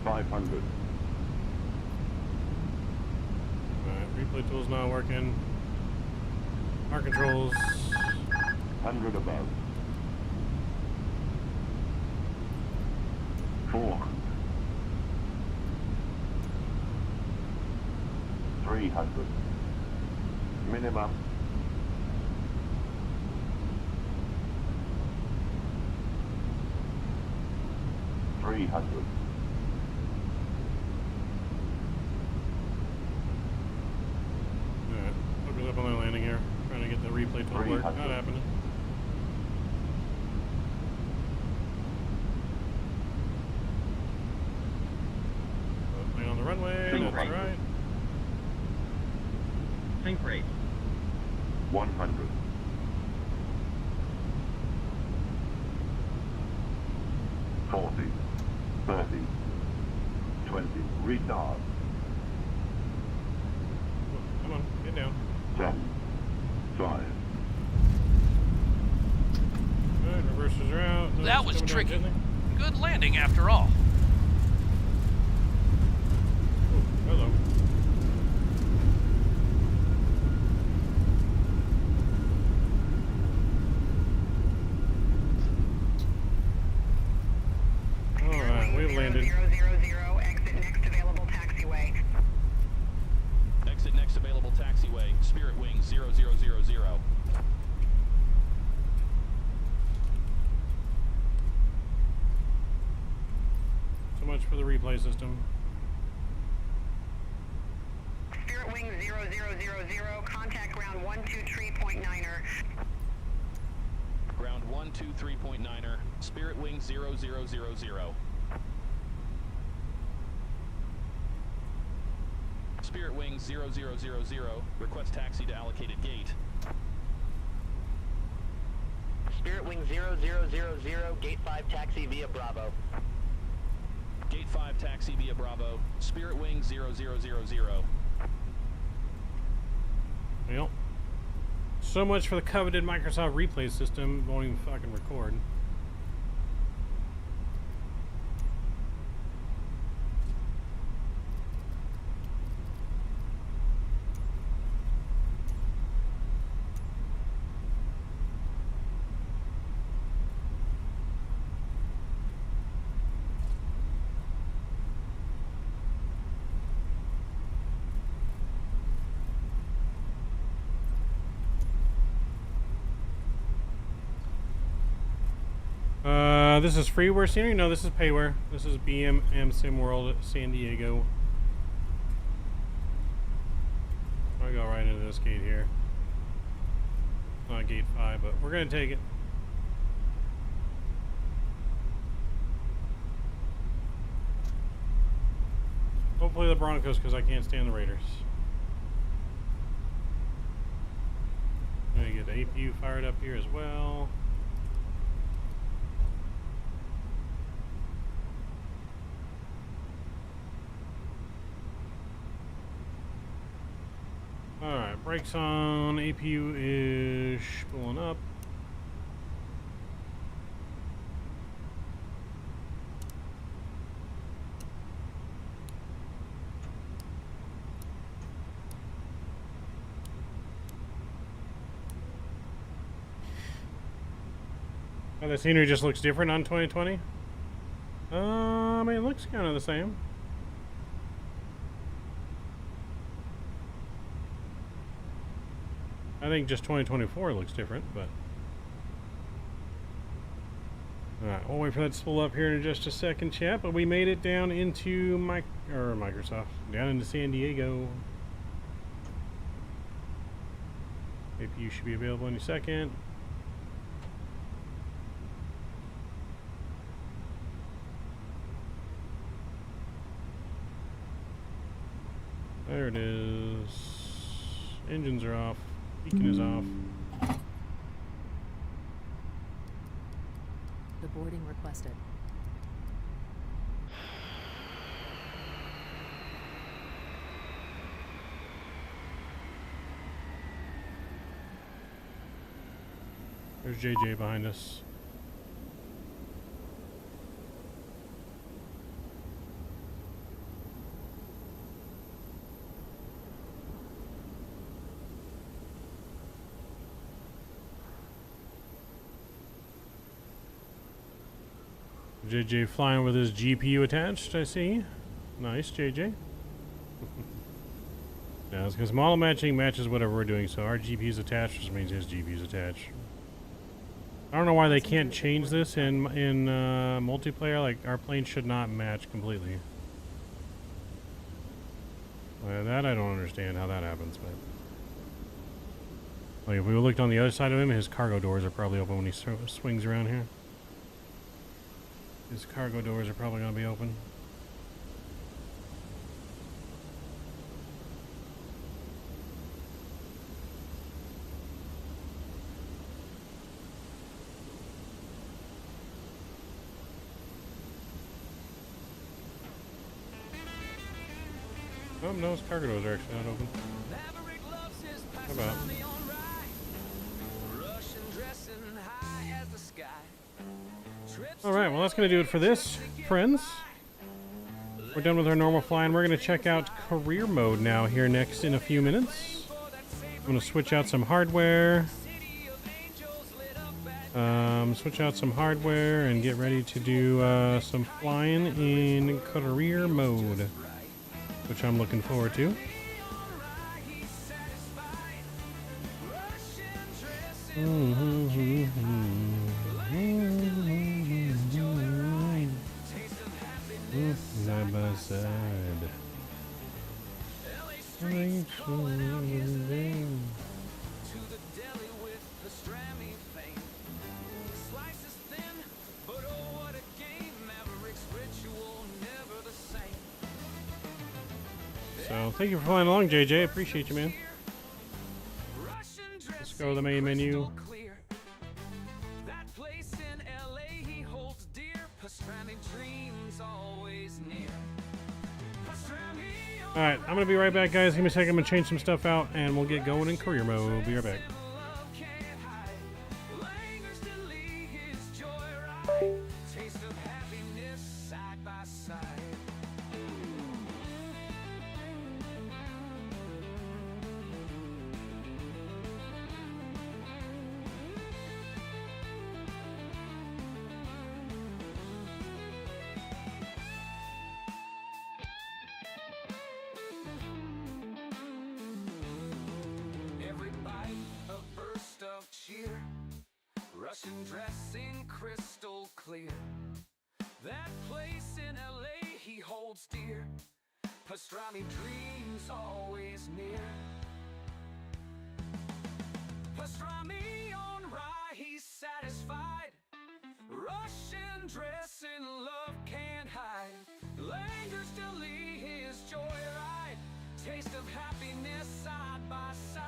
$500. Alright, replay tool's not working. Our controls. 100 above. 400. 300. Minimum. 300. Alright, focus up on our landing here. Trying to get the replay tool to work. Not happening. Land on the runway, that's right. Tank rate. 100. 40. 30. 20. Retard. Come on, get down. 10. 5. Alright, reversers are out. No, That was coming down tricky. gently. Good landing after all. Oh, hello. Alright, we've landed. 000, exit next available taxiway. Exit next available taxiway, Spirit Wing 0000. So much for the replay system. Spirit Wing 0000, contact ground 123.9er. Ground 123.9er, Spirit Wing 0000. Spirit Wing 0000, request taxi to allocated gate. Spirit Wing 0000, Gate 5 taxi via Bravo. Gate 5 taxi via Bravo, Spirit Wing 0000. Well, so much for the coveted Microsoft replay system. Won't even fucking record. This is freeware scenery? No, this is payware. This is BMM Sim World San Diego. I'll go right into this gate here. Not gate 5, but we're going to take it. Hopefully the Broncos, because I can't stand the Raiders. I'm going to get the APU fired up here as well. Alright, brakes on, APU is pulling up. Oh, the scenery just looks different on 2020? I mean, it looks kind of the same. I think just 2024 looks different, but... Alright, we'll wait for that to spool up here in just a second, chat, but we made it down into Microsoft, down into San Diego. APU should be available any second. There it is. Engines are off. Beacon is off. The boarding requested. There's JJ behind us. JJ flying with his GPU attached, I see. Nice, JJ. Yeah, it's because model matching matches whatever we're doing, so our GPU's attached, which means his GPU's attached. I don't know why they can't change this in multiplayer. Like, our planes should not match completely. That I don't understand how that happens, but... Like, if we looked on the other side of him, his cargo doors are probably open when he swings around here. His cargo doors are probably going to be open. Oh, no, his cargo doors are actually not open. How about? Alright, well that's going to do it for this, friends. We're done with our normal flying. We're going to check out career mode now here next in a few minutes. I'm going to switch out some hardware. Switch out some hardware and get ready to do some flying in career mode, which I'm looking forward to. Side by side. So thank you for flying along, JJ. Appreciate you, man. Let's go to the main menu. That place in LA he holds dear. Pastrami dreams always near. All right, I'm gonna be right back, guys. Give me a second. I'm gonna change some stuff out, and we'll get going in career mode. We'll be right back. Taste of happiness side by side. Every bite a burst of cheer. Russian dressing crystal clear. That place in LA he holds dear. Pastrami dreams always near. Pastrami on rye, he's satisfied. Russian dressing love can't hide. Lingers to lead his joyride. Taste of happiness side by side.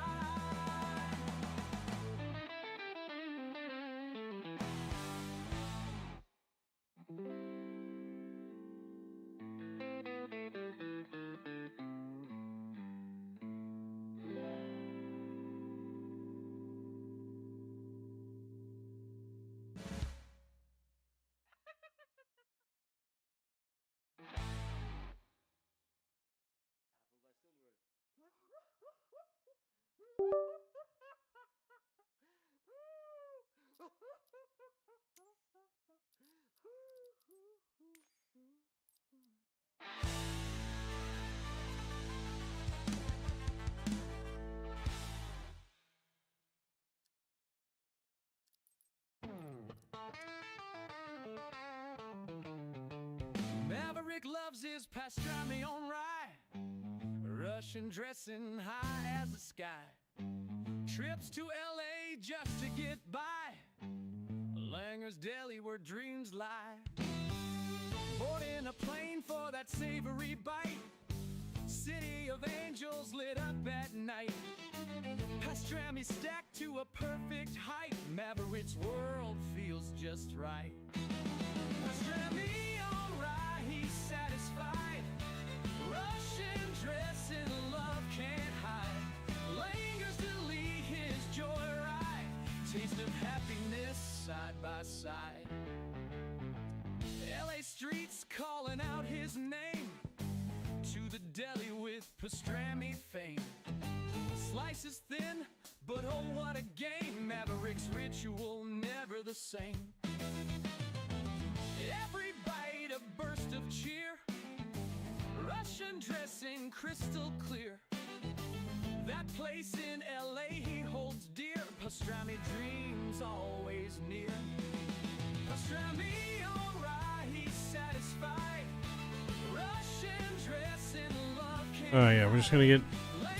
Maverick loves his pastrami on rye. Russian dressing high as the sky. Trips to LA just to get by. Langer's Deli where dreams lie. Boarding a plane for that savory bite. City of angels lit up at night. Pastrami stacked to a perfect height. Maverick's world feels just right. Pastrami on rye, he's satisfied. Russian dressing love can't hide. Lingers to lead his joyride. Taste of happiness side by side. LA streets calling out his name. To the deli with pastrami fame. Slices thin, but oh what a game. Maverick's ritual never the same. Every bite a burst of cheer. Russian dressing crystal clear. That place in LA he holds dear. Pastrami dreams always near. Pastrami on rye, he's satisfied. Russian dressing love can't. Oh yeah, we're just gonna get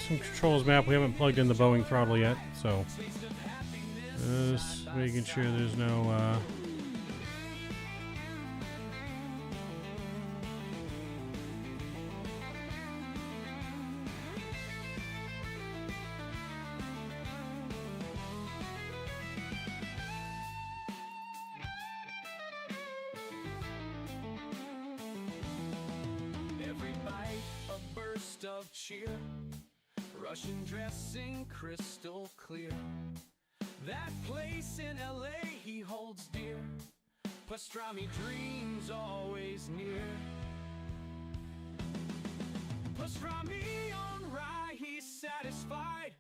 some controls map. We haven't plugged in the Boeing throttle yet, so just making sure there's no Every bite a burst of cheer. Russian dressing crystal clear. That place in LA he holds dear. Pastrami dreams always near. Pastrami on rye, he's satisfied.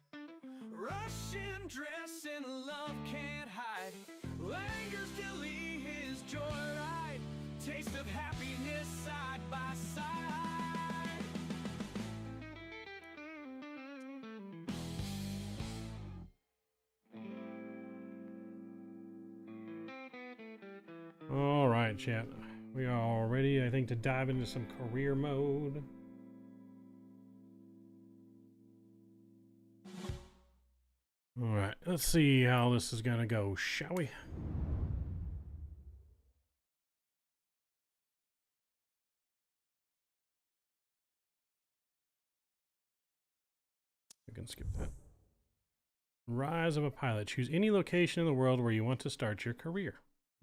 Russian dressing love can't hide. Langer's Deli his joyride. Taste of happiness side by side. All right, chat. We are all ready, I think, to dive into some career mode. All right, let's see how this is gonna go, shall we? We can skip that. Rise of a pilot. Choose any location in the world where you want to start your career.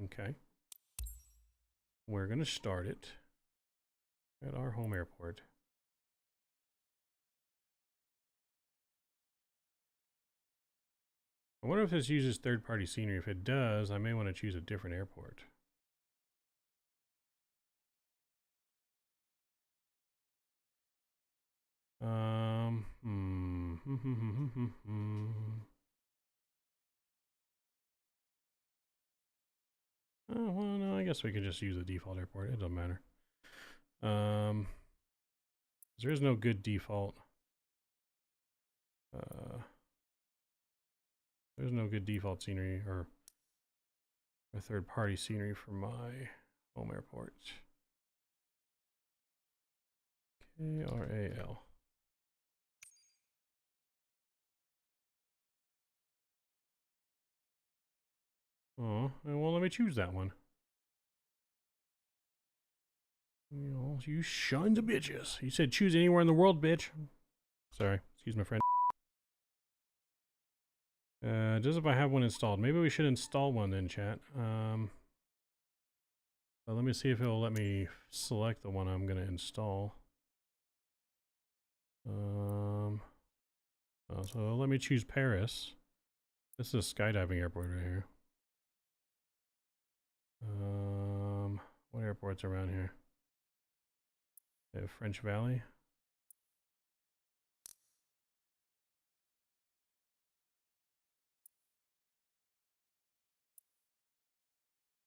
Okay. We're going to start it at our home airport. I wonder if this uses third-party scenery. If it does, I may want to choose a different airport. Oh, well, no, I guess we could just use the default airport. It doesn't matter. There is no good default. There's no good default scenery or third-party scenery for my home airport. KRAL. Oh, it won't let me choose that one. You know, you sons of bitches. You said choose anywhere in the world, bitch. Sorry, excuse my friend. Just if I have one installed. Maybe we should install one then, chat. But let me see if it'll let me select the one I'm going to install. So let me choose Paris. This is a skydiving airport right here. What airports around here? They have French Valley.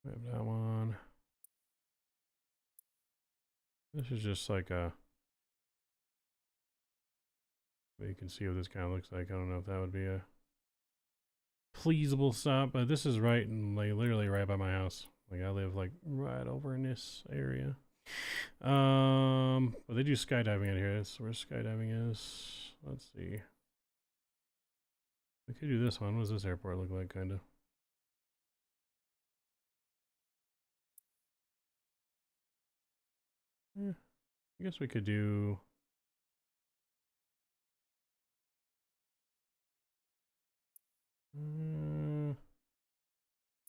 We have that one. This is just like a... But you can see what this kind of looks like. I don't know if that would be a pleasable stop, but this is right and like literally right by my house. Like I live like right over in this area. But they do skydiving out here. That's where skydiving is. Let's see. We could do this one. What does this airport look like, kind of? I guess we could do...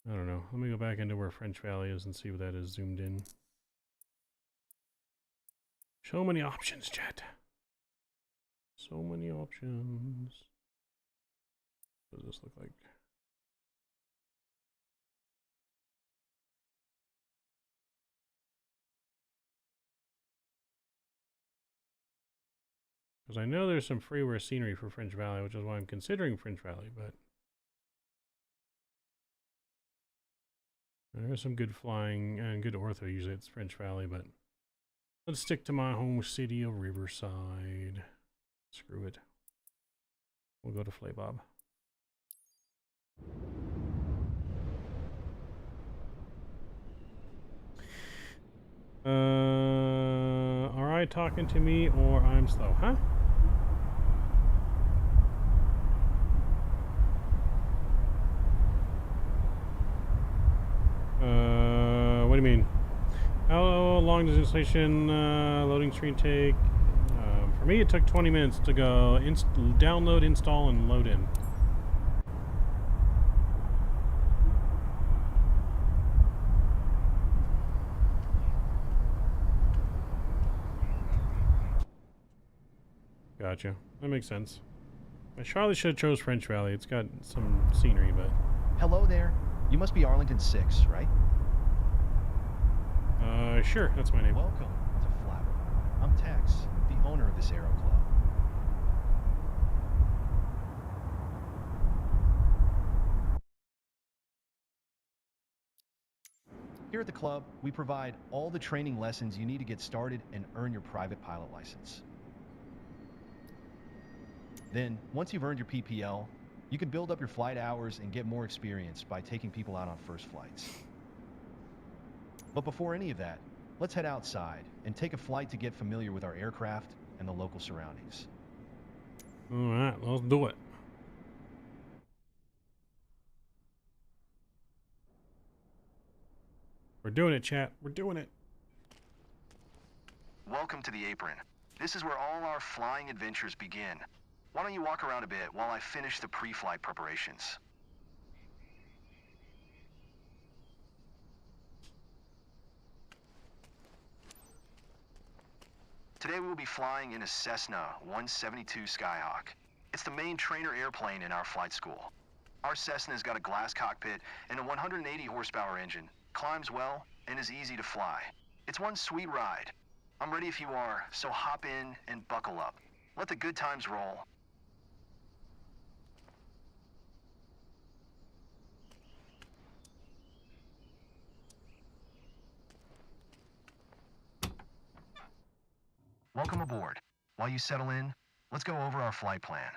I don't know. Let me go back into where French Valley is and see what that is zoomed in. So many options, chat. So many options. What does this look like? Because I know there's some freeware scenery for French Valley, which is why I'm considering French Valley, but there is some good flying and good ortho. Usually it's French Valley, but let's stick to my home city of Riverside. Screw it. We'll go to Flaybob. Alright, talking to me or I'm slow, huh? What do you mean? How long does installation loading screen take? For me, it took 20 minutes to go download, install, and load in. Gotcha. That makes sense. I probably should have chose French Valley. It's got some scenery, but... Hello there. You must be Arlington 6, right? Sure. That's my name. Welcome to Flapper. I'm Tex, the owner of this Aero Club. Here at the club, we provide all the training lessons you need to get started and earn your private pilot license. Then, once you've earned your PPL, you can build up your flight hours and get more experience by taking people out on first flights. But before any of that, let's head outside and take a flight to get familiar with our aircraft and the local surroundings. Alright, let's do it. We're doing it, chat. We're doing it. Welcome to the apron. This is where all our flying adventures begin. Why don't you walk around a bit while I finish the pre-flight preparations? Today we will be flying in a Cessna 172 Skyhawk. It's the main trainer airplane in our flight school. Our Cessna's got a glass cockpit and a 180 horsepower engine, climbs well, and is easy to fly. It's one sweet ride. I'm ready if you are, so hop in and buckle up. Let the good times roll. Welcome aboard. While you settle in, let's go over our flight plan.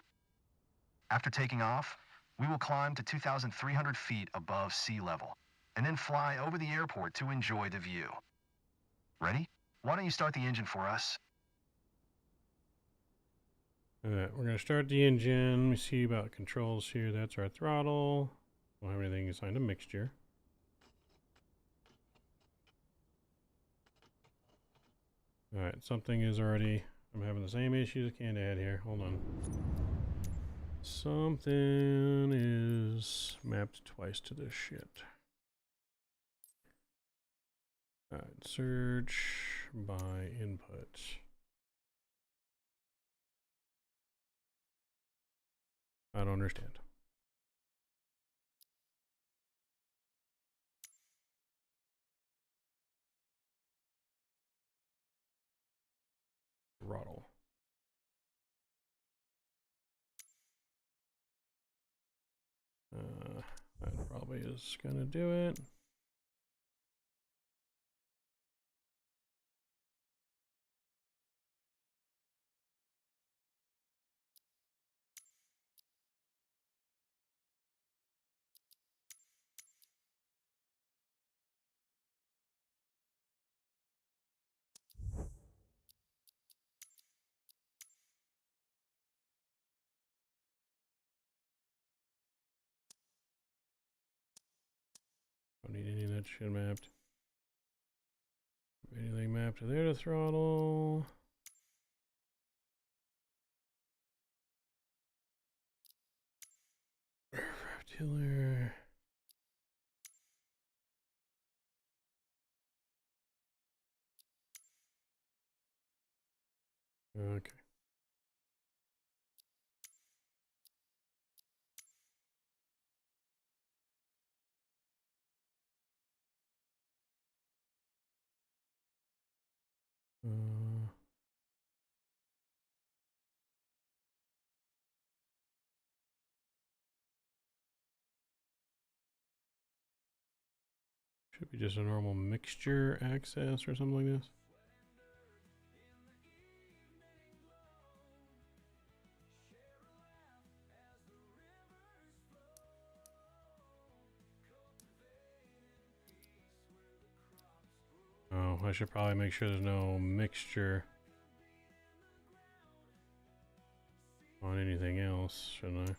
After taking off, we will climb to 2,300 feet above sea level, and then fly over the airport to enjoy the view. Ready? Why don't you start the engine for us? Alright, we're going to start the engine. Let me see about controls here. That's our throttle. Don't have anything assigned to mixture. Alright, something is already... I'm having the same issues I can't add here. Hold on. Something is mapped twice to this shit. Alright, search by input. I don't understand. Throttle. That probably is gonna do it. Don't need any of that shit mapped. Anything mapped to there to throttle. Aircraft tiller. Okay. Should be just a normal mixture access or something like this. Oh, I should probably make sure there's no mixture on anything else, shouldn't I?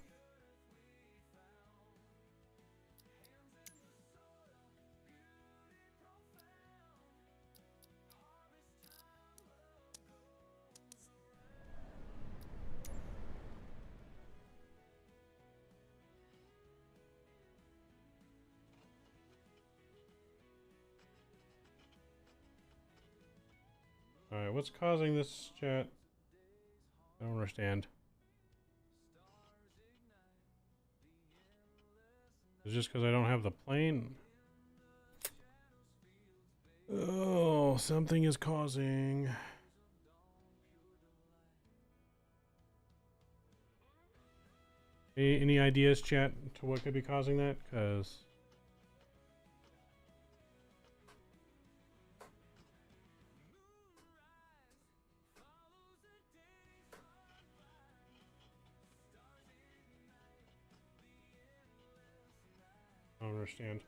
Alright, what's causing this, chat? I don't understand. Is it just because I don't have the plane? Oh, something is causing... Any ideas, chat, to what could be causing that? Because... I don't understand.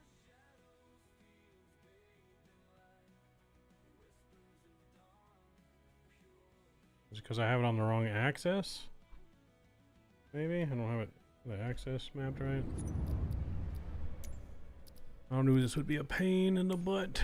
Is it because I have it on the wrong axis? Maybe? I don't have it the axis mapped right. I knew this would be a pain in the butt.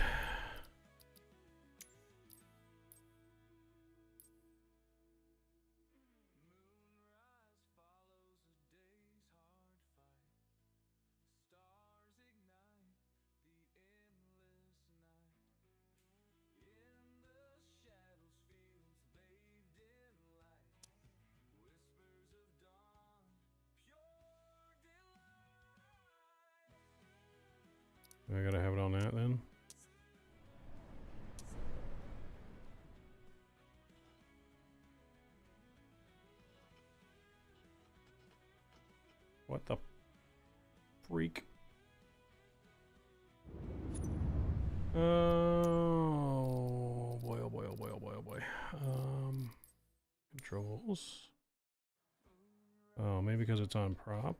I gotta have it on that then. What the freak? Oh boy, oh boy, oh boy, oh boy, oh boy. Controls. Oh, maybe because it's on prop.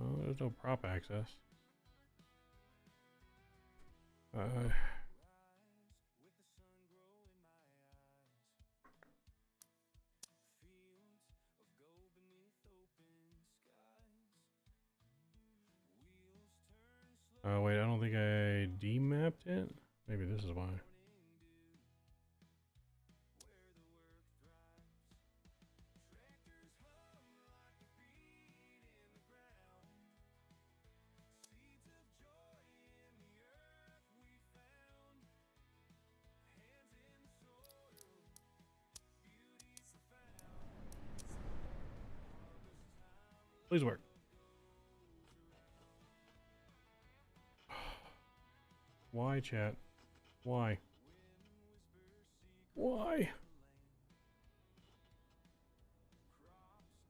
Oh, there's no prop access. Oh wait, I don't think I demapped it. Maybe this is why. Please work. Why, chat? Why? Why?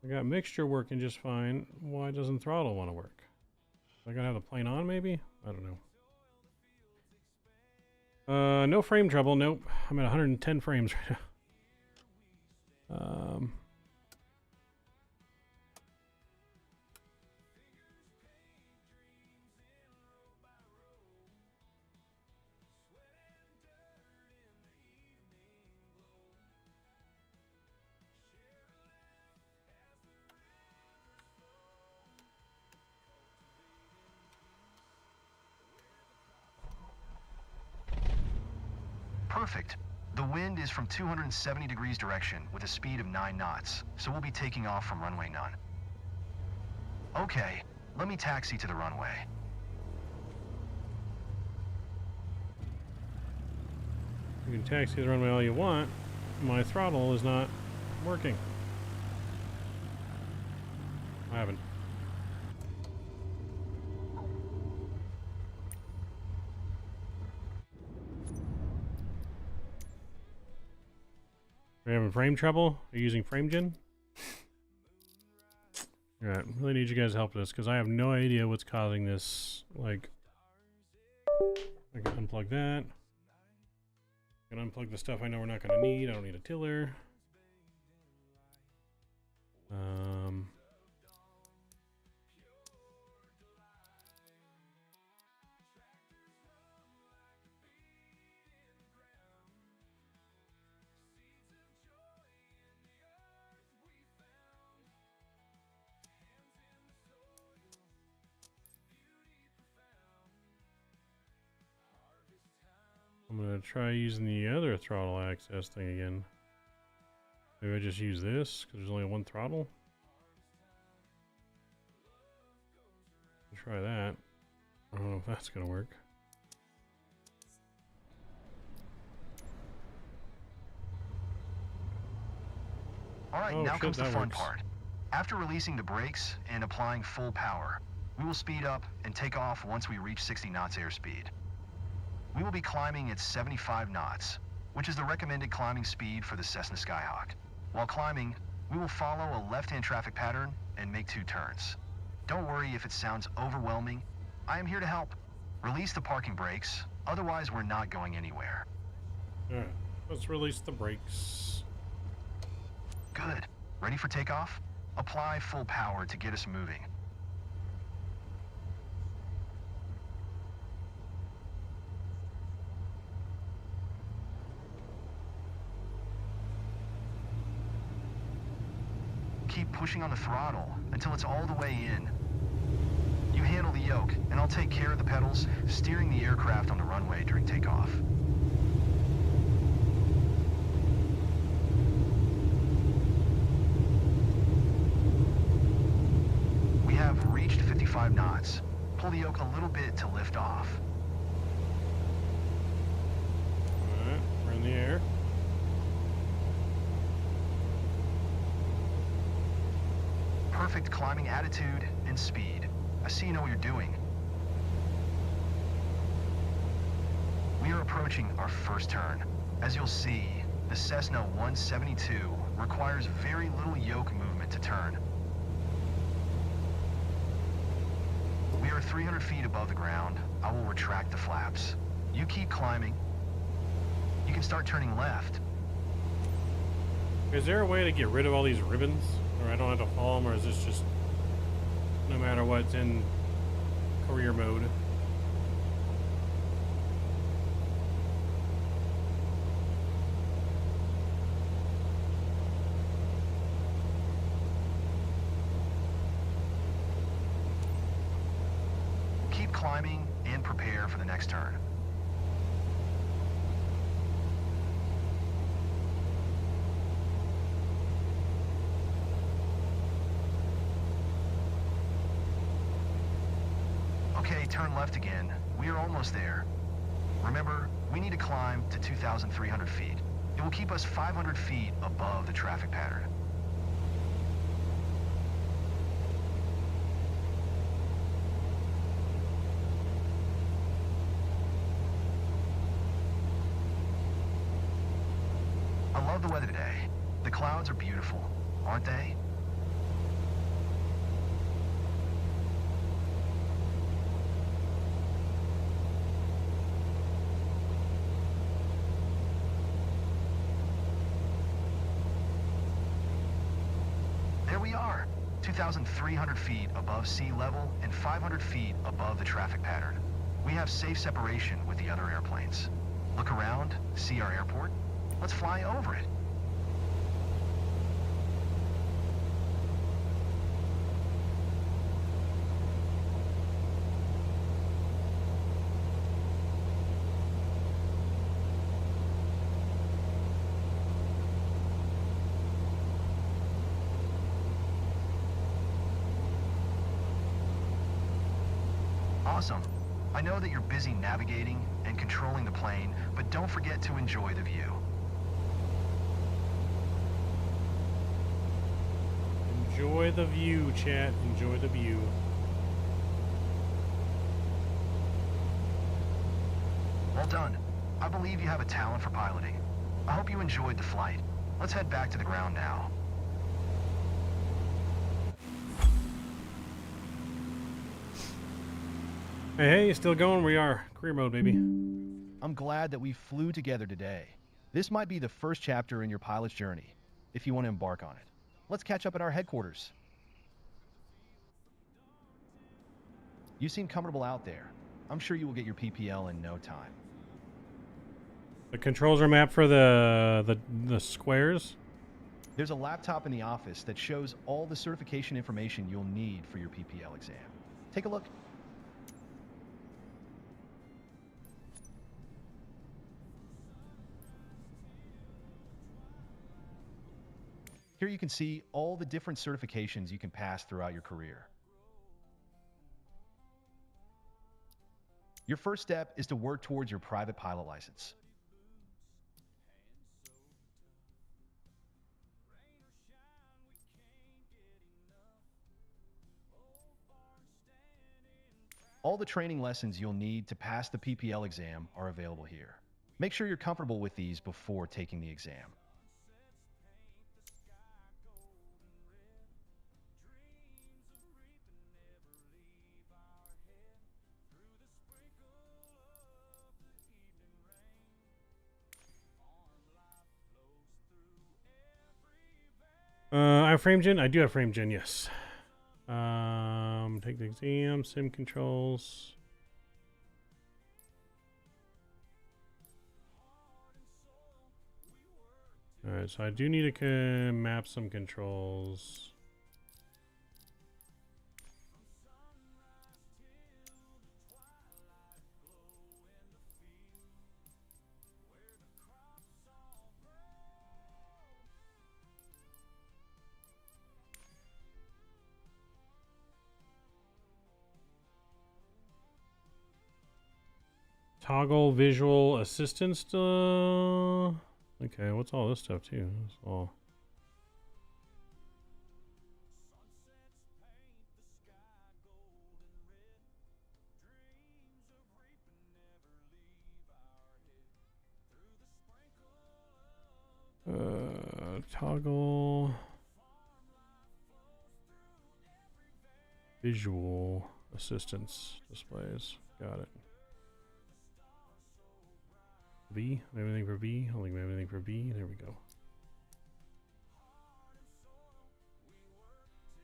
I got mixture working just fine. Why doesn't throttle want to work? I gotta have the plane on, maybe? I don't know. No frame trouble. Nope. I'm at 110 frames right now. Perfect. The wind is from 270 degrees direction with a speed of 9 knots, so we'll be taking off from runway 9. Okay, let me taxi to the runway. You can taxi the runway all you want. My throttle is not working. I haven't. Are you having frame trouble? Are you using FrameGen? Alright, really need you guys' help with this because I have no idea what's causing this. Like, I can unplug that. I can unplug the stuff I know we're not going to need. I don't need a tiller. I'm gonna try using the other throttle access thing again. Maybe I just use this because there's only one throttle. Try that. I don't know if that's gonna work. Alright, now comes the fun part. After releasing the brakes and applying full power, we will speed up and take off once we reach 60 knots airspeed. We will be climbing at 75 knots, which is the recommended climbing speed for the Cessna Skyhawk. While climbing, we will follow a left-hand traffic pattern and make 2 turns. Don't worry if it sounds overwhelming. I am here to help. Release the parking brakes, otherwise we're not going anywhere. Alright, let's release the brakes. Good. Ready for takeoff? Apply full power to get us moving. Keep pushing on the throttle until it's all the way in. You handle the yoke, and I'll take care of the pedals, steering the aircraft on the runway during takeoff. We have reached 55 knots. Pull the yoke a little bit to lift off. Alright, we're in the air. perfect climbing attitude and speed. I see you know what you're doing. We are approaching our first turn. As you'll see, the Cessna 172 requires very little yoke movement to turn. We are 300 feet above the ground. I will retract the flaps. You keep climbing. You can start turning left. Is there a way to get rid of all these ribbons? Or I don't have to follow them, or is this just no matter what, it's in career mode? Keep climbing and prepare for the next turn. Okay, turn left again. We are almost there. Remember, we need to climb to 2,300 feet. It will keep us 500 feet above the traffic pattern. I love the weather today. The clouds are beautiful, aren't they? There we are, 2,300 feet above sea level and 500 feet above the traffic pattern. We have safe separation with the other airplanes. Look around, see our airport? Let's fly over it. Awesome. I know that you're busy navigating and controlling the plane, but don't forget to enjoy the view. Enjoy the view, chat. Enjoy the view. Well done. I believe you have a talent for piloting. I hope you enjoyed the flight. Let's head back to the ground now. Hey, still going? We are. Career mode, baby. I'm glad that we flew together today. This might be the first chapter in your pilot's journey, if you want to embark on it. Let's catch up at our headquarters. You seem comfortable out there. I'm sure you will get your PPL in no time. The controls are mapped for the squares. There's a laptop in the office that shows all the certification information you'll need for your PPL exam. Take a look. Here you can see all the different certifications you can pass throughout your career. Your first step is to work towards your private pilot license. All the training lessons you'll need to pass the PPL exam are available here. Make sure you're comfortable with these before taking the exam. I have frame gen. I do have frame gen. Yes. Take the exam. Sim controls. All right. So I do need to map some controls. Toggle visual assistance. Okay, what's all this stuff too? It's all. toggle visual assistance displays. Got it. V, everything for V. Only everything for V. There we go.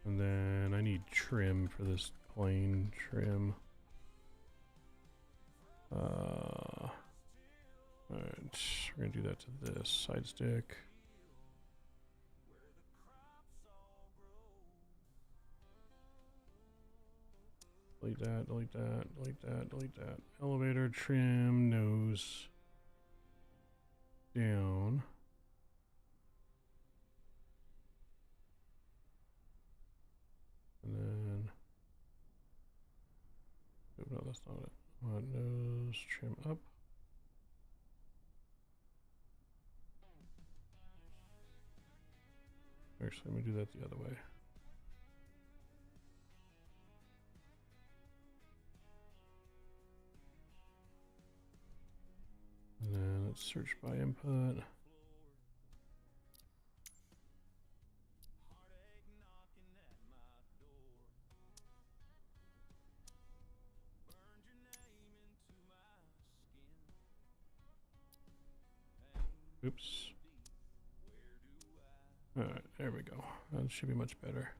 And then I need trim for this plane trim. Alright, we're gonna do that to this side stick. Delete that, delete that, delete that, delete that. Elevator trim nose down. And then, oh, no, that's not it. I want nose trim up. Actually, let me do that the other way. And then let's search by input. Oops. Alright, there we go. That should be much better.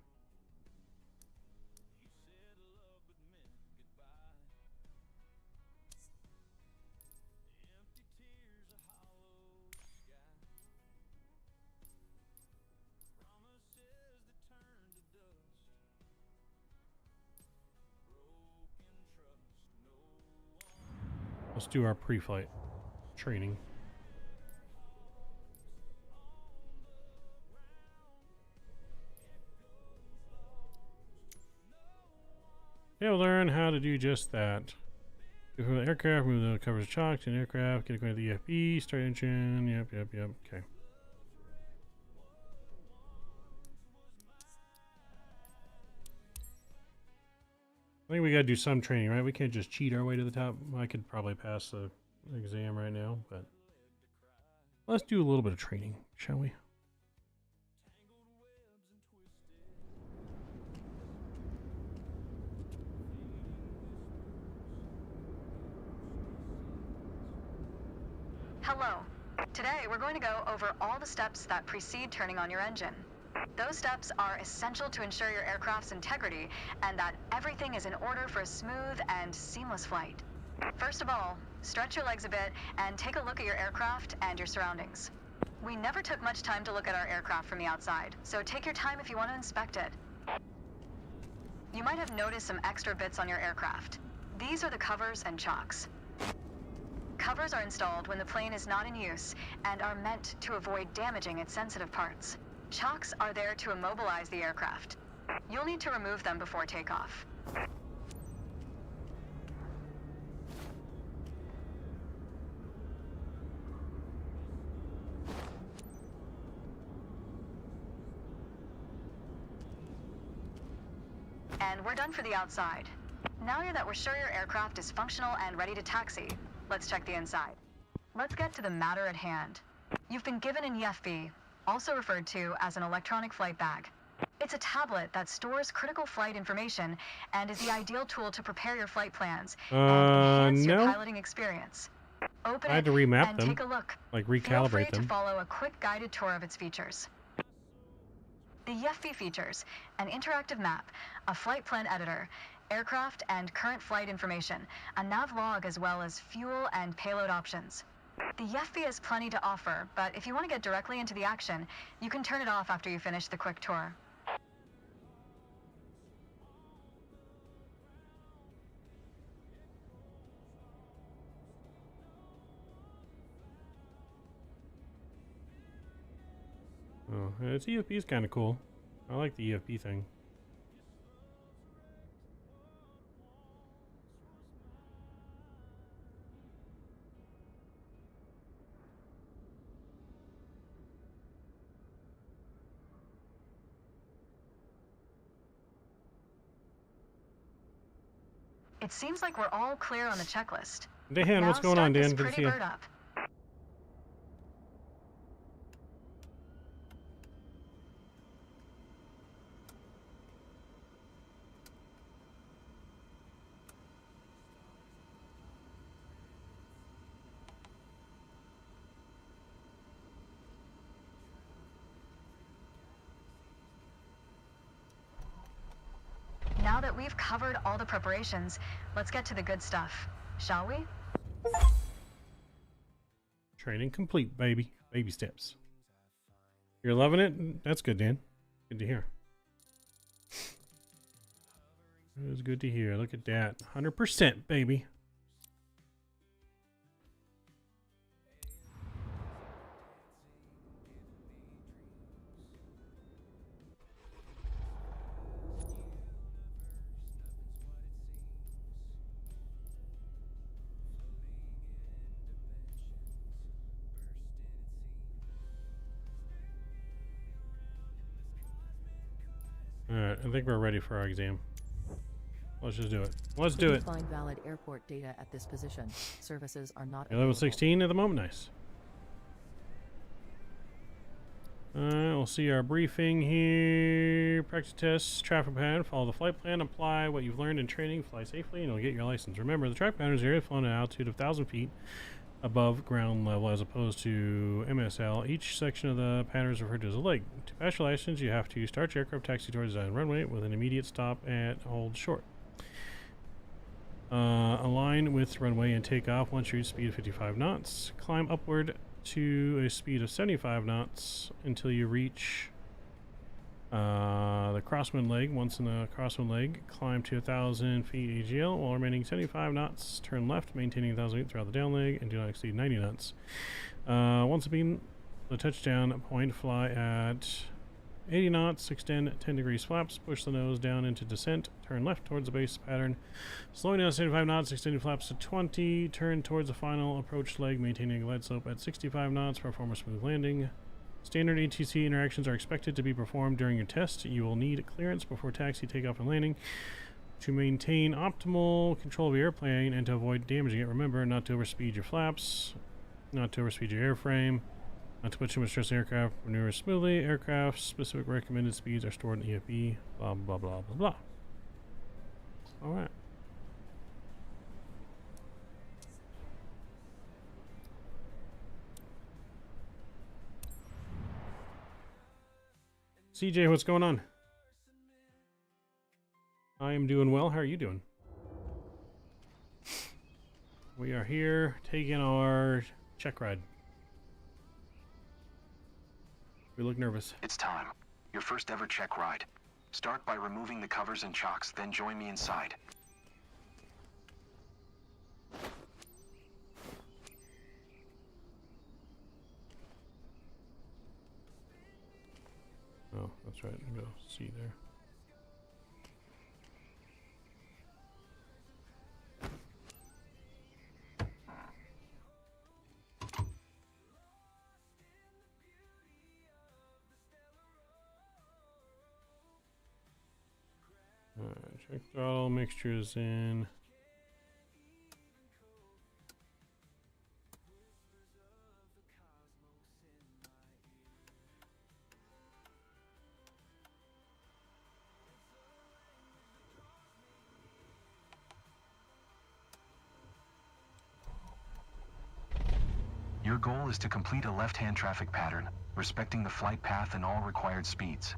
Let's do our pre-flight training. You'll learn how to do just that. Before the aircraft, move the covers chalk to an aircraft, get acquainted with the EFB, start engine, yep, okay. I think we gotta do some training, right? We can't just cheat our way to the top. I could probably pass the exam right now, but let's do a little bit of training, shall we? Hello. Today we're going to go over all the steps that precede turning on your engine. Those steps are essential to ensure your aircraft's integrity and that everything is in order for a smooth and seamless flight. First of all, stretch your legs a bit and take a look at your aircraft and your surroundings. We never took much time to look at our aircraft from the outside, so take your time if you want to inspect it. You might have noticed some extra bits on your aircraft. These are the covers and chocks. Covers are installed when the plane is not in use and are meant to avoid damaging its sensitive parts. Chocks are there to immobilize the aircraft. You'll need to remove them before takeoff. And we're done for the outside. Now that we're sure your aircraft is functional and ready to taxi, let's check the inside. Let's get to the matter at hand. You've been given an EFB, also referred to as an electronic flight bag. It's a tablet that stores critical flight information and is the ideal tool to prepare your flight plans and enhance your piloting experience. Open I had to it remap and them, take a look. like Feel recalibrate free them. to follow a quick guided tour of its features. The EFB features an interactive map, a flight plan editor, aircraft and current flight information, a nav log, as well as fuel and payload options. The EFB has plenty to offer, but if you want to get directly into the action, you can turn it off after you finish the quick tour. Oh, its EFB is kind of cool. I like the EFB thing. It seems like we're all clear on the checklist. Dan, what's going on, Dan? Good to see you. Bird up. we've covered all the preparations. Let's get to the good stuff, shall we? Training complete, baby. Baby steps. You're loving it? That's good, Dan. Good to hear. It was good to hear. Look at that. 100%, baby. Alright, I think we're ready for our exam. Let's just do it. Let's do it. Find valid airport data at this position. Services are not You're level 16 at the moment. Nice. We'll see our briefing here. Practice tests, traffic pattern, follow the flight plan, apply what you've learned in training, fly safely, and you'll get your license. Remember, the traffic pattern is area flown at an altitude of 1,000 feet above ground level as opposed to MSL. Each section of the pattern is referred to as a leg. To pass your license, you have to start your aircraft taxi towards the designed runway with an immediate stop at hold short. Align with runway and take off once you reach speed of 55 knots. Climb upward to a speed of 75 knots until you reach the crosswind leg. Once in the crosswind leg, climb to 1,000 feet AGL while remaining 75 knots. Turn left, maintaining 1,000 feet throughout the down leg, and do not exceed 90 knots. Once being the touchdown point, fly at 80 knots, extend 10 degrees flaps, push the nose down into descent, turn left towards the base pattern, slowing down 75 knots, extending flaps to 20, turn towards the final approach leg, maintaining a glide slope at 65 knots, perform a smooth landing. Standard ATC interactions are expected to be performed during your test. You will need clearance before taxi, takeoff, and landing. To maintain optimal control of your airplane and to avoid damaging it, remember not to overspeed your flaps, not to overspeed your airframe, not to put too much stress on aircraft, maneuver smoothly. Aircraft specific recommended speeds are stored in EFB, blah, blah, blah, blah, blah. Alright. CJ, what's going on? I am doing well. How are you doing? We are here taking our check ride. We look nervous. It's time. Your first ever check ride. Start by removing the covers and chocks, then join me inside. Oh, that's right. I go see there. Check throttle, mixtures in. Your goal is to complete a left-hand traffic pattern, respecting the flight path and all required speeds.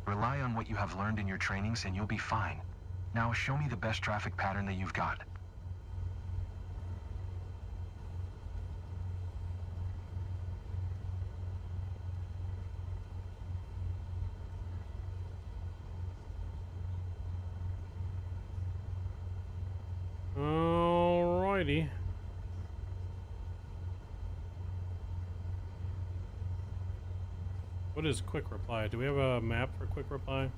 Rely on what you have learned in your trainings and you'll be fine. Now show me the best traffic pattern that you've got. Alrighty. What is quick reply? Do we have a map for quick reply?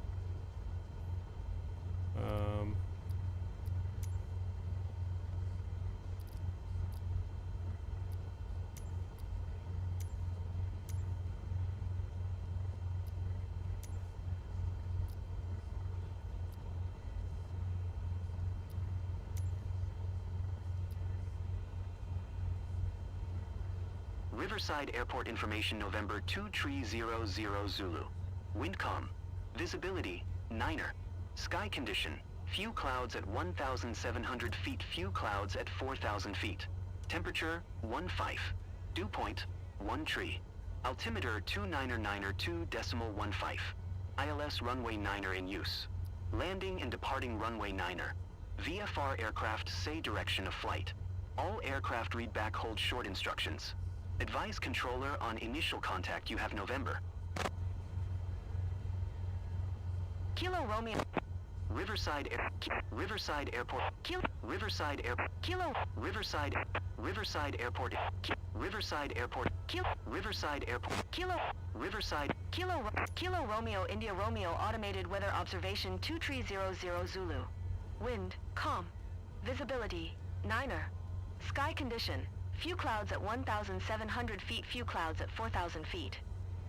Riverside Airport information, November 2300 Zulu. Wind calm. Visibility, 9er. Sky condition, few clouds at 1,700 feet, few clouds at 4,000 feet. Temperature, 15. Dew point, 1 tree. Altimeter 29er 2.15. ILS runway 9er in use. Landing and departing runway 9er. VFR aircraft say direction of flight. All aircraft read back hold short instructions. Advise controller on initial contact you have November. Kilo Romeo. Riverside Airport. Riverside Airport. Kilo. Riverside Airport. Riverside Airport. Riverside Airport. Kilo. Riverside. Kilo Romeo India Romeo automated weather observation 2300 Zulu. Wind calm. Visibility 9er. Sky condition few clouds at 1,700 feet, few clouds at 4,000 feet.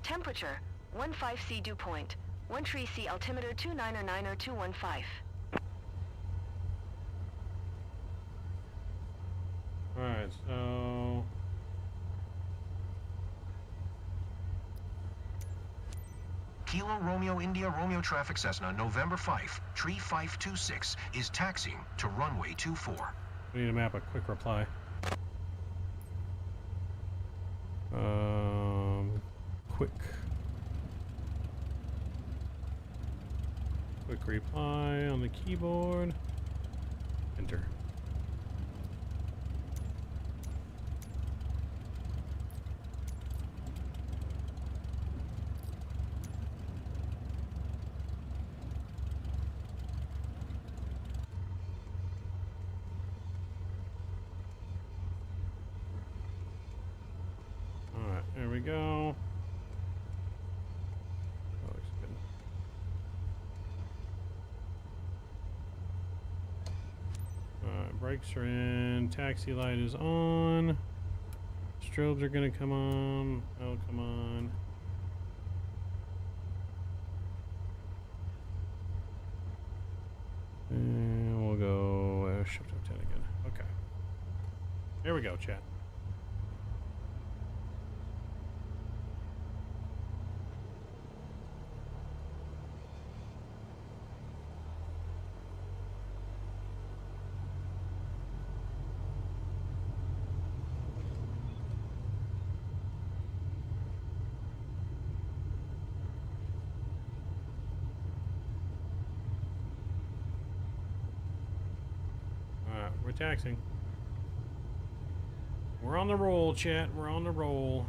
Temperature 15C dew point. 13C altimeter 299er 215. Alright, so Kilo Romeo India Romeo traffic Cessna November 5, tree 526 is taxiing to runway 24. we need to map a quick reply. Quick reply on the keyboard. Enter. Alright, there we go. That looks good. Alright, brakes are in, taxi light is on. Strobes are gonna come on. Oh, come on. And we'll go shift F10 again. Okay. There we go, chat. We're taxing. We're on the roll, chat. We're on the roll.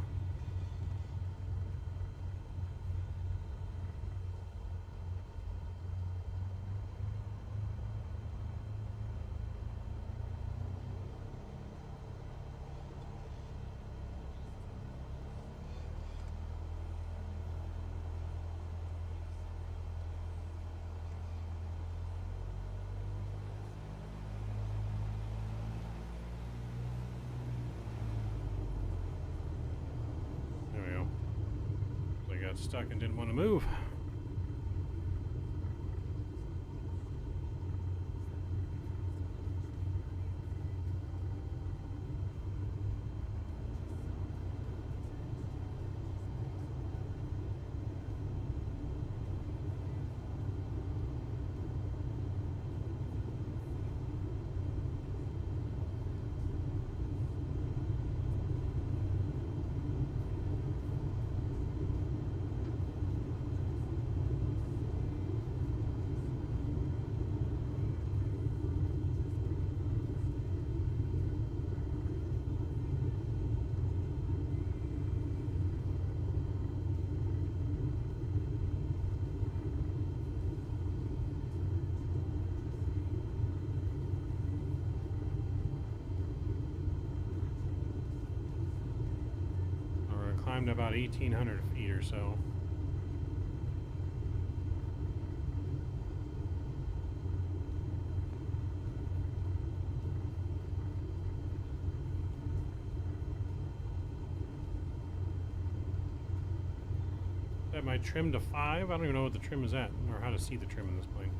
Stuck and didn't want to move. Climbed about 1,800 feet or so. Set my trim to 5. I don't even know what the trim is at, or how to see the trim in this plane.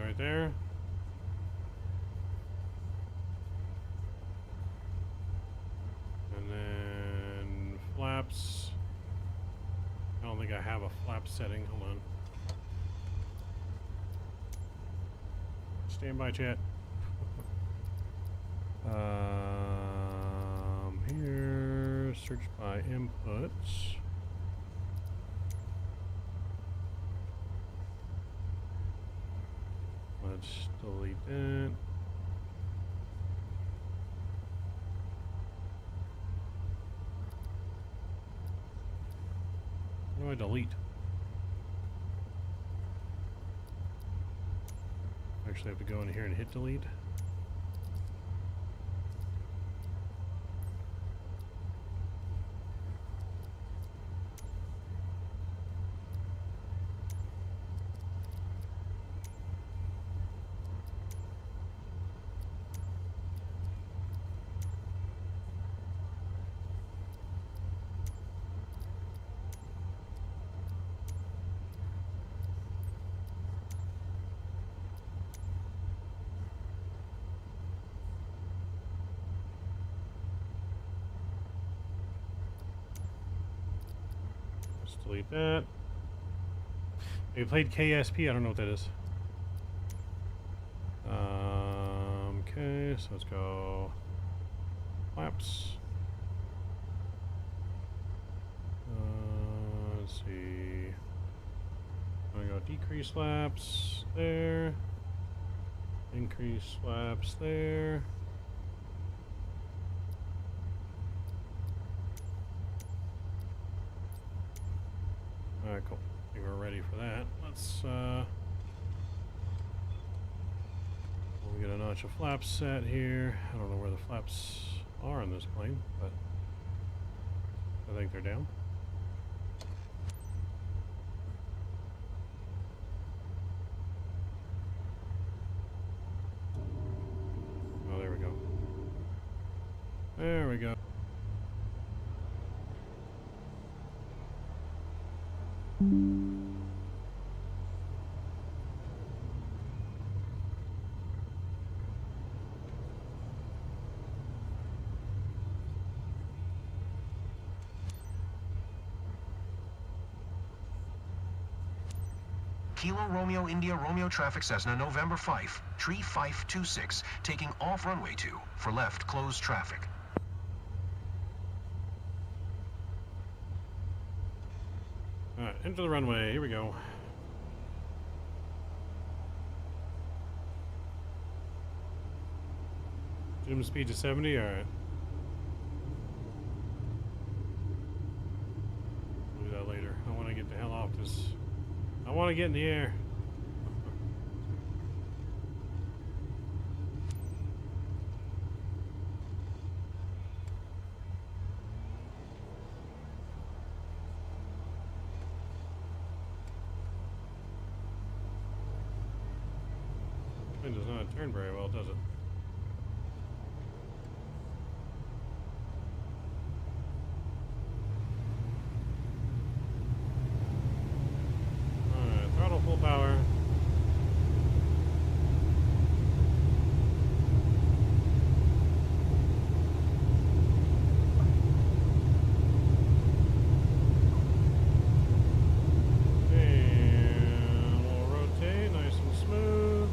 Right there. And then flaps. I don't think I have a flap setting. Hold on. Stand by, chat. Here, search by inputs. Let's delete that. What do I delete? Actually, I have to go in here and hit delete. Delete that. We played KSP. I don't know what that is. Okay, so let's go flaps. Let's see. I'm gonna go decrease flaps there. Increase flaps there. Alright, cool. I think we're ready for that. Let's we'll get a notch of flaps set here. I don't know where the flaps are on this plane, but I think they're down. Oh, there we go. There we go. Kilo Romeo India Romeo traffic Cessna November 5, tree 526, taking off runway 2 for left closed traffic. Alright, into the runway. Here we go. Zoom speed to 70. Alright. We'll do that later. I want to get the hell off this. I want to get in the air. It does not turn very well, does it? Alright, throttle full power. And we'll rotate nice and smooth.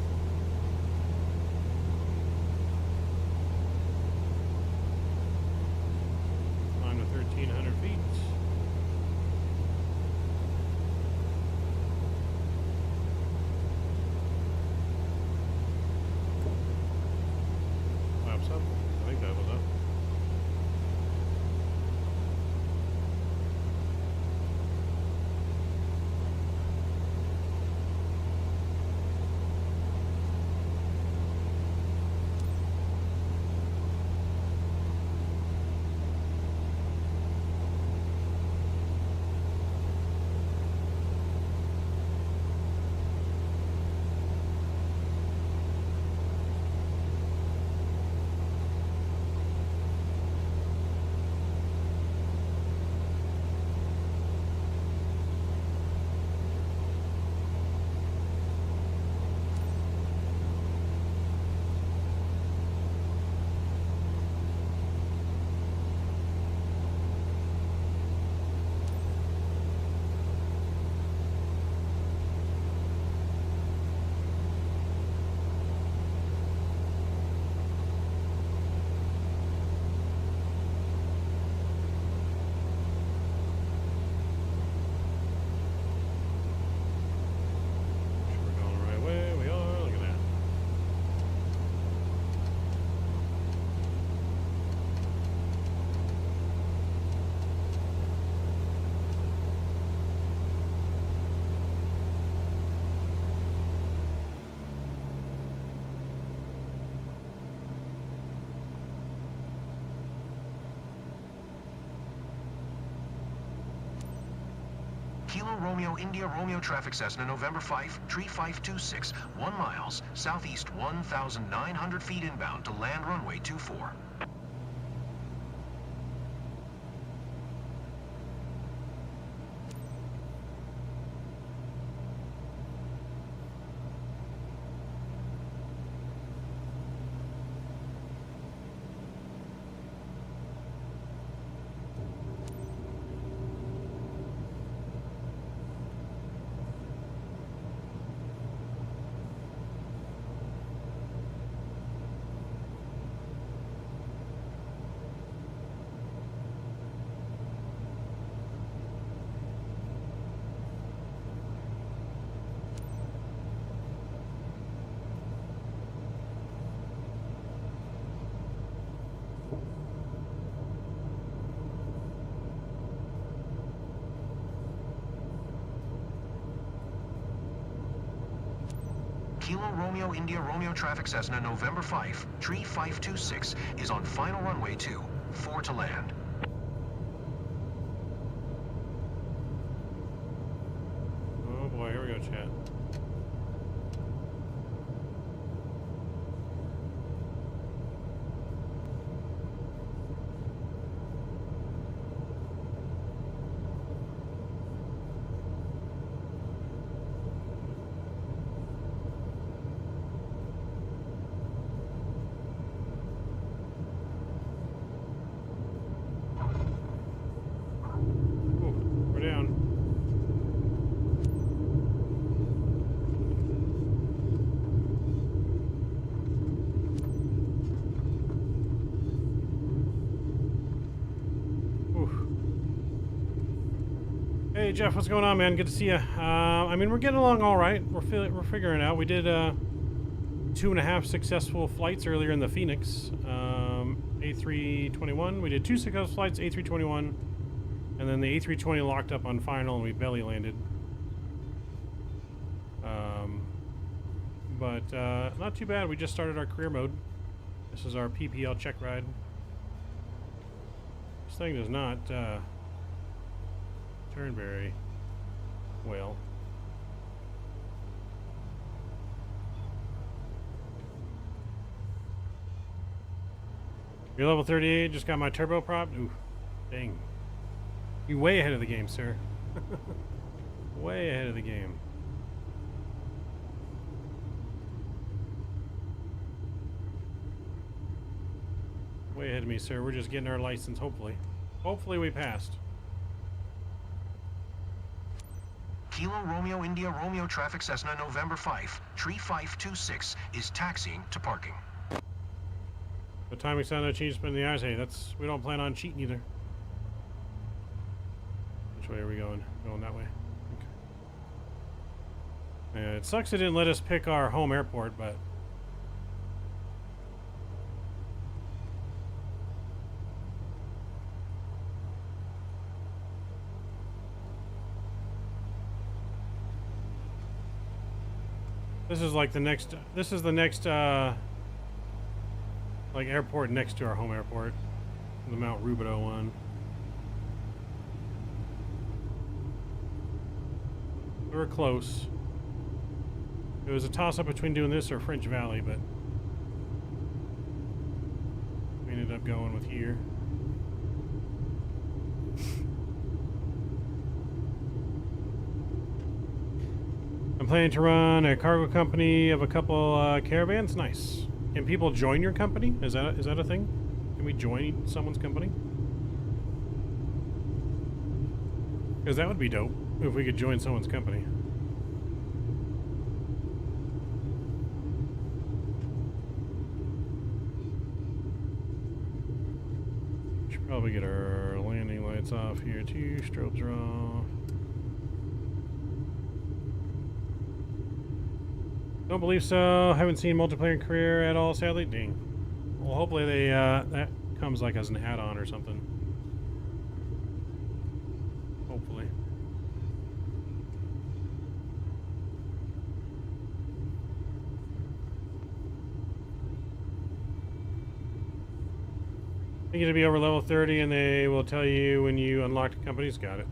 Kilo Romeo India Romeo traffic Cessna November 5, tree 526, 1 miles, southeast 1,900 feet inbound to land runway 24. Kilo Romeo India Romeo traffic Cessna November 5, tree 526 is on final runway 24 to land. Oh boy, here we go, chat. We're down. Hey Jeff, what's going on, man? Good to see you. I mean, we're getting along all right. We're figuring it out. We did 2.5 successful flights earlier in the FENIX. A321. We did 2 successful flights, A321, and then the A320 locked up on final, and we belly landed. But not too bad. We just started our career mode. This is our PPL check ride. This thing does not turn very well. You're level 38, just got my turbo prop. Ooh, dang. You're way ahead of the game, sir. Way ahead of the game. Way ahead of me, sir. We're just getting our license, hopefully. Hopefully we passed. Kilo Romeo India Romeo traffic Cessna November 5, tree 526 is taxiing to parking. The timing sound no change in the eyes. Hey, we don't plan on cheating either. Which way are we going? Going that way. Okay. It sucks it didn't let us pick our home airport, but this is like the next. This is the next like airport next to our home airport, the Mount Rubidoux one. We were close. It was a toss-up between doing this or French Valley, but we ended up going with here. I'm planning to run a cargo company of a couple caravans. Nice. Can people join your company? Is that a thing? Can we join someone's company? Because that would be dope if we could join someone's company. Should probably get our landing lights off here too. Strobes are off. Don't believe so. Haven't seen multiplayer career at all, sadly. Dang. Well, hopefully they that comes like as an add-on or something. Hopefully. I think it'll be over level 30, and they will tell you when you unlock the company's got it.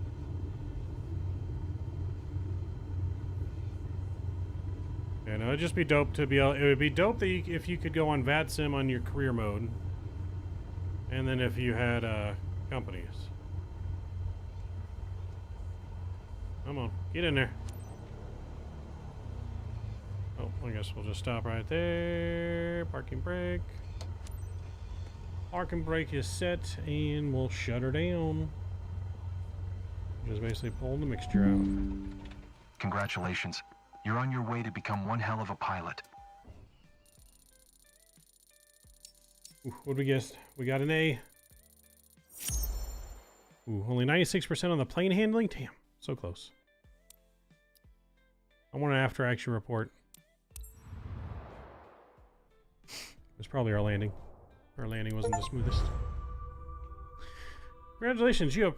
Okay, no, it'd just be dope to be able. It would be dope that if you could go on VATSIM on your career mode, and then if you had companies. Come on, get in there. Oh, I guess we'll just stop right there. Parking brake. Parking brake is set, and we'll shut her down. Just basically pull the mixture out. Congratulations. You're on your way to become one hell of a pilot. Ooh, what did we guess? We got an A. Ooh, only 96% on the plane handling? Damn, so close. I want an after-action report. It's probably our landing. Our landing wasn't the smoothest. Congratulations, you have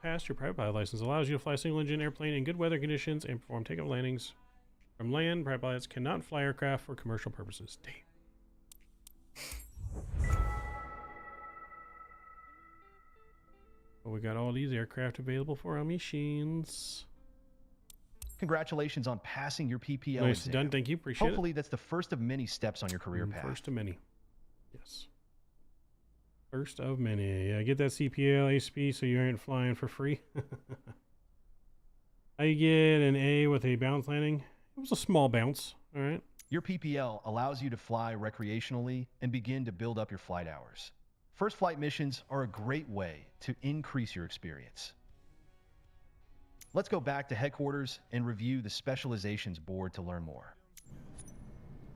passed your private pilot license. Allows you to fly a single-engine airplane in good weather conditions and perform takeoff landings from land. Private pilots cannot fly aircraft for commercial purposes. Damn. Well, we got all these aircraft available for our missions. Congratulations on passing your PPL Nice exam. done, thank you, appreciate Hopefully it. that's the first of many steps on your career path. First of many. Yes. First of many. Yeah, get that CPL ASP so you aren't flying for free. How you get an A with a bounce landing? It was a small bounce, all right. Your PPL allows you to fly recreationally and begin to build up your flight hours. First flight missions are a great way to increase your experience. Let's go back to headquarters and review the specializations board to learn more.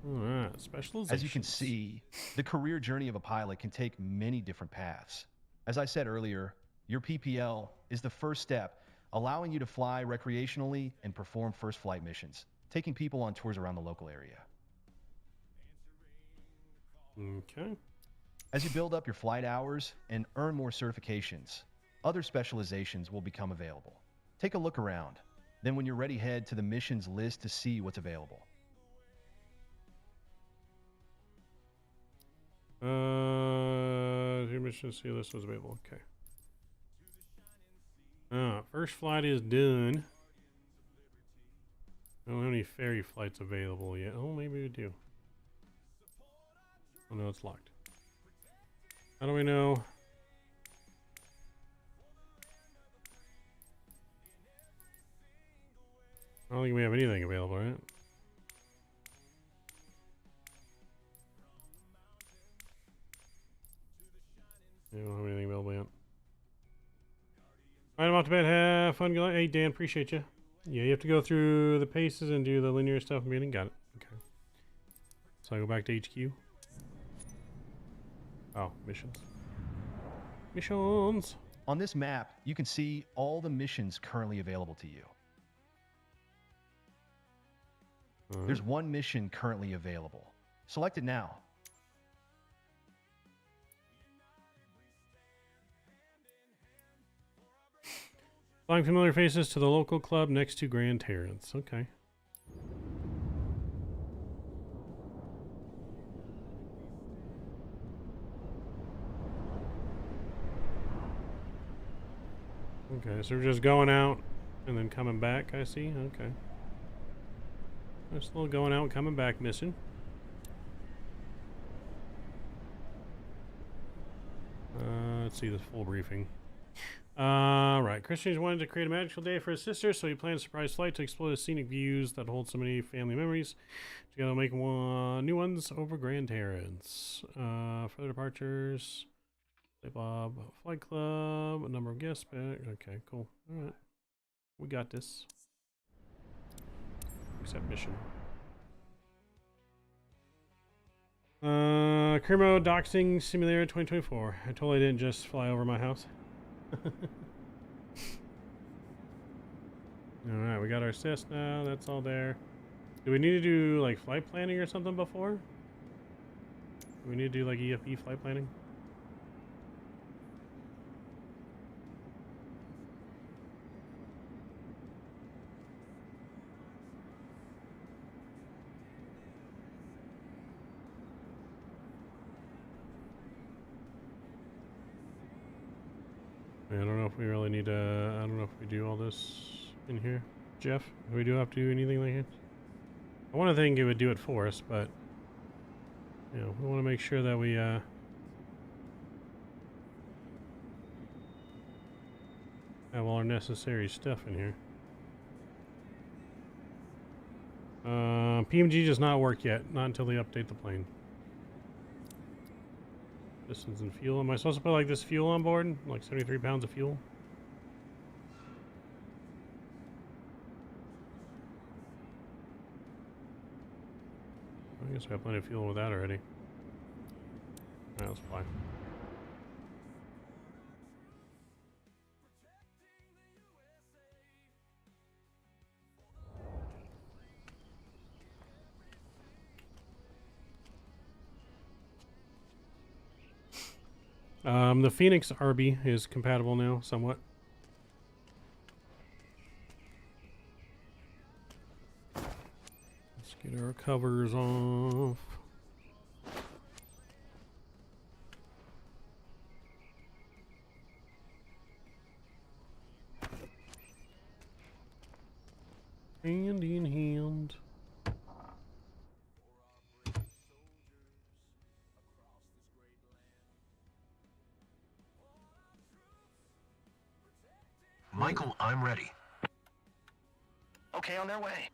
All right, specializations. As you can see, the career journey of a pilot can take many different paths. As I said earlier, your PPL is the first step, allowing you to fly recreationally and perform first flight missions, taking people on tours around the local area. Okay. As you build up your flight hours and earn more certifications, other specializations will become available. Take a look around. Then when you're ready, head to the missions list to see what's available. Your mission see list was available. Okay. First flight is done. I don't have any ferry flights available yet. Oh, maybe we do. Oh no, it's locked. How do we know? I don't think we have anything available, right? Yeah, we don't have anything available yet. Alright, I'm off to bed. Have fun. Hey, Dan, appreciate you. Yeah, you have to go through the paces and do the linear stuff. Meeting. Got it. Okay. So I go back to HQ. Oh, missions. Missions. On this map, you can see all the missions currently available to you. There's one mission currently available. Select it now. Flying familiar faces to the local club next to Grand Terrence. Okay. Okay, so we're just going out and then coming back, I see. Okay. Just a little going out and coming back mission. Let's see the full briefing. Right. Christian wanted to create a magical day for his sister, so he planned a surprise flight to explore the scenic views that hold so many family memories. Together, make new ones over Grand Terrence. Further departures. Play Bob Flight Club. A number of guests back. Okay, cool. All right, we got this. Accept mission. Career mode doxing simulator 2024. I totally didn't just fly over my house. Alright, we got our assist now. That's all there. Do we need to do like flight planning or something before? Do we need to do like EFE flight planning? I don't know if we really need to, I don't know if we do all this in here. Jeff, do we do have to do anything like it? I want to think it would do it for us, but you know, we want to make sure that we have all our necessary stuff in here. PMG does not work yet, not until they update the plane. Distance and fuel. Am I supposed to put like this fuel on board? Like 73 pounds of fuel? I guess we have plenty of fuel with that already. Alright, let's fly. The FENIX RB is compatible now, somewhat. Let's get our covers off. Hand in hand. Michael, I'm ready. Okay, on their way.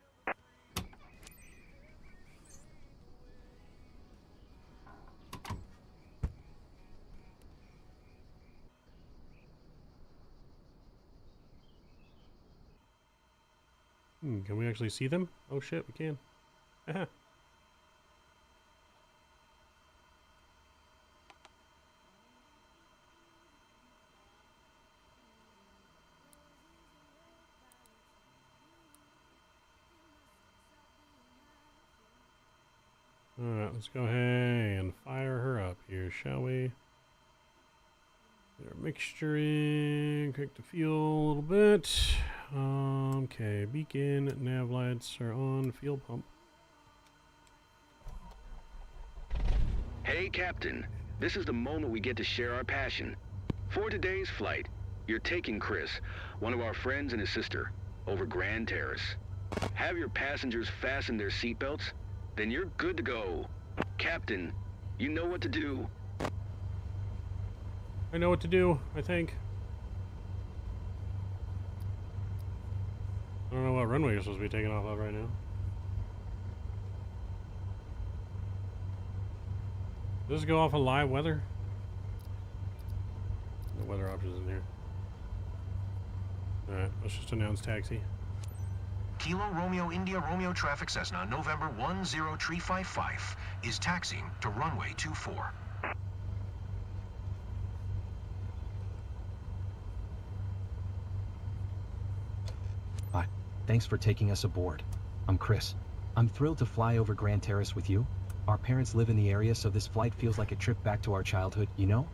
Can we actually see them? Oh shit, we can. Aha. Alright, let's go ahead and fire her up here, shall we? Get our mixture in, crank the fuel a little bit. Okay, beacon, nav lights are on, fuel pump. Hey, Captain. This is the moment we get to share our passion. For today's flight, you're taking Chris, one of our friends and his sister, over Grand Terrace. Have your passengers fasten their seatbelts? Then you're good to go. Captain, you know what to do. I know what to do, I think. I don't know what runway you're supposed to be taking off of right now. Does this go off of live weather? The weather options in here. Alright, let's just announce taxi. Kilo Romeo India Romeo traffic Cessna November 10355 is taxiing to runway 24. Hi, thanks for taking us aboard. I'm Chris. I'm thrilled to fly over Grand Terrace with you. Our parents live in the area, so this flight feels like a trip back to our childhood, you know?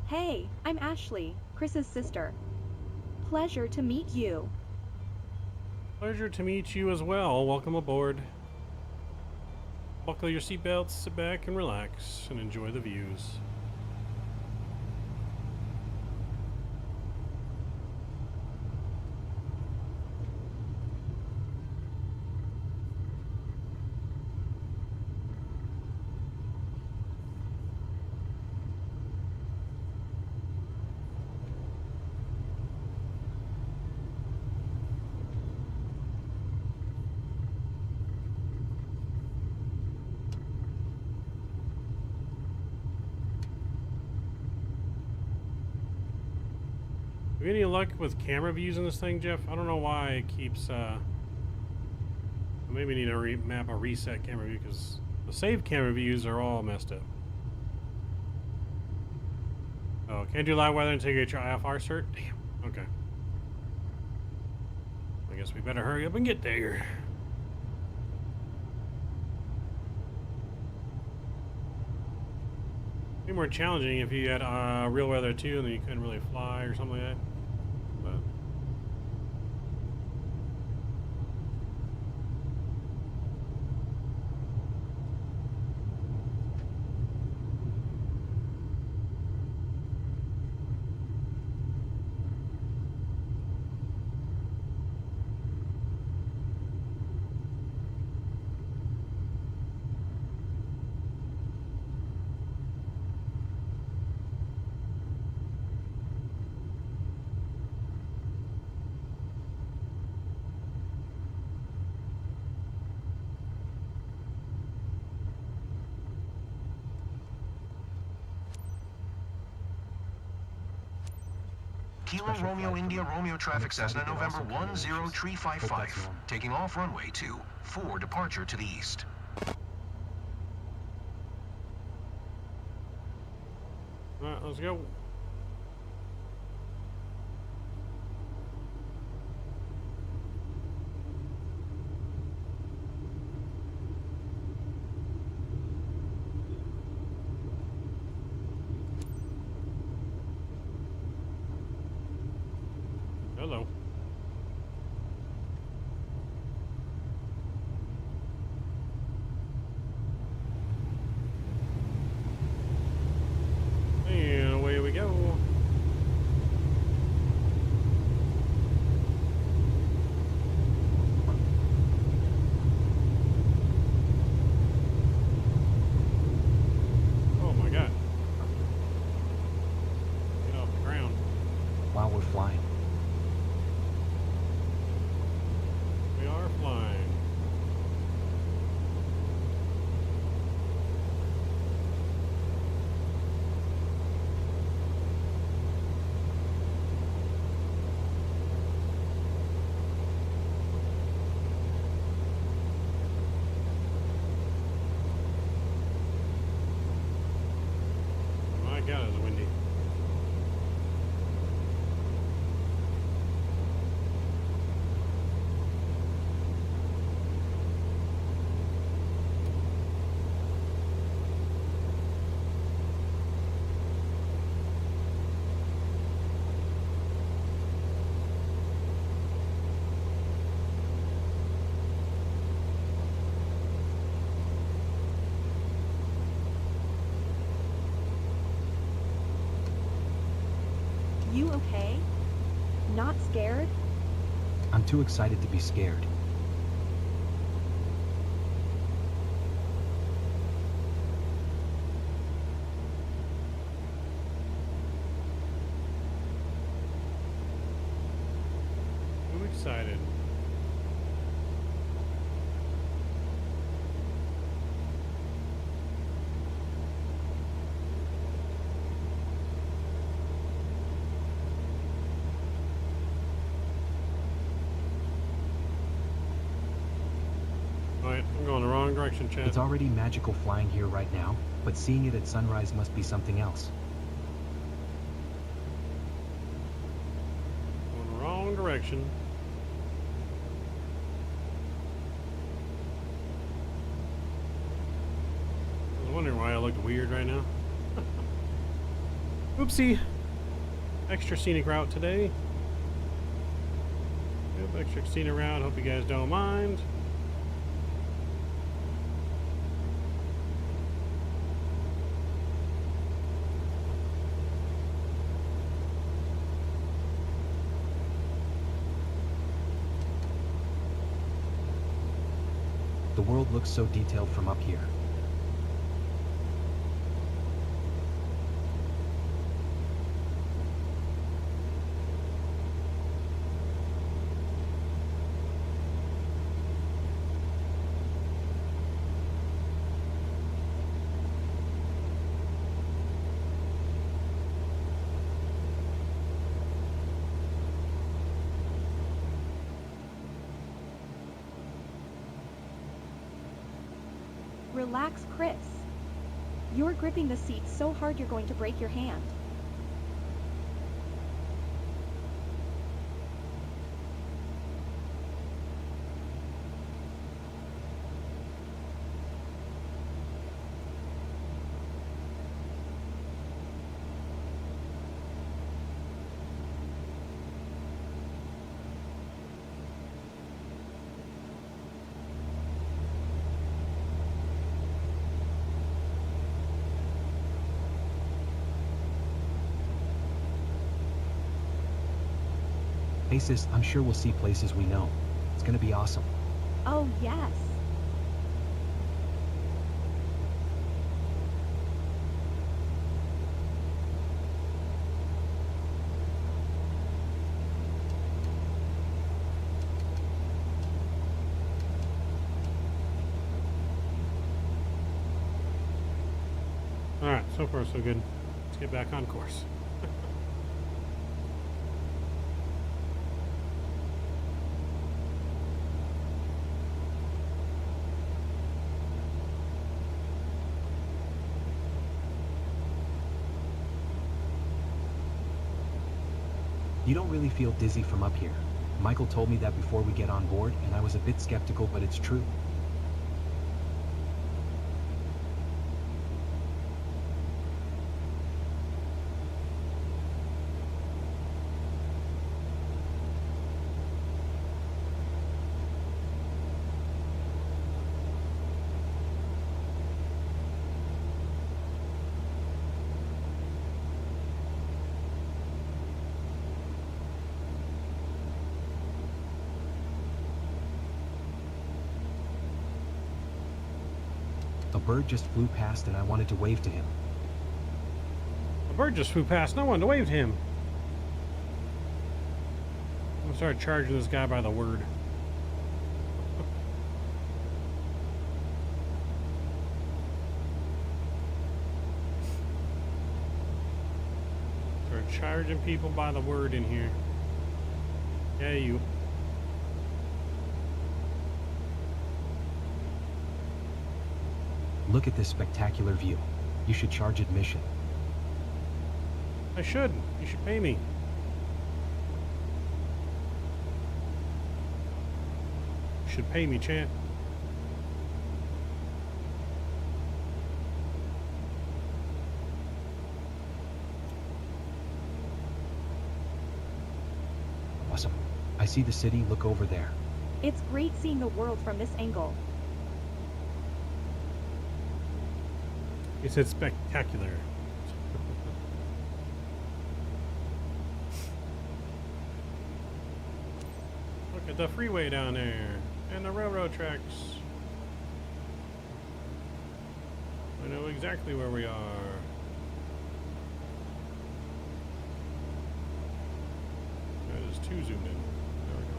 Hey, I'm Ashley, Chris's sister. Pleasure to meet you. Pleasure to meet you as well. Welcome aboard. Buckle your seatbelts, sit back and relax, and enjoy the views. Any luck with camera views in this thing, Jeff? I don't know why it keeps, maybe need to map a reset camera view, because the saved camera views are all messed up. Oh, can't do live weather until you get your IFR cert? Damn, okay. I guess we better hurry up and get there. It'd be more challenging if you had real weather too, and then you couldn't really fly or something like that. But Kilo Romeo India Romeo traffic Cessna November 10355. Taking off runway 24, departure to the east. Alright, let's go. Hello. And away we go. Oh my God. Get off the ground. While we're flying. We are flying. My God, it's windy. You okay? Not scared? I'm too excited to be scared. I'm excited. Alright, I'm going the wrong direction, Chad. It's already magical flying here right now, but seeing it at sunrise must be something else. Going the wrong direction. I was wondering why I looked weird right now. Oopsie. Extra scenic route today. Yep, extra scenic route. Hope you guys don't mind. The world looks so detailed from up here. Relax, Chris. You're gripping the seat so hard you're going to break your hand. Hey sis, I'm sure we'll see places we know. It's gonna be awesome. Oh, yes. Alright, so far so good. Let's get back on course. You don't really feel dizzy from up here. Michael told me that before we get on board, and I was a bit skeptical, but it's true. A bird just flew past and I wanted to wave to him. A bird just flew past and I wanted to wave to him. I'm gonna start charging this guy by the word. Start charging people by the word in here. Yeah, you. Look at this spectacular view. You should charge admission. I should. You should pay me. You should pay me, champ. Awesome. I see the city. Look over there. It's great seeing the world from this angle. He said spectacular. Look at the freeway down there and the railroad tracks. I know exactly where we are. That is too zoomed in. There we go.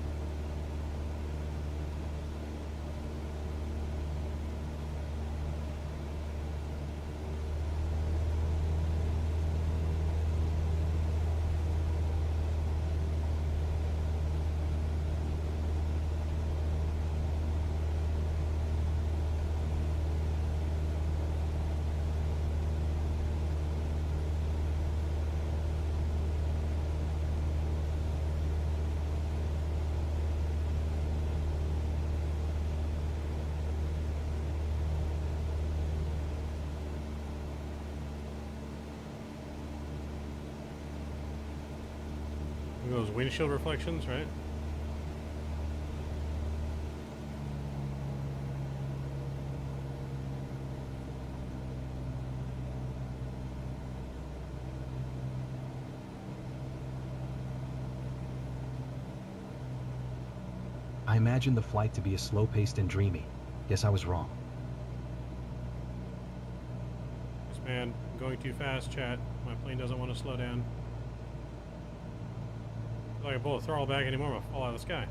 Those windshield reflections, right? I imagined the flight to be a slow-paced and dreamy. Guess I was wrong. Yes, man. I'm going too fast, chat. My plane doesn't want to slow down. Like a bullet throttle back anymore, I'm gonna fall out of the sky.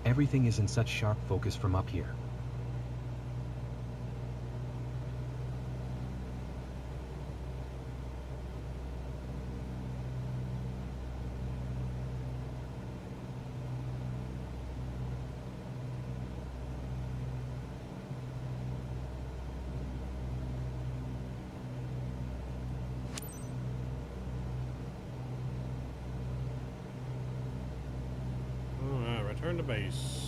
Everything is in such sharp focus from up here. Alright, return to base.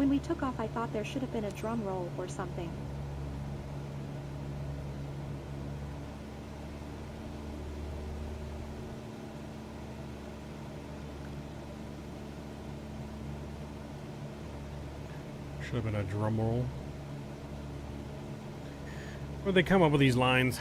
When we took off, I thought there should have been a drum roll or something. Should have been a drum roll. Where'd they come up with these lines?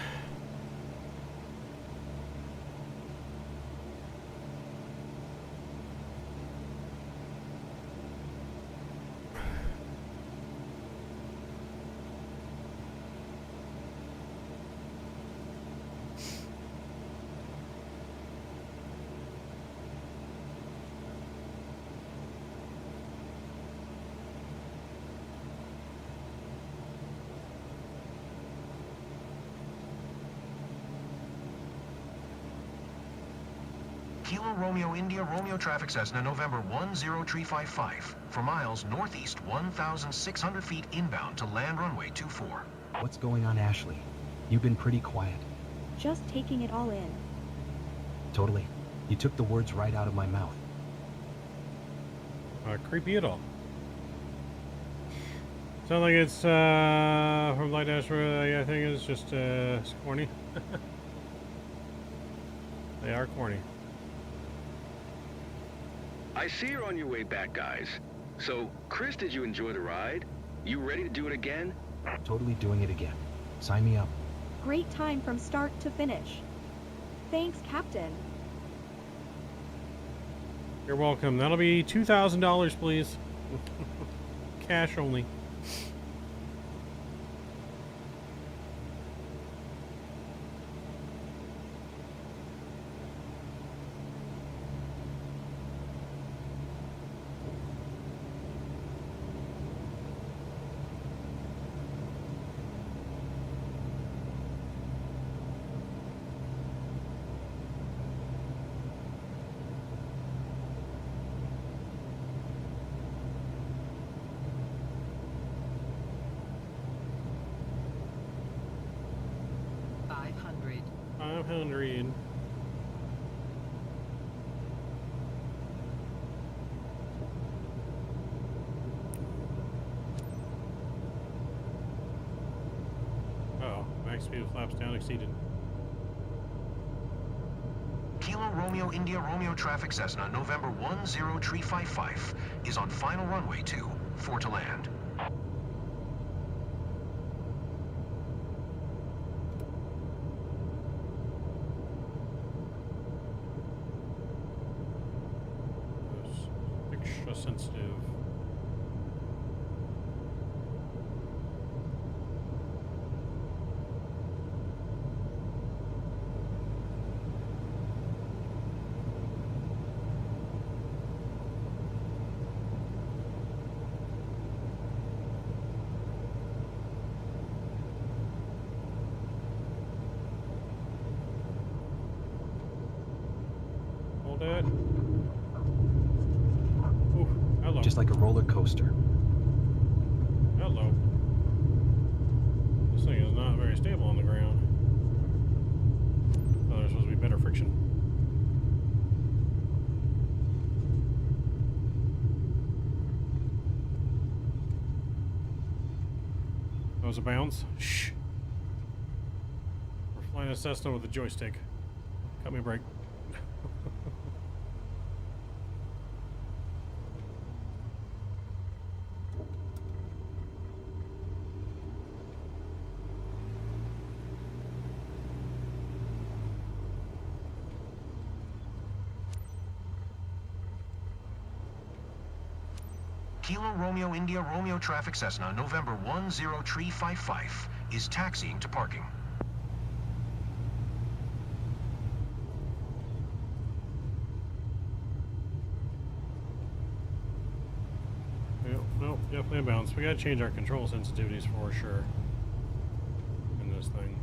Kilo Romeo India Romeo traffic Cessna November 10355 for miles northeast 1,600 feet inbound to land runway 24. What's going on, Ashley? You've been pretty quiet. Just taking it all in. Totally. You took the words right out of my mouth. Creepy at all. Sound like it's from Light Dash. I think it's just it's corny. They are corny. I see you're on your way back, guys. So, Chris, did you enjoy the ride? You ready to do it again? Totally doing it again. Sign me up. Great time from start to finish. Thanks, Captain. You're welcome. That'll be $2,000, please. Cash only. I'm hungry. Uh-oh, max speed of flaps down exceeded. Kilo Romeo India Romeo traffic Cessna November 10355 is on final runway 24 to land. Extra sensitive. Hold it. Hello. Just like a roller coaster. Hello. This thing is not very stable on the ground. Oh, there's supposed to be better friction. That was a bounce. Shh. We're flying a Cessna with a joystick. Cut me a break. Kilo Romeo India Romeo traffic Cessna November 10355 is taxiing to parking. Nope, definitely a bounce. We gotta change our control sensitivities for sure in this thing.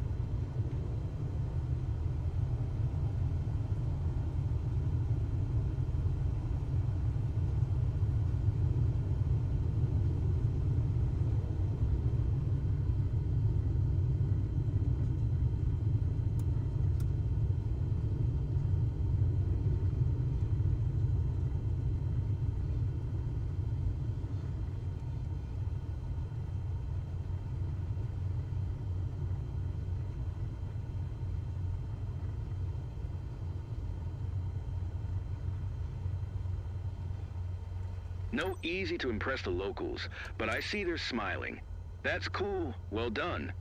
No easy to impress the locals, but I see they're smiling. That's cool. Well done.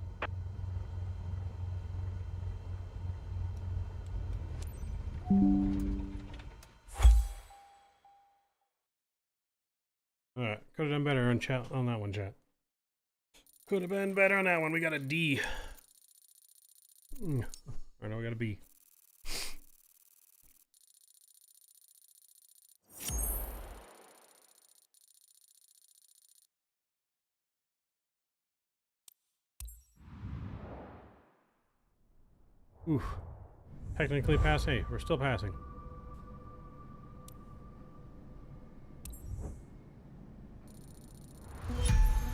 Alright, could have done better on chat on that one, chat. Could have been better on that one. We got a D. Or no, we got a B. Oof. Technically pass. Hey, we're still passing.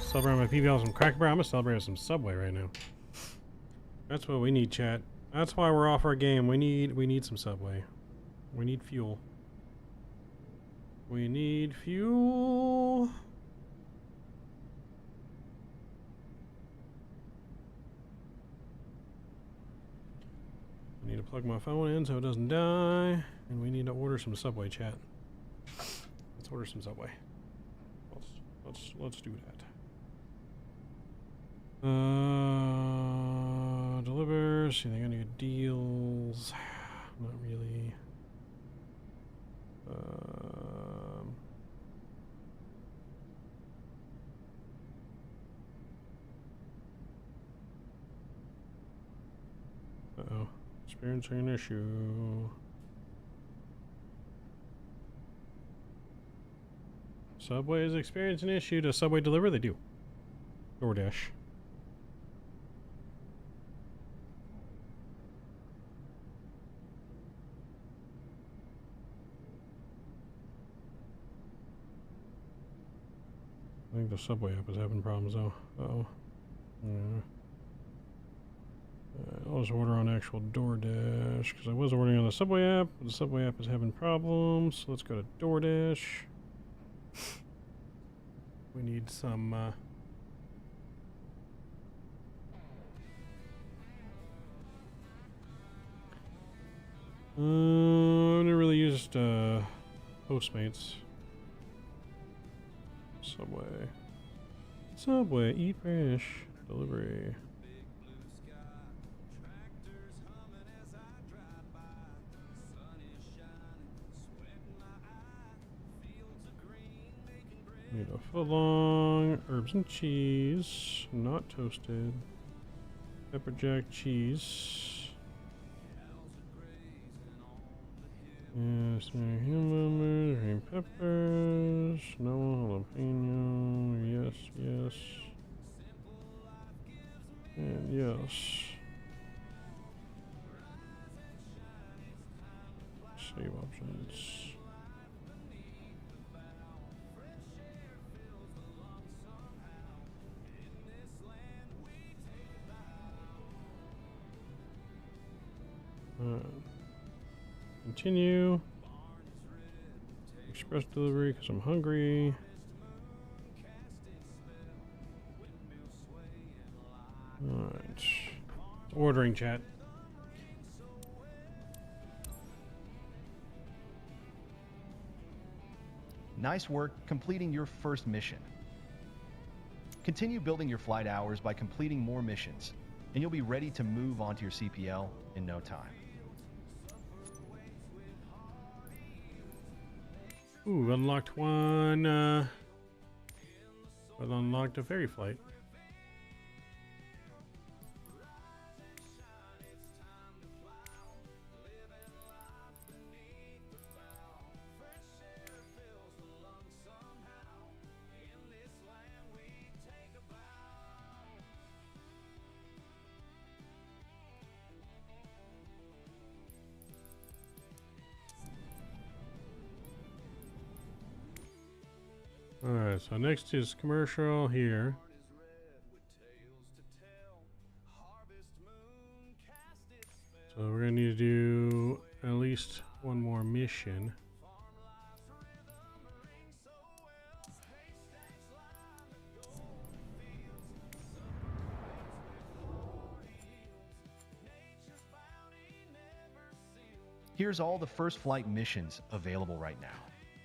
Celebrating my PBL with some Cracker Barrel. I'm gonna celebrate with some Subway right now. That's what we need, chat. That's why we're off our game. We need some Subway. We need fuel. We need fuel. I need to plug my phone in so it doesn't die, and we need to order some Subway, chat. Let's order some Subway. Let's do that. Delivers. See, they got any good deals? Not really. Uh-oh. Experiencing an issue. Subway is experiencing an issue. Does Subway deliver? They do. DoorDash. I think the Subway app is having problems though. Uh-oh. Yeah. I'll just order on actual DoorDash because I was ordering on the Subway app, but the Subway app is having problems. So let's go to DoorDash. We need some I've never really used Postmates. Subway, eat fresh, delivery. Need a footlong, herbs and cheese, not toasted, pepper jack cheese. Yes, hummus, green peppers, no jalapeno, yes, yes, and yes. Save options. Continue. Express delivery because I'm hungry. Alright. Ordering, chat. Nice work completing your first mission. Continue building your flight hours by completing more missions, and you'll be ready to move onto your CPL in no time. Ooh, unlocked one. But unlocked a ferry flight. Alright, so next is commercial here. So we're gonna need to do at least one more mission. Here's all the first flight missions available right now.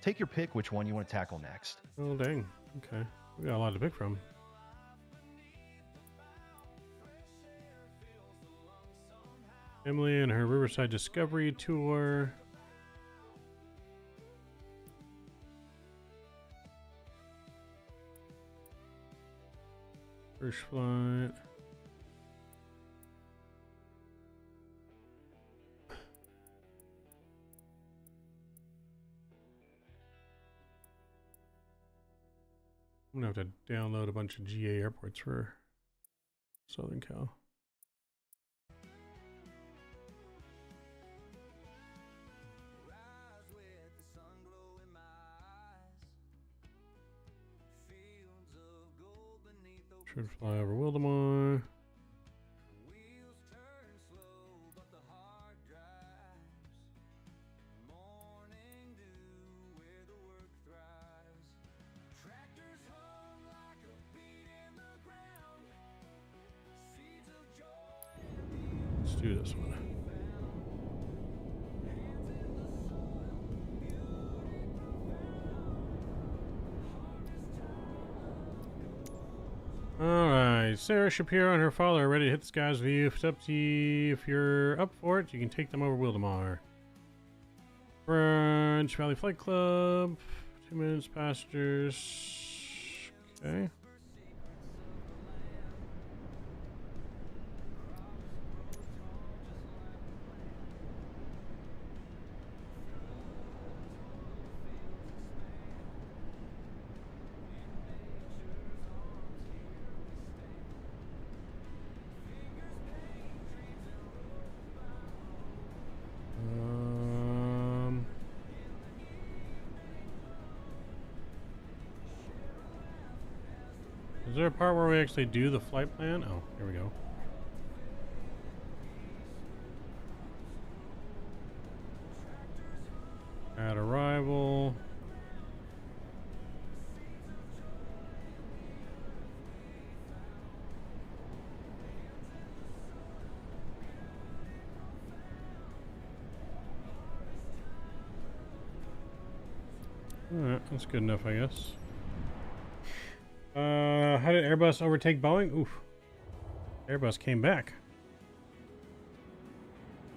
Take your pick which one you want to tackle next. Oh, dang. Okay. We got a lot to pick from. Emily and her Riverside Discovery Tour. First flight. I'm gonna have to download a bunch of GA airports for Southern Cal. Should fly over Wildemar. Let's do this one. Alright, Sarah Shapiro and her father are ready to hit the skies with you. If it's up to you, if you're up for it, you can take them over Wildemar. French Valley Flight Club. 2 minutes, passengers. Okay. Is there a part where we actually do the flight plan? Oh, here we go. At arrival. Alright, that's good enough, I guess. How did Airbus overtake Boeing? Oof. Airbus came back.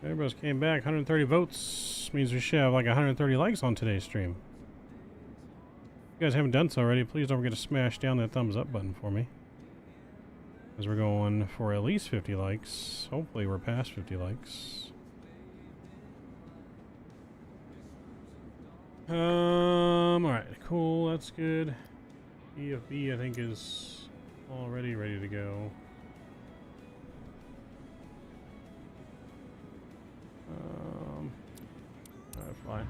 Airbus came back. 130 votes. Means we should have like 130 likes on today's stream. If you guys haven't done so already, please don't forget to smash down that thumbs up button for me. As we're going for at least 50 likes. Hopefully we're past 50 likes. Alright, cool, that's good. EFB I think is already ready to go. Alright, fine.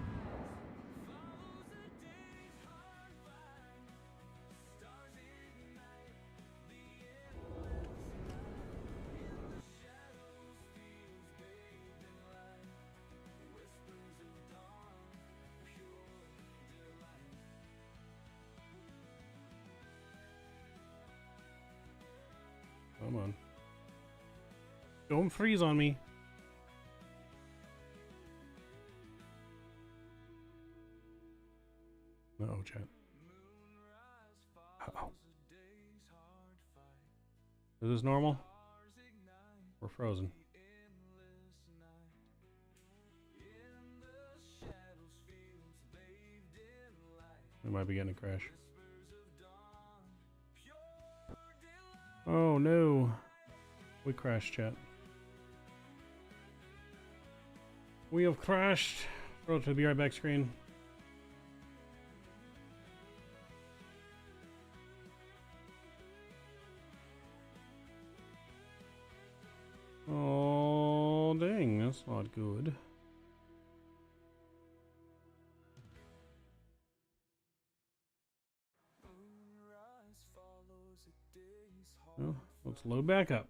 Come on. Don't freeze on me. Uh-oh, chat. Uh-oh. Is this normal? We're frozen. We might be getting a crash. Oh no. We crashed, chat. We have crashed. Throw it to the Be Right Back screen. Oh, dang, that's not good. Well, let's load back up.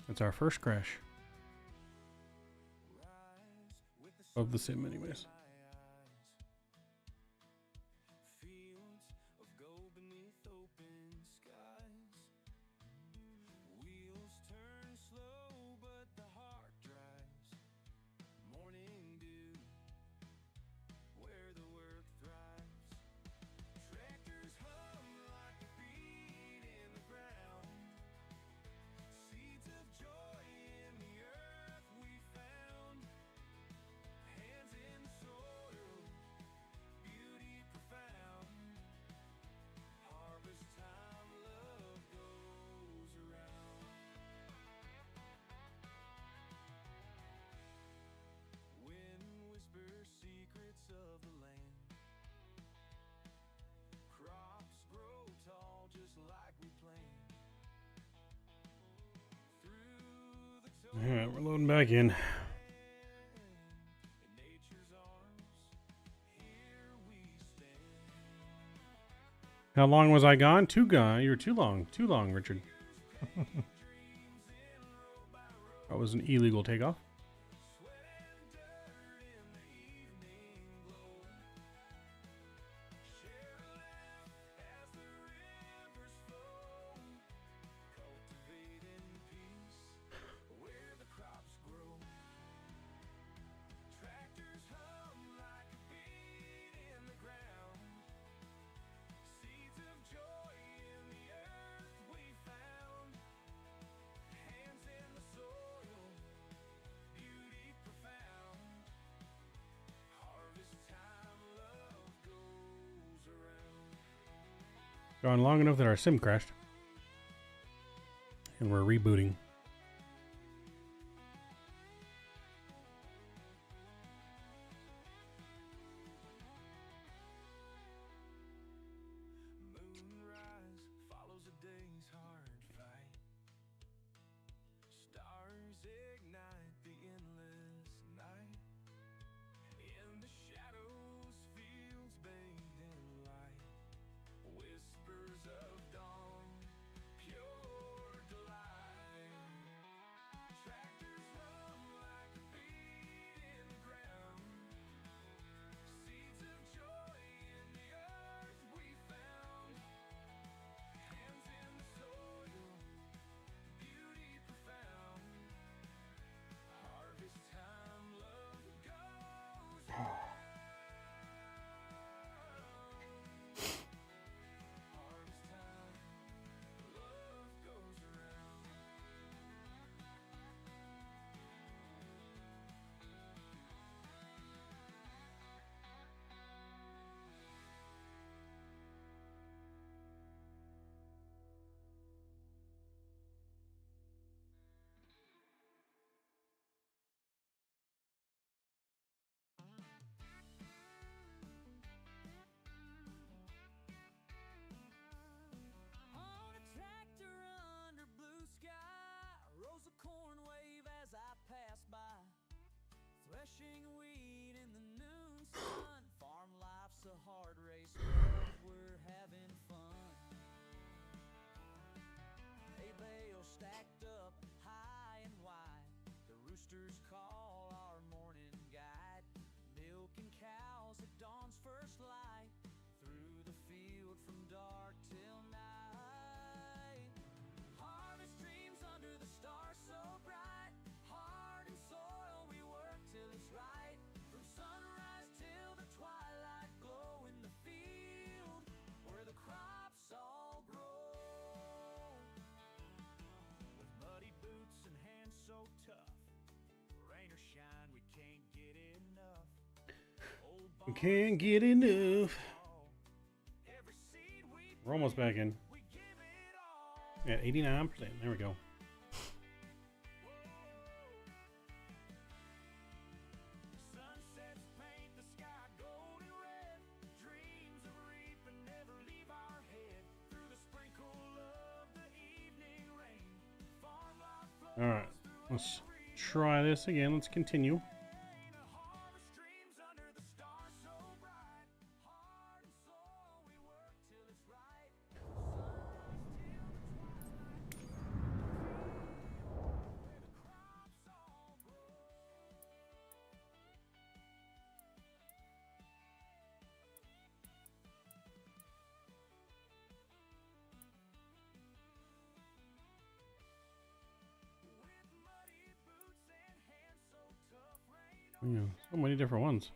It's our first crash of the sim anyways. Alright, we're loading back in. How long was I gone? You were too long. Too long, Richard. That was an illegal takeoff. Gone long enough that our sim crashed. And we're rebooting. Moonrise follows a day's hard fight. Stars ignite the endless night. In the shadows, fields bathed in light. Whispers of dawn, pure delight. Tractors hum like a beat in the ground. Seeds of joy in the earth we found. Hands in the soil, beauty profound. Harvest time, love goes round. Harvest time, love goes around. On a tractor under blue sky, rose a corn wave as I passed by. Threshing wheat in the noon sun. Farm life's a hard race, but we're having fun. Hay bales stacked up high and wide. The roosters call our morning guide. Milking cows at dawn's first light. Through the field from dark till night. Harvest dreams under the stars so bright. Heart and soil we work till it's right. From sunrise till the twilight glow in the field where the crops all grow. With muddy boots and hands so tough, rain or shine we can't get enough. We can't get enough. We're almost back in. At 89%. There we go. Sunsets paint the sky golden red. Dreams of reaping never leave our head. Through the sprinkle of the evening rain. Farm life flows. Alright. Let's try this again. Let's continue. Harvest dreams under the stars so bright. Heart and soul we work till it's right. Yeah, so many different ones.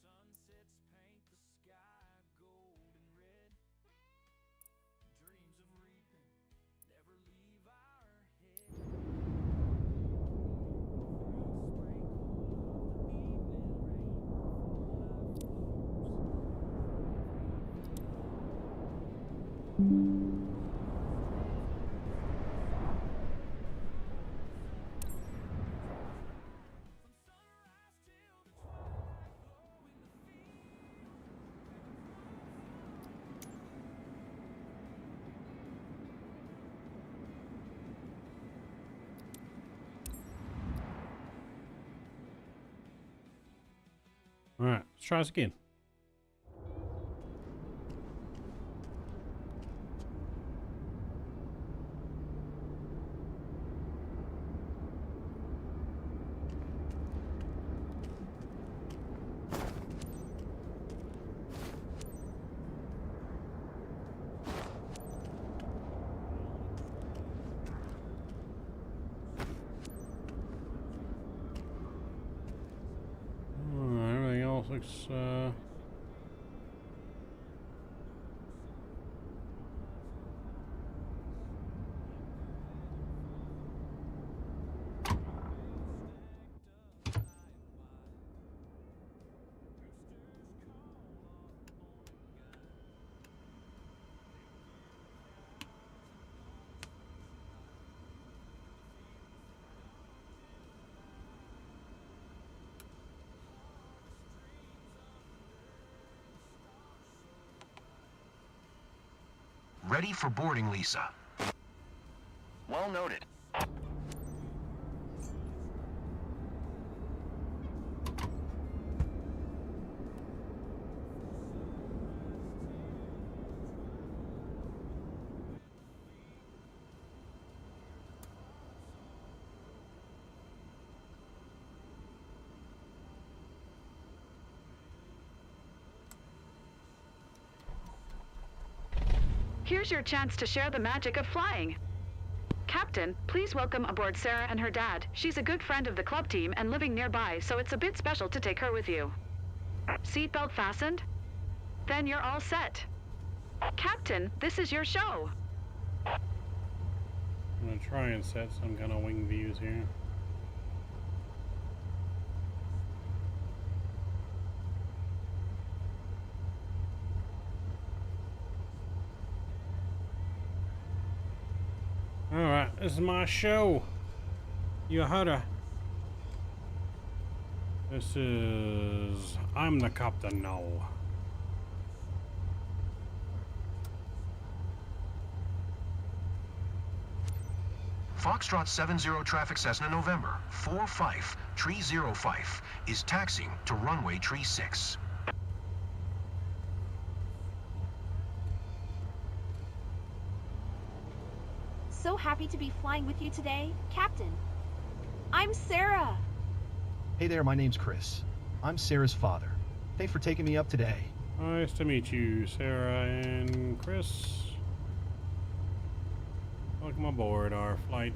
Sunsets paint the sky golden red. Alright, let's try this again. Everything else looks Ready for boarding, Lisa. Well noted. Here's your chance to share the magic of flying. Captain, please welcome aboard Sarah and her dad. She's a good friend of the club team and living nearby, so it's a bit special to take her with you. Seatbelt fastened? Then you're all set. Captain, this is your show. I'm gonna try and set some kind of wing views here. Alright, this is my show. You heard her. This is... I'm the captain now. Foxtrot 70 traffic Cessna November 45 Tree 05 is taxiing to runway Tree 6. So happy to be flying with you today, Captain. I'm Sarah. Hey there, my name's Chris. I'm Sarah's father. Thanks for taking me up today. Nice to meet you, Sarah and Chris. Welcome aboard our flight.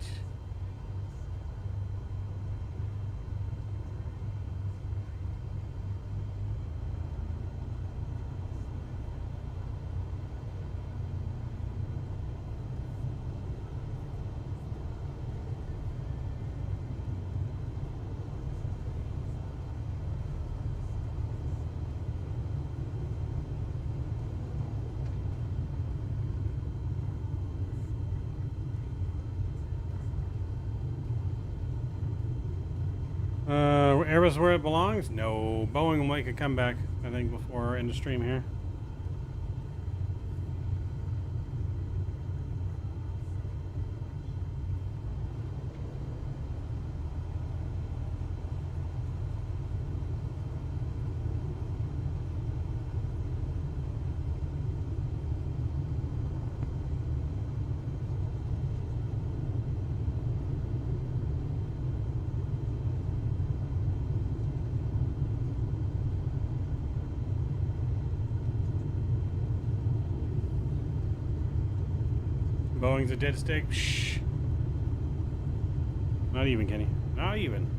Airbus where it belongs? No. Boeing will make a comeback, I think, before our end of stream here. Boeing's a dead stick. Shh. Not even, Kenny. Not even.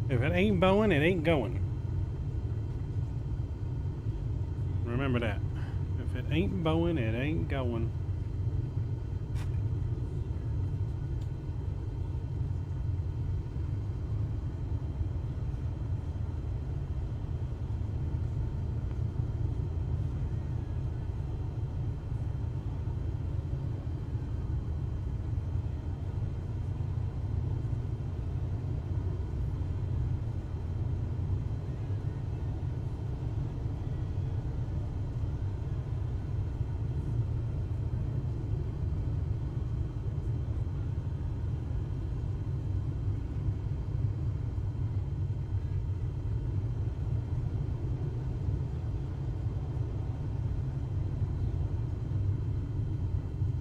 If it ain't Boeing, it ain't going. Remember that. If it ain't Boeing, it ain't going.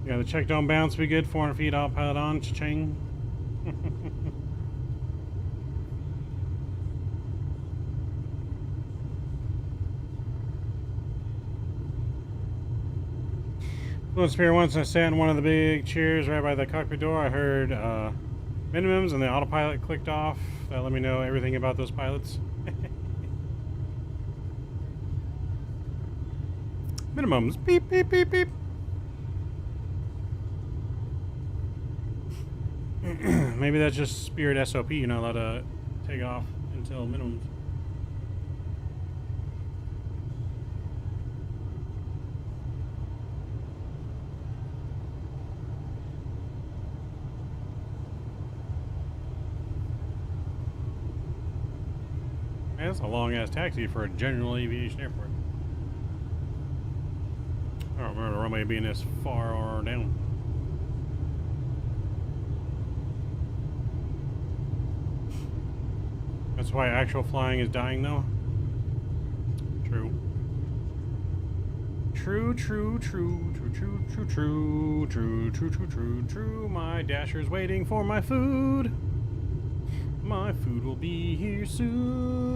Yeah, the check don't bounce. Be good. 400 feet. Autopilot on. Cha-ching. Fluent Spirit, once I sat in one of the big chairs right by the cockpit door, I heard minimums and the autopilot clicked off. That let me know everything about those pilots. Minimums. Beep, beep, beep, beep. Maybe that's just Spirit SOP. You're not allowed to take off until minimums. Man, that's a long-ass taxi for a general aviation airport. I don't remember the runway being this far or down. That's why actual flying is dying, though. True. True, true, true, true, true, true, true, true, true, true, true, true. My dasher's waiting for my food. My food will be here soon.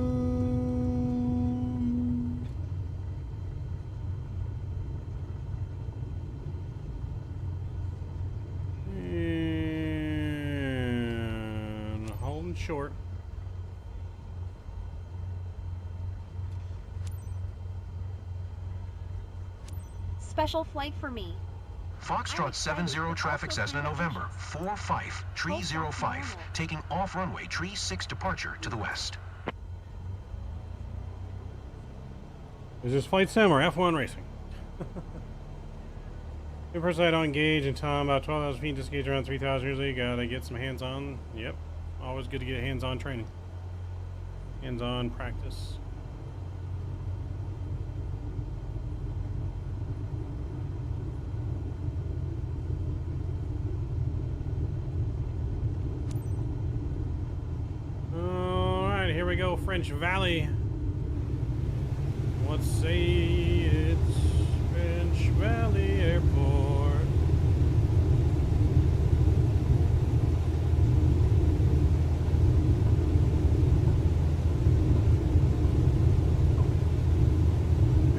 And holding short. Special flight for me. Foxtrot 70 traffic Cessna November 45-305, taking off runway tree 6 departure to the west. Is this flight sim or F1 racing? New person I don't engage until I'm about 12,000 feet, disengage around 3,000 usually. Gotta get some hands-on. Yep. Always good to get hands-on training. Hands-on practice. Here we go, French Valley. Let's say it's French Valley Airport.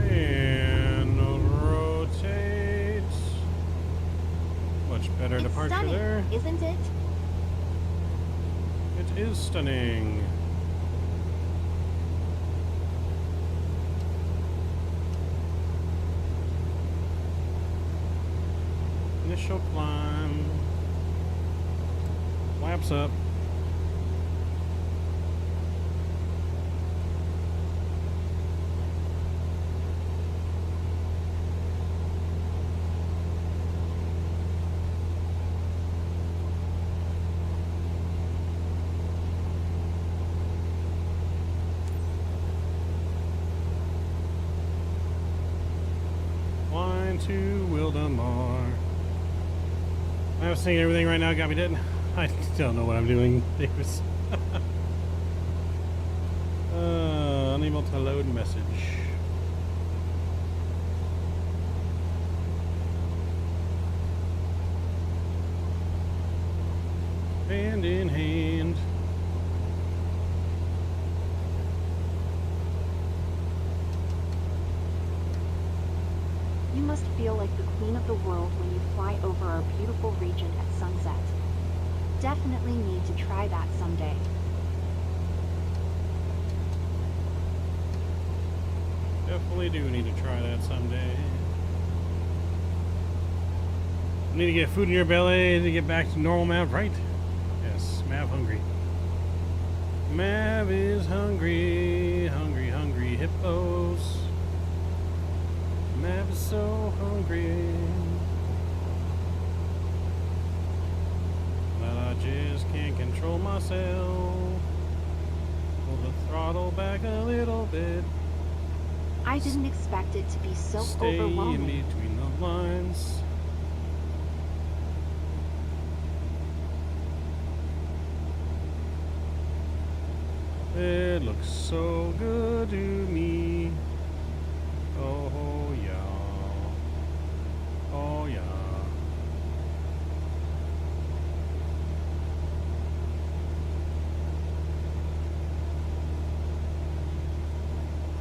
And rotate. Much better departure stunning, there. Isn't it? It is stunning. Initial climb. Flaps up. Flying to Wildemar. I was saying everything right now got me dead. I don't know what I'm doing. Davis. Unable to load message. Hand in hand. You must feel like the queen of the world when you fly over our beautiful region at sunset. Definitely need to try that someday. Definitely do need to try that someday. Need to get food in your belly to get back to normal, Mav, right? Yes, Mav hungry. Mav is hungry, hungry, hungry hippos. Mav is so hungry that I just can't control myself. Pull the throttle back a little bit. I didn't expect it to be so Stay overwhelming. in between the lines. It looks so good to me. Oh yeah. Oh yeah.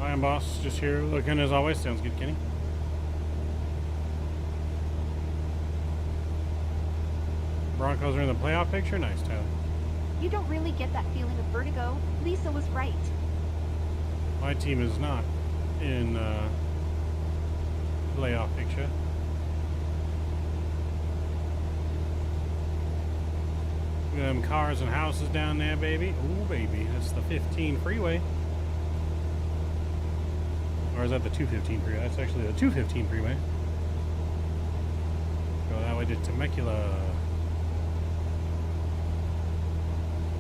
I am boss, just here looking as always. Sounds good, Kenny. Broncos are in the playoff picture. Nice, Tyler. You don't really get that feeling of vertigo. Lisa was right. My team is not in playoff picture. Look at them cars and houses down there, baby. Oh, baby, that's the 15 freeway. Or is that the 215 freeway? That's actually the 215 freeway. Go that way to Temecula.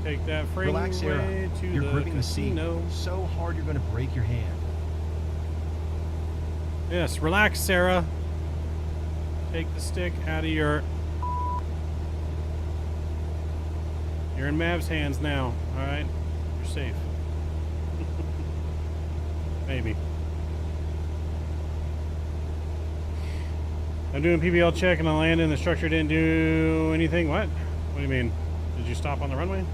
Take that freeway Relax, Sarah. to You're the gripping casino. the seat so hard you're going to break your hand. Yes, relax, Sarah. Take the stick out of your... You're in Mav's hands now, alright? You're safe. Maybe. I'm doing PBL check and I landed and the structure didn't do anything. What? What do you mean? Did you stop on the runway?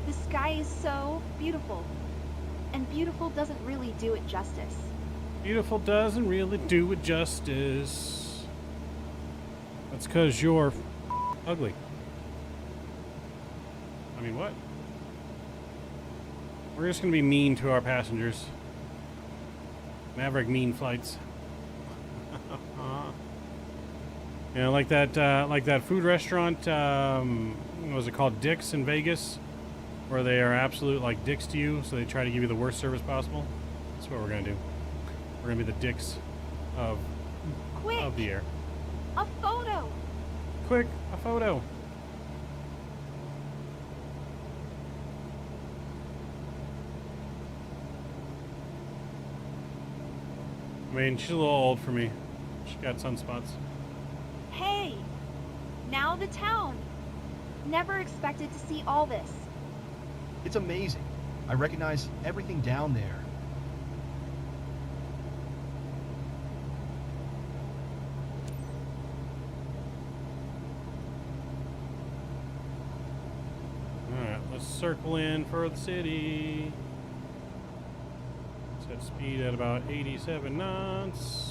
The sky is so beautiful. And beautiful doesn't really do it justice. Beautiful doesn't really do it justice. That's because you're ugly. I mean, what? We're just going to be mean to our passengers. Maverick mean flights. You know, like that food restaurant, what was it called? Dick's in Vegas, where they are absolute like dicks to you, so they try to give you the worst service possible. That's what we're going to do. We're going to be the dicks of the air. A photo! Quick, a photo. I mean, she's a little old for me. She got sunspots. Hey! Now the town! Never expected to see all this. It's amazing. I recognize everything down there. Alright, let's circle in for the city. Set speed at about 87 knots.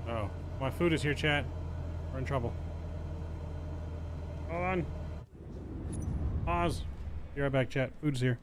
Oh, my food is here, chat. We're in trouble. Hold on. Pause. Be right back, chat. Food's here.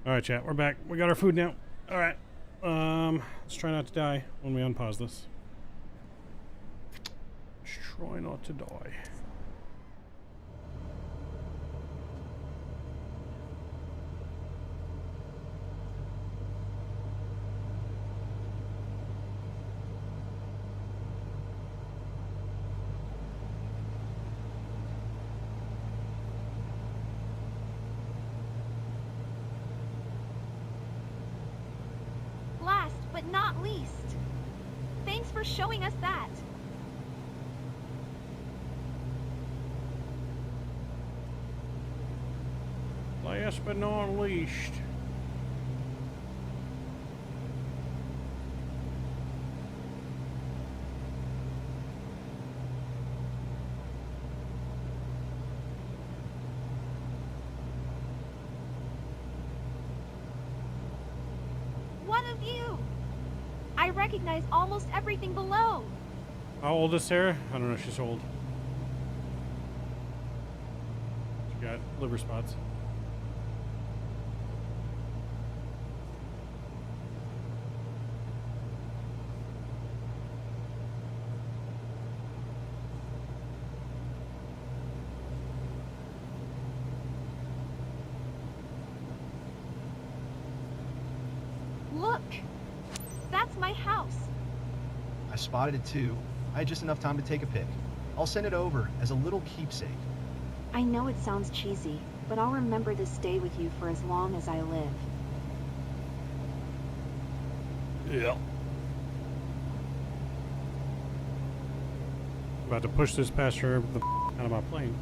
All right, chat. We're back. We got our food now. All right. Let's try not to die when we unpause this. Let's try not to die. Last but not least, thanks for showing us that. Last but not least. One of you. I recognize almost everything below. How old is Sarah? I don't know if she's old. She got liver spots. Look, that's my house. I spotted it too. I had just enough time to take a pic. I'll send it over as a little keepsake. I know it sounds cheesy, but I'll remember this day with you for as long as I live. Yeah. About to push this passenger out of my plane.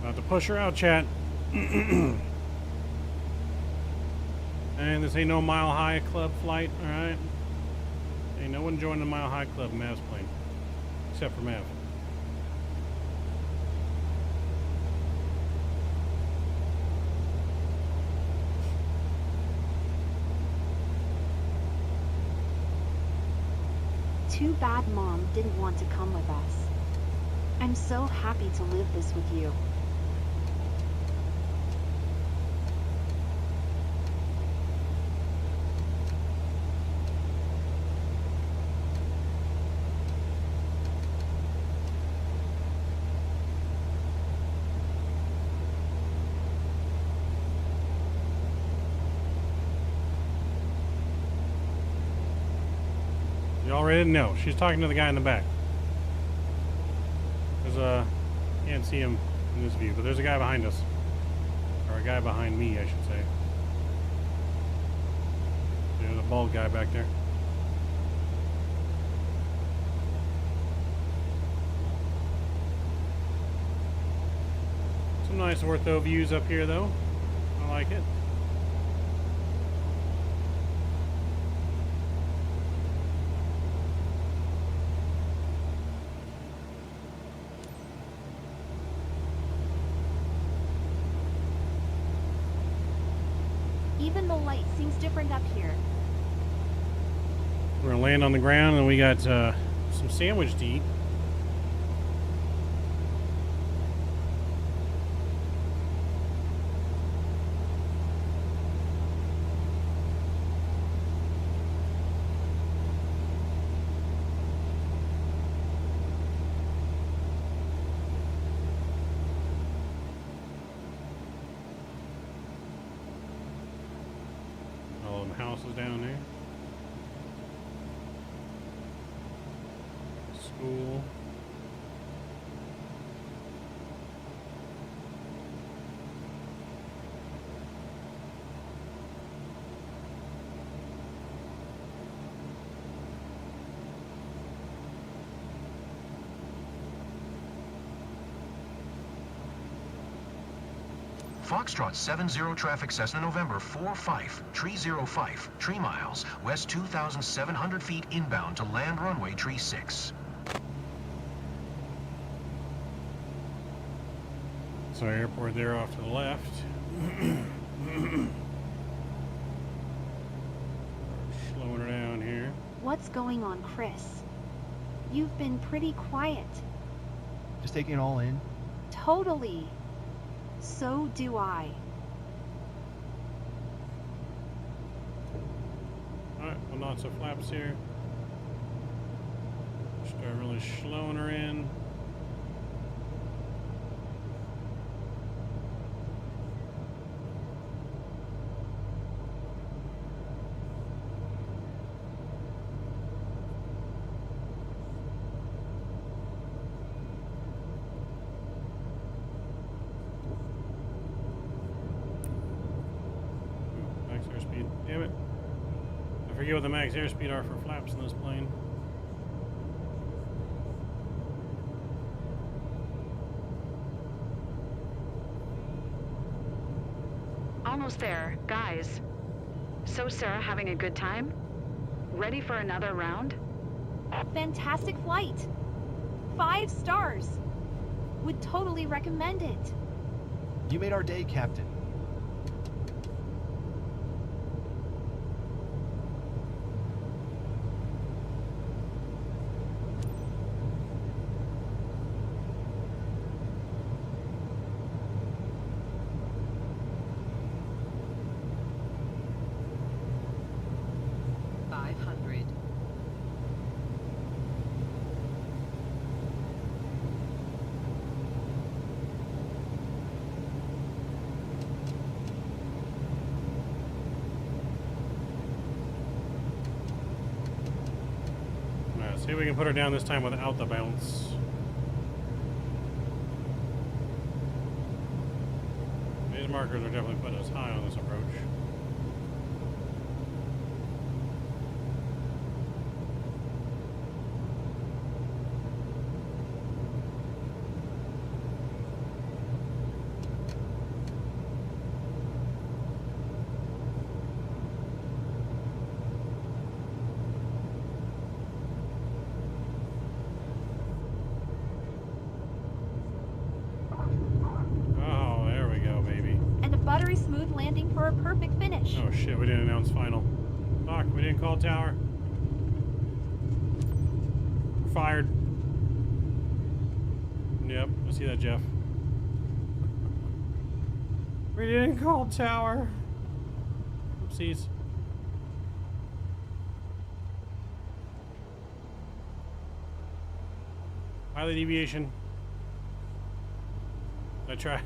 About to push her out, chat. And this ain't no Mile High Club flight, alright? Ain't no one joining the Mile High Club Mav's plane. Except for Mav. Too bad Mom didn't want to come with us. I'm so happy to live this with you. You already didn't know. She's talking to the guy in the back. There's can't see him in this view, but there's a guy behind us. Or a guy behind me, I should say. There's a bald guy back there. Some nice ortho views up here, though. I like it. Even the light seems different up here. We're gonna land on the ground, and we got some sandwich to eat. All them houses down there. School. Foxtrot 70 traffic Cessna November 45, tree 05, tree miles, west 2,700 feet inbound to land runway tree 6. So airport there off to the left. Slowing her down What's going on, Chris? You've been pretty quiet. Just taking it all in. Totally. So do I. Alright, well, lots of flaps here. Start really slowing her in. Max airspeed. Damn it. I forget what the max airspeed are for flaps in this plane. Almost there, guys. So Sarah, having a good time? Ready for another round? Fantastic flight. 5 stars. Would totally recommend it. You made our day, Captain. See if we can put her down this time without the bounce. These markers are definitely putting us high on this approach. Buttery smooth landing for a perfect finish. Oh shit, we didn't announce final. Fuck, we didn't call tower. We're fired. Yep, I see that, Jeff. We didn't call tower. Oopsies. Pilot deviation. I try.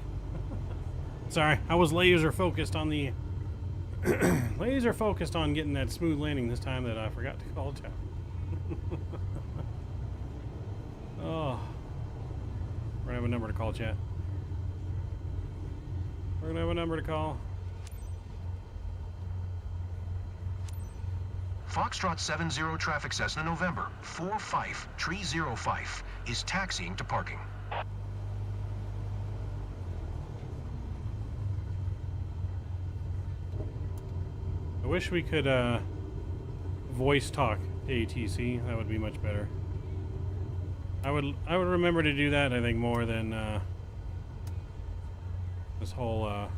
Sorry, I was laser focused on the laser focused on getting that smooth landing this time that I forgot to call it down. Oh, we're gonna have a number to call, chat. We're gonna have a number to call. Foxtrot 70 traffic Cessna November 4535 is taxiing to parking. I wish we could voice talk to ATC. That would be much better. I would remember to do that, I think, more than this whole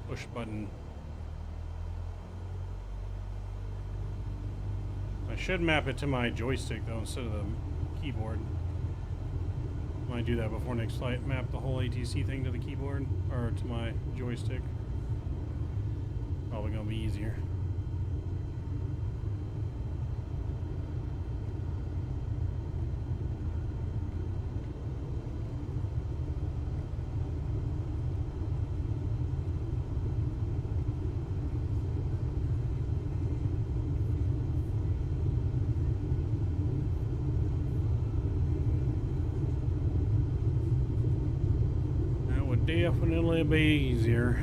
push button. I should map it to my joystick though instead of the keyboard. Might do that before next flight. Map the whole ATC thing to the keyboard or to my joystick. Probably gonna be easier. That would definitely be easier.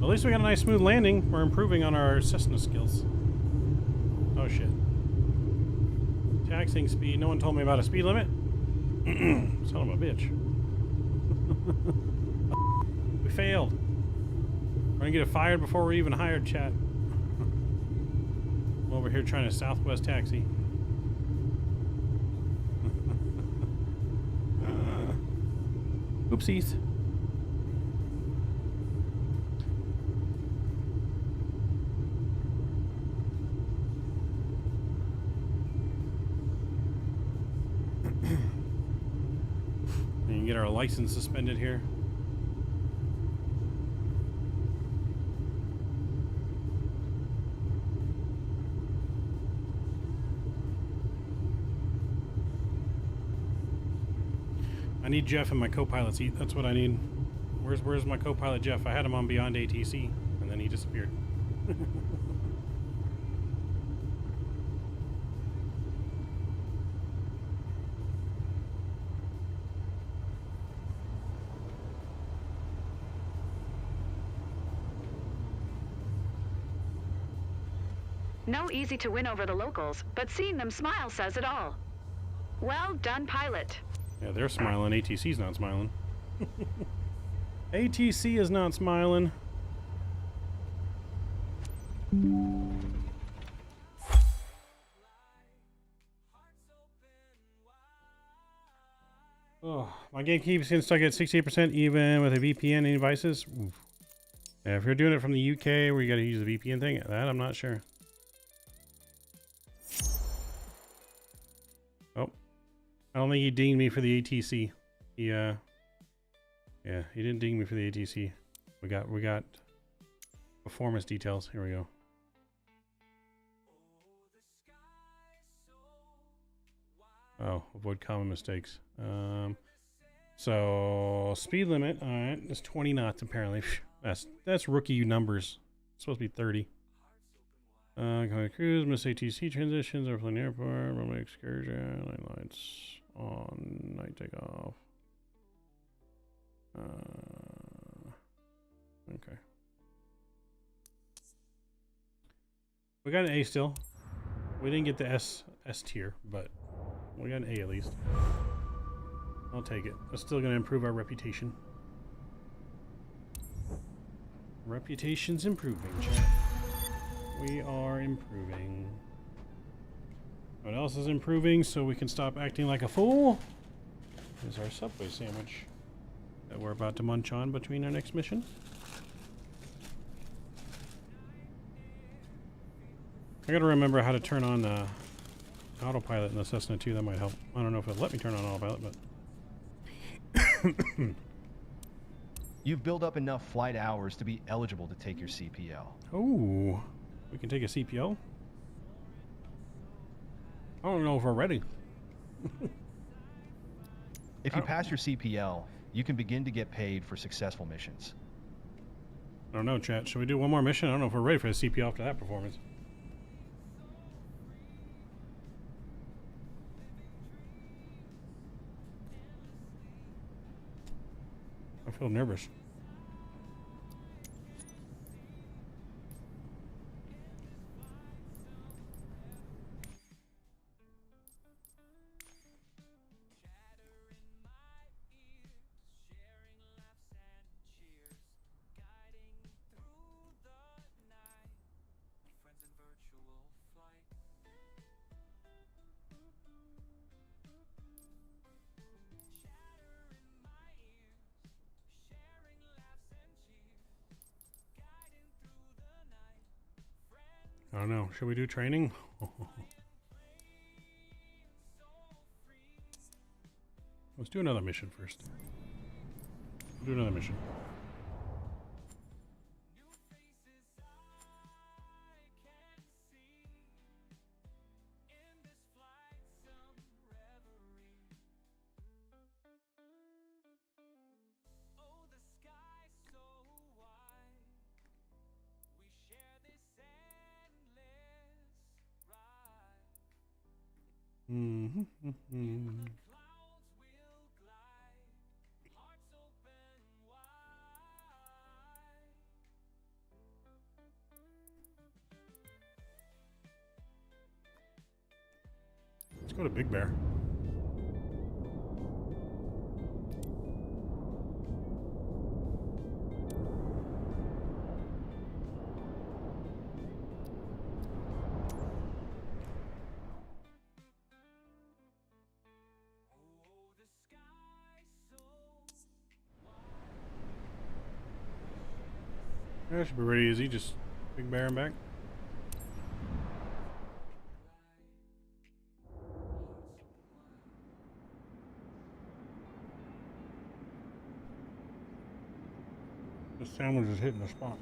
At least we got a nice smooth landing. We're improving on our Cessna skills. Oh shit. Taxiing speed. No one told me about a speed limit. Son of a bitch. We failed. We're gonna get it fired before we're even hired, chat. I'm over here trying to Southwest taxi. get our license suspended here. I need Jeff in my co-pilot seat. That's what I need. Where's my co-pilot Jeff? I had him on Beyond ATC, and then he disappeared. No easy to win over the locals, but seeing them smile says it all. Well done, pilot. Yeah, they're smiling. ATC's not smiling. ATC is not smiling. Oh, my game keeps getting stuck at 68% even with a VPN and devices. Oof. Yeah, if you're doing it from the UK where you got to use the VPN thing, that I'm not sure. Oh, I don't think he dinged me for the ATC. Yeah, he didn't ding me for the ATC. We got performance details. Here we go. Oh, avoid common mistakes. So speed limit, all right, it's 20 knots apparently. That's rookie numbers. It's supposed to be 30. Cruise, miss ATC transitions, airplane airport, runway excursion, line lights on, night takeoff. Okay. We got an A still. We didn't get the S tier, but we got an A at least. I'll take it. That's still going to improve our reputation. Reputation's improving, chat. We are improving. What else is improving so we can stop acting like a fool? Is our Subway sandwich that we're about to munch on between our next mission. I gotta remember how to turn on the autopilot in the Cessna 2. That might help. I don't know if it'll let me turn on autopilot, but... You've built up enough flight hours to be eligible to take your CPL. Oh, we can take a CPL? I don't know if we're ready. If you pass your CPL, you can begin to get paid for successful missions. I don't know, chat. Should we do one more mission? I don't know if we're ready for the CPL after that performance. I feel nervous. I don't know. Should we do training? Let's do another mission first. Do another mission. Let's go to Big Bear. Yeah, should be pretty easy, just Big Bear and back. The sandwich is hitting the spot.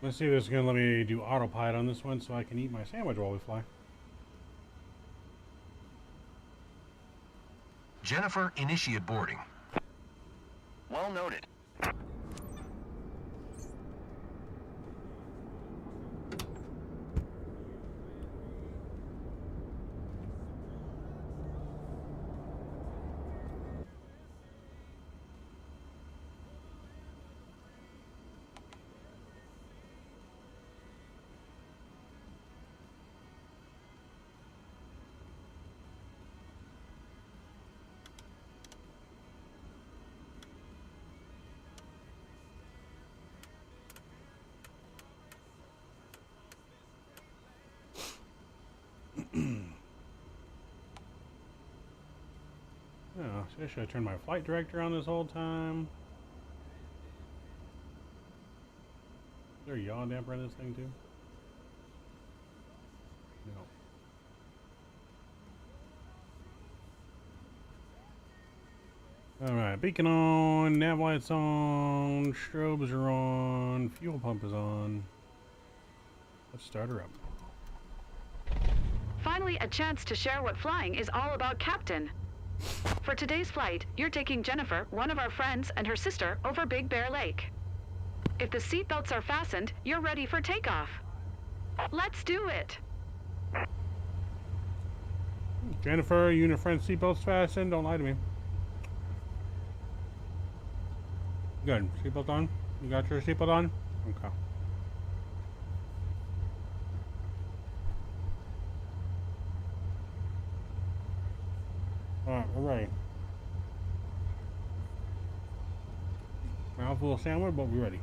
Let's see if it's going to let me do autopilot on this one so I can eat my sandwich while we fly. Jennifer, initiate boarding. Well noted. Oh, so should I turn my flight director on this whole time? Is there a yaw damper in this thing too? No. Alright, beacon on, nav lights on, strobes are on, fuel pump is on. Let's start her up. Finally, a chance to share what flying is all about, Captain. For today's flight, you're taking Jennifer, one of our friends, and her sister over Big Bear Lake. If the seatbelts are fastened, you're ready for takeoff. Let's do it! Jennifer, you and your friend's seatbelts fastened? Don't lie to me. Good. Seatbelt on? You got your seatbelt on? Okay. Alright, we're ready. Mouthful of sandwich, but we're ready.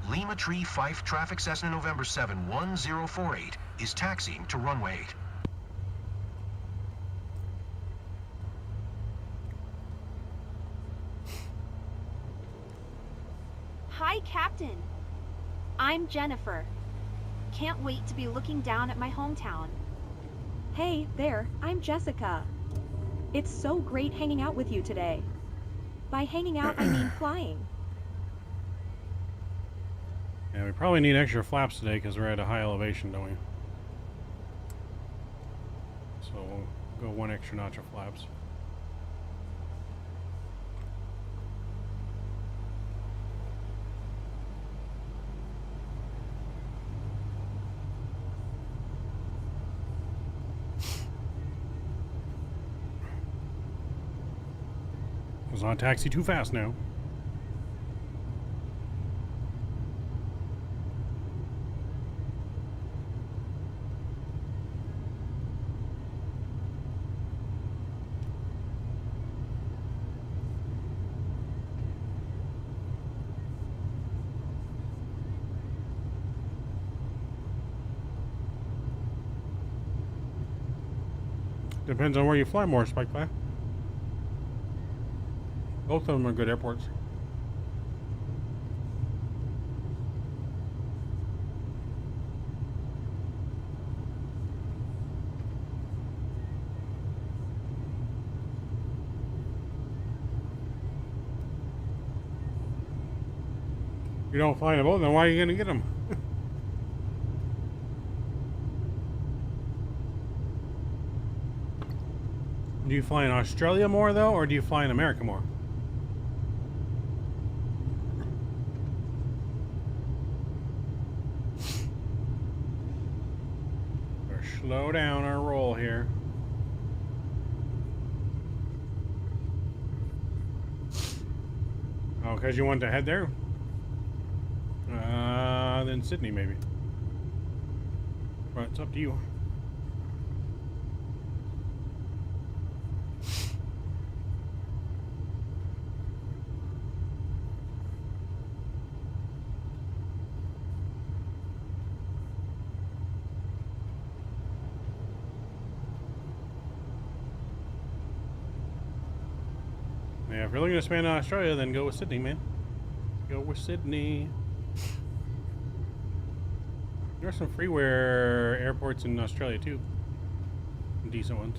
Lima Tree Fife traffic Cessna November 7 1048 is taxiing to runway 8. Hi, Captain. I'm Jennifer. Can't wait to be looking down at my hometown. Hey, there, I'm Jessica. It's so great hanging out with you today. By hanging out, I mean flying. Yeah, we probably need extra flaps today because we're at a high elevation, don't we? So we'll go one extra notch of flaps. Was on taxi too fast now. Depends on where you fly more, Spike Fly. Both of them are good airports. You don't fly in a boat, then why are you going to get them? Do you fly in Australia more, though, or do you fly in America more? Better slow down our roll here. Oh, because you want to head there? Then Sydney, maybe. Right, it's up to you. Yeah, if you're looking to expand to Australia, then go with Sydney, man. Go with Sydney. There are some freeware airports in Australia too. Some decent ones.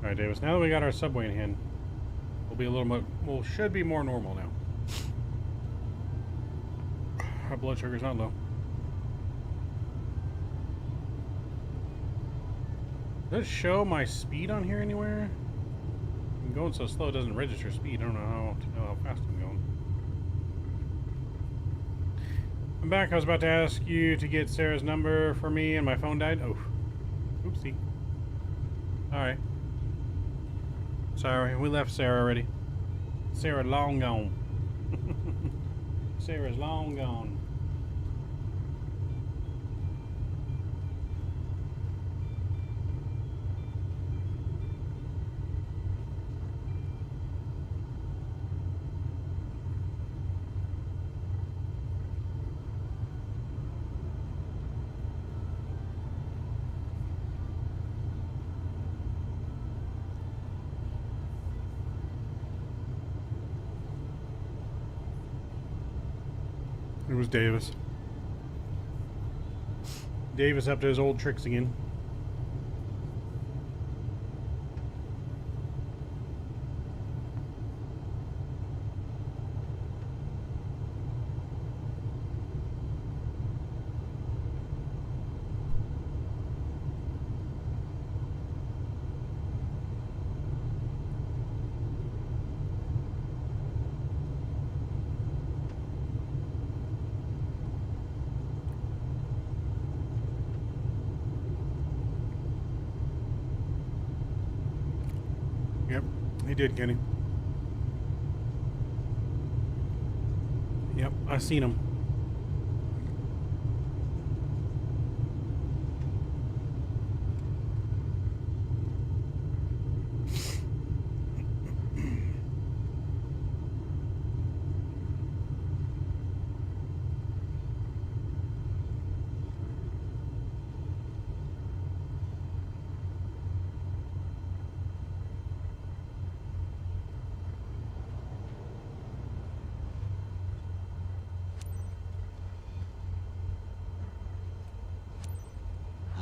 Alright, Davis, now that we got our subway in hand, we'll be a little more, well, should be more normal now. Our blood sugar's not low. Does it show my speed on here anywhere? I'm going so slow it doesn't register speed. I don't know how fast I'm going. I'm back. I was about to ask you to get Sarah's number for me and my phone died. Oh. Oopsie. Alright. Sorry, we left Sarah already. Sarah long gone. Sarah's long gone. It was Davis. Davis up to his old tricks again. Yep, he did, Kenny. Yep, I seen him.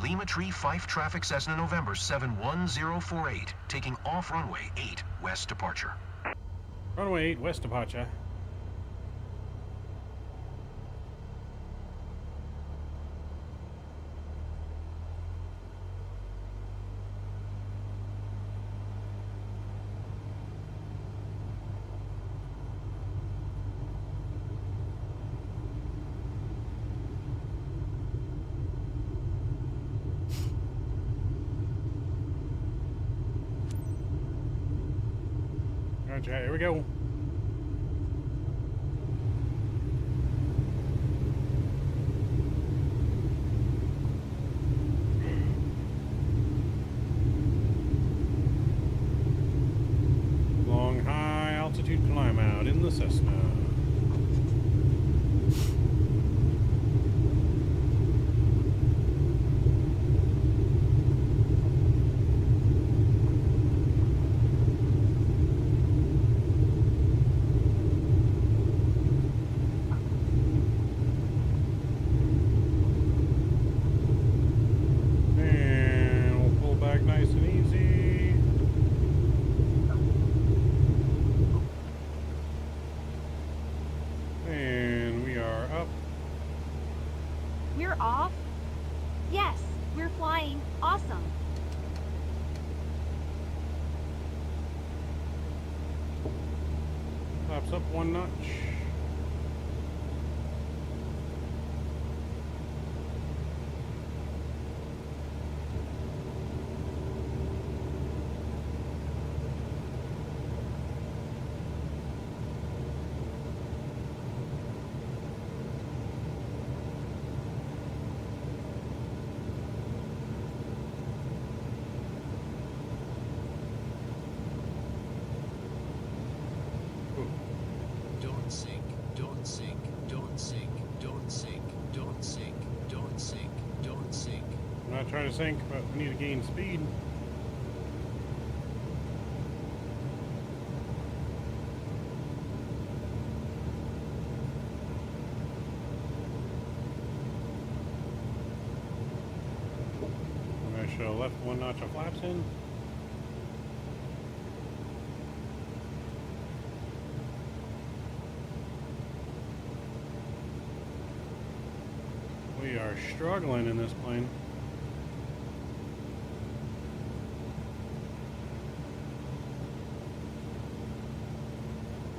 Lima Tree Fife traffic Cessna November 71048, taking off runway 8, west departure. Runway 8, west departure. Gotcha, here we go. Long, high altitude climb out in the Cessna. We're off? Yes, we're flying. Awesome. Flaps up 1 notch. Don't sink, don't sink, don't sink, don't sink, don't sink, don't sink, don't sink. I'm not trying to sink, but we need to gain speed. I should have left 1 notch of flaps in. We are struggling in this plane.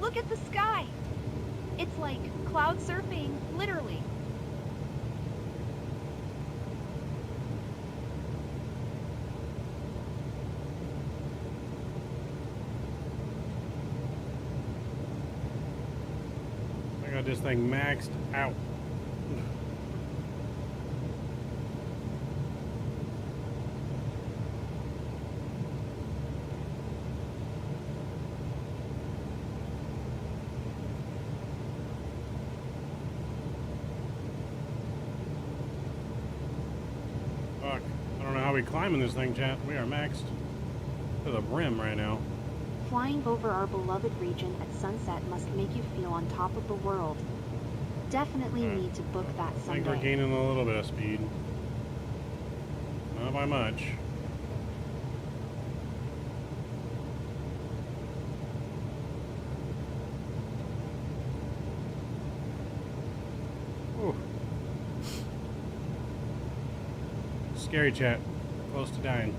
Look at the sky. It's like cloud surfing, literally. I got this thing maxed out. Fuck. I don't know how we climb in this thing, chat. We are maxed to the brim right now. Flying over our beloved region at sunset must make you feel on top of the world. Definitely need to book that I think someday. we're gaining a little bit of speed. Not by much. Whew. Scary, chat. Close to dying.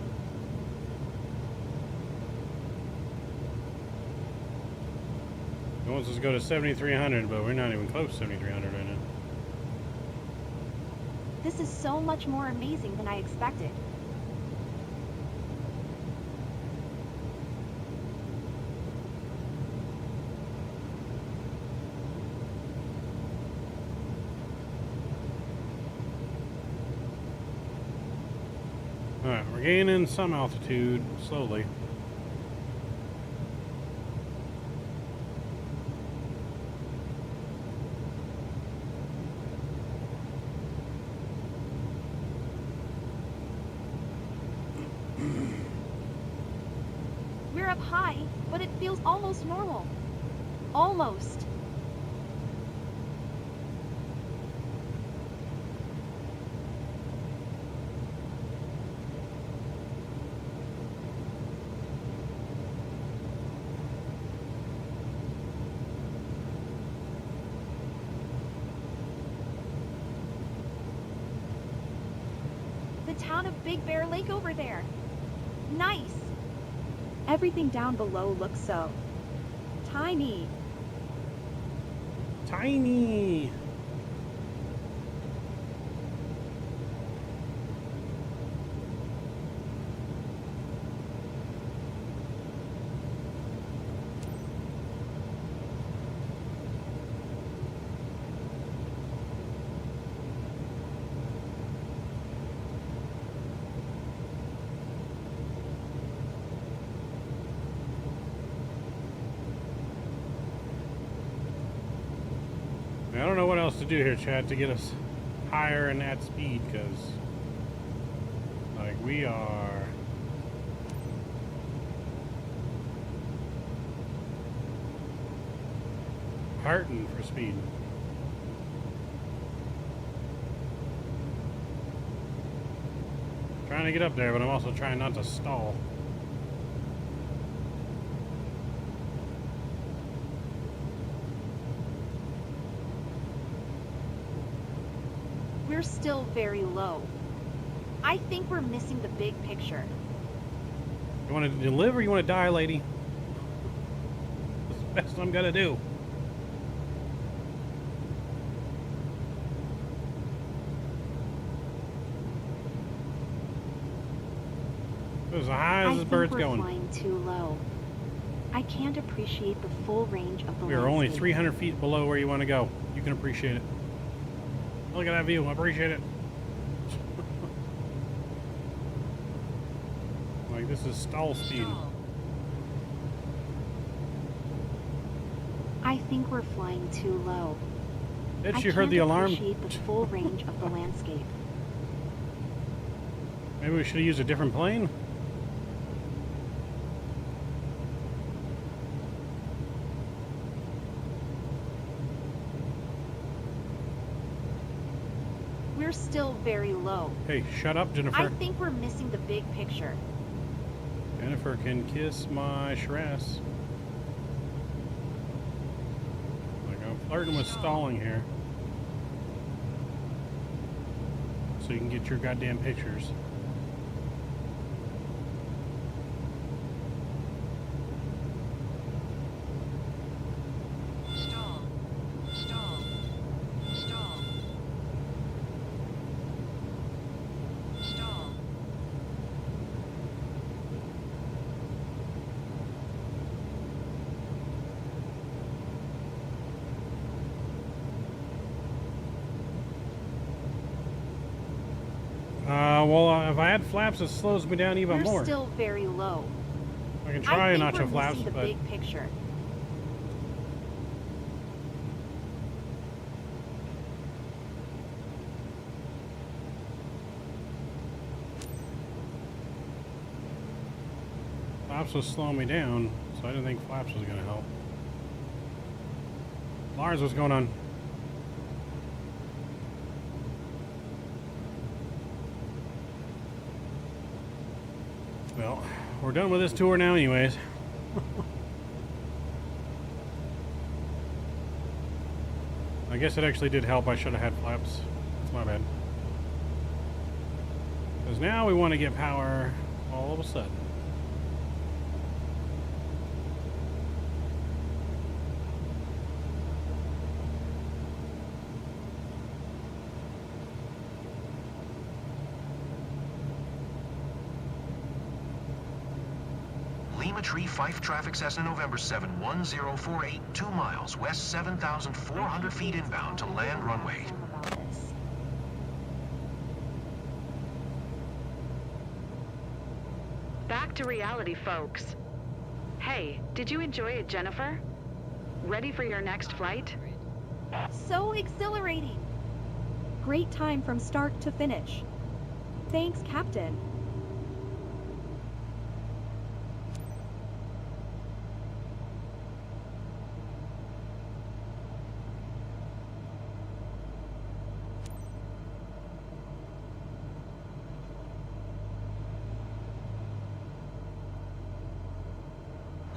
It wants us to go to 7,300, but we're not even close to 7,300 right now. This is so much more amazing than I expected. Alright, we're gaining some altitude slowly. We're up high, but it feels almost normal. Almost. The town of Big Bear Lake over there. Nice. Everything down below looks so tiny. Tiny. I don't know what else to do here, chat, to get us higher in that speed, because like we are hurting for speed. Trying to get up there, but I'm also trying not to stall. We're We're still very low. I think we're missing the big picture. You want to live or you want to die, lady? That's the best I'm gonna do. As high as this bird's going. I think we're flying too low. I can't appreciate the full range of the We are only landscape. 300 feet below where you want to go. You can appreciate it. Look at that view. I appreciate it. Like, this is stall speed. I think we're flying too low. Did you heard the alarm? I can't appreciate the full range of the landscape. Maybe we should have used a different plane? We're still very low. Hey, shut up, Jennifer. I think we're missing the big picture. Jennifer can kiss my Shrass. Like, I'm flirting with stalling here. So you can get your goddamn pictures. Well, if I had flaps, it slows me down even more. We're still very low. I can try not to we're flaps, missing the but big picture. flaps was slowing me down, so I didn't think flaps was going to help. Lars, what's going on? Well, we're done with this tour now anyways. I guess it actually did help. I should have had flaps. That's my bad. Because now we want to get power all of a sudden. Lima Tree Fife traffic Cessna November 7 1048, 2 miles west 7,400 feet inbound to land runway. Back to reality, folks. Hey, did you enjoy it, Jennifer? Ready for your next flight? So exhilarating. Great time from start to finish. Thanks, Captain.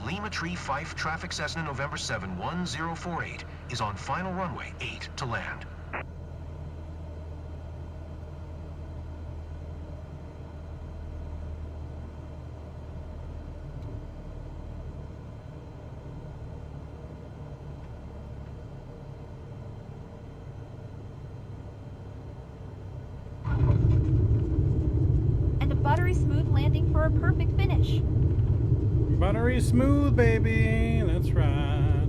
Lima Tree Fife traffic Cessna November 7 1048 is on final runway 8 to land. And a buttery smooth landing for a perfect finish. Buttery smooth, baby. That's right.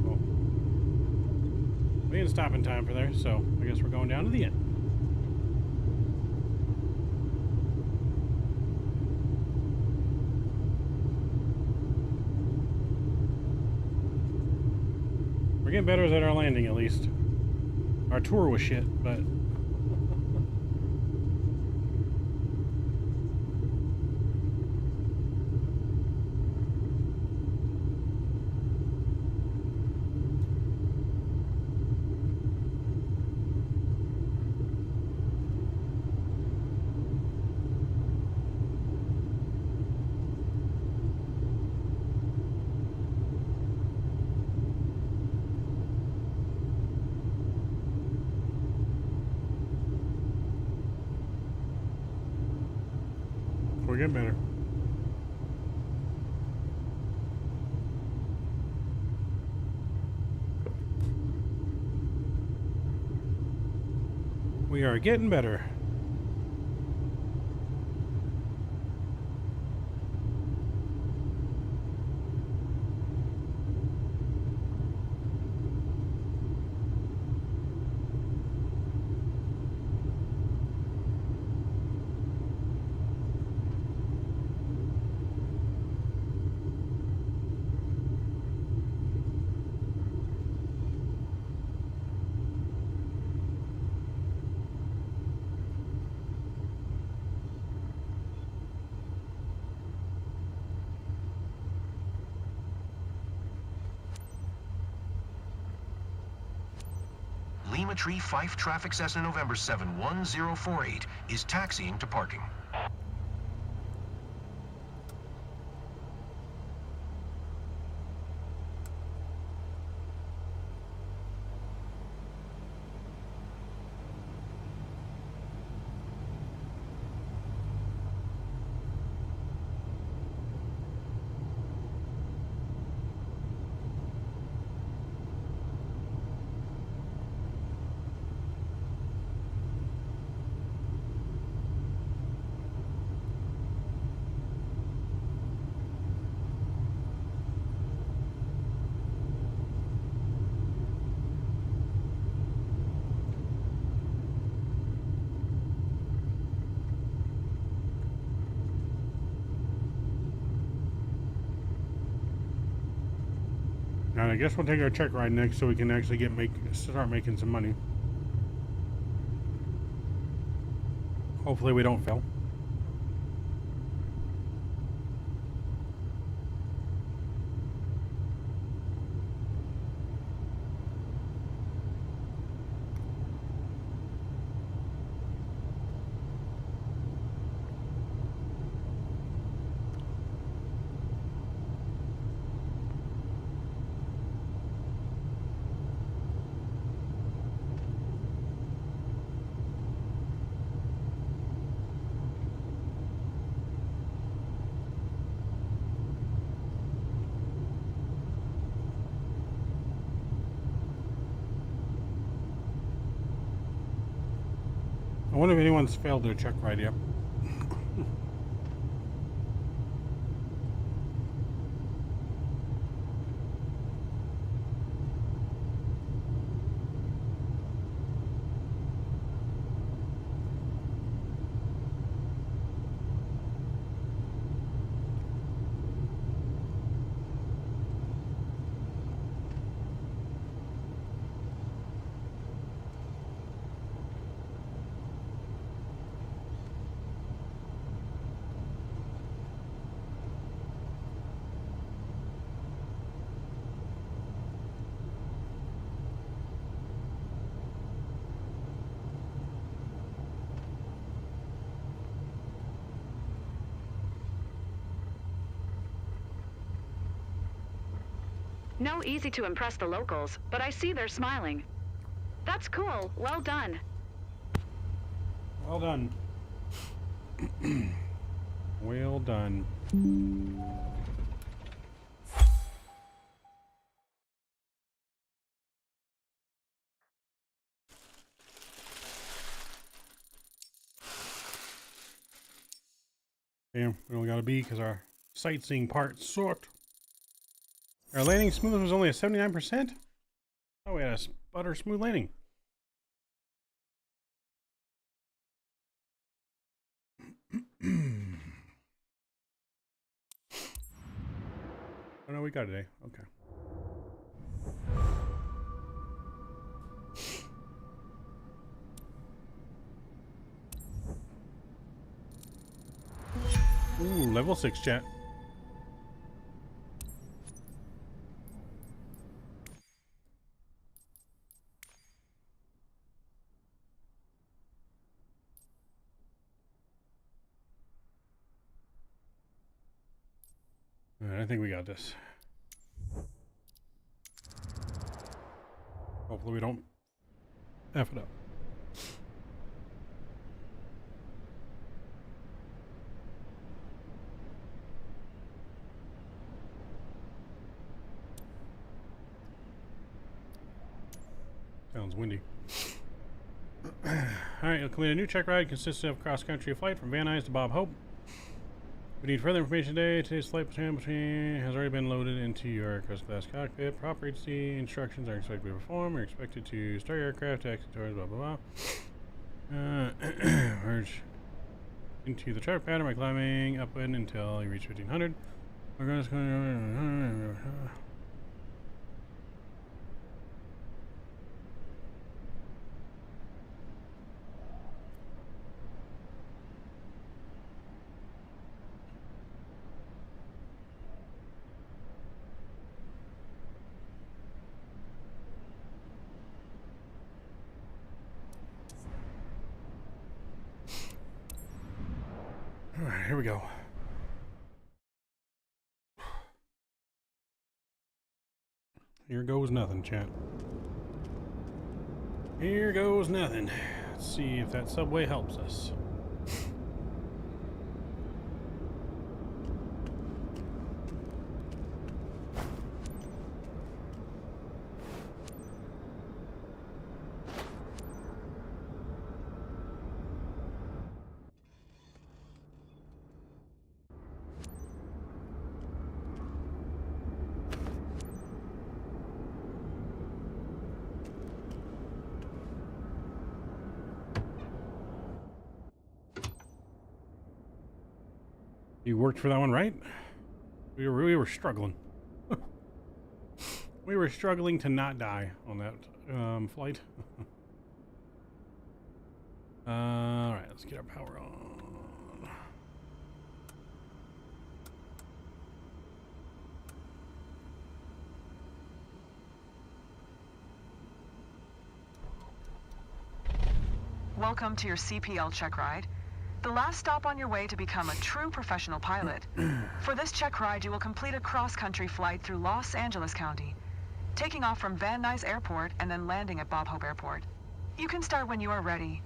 Cool. We didn't stop in time for there, so I guess we're going down to the end. We're getting better at our landing, at least. Our tour was shit, but... getting better. We are getting better. Lima Tree Fife traffic Cessna November 71048 is taxiing to parking. And I guess we'll take our check ride next so we can actually start making some money. Hopefully we don't fail. I wonder if anyone's failed their check ride yet. No easy to impress the locals, but I see they're smiling. That's cool. Well done. Well done. Well done. Damn, we only got a B because our sightseeing part sucked. Our landing smoothness was only a 79%? Oh, we had a butter smooth landing. Oh no, we got it today. Okay. Ooh, level 6 chat. Alright, I think we got this. Hopefully we don't F it up. . Sounds windy. Alright, you'll complete a new check ride consisting of cross-country flight from Van Nuys to Bob Hope. We need further information today. Today's flight between has already been loaded into your first class cockpit. Proper HC instructions are expected to be performed. You're expected to start your aircraft, taxi towards blah blah blah. Merge into the chart pattern by climbing upwind until you reach 1500. We're going to Alright, here we go. Here goes nothing, chat. Here goes nothing. Let's see if that subway helps us. You worked for that one, right? We were struggling. We were struggling to not die on that flight. All right, let's get our power on. Welcome to your CPL check ride. The last stop on your way to become a true professional pilot. For this check ride, you will complete a cross-country flight through Los Angeles County, taking off from Van Nuys Airport and then landing at Bob Hope Airport. You can start when you are ready.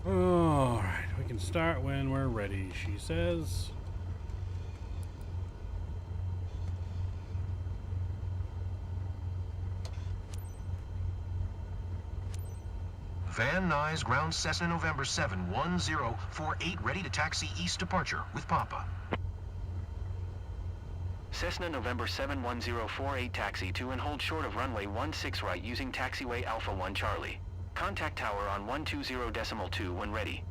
All right, we can start when we're ready, she says. Van Nuys ground Cessna November 71048 ready to taxi east departure with Papa. Cessna November 71048 taxi to and hold short of runway 16 right using taxiway Alpha 1 Charlie. Contact tower on 120.2 when ready.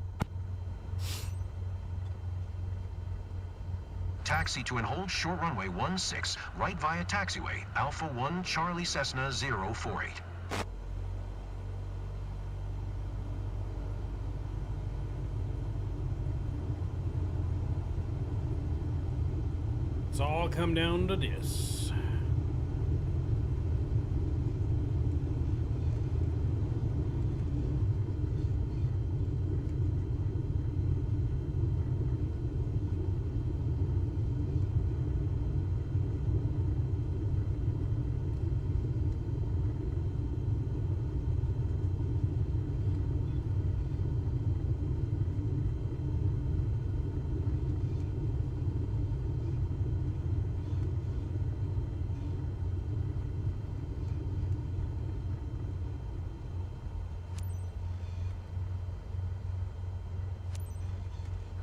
Taxi to and hold short runway 16 right via taxiway Alpha 1 Charlie Cessna 048. It's all come down to this.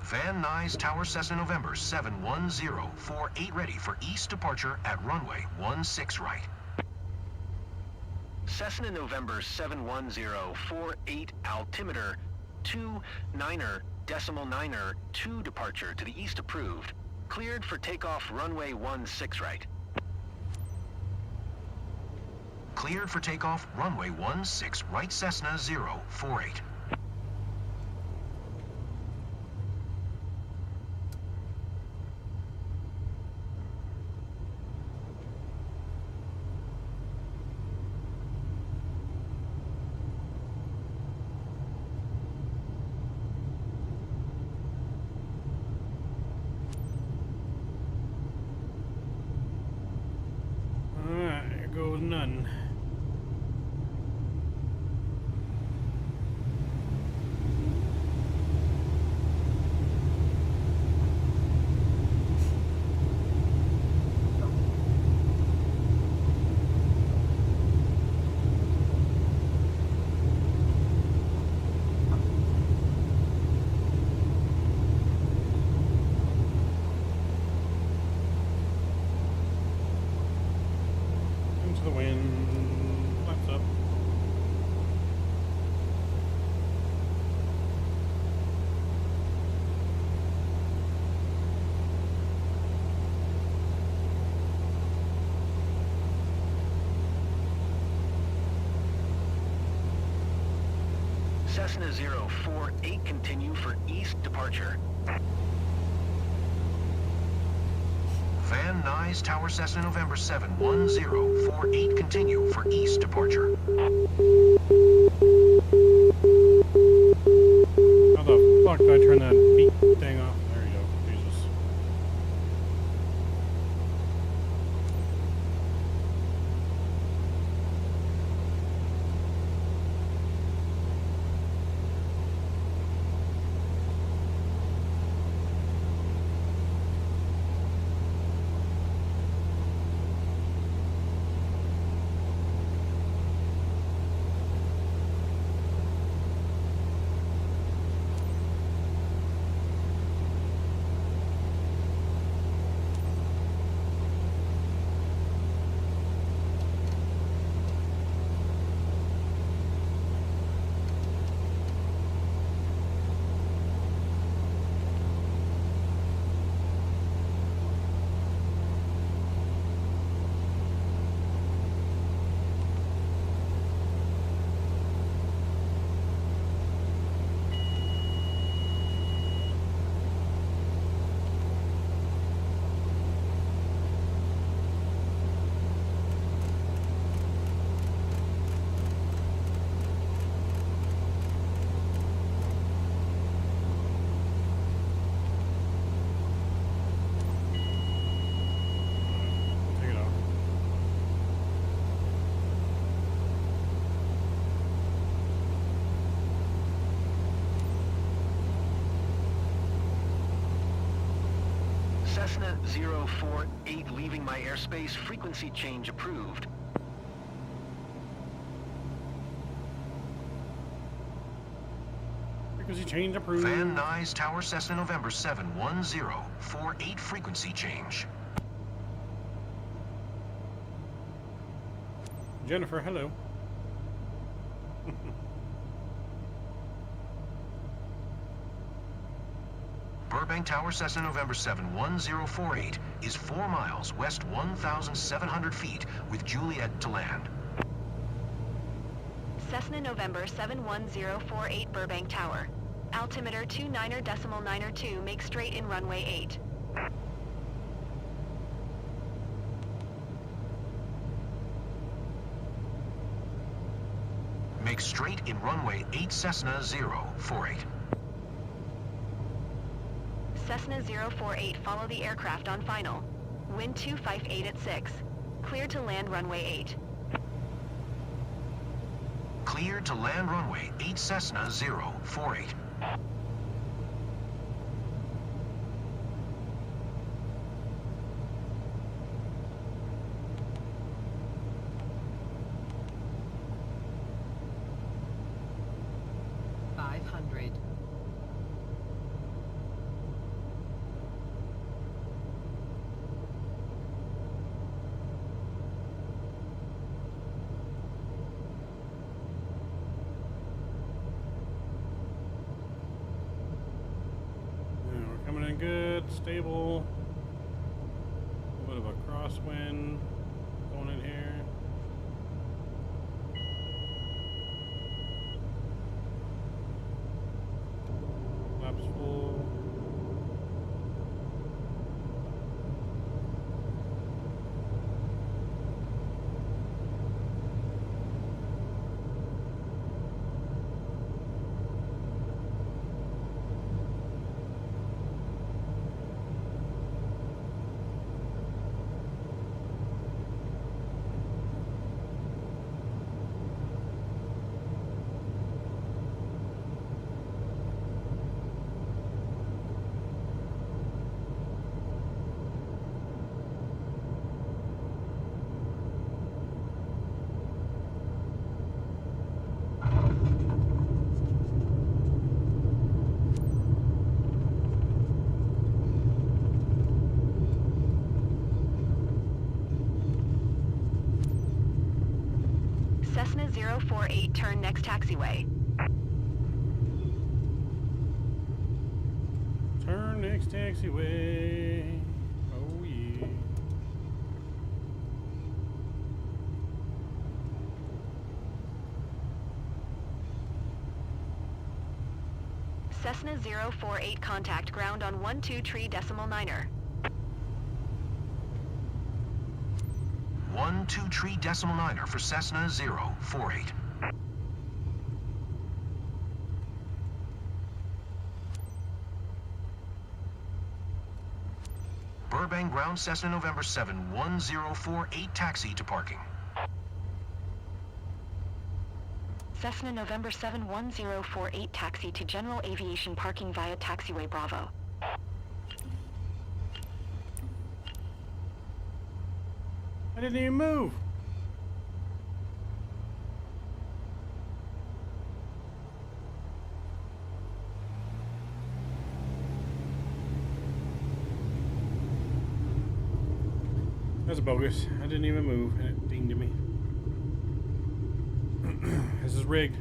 Van Nuys Tower Cessna November 71048 ready for east departure at runway 16 right. Cessna November 71048 altimeter 29.2 departure to the east approved. Cleared for takeoff runway 16 right. Cleared for takeoff runway 16 right Cessna 048. None. Cessna 048, continue for east departure. Van Nuys Tower Cessna November 71048, continue for east departure. How the fuck do I turn that beep thing off? There you go. Jesus. Take it off. Cessna 048, leaving my airspace, frequency change approved. Frequency change approved. Van Nuys Tower Cessna November 71048, frequency change. Jennifer, hello. Burbank Tower Cessna November 71048 is 4 miles west 1,700 feet with Juliet to land. Cessna November 71048 Burbank Tower. Altimeter 29.902, make straight in runway 8. Make straight in runway 8 Cessna 048. Cessna 048, follow the aircraft on final. Wind 258 at 6. Clear to land runway 8. Cleared to land runway 8 Cessna 048. Good, stable. A little bit of a crosswind going in here. Flaps full. Cessna 048, turn next taxiway. Turn next taxiway. Oh yeah. Cessna 048 contact ground on 12.3.9er. 123.9er for Cessna 048. Burbank ground Cessna November 71048 taxi to parking. Cessna November 71048 taxi to general aviation parking via taxiway Bravo. I didn't even move. That's bogus. I didn't even move and it dinged me. This is rigged.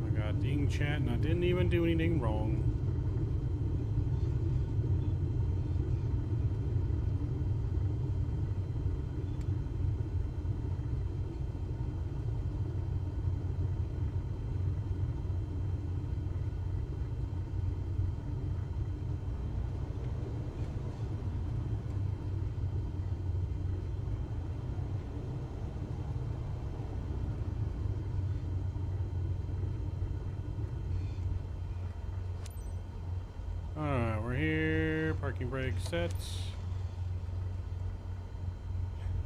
I got ding chat and I didn't even do anything wrong. Alright, we're here. Parking brake set.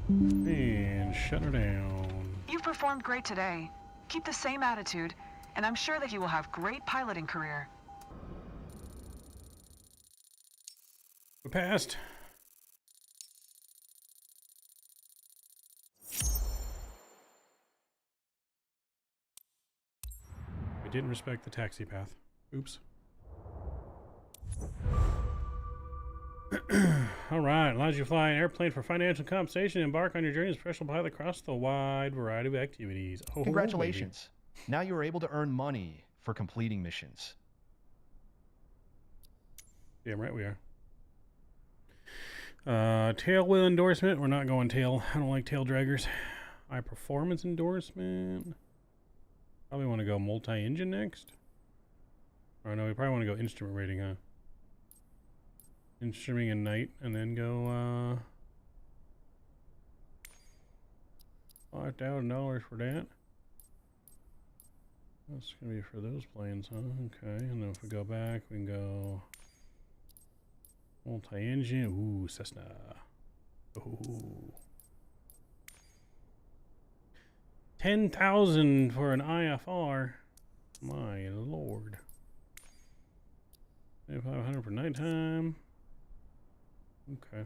And shut her down. You've performed great today. Keep the same attitude, and I'm sure that you will have great piloting career. We passed. We didn't respect the taxi path. Oops. All right, allows you to fly an airplane for financial compensation and embark on your journey as a professional pilot across the wide variety of activities. Oh, Congratulations. Now you are able to earn money for completing missions. Damn right we are. Tail wheel endorsement. We're not going tail. I don't like tail draggers. High performance endorsement. Probably want to go multi-engine next. Or no, we probably want to go instrument rating, huh? Instrumenting at night, and then go $5,000 for that. That's gonna be for those planes, huh? Okay, and then if we go back, we can go multi-engine. Ooh, Cessna. Ooh, 10,000 for an IFR. My lord. 500 for nighttime. Okay.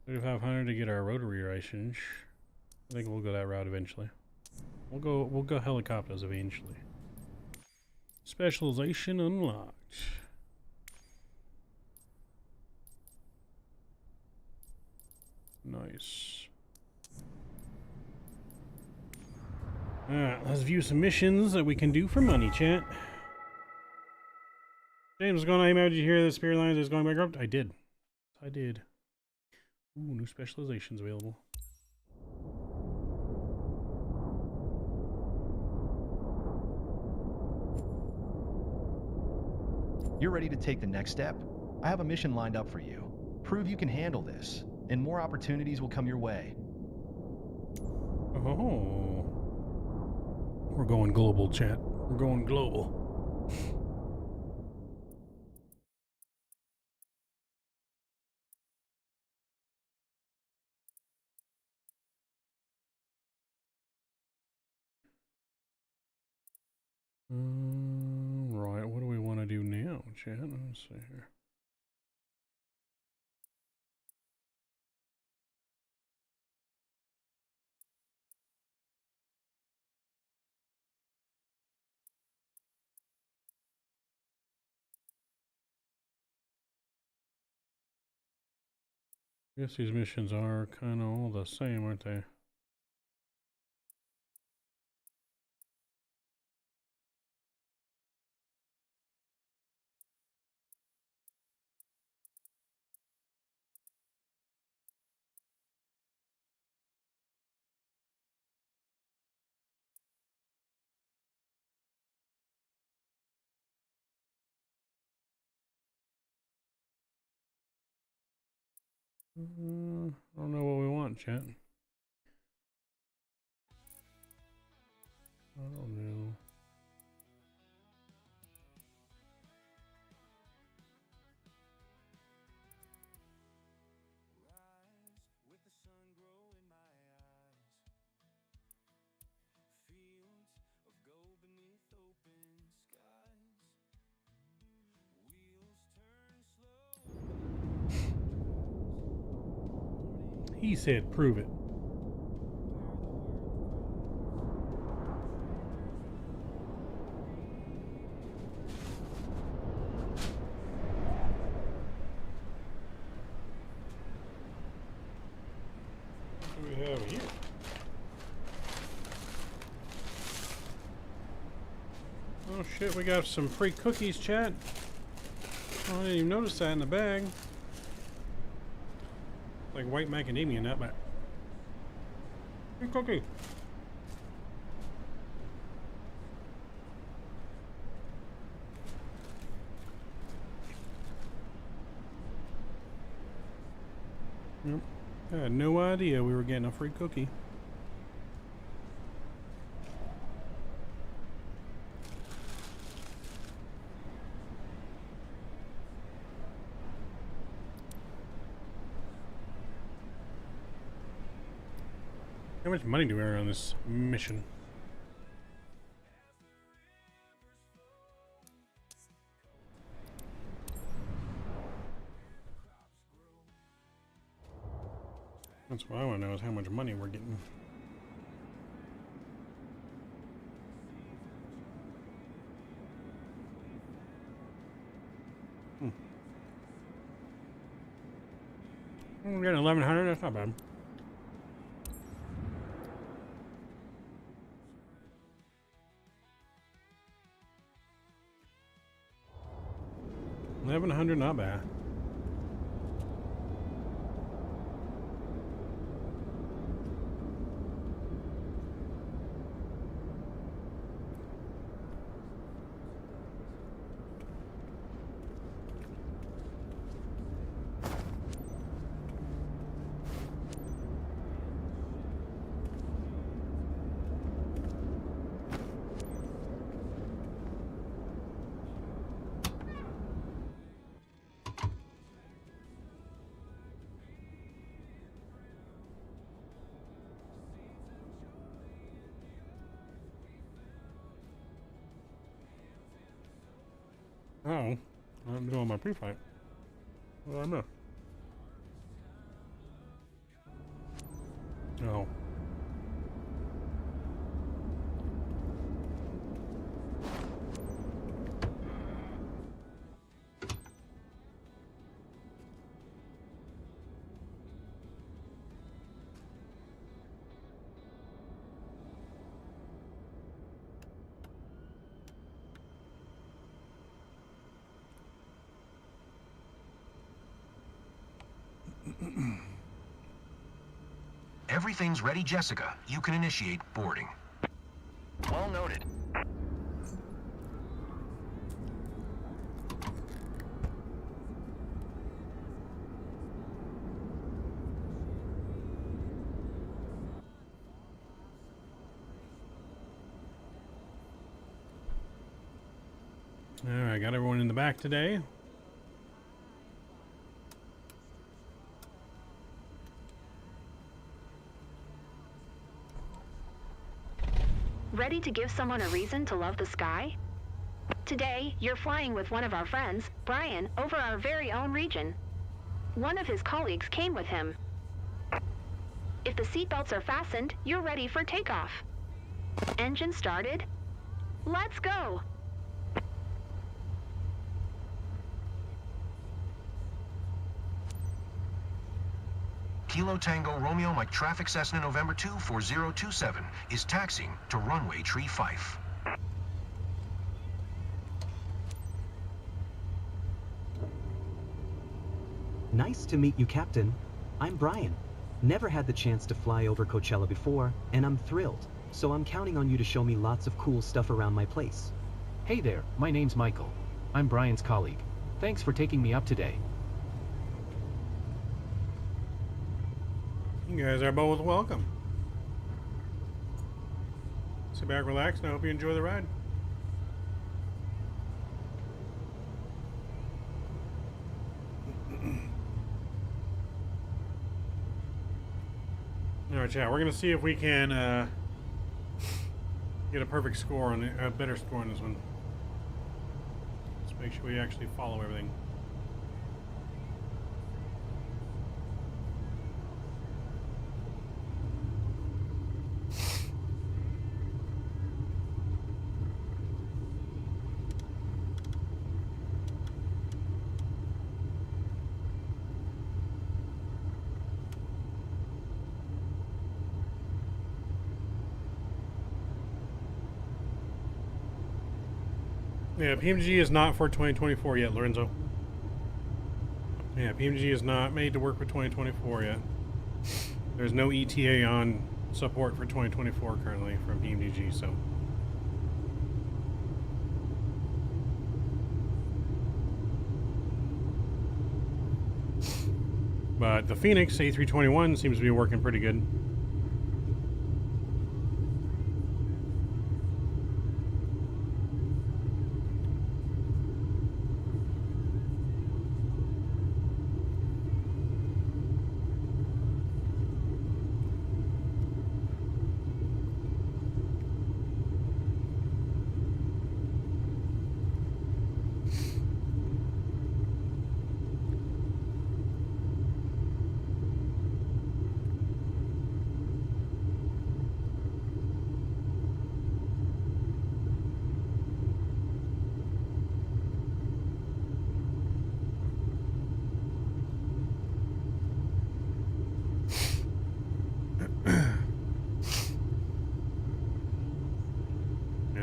3,500 to get our rotary license. I think we'll go that route eventually. We'll go helicopters eventually. Specialization unlocked. Nice. Alright, let's view some missions that we can do for money, chat. James, what's going on? Did you hear the Spirit Lines is going bankrupt? I did. I did. Ooh, new specializations available. You're ready to take the next step? I have a mission lined up for you. Prove you can handle this, and more opportunities will come your way. Oh. We're going global, chat. We're going global. Right, what do we want to do now, chat? Let's see here. I guess these missions are kind of all the same, aren't they? I don't know what we want, chat. I don't know. He said, prove it. What do we have here? Oh shit, we got some free cookies, chat. Oh, I didn't even notice that in the bag. Like white macadamia nut, but free cookie. Yep. I had no idea we were getting a free cookie. How much money do we earn on this mission? That's what I want to know, is how much money we're getting. We're getting 1,100. That's not bad. $1,100, not bad. Oh, I'm doing my pre-flight. What did I miss? Oh. Everything's ready, Jessica. You can initiate boarding. Well noted. Alright, got everyone in the back today. Ready to give someone a reason to love the sky? Today, you're flying with one of our friends, Brian, over our very own region. One of his colleagues came with him. If the seatbelts are fastened, you're ready for takeoff. Engine started? Let's go! Kilo Tango Romeo Mike traffic Cessna November 24027 is taxiing to runway tree Fife. Nice to meet you, Captain. I'm Brian. Never had the chance to fly over Coachella before, and I'm thrilled. So I'm counting on you to show me lots of cool stuff around my place. Hey there, my name's Michael. I'm Brian's colleague. Thanks for taking me up today. You guys are both welcome. Sit back, relax, and I hope you enjoy the ride. Alright, chat, we're going to see if we can get a perfect score on a better score on this one. Let's make sure we actually follow everything. Yeah, PMG is not for 2024 yet, Lorenzo. Yeah, PMG is not made to work for 2024 yet. There's no ETA on support for 2024 currently from PMG, so. But the FENIX A321 seems to be working pretty good.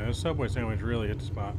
The Subway sandwich really hit the spot.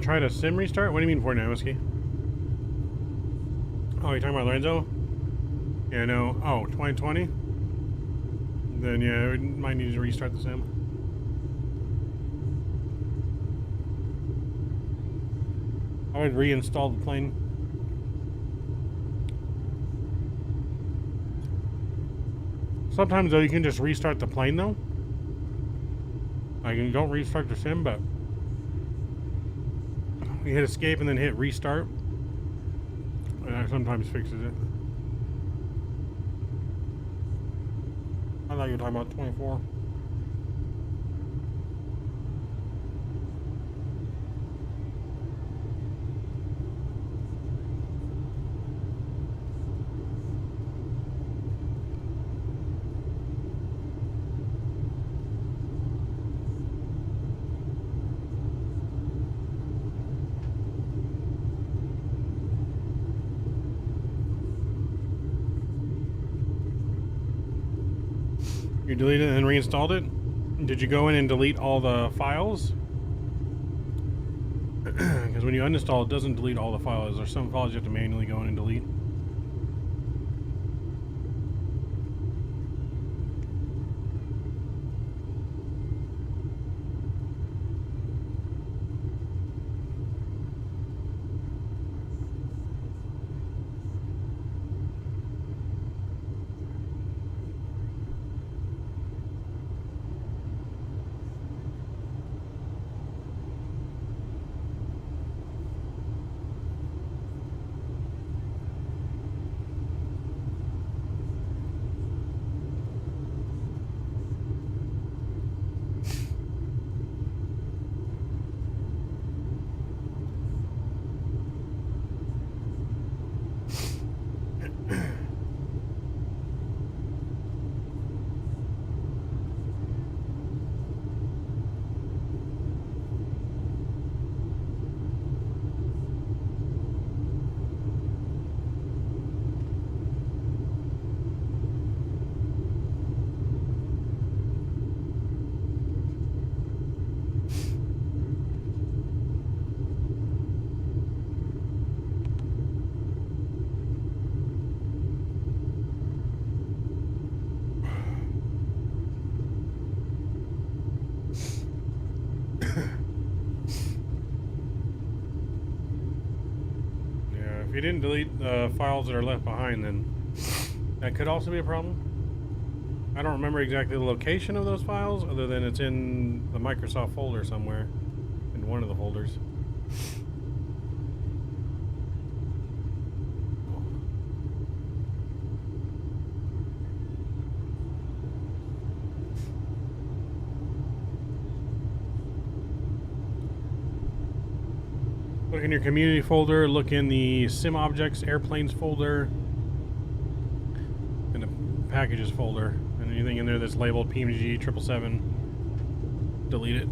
Try to sim restart? What do you mean Fortnite, Whiskey? Oh, you're talking about Lorenzo? Yeah, no. Oh, 2020? Then yeah, we might need to restart the sim. I would reinstall the plane. Sometimes though you can just restart the plane though. Like you don't restart the sim, but you hit escape and then hit restart. And that sometimes fixes it. I thought you were talking about 24. You deleted it and reinstalled it? Did you go in and delete all the files? Because when you uninstall, it doesn't delete all the files. There's some files you have to manually go in and delete. he didn't delete the files that are left behind, then that could also be a problem. I don't remember exactly the location of those files, other than it's in the Microsoft folder somewhere, in one of the folders. Look in your community folder, look in the sim objects, airplanes folder, and the packages folder. And anything in there that's labeled PMG 777, delete it.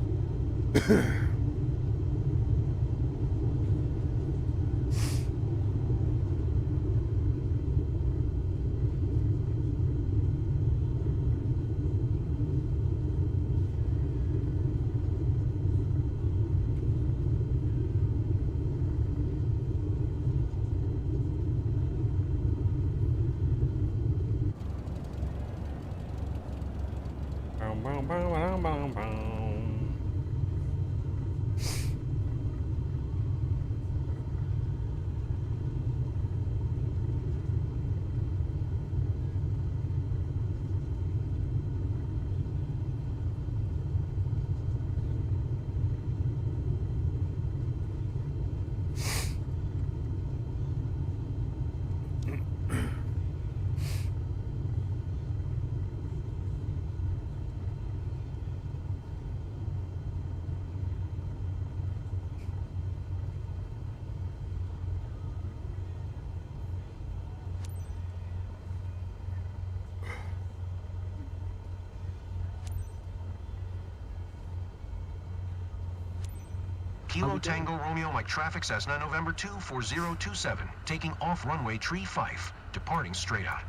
Kilo Tango Romeo Mike traffic Cessna November 24027, taking off runway tree 5, departing straight out.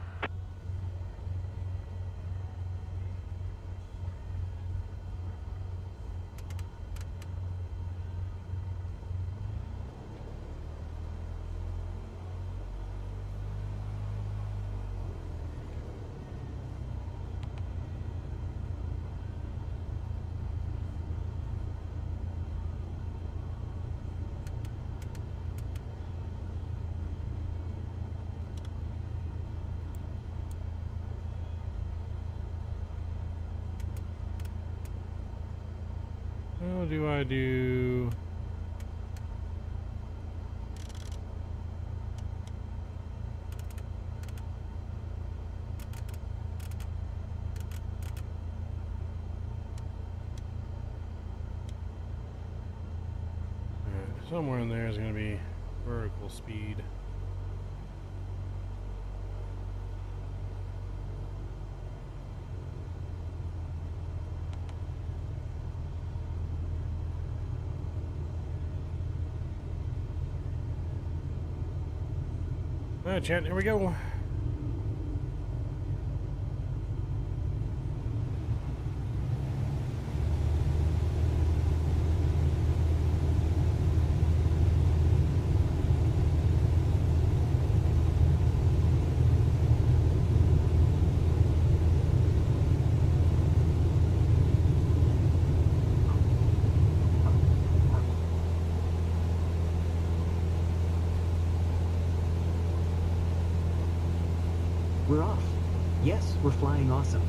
How do I do? Somewhere in there is going to be vertical speed. Alright, chat, here we go. We're off. Yes, we're flying awesome.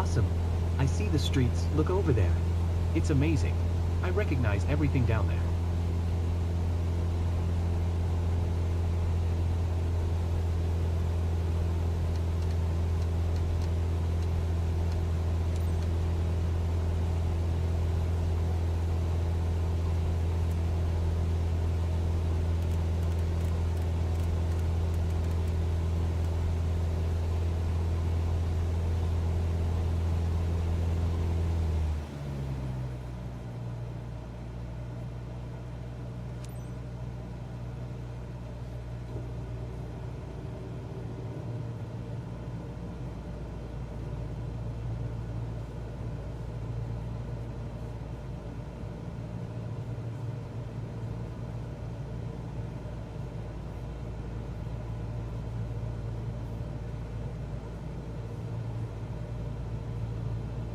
Awesome. I see the streets. Look over there. It's amazing. I recognize everything down there.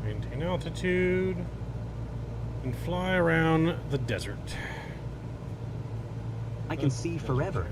Maintain altitude and fly around the desert. I can see forever.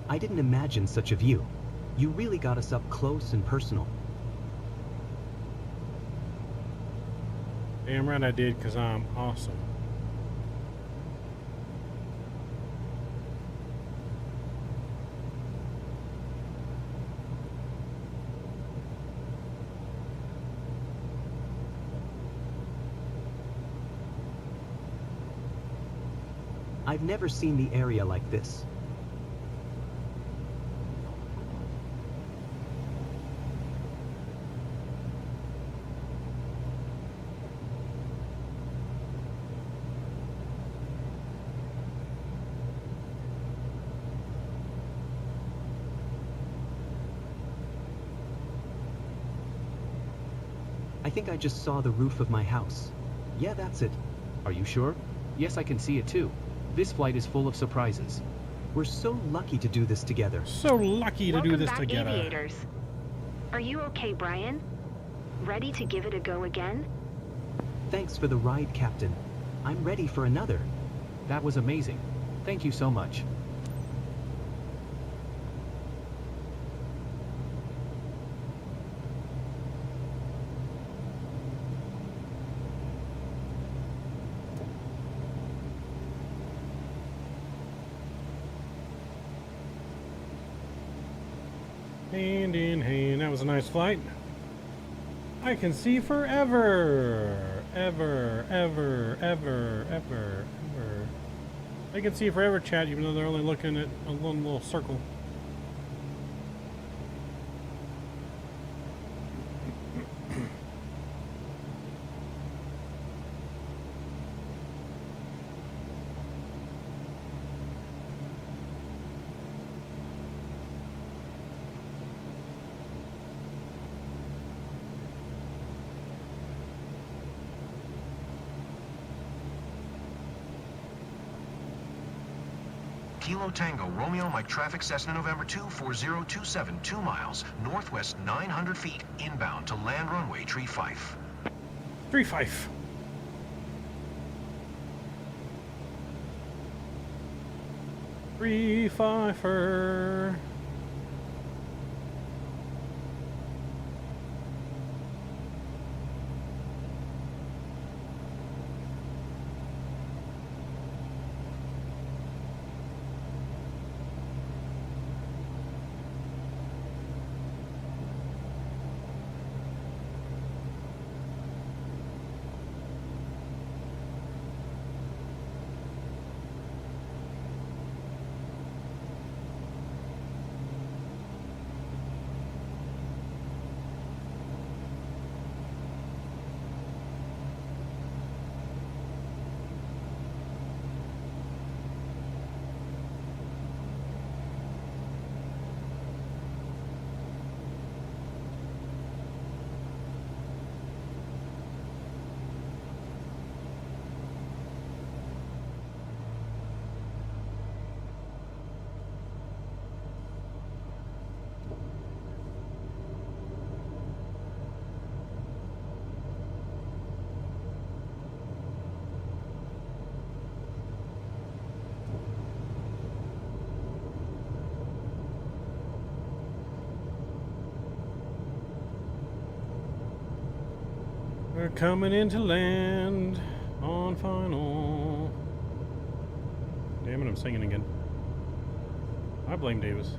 I didn't imagine such a view. You really got us up close and personal. Damn right I did, because I'm awesome. I've never seen the area like this. I think I just saw the roof of my house. Yeah, that's it. Are you sure? Yes, I can see it too. This flight is full of surprises. We're so lucky to do this together. So lucky to do this Welcome back, together. Aviators. Are you okay, Brian? Ready to give it a go again? Thanks for the ride, Captain. I'm ready for another. That was amazing. Thank you so much. Hand in hand. That was a nice flight. I can see forever. Ever, ever, ever, ever, ever. I can see forever, chat, even though they're only looking at a little circle. Kilo Tango, Romeo, Mike Traffic, Cessna, November 24027, 2 miles, northwest 900 feet, inbound to land runway Tree Fife. 35. Tree Fifer. We're coming into land on final. Damn it, I'm singing again. I blame Davis.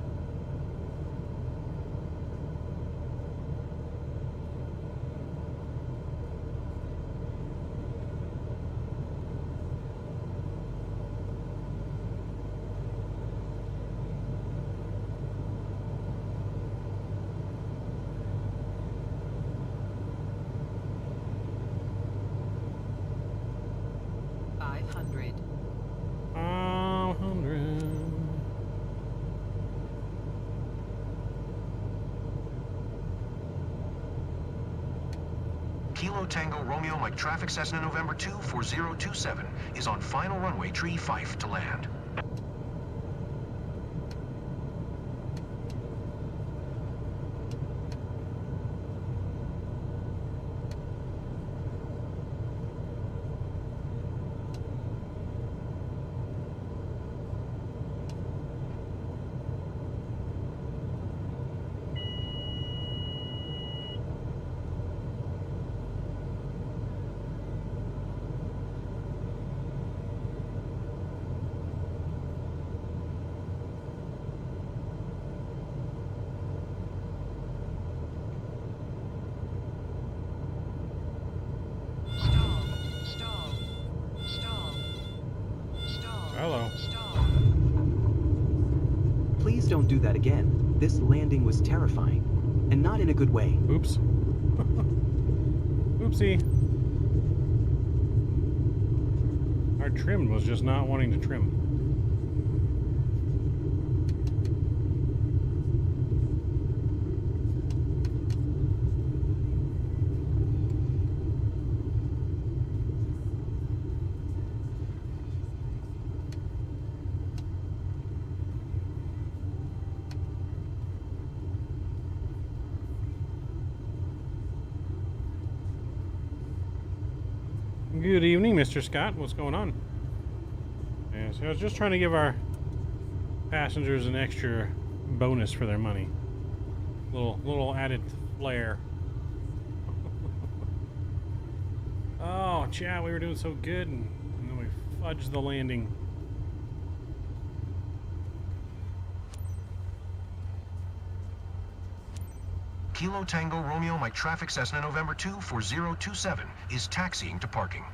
Kilo Tango Romeo Mike traffic Cessna November 24027 is on final runway tree 5 to land. Hello. Please don't do that again. This landing was terrifying. And not in a good way. Oops. Oopsie. Our trim was just not wanting to trim. Good evening, Mr. Scott. What's going on? Yeah, so I was just trying to give our passengers an extra bonus for their money. Little added flair. Oh, chat, we were doing so good, and then we fudged the landing. Kilo Tango Romeo Mike traffic Cessna November 24027 is taxiing to parking.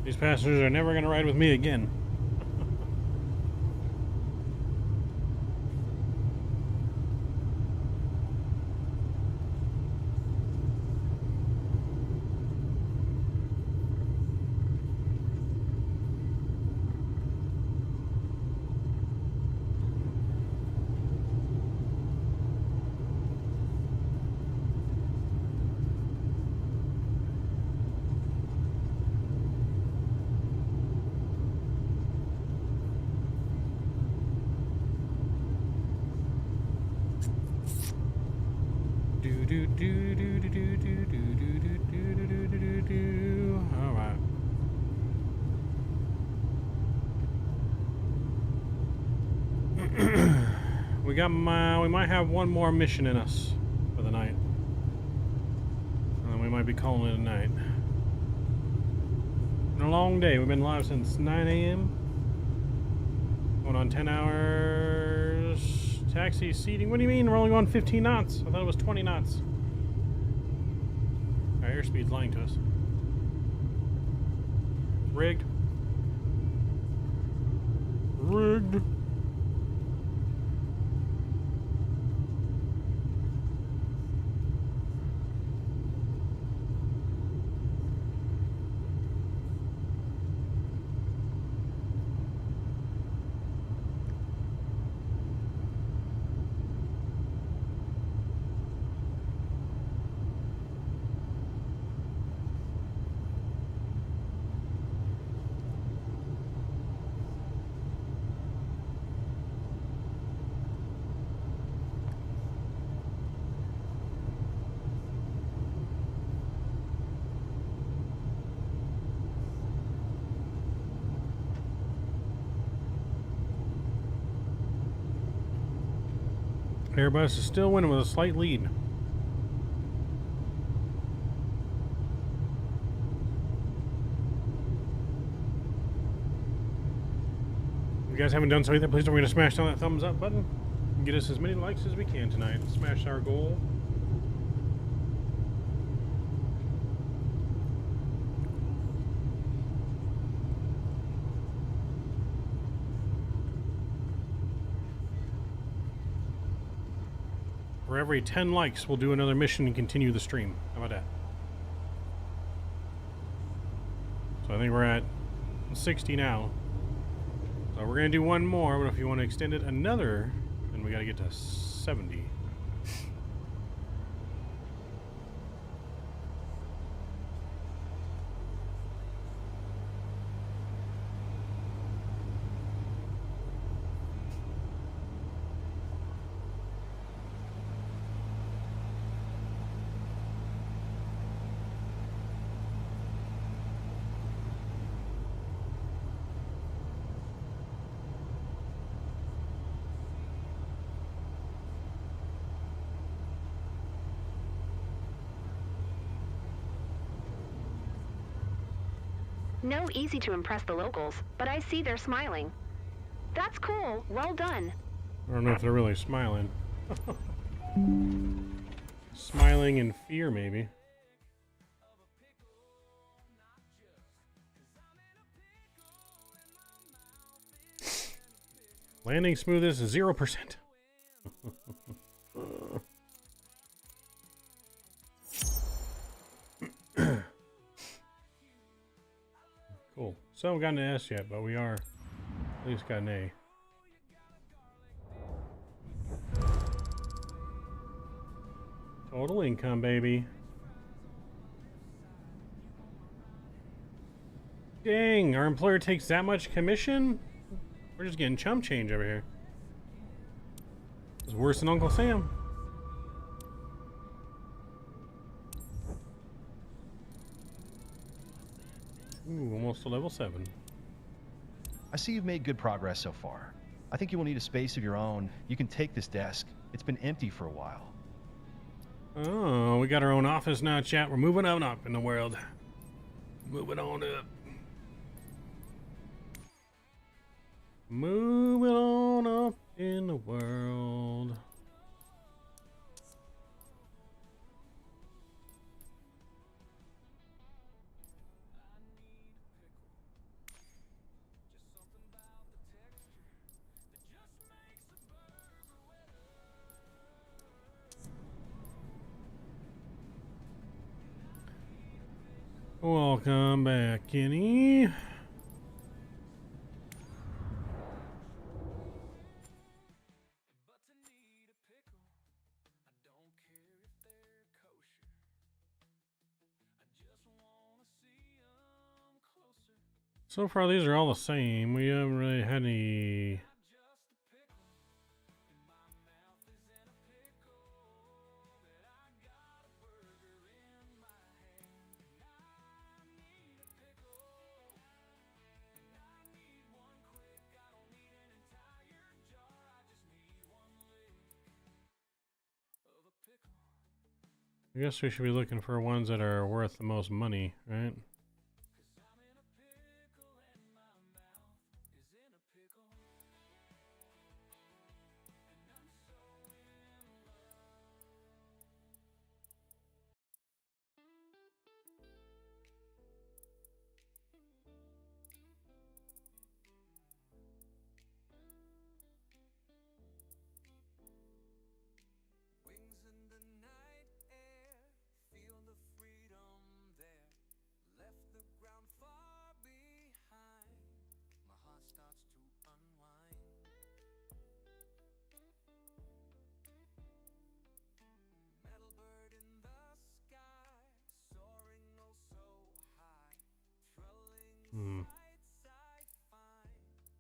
These passengers are never going to ride with me again. All right. We might have one more mission in us for the night. And then we might be calling it a night. Been a long day. We've been live since 9 a.m. Going on 10 hours. Taxi seating. What do you mean? We're only going 15 knots. I thought it was 20 knots. Our airspeed's lying to us. Rigged. Rigged. Airbus is still winning with a slight lead. If you guys haven't done so yet, please don't forget to smash down that thumbs up button and get us as many likes as we can tonight. Smash our goal. For every 10 likes, we'll do another mission and continue the stream. How about that? So I think we're at 60 now. So we're going to do one more, but if you want to extend it another, then we got to get to 70. No easy to impress the locals, but I see they're smiling. That's cool. Well done. I don't know if they're really smiling. Smiling in fear, maybe. Landing smoothness is 0%. Cool. So we haven't gotten an S yet, but we are at least got an A. Total income, baby. Dang, our employer takes that much commission? We're just getting chump change over here. It's worse than Uncle Sam. Ooh, almost to level 7. I see you've made good progress so far. I think you will need a space of your own. You can take this desk. It's been empty for a while. Oh, we got our own office now, chat. We're moving on up in the world. Moving on up. Moving on up in the world. Welcome back, Kenny. So far, these are all the same. We haven't really had any... I guess we should be looking for ones that are worth the most money, right?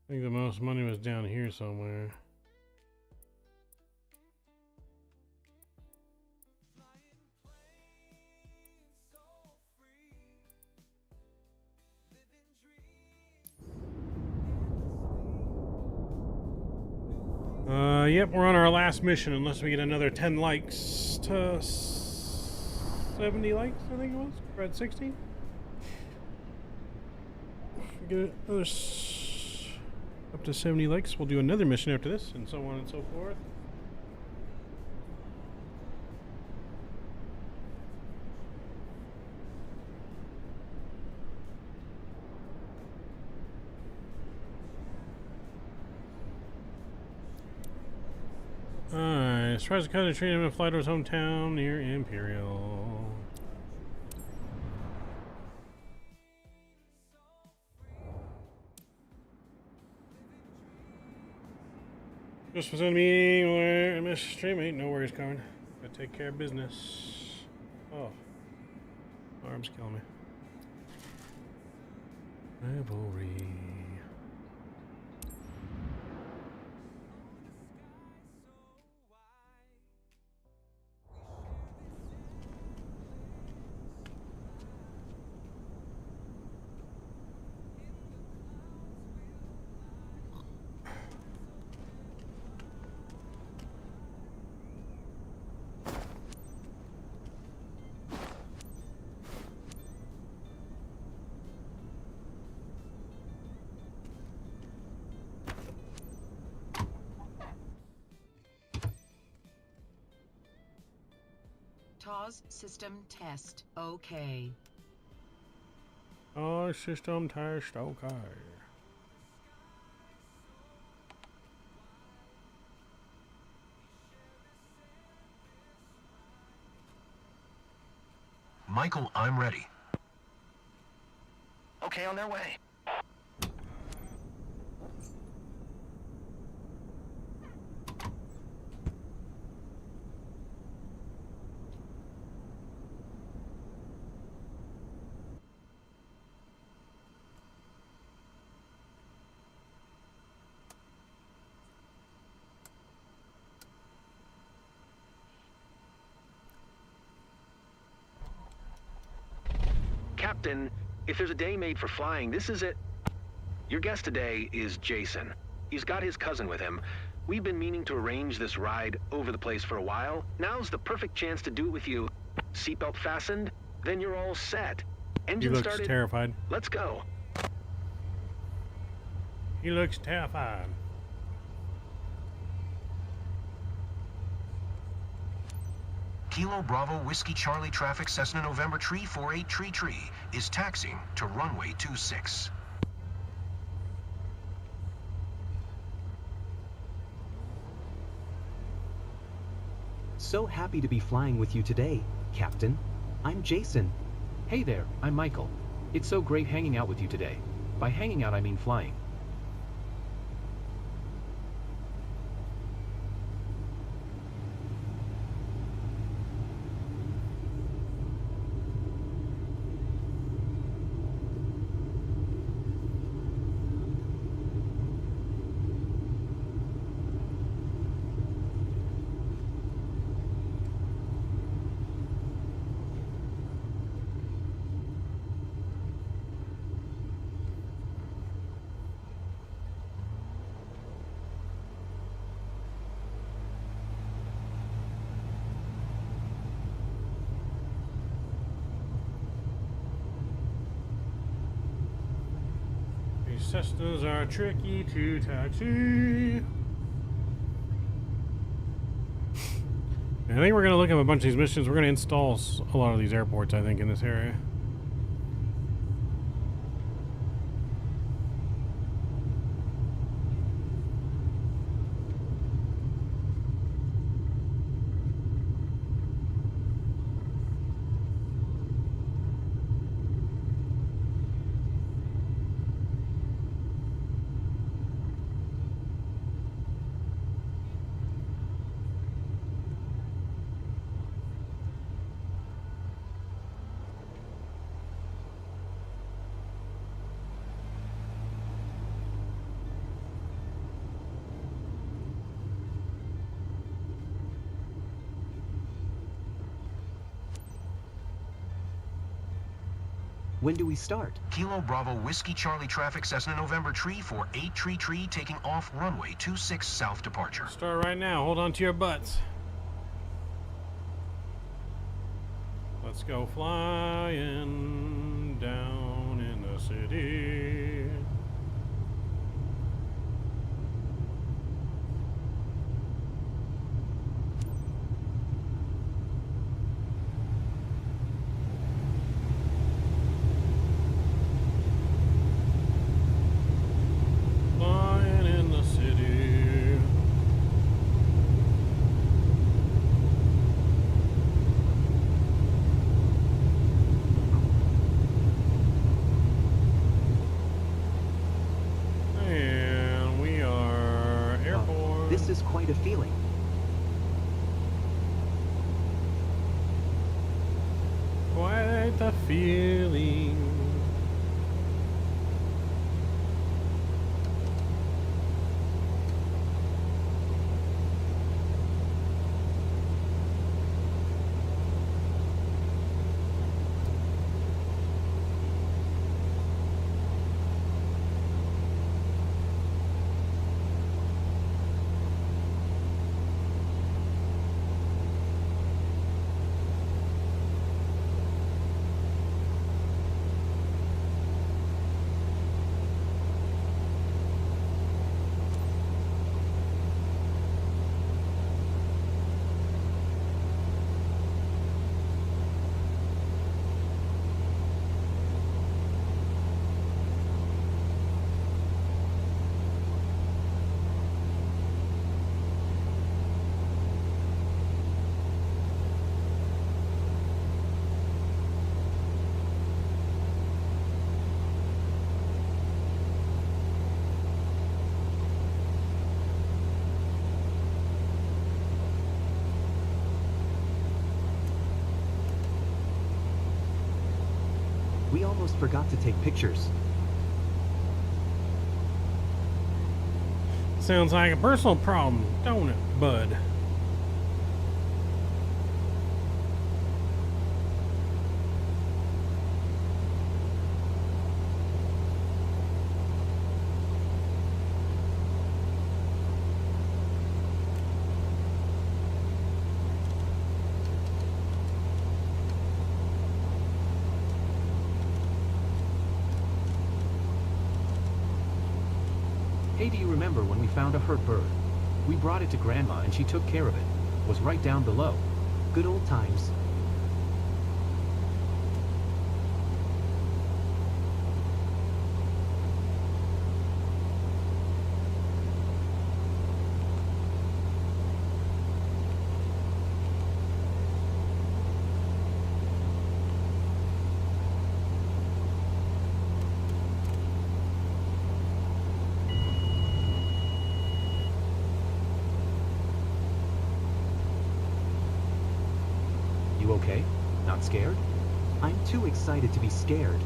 I think the most money was down here somewhere. Yep, we're on our last mission unless we get another 10 likes to 70 likes, I think it was. We're at 60. If we get another up to 70 likes, we'll do another mission after this, and so on and so forth. Alright, tries to cut a train and fly to his hometown near Imperial. Just was in a meeting where I missed stream. Ain't no worries coming. Gotta take care of business. Oh. Arm's killing me. Rivalry. TOS system test. Okay. Oh, system test. Okay. Michael, I'm ready. Okay, on their way. Captain, if there's a day made for flying, this is it. Your guest today is Jason. He's got his cousin with him. We've been meaning to arrange this ride over the place for a while. Now's the perfect chance to do it with you. Seatbelt fastened? Then you're all set. Engine He looks started? terrified. Let's go. He looks terrified. Kilo Bravo Whiskey Charlie traffic Cessna November Tree 48 Tree is taxiing to runway 26. So happy to be flying with you today, Captain. I'm Jason. Hey there, I'm Michael. It's so great hanging out with you today. By hanging out, I mean flying. Cessnas are tricky to taxi. I think we're going to look at a bunch of these missions. We're going to install a lot of these airports, I think, in this area. When do we start? Kilo Bravo Whiskey Charlie traffic, Cessna November tree for 8 tree taking off runway 26 south departure. Start right now. Hold on to your butts. Let's go flying down in the city. Flying in the city. And we are airborne. This is quite a feeling. Quite the feeling. We almost forgot to take pictures. Sounds like a personal problem, don't it, bud? Hey, do you remember when we found a hurt bird? We brought it to Grandma and she took care of it. Was right down below. Good old times. You okay? Not scared? I'm too excited to be scared.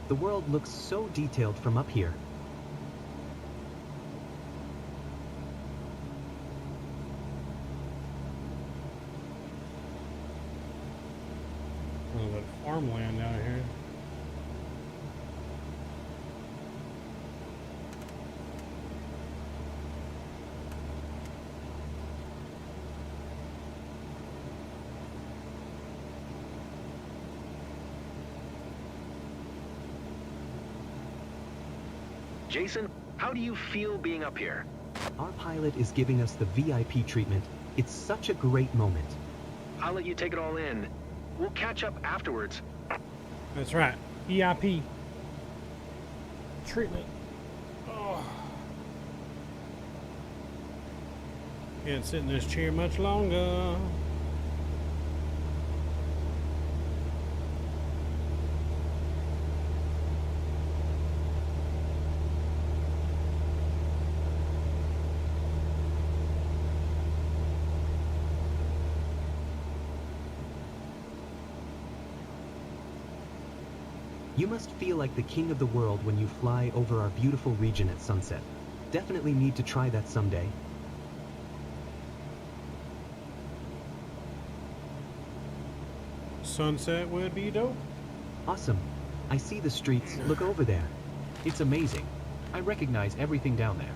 The world looks so detailed from up here. Oh, that farmland out here. Jason, how do you feel being up here? Our pilot is giving us the VIP treatment. It's such a great moment. I'll let you take it all in. We'll catch up afterwards. That's right. VIP treatment. Oh. Can't sit in this chair much longer. You must feel like the king of the world when you fly over our beautiful region at sunset. Definitely need to try that someday. Sunset would be dope. Awesome. I see the streets. Look over there. It's amazing. I recognize everything down there.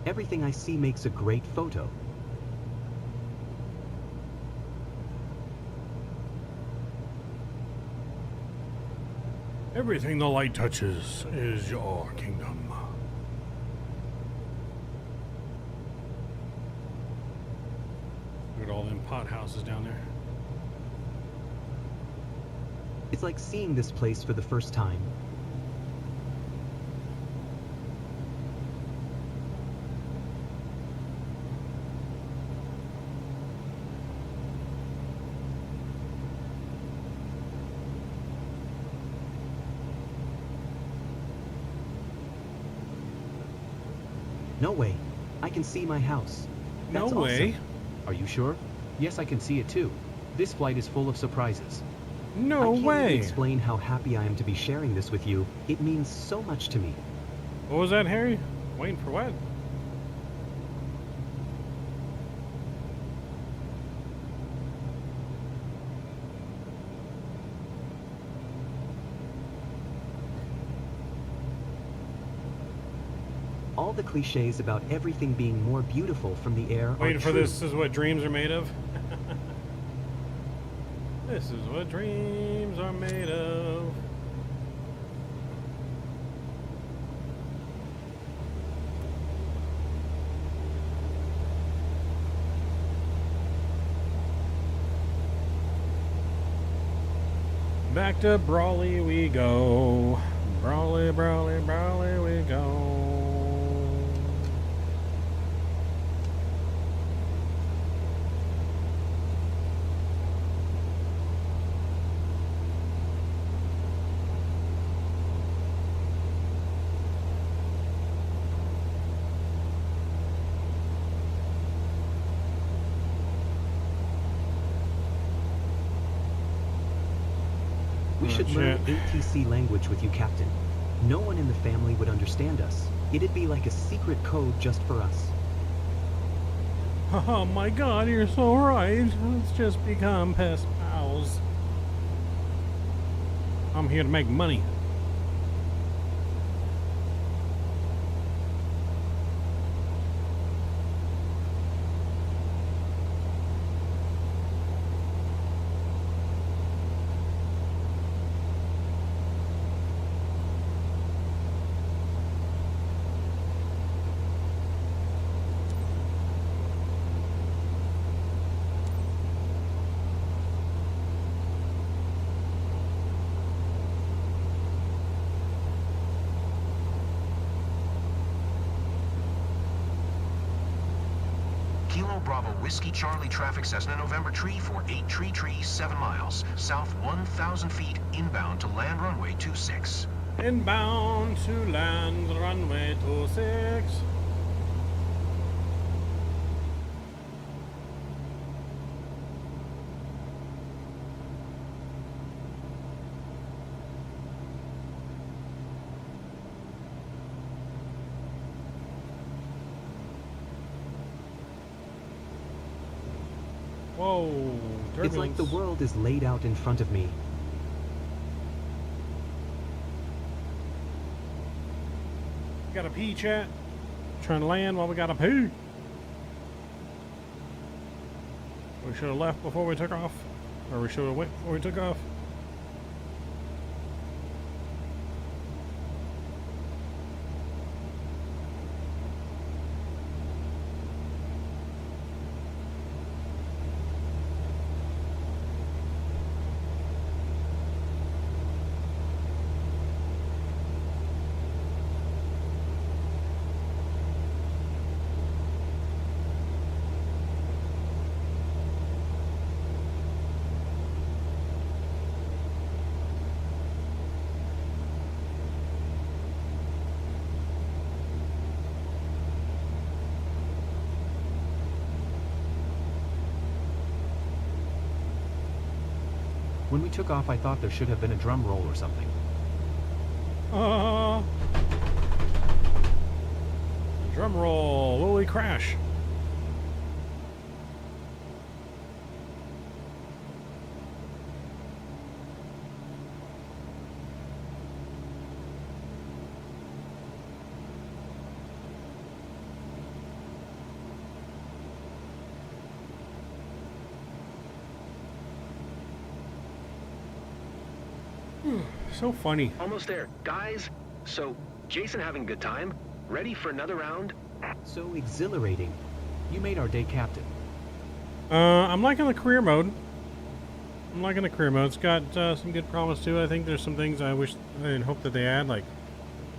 Everything I see makes a great photo. Everything the light touches is your kingdom. Look at all them pot houses down there. It's like seeing this place for the first time. No way. I can see my house. That's No way. awesome. Are you sure? Yes, I can see it too. This flight is full of surprises. No I can't way. even explain how happy I am to be sharing this with you. It means so much to me. What was that, Harry? Waiting for what? All the cliches about everything being more beautiful from the air Waiting are for true. this is what dreams are made of. This is what dreams are made of. Back to Brawley we go. Brawley, Brawley, Brawley we go. We should learn ATC language with you, Captain. No one in the family would understand us. It'd be like a secret code just for us. Oh my god, you're so right. Let's just become pest pals. I'm here to make money. Kilo Bravo Whiskey Charlie traffic Cessna November tree for 8 tree 7 miles, south 1,000 feet, inbound to land runway 26. Inbound to land runway 26. Whoa, It's like the world is laid out in front of me. Got a pee, chat. Trying to land while we got a pee. We should have left before we took off. Or we should have went before we took off. When we took off, I thought there should have been a drum roll or something. Drum roll. Will we crash? So funny. Almost there. Guys, so Jason having a good time? Ready for another round? So exhilarating. You made our day, Captain. I'm liking the career mode. It's got some good promise to it. I think there's some things I wish and hope that they add, like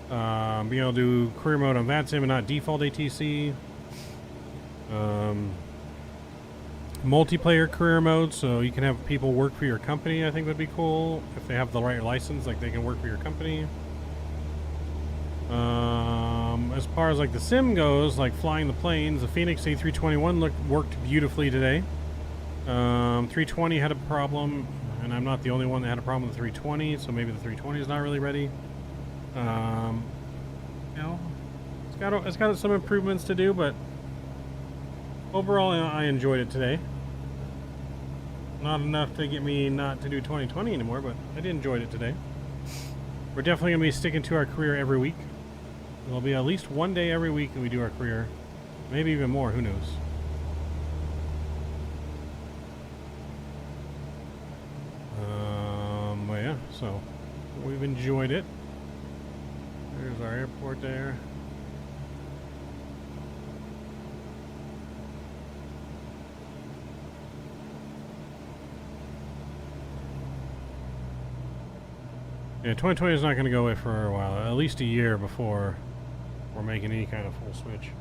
being able to do career mode on VATSIM and not default ATC. Multiplayer career mode, so you can have people work for your company, I think would be cool. If they have the right license, like they can work for your company. As far as like the sim goes, like flying the planes, the FENIX A321 worked beautifully today. 320 had a problem, and I'm not the only one that had a problem with the 320, so maybe the 320 is not really ready. You know, it's got some improvements to do, but overall I enjoyed it today. Not enough to get me not to do 2020 anymore, but I did enjoy it today. We're definitely going to be sticking to our career every week. There'll be at least one day every week that we do our career. Maybe even more, who knows. Well, yeah, so we've enjoyed it. There's our airport there. Yeah, 2020 is not going to go away for a while, at least a year before we're making any kind of full switch.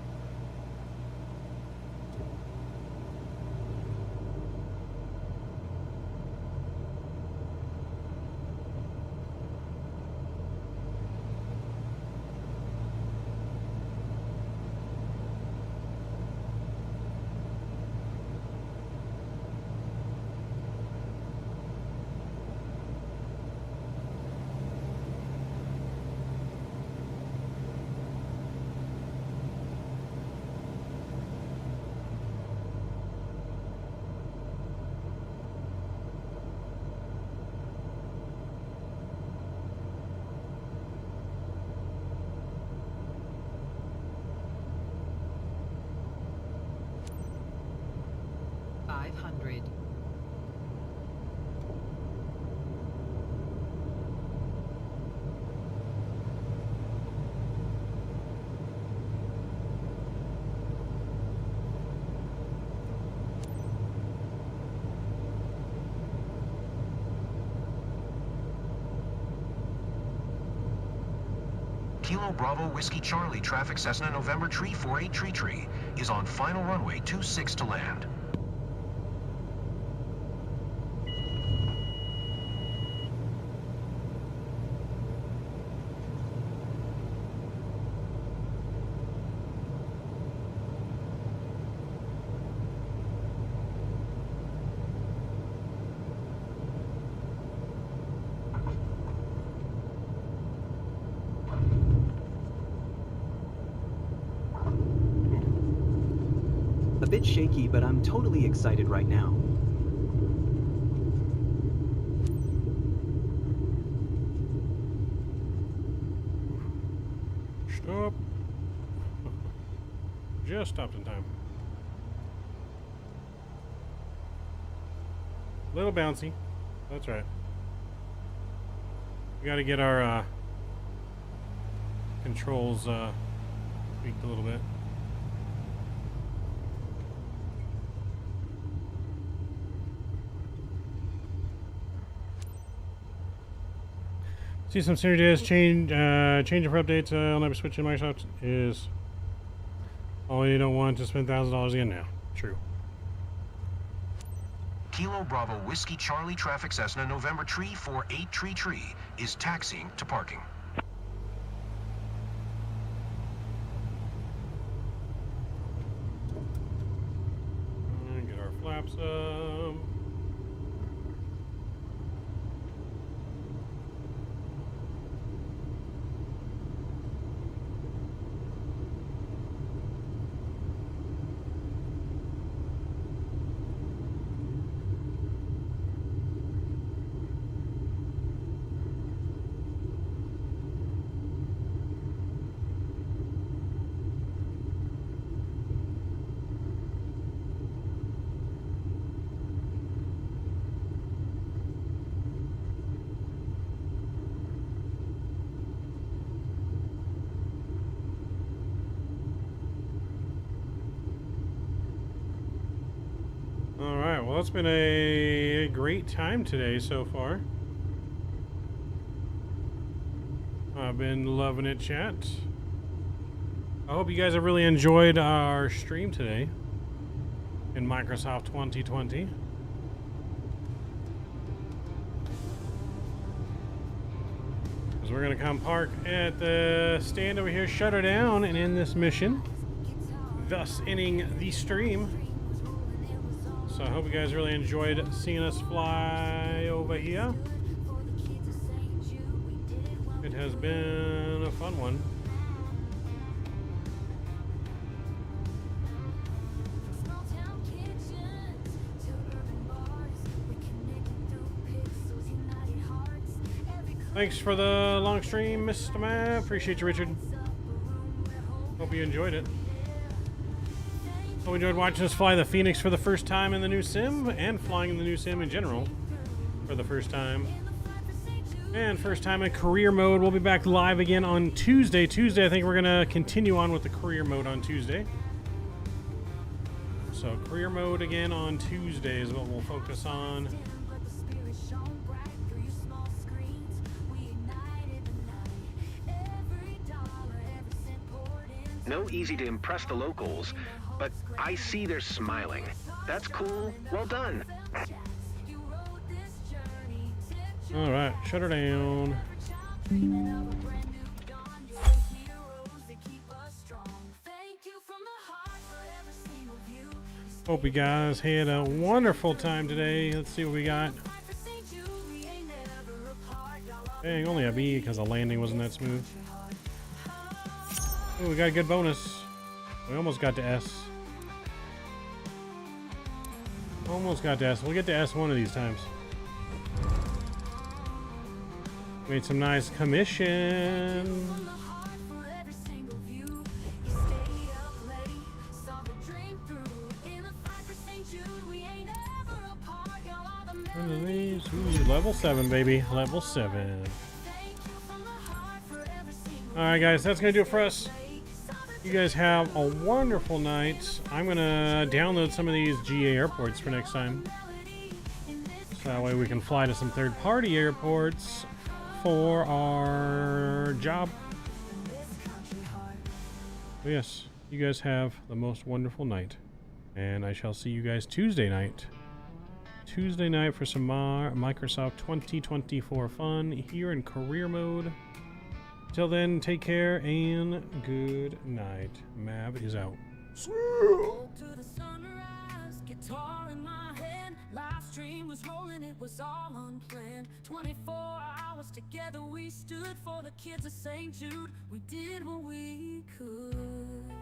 Kilo Bravo Whiskey Charlie traffic Cessna November Tree 48 Tree is on final runway 26 to land. A bit shaky, but I'm totally excited right now. Oh. Just stopped in time. Little bouncy. That's right. We got to get our controls tweaked a little bit. See some serious changing for updates. I'll never switch to Microsoft is. Oh, you don't want to spend $1,000 again now. True. Kilo Bravo Whiskey Charlie traffic Cessna November Tree 48 Tree is taxiing to parking. And get our flaps up. Alright, well, it's been a great time today so far. I've been loving it, chat. I hope you guys have really enjoyed our stream today in Microsoft 2020. Because we're going to come park at the stand over here, shut her down, and end this mission, thus ending the stream. So I hope you guys really enjoyed seeing us fly over here. It has been a fun one. Thanks for the long stream, Mr. Man. Appreciate you, Richard. Hope you enjoyed it. Hope you enjoyed watching us fly the FENIX for the first time in the new sim, and flying in the new sim in general for the first time. And first time in career mode. We'll be back live again on Tuesday. I think we're going to continue on with the career mode on Tuesday. So career mode again on Tuesday is what we'll focus on. No easy to impress the locals, but I see they're smiling. That's cool. Well done. All right, shut her down. Hope you guys had a wonderful time today. Let's see what we got. Dang, only a B because the landing wasn't that smooth. Oh, we got a good bonus. We almost got to S. Almost got to S. We'll get to S one of these times. Made some nice commission. Ooh, level 7, baby. Level 7. Alright, guys, that's going to do it for us. You guys have a wonderful night. I'm going to download some of these GA airports for next time. So that way we can fly to some third-party airports for our job. But yes, you guys have the most wonderful night. And I shall see you guys Tuesday night. Tuesday night for some Microsoft 2024 fun here in career mode. Till then, take care and good night. Mav is out. Guitar in my hand, live stream was rolling, it was all unplanned. 24 hours together we stood for the kids of St. Jude. We did what we could.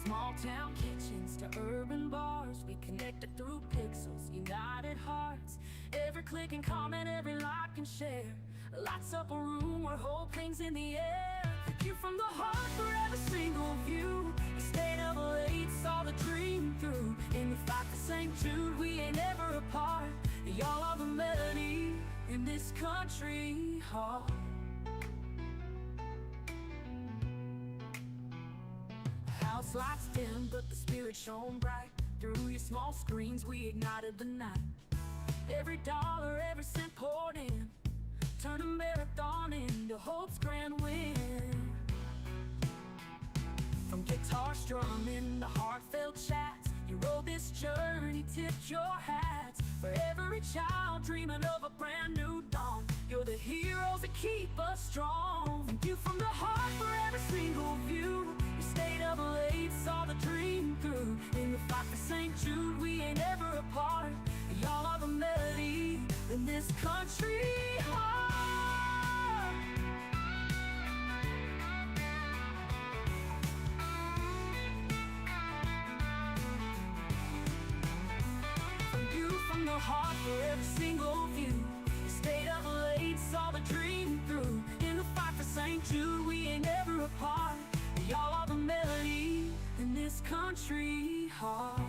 Small town kitchens to urban bars, we connected through pixels, united hearts. Every click and comment, every like and share lights up a room where hope hangs in the air. you from the heart for every single view. We stayed up late, saw the dream through. In the fight for St. Jude, we ain't ever apart. Y'all are the melody in this country heart. House lights dim, but the spirit shone bright. Through your small screens, we ignited the night. Every dollar, every cent poured in, turned a marathon into hope's grand win. From guitar strumming to heartfelt chats, you rode this journey, tipped your hats. For every child dreaming of a brand new dawn, you're the heroes that keep us strong. Thank you from the heart for every single view. We stayed up late, saw the dream through. In the fight for St. Jude, we ain't ever apart. Y'all are the melody in this country heart. Thank you from the heart for every single view. We stayed up late, saw the dream through. In the fight for St. Jude, we ain't ever apart. Y'all are the melody in this country heart.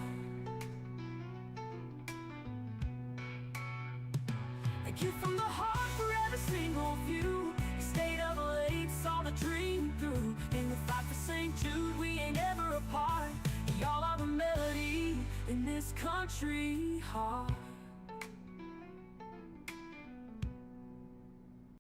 Thank you from the heart for every single view. We stayed up late, saw the dream through. In the fight for St. Jude, we ain't ever apart. Y'all are the melody in this country heart.